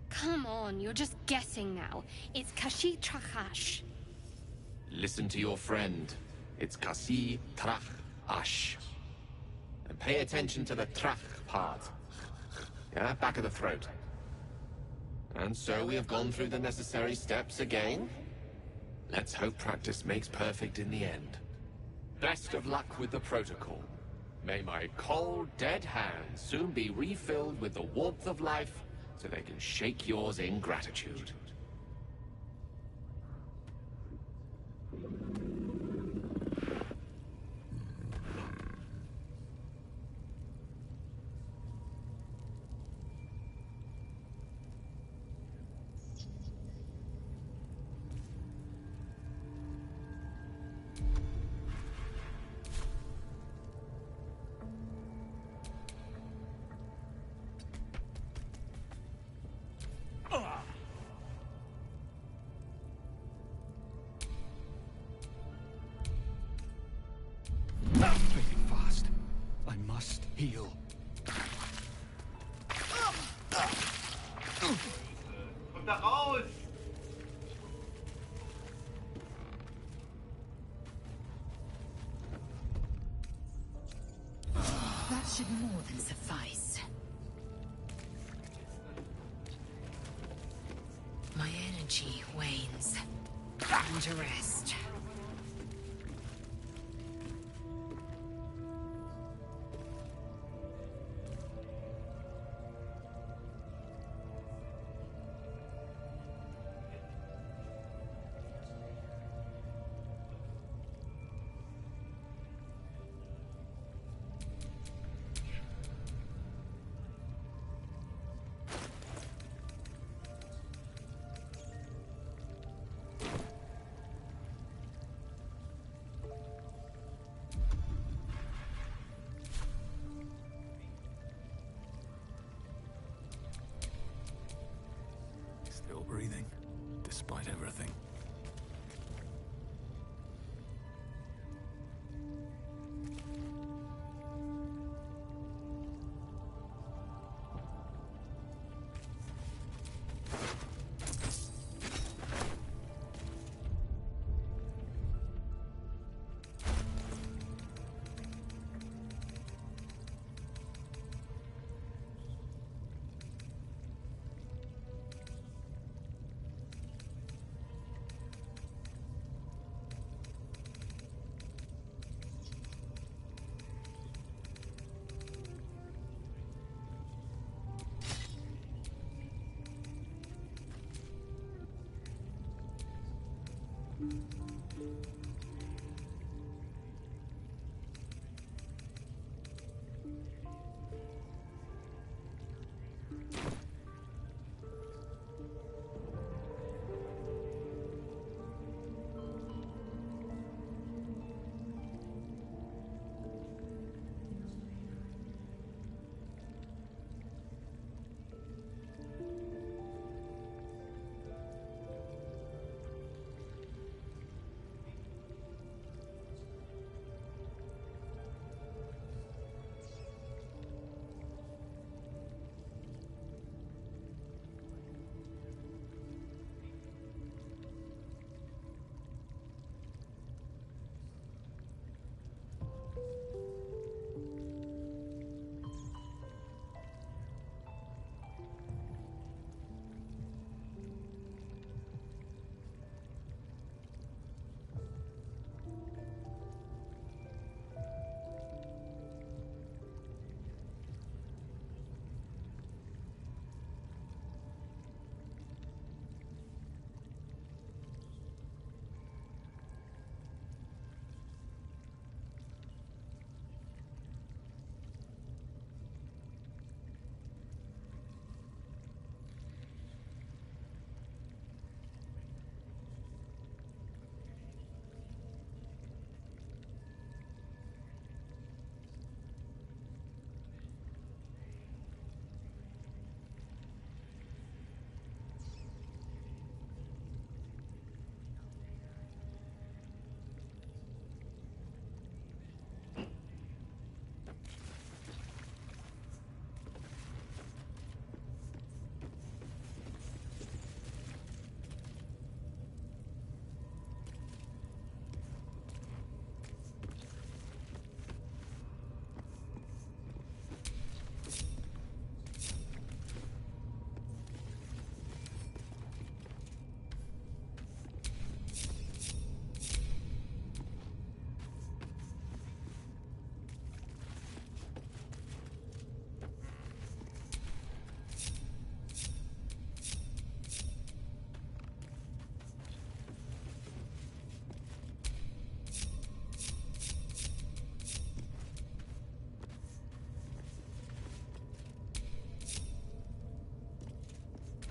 Speaker 16: Come on, you're just guessing now. It's Kashi Trakash.
Speaker 12: Listen to your friend. It's Kasi Trach Ash. And pay attention to the Trach part. Yeah, back of the throat. And so we have gone through the necessary steps again. Let's hope practice makes perfect in the end. Best of luck with the protocol. May my cold, dead hands soon be refilled with the warmth of life so they can shake yours in gratitude.
Speaker 19: Breathing fast. I must heal.
Speaker 17: Kommt da raus!
Speaker 9: That should more than suffice. My energy wanes. Time to rest.
Speaker 19: Still breathing, despite everything.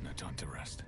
Speaker 19: No time to rest.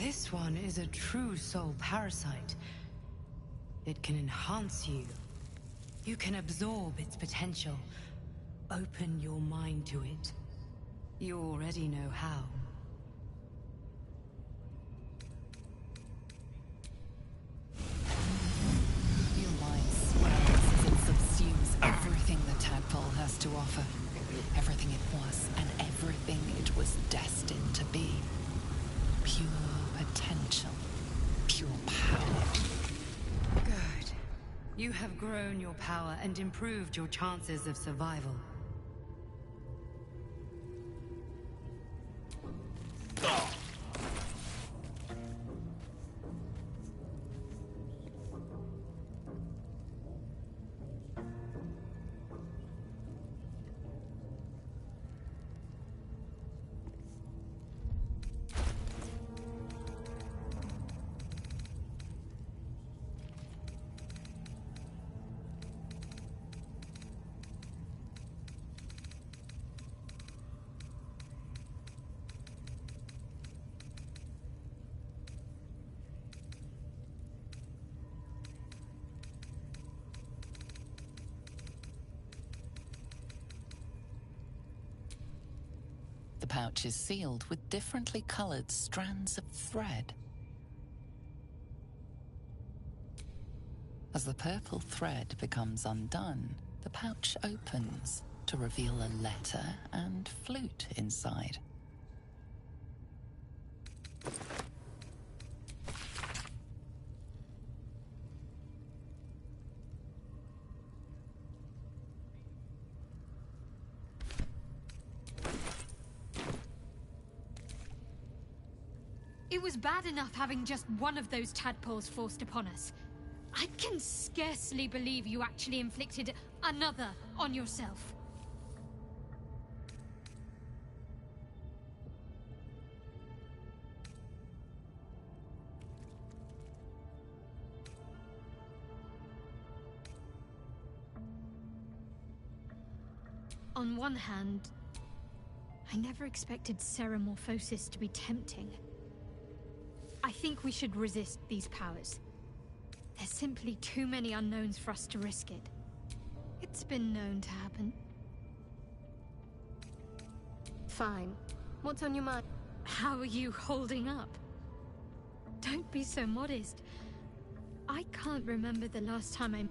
Speaker 7: This one is a true soul parasite. It can enhance you. You can absorb its potential. Open your mind to it. You already know how.
Speaker 14: Your mind swells as it subsumes everything the tadpole has to offer. Everything it was and everything it was destined to be. Pure potential. Pure power.
Speaker 7: Good. You have grown your power and improved your chances of survival.
Speaker 14: The pouch is sealed with differently colored strands of thread. As the purple thread becomes undone, the pouch opens to reveal a letter and flute inside.
Speaker 6: It was bad enough having just one of those tadpoles forced upon us. I can scarcely believe you actually inflicted another on yourself. On one hand, I never expected ceremorphosis to be tempting. I think we should resist these powers. There's simply too many unknowns for us to risk it. It's been known to happen.
Speaker 16: Fine. What's on your mind?
Speaker 6: How are you holding up? Don't be so modest. I can't remember the last time I...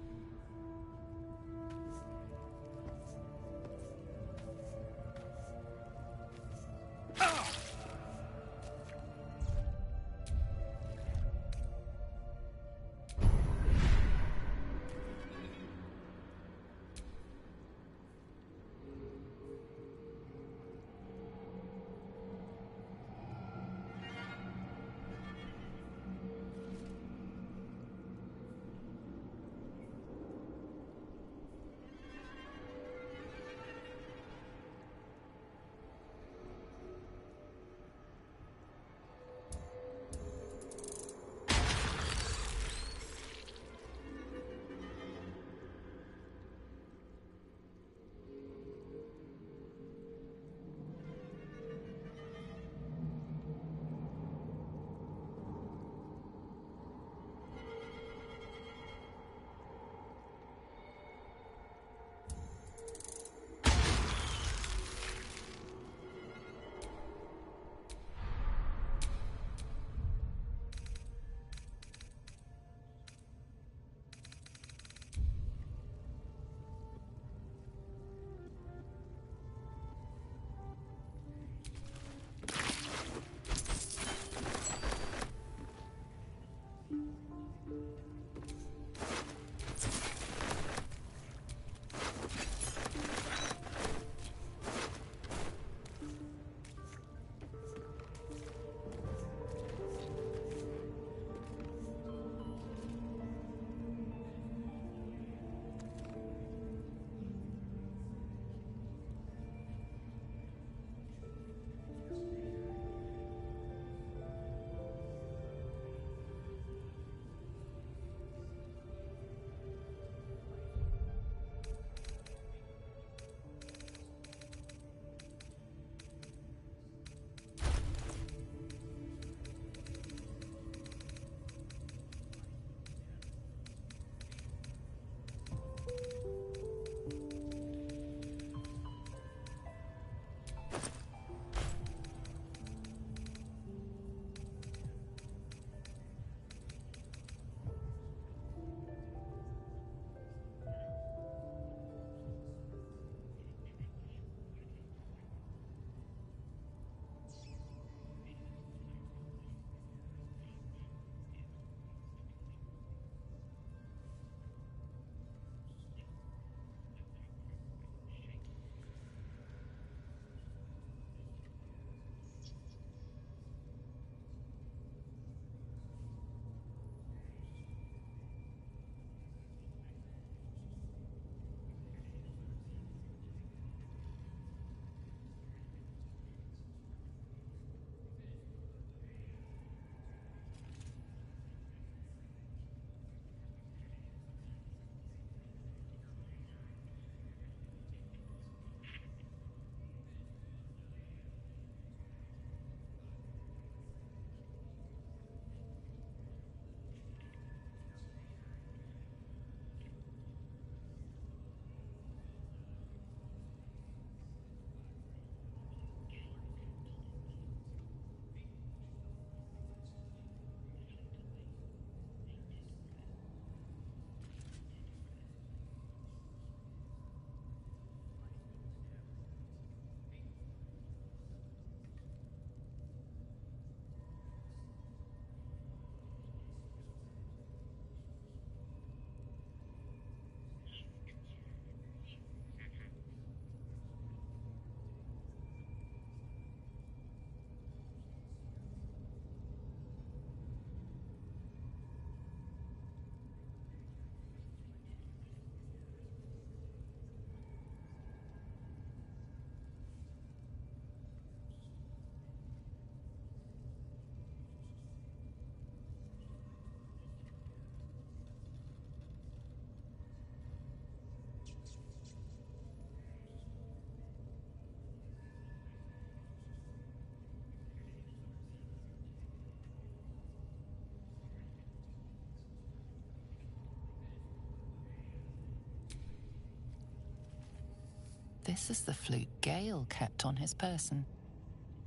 Speaker 14: This is the flute Gale kept on his person.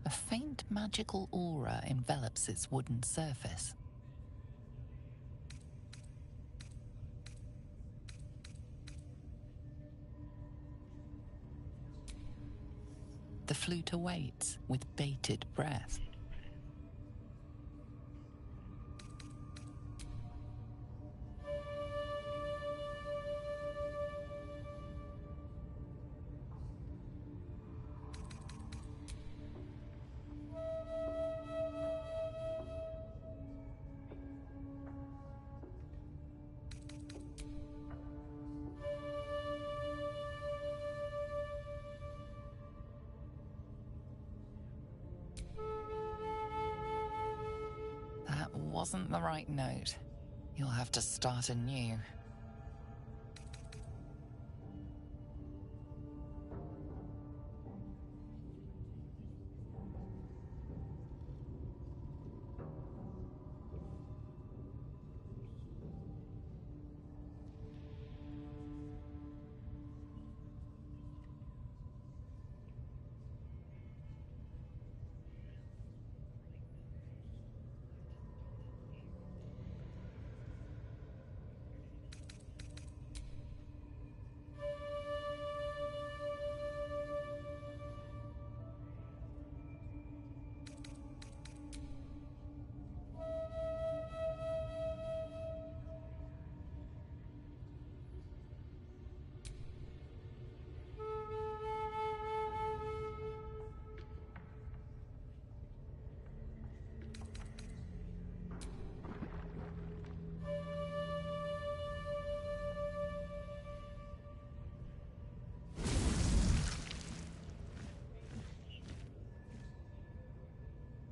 Speaker 14: A faint magical aura envelops its wooden surface. The flute awaits with bated breath. That wasn't the right note. You'll have to start anew.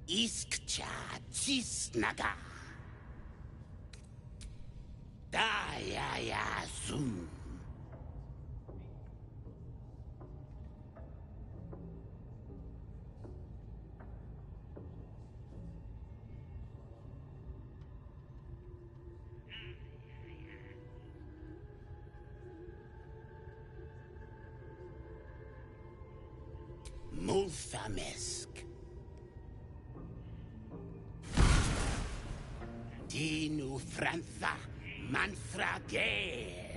Speaker 2: Iskcha Cisnaga. Dayaya Zoom. Multhamesk. Dinu Frantha Manfragere.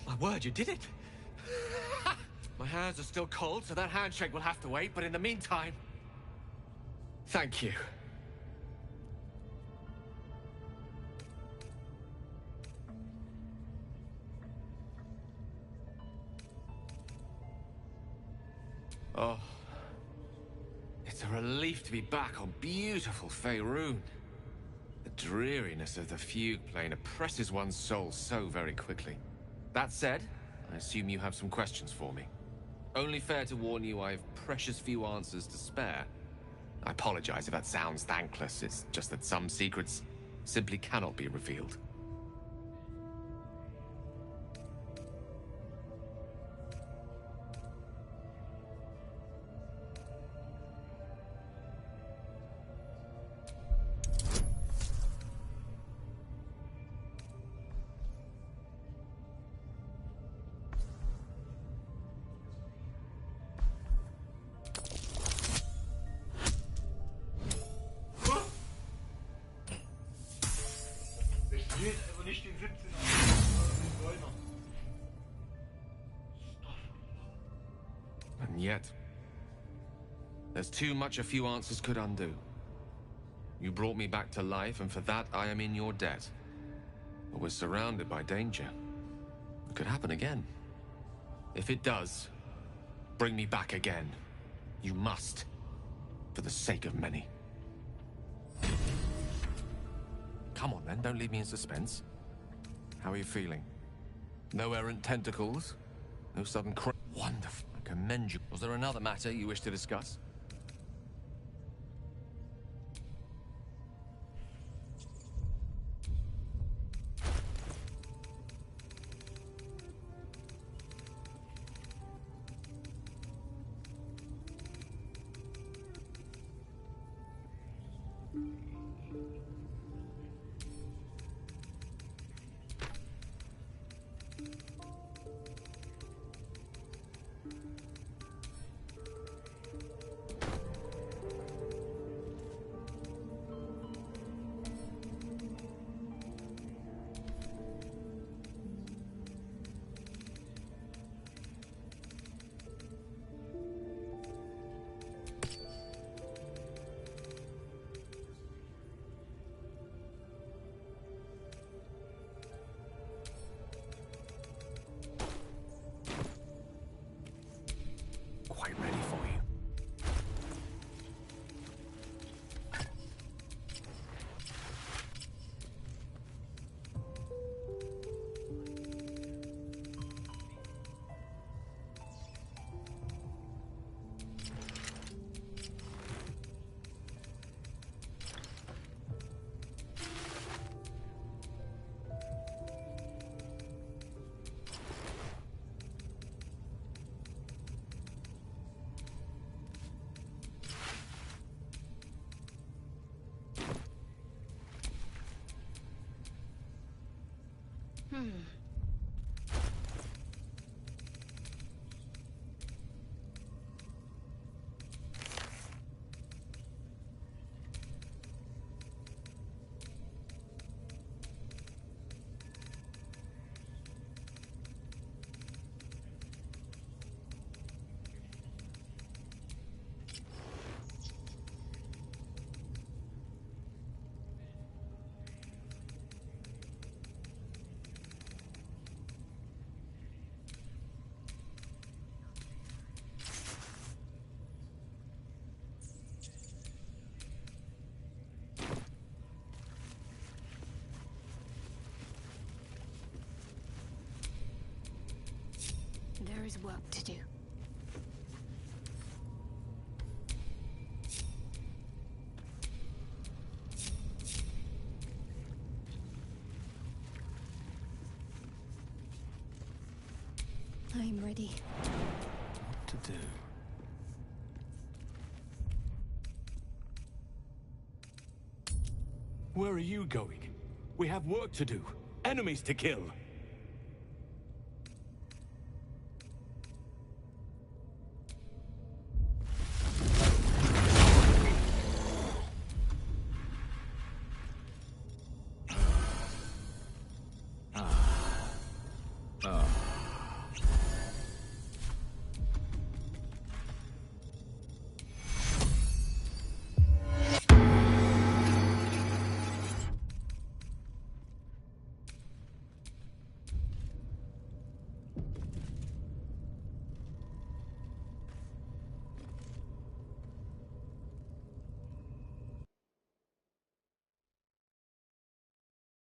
Speaker 12: My word, you did it! My hands are still cold, so that handshake will have to wait, but in the meantime... Thank you. Oh. It's a relief to be back on beautiful Faerun. The dreariness of the fugue plane oppresses one's soul so very quickly. That said, I assume you have some questions for me. Only fair to warn you I have precious few answers to spare. I apologize if that sounds thankless, it's just that some secrets simply cannot be revealed. And yet, there's too much a few answers could undo. You brought me back to life, and for that I am in your debt. But we're surrounded by danger. It could happen again. If it does, bring me back again. You must, for the sake of many. Come on then, don't leave me in suspense. How are you feeling? No errant tentacles? No sudden Wonderful. I commend you. Was there another matter you wish to discuss? Quite ready for you.
Speaker 6: There is work to do. I'm ready.
Speaker 19: What to do?
Speaker 15: Where are you going? We have work to do. Enemies to kill.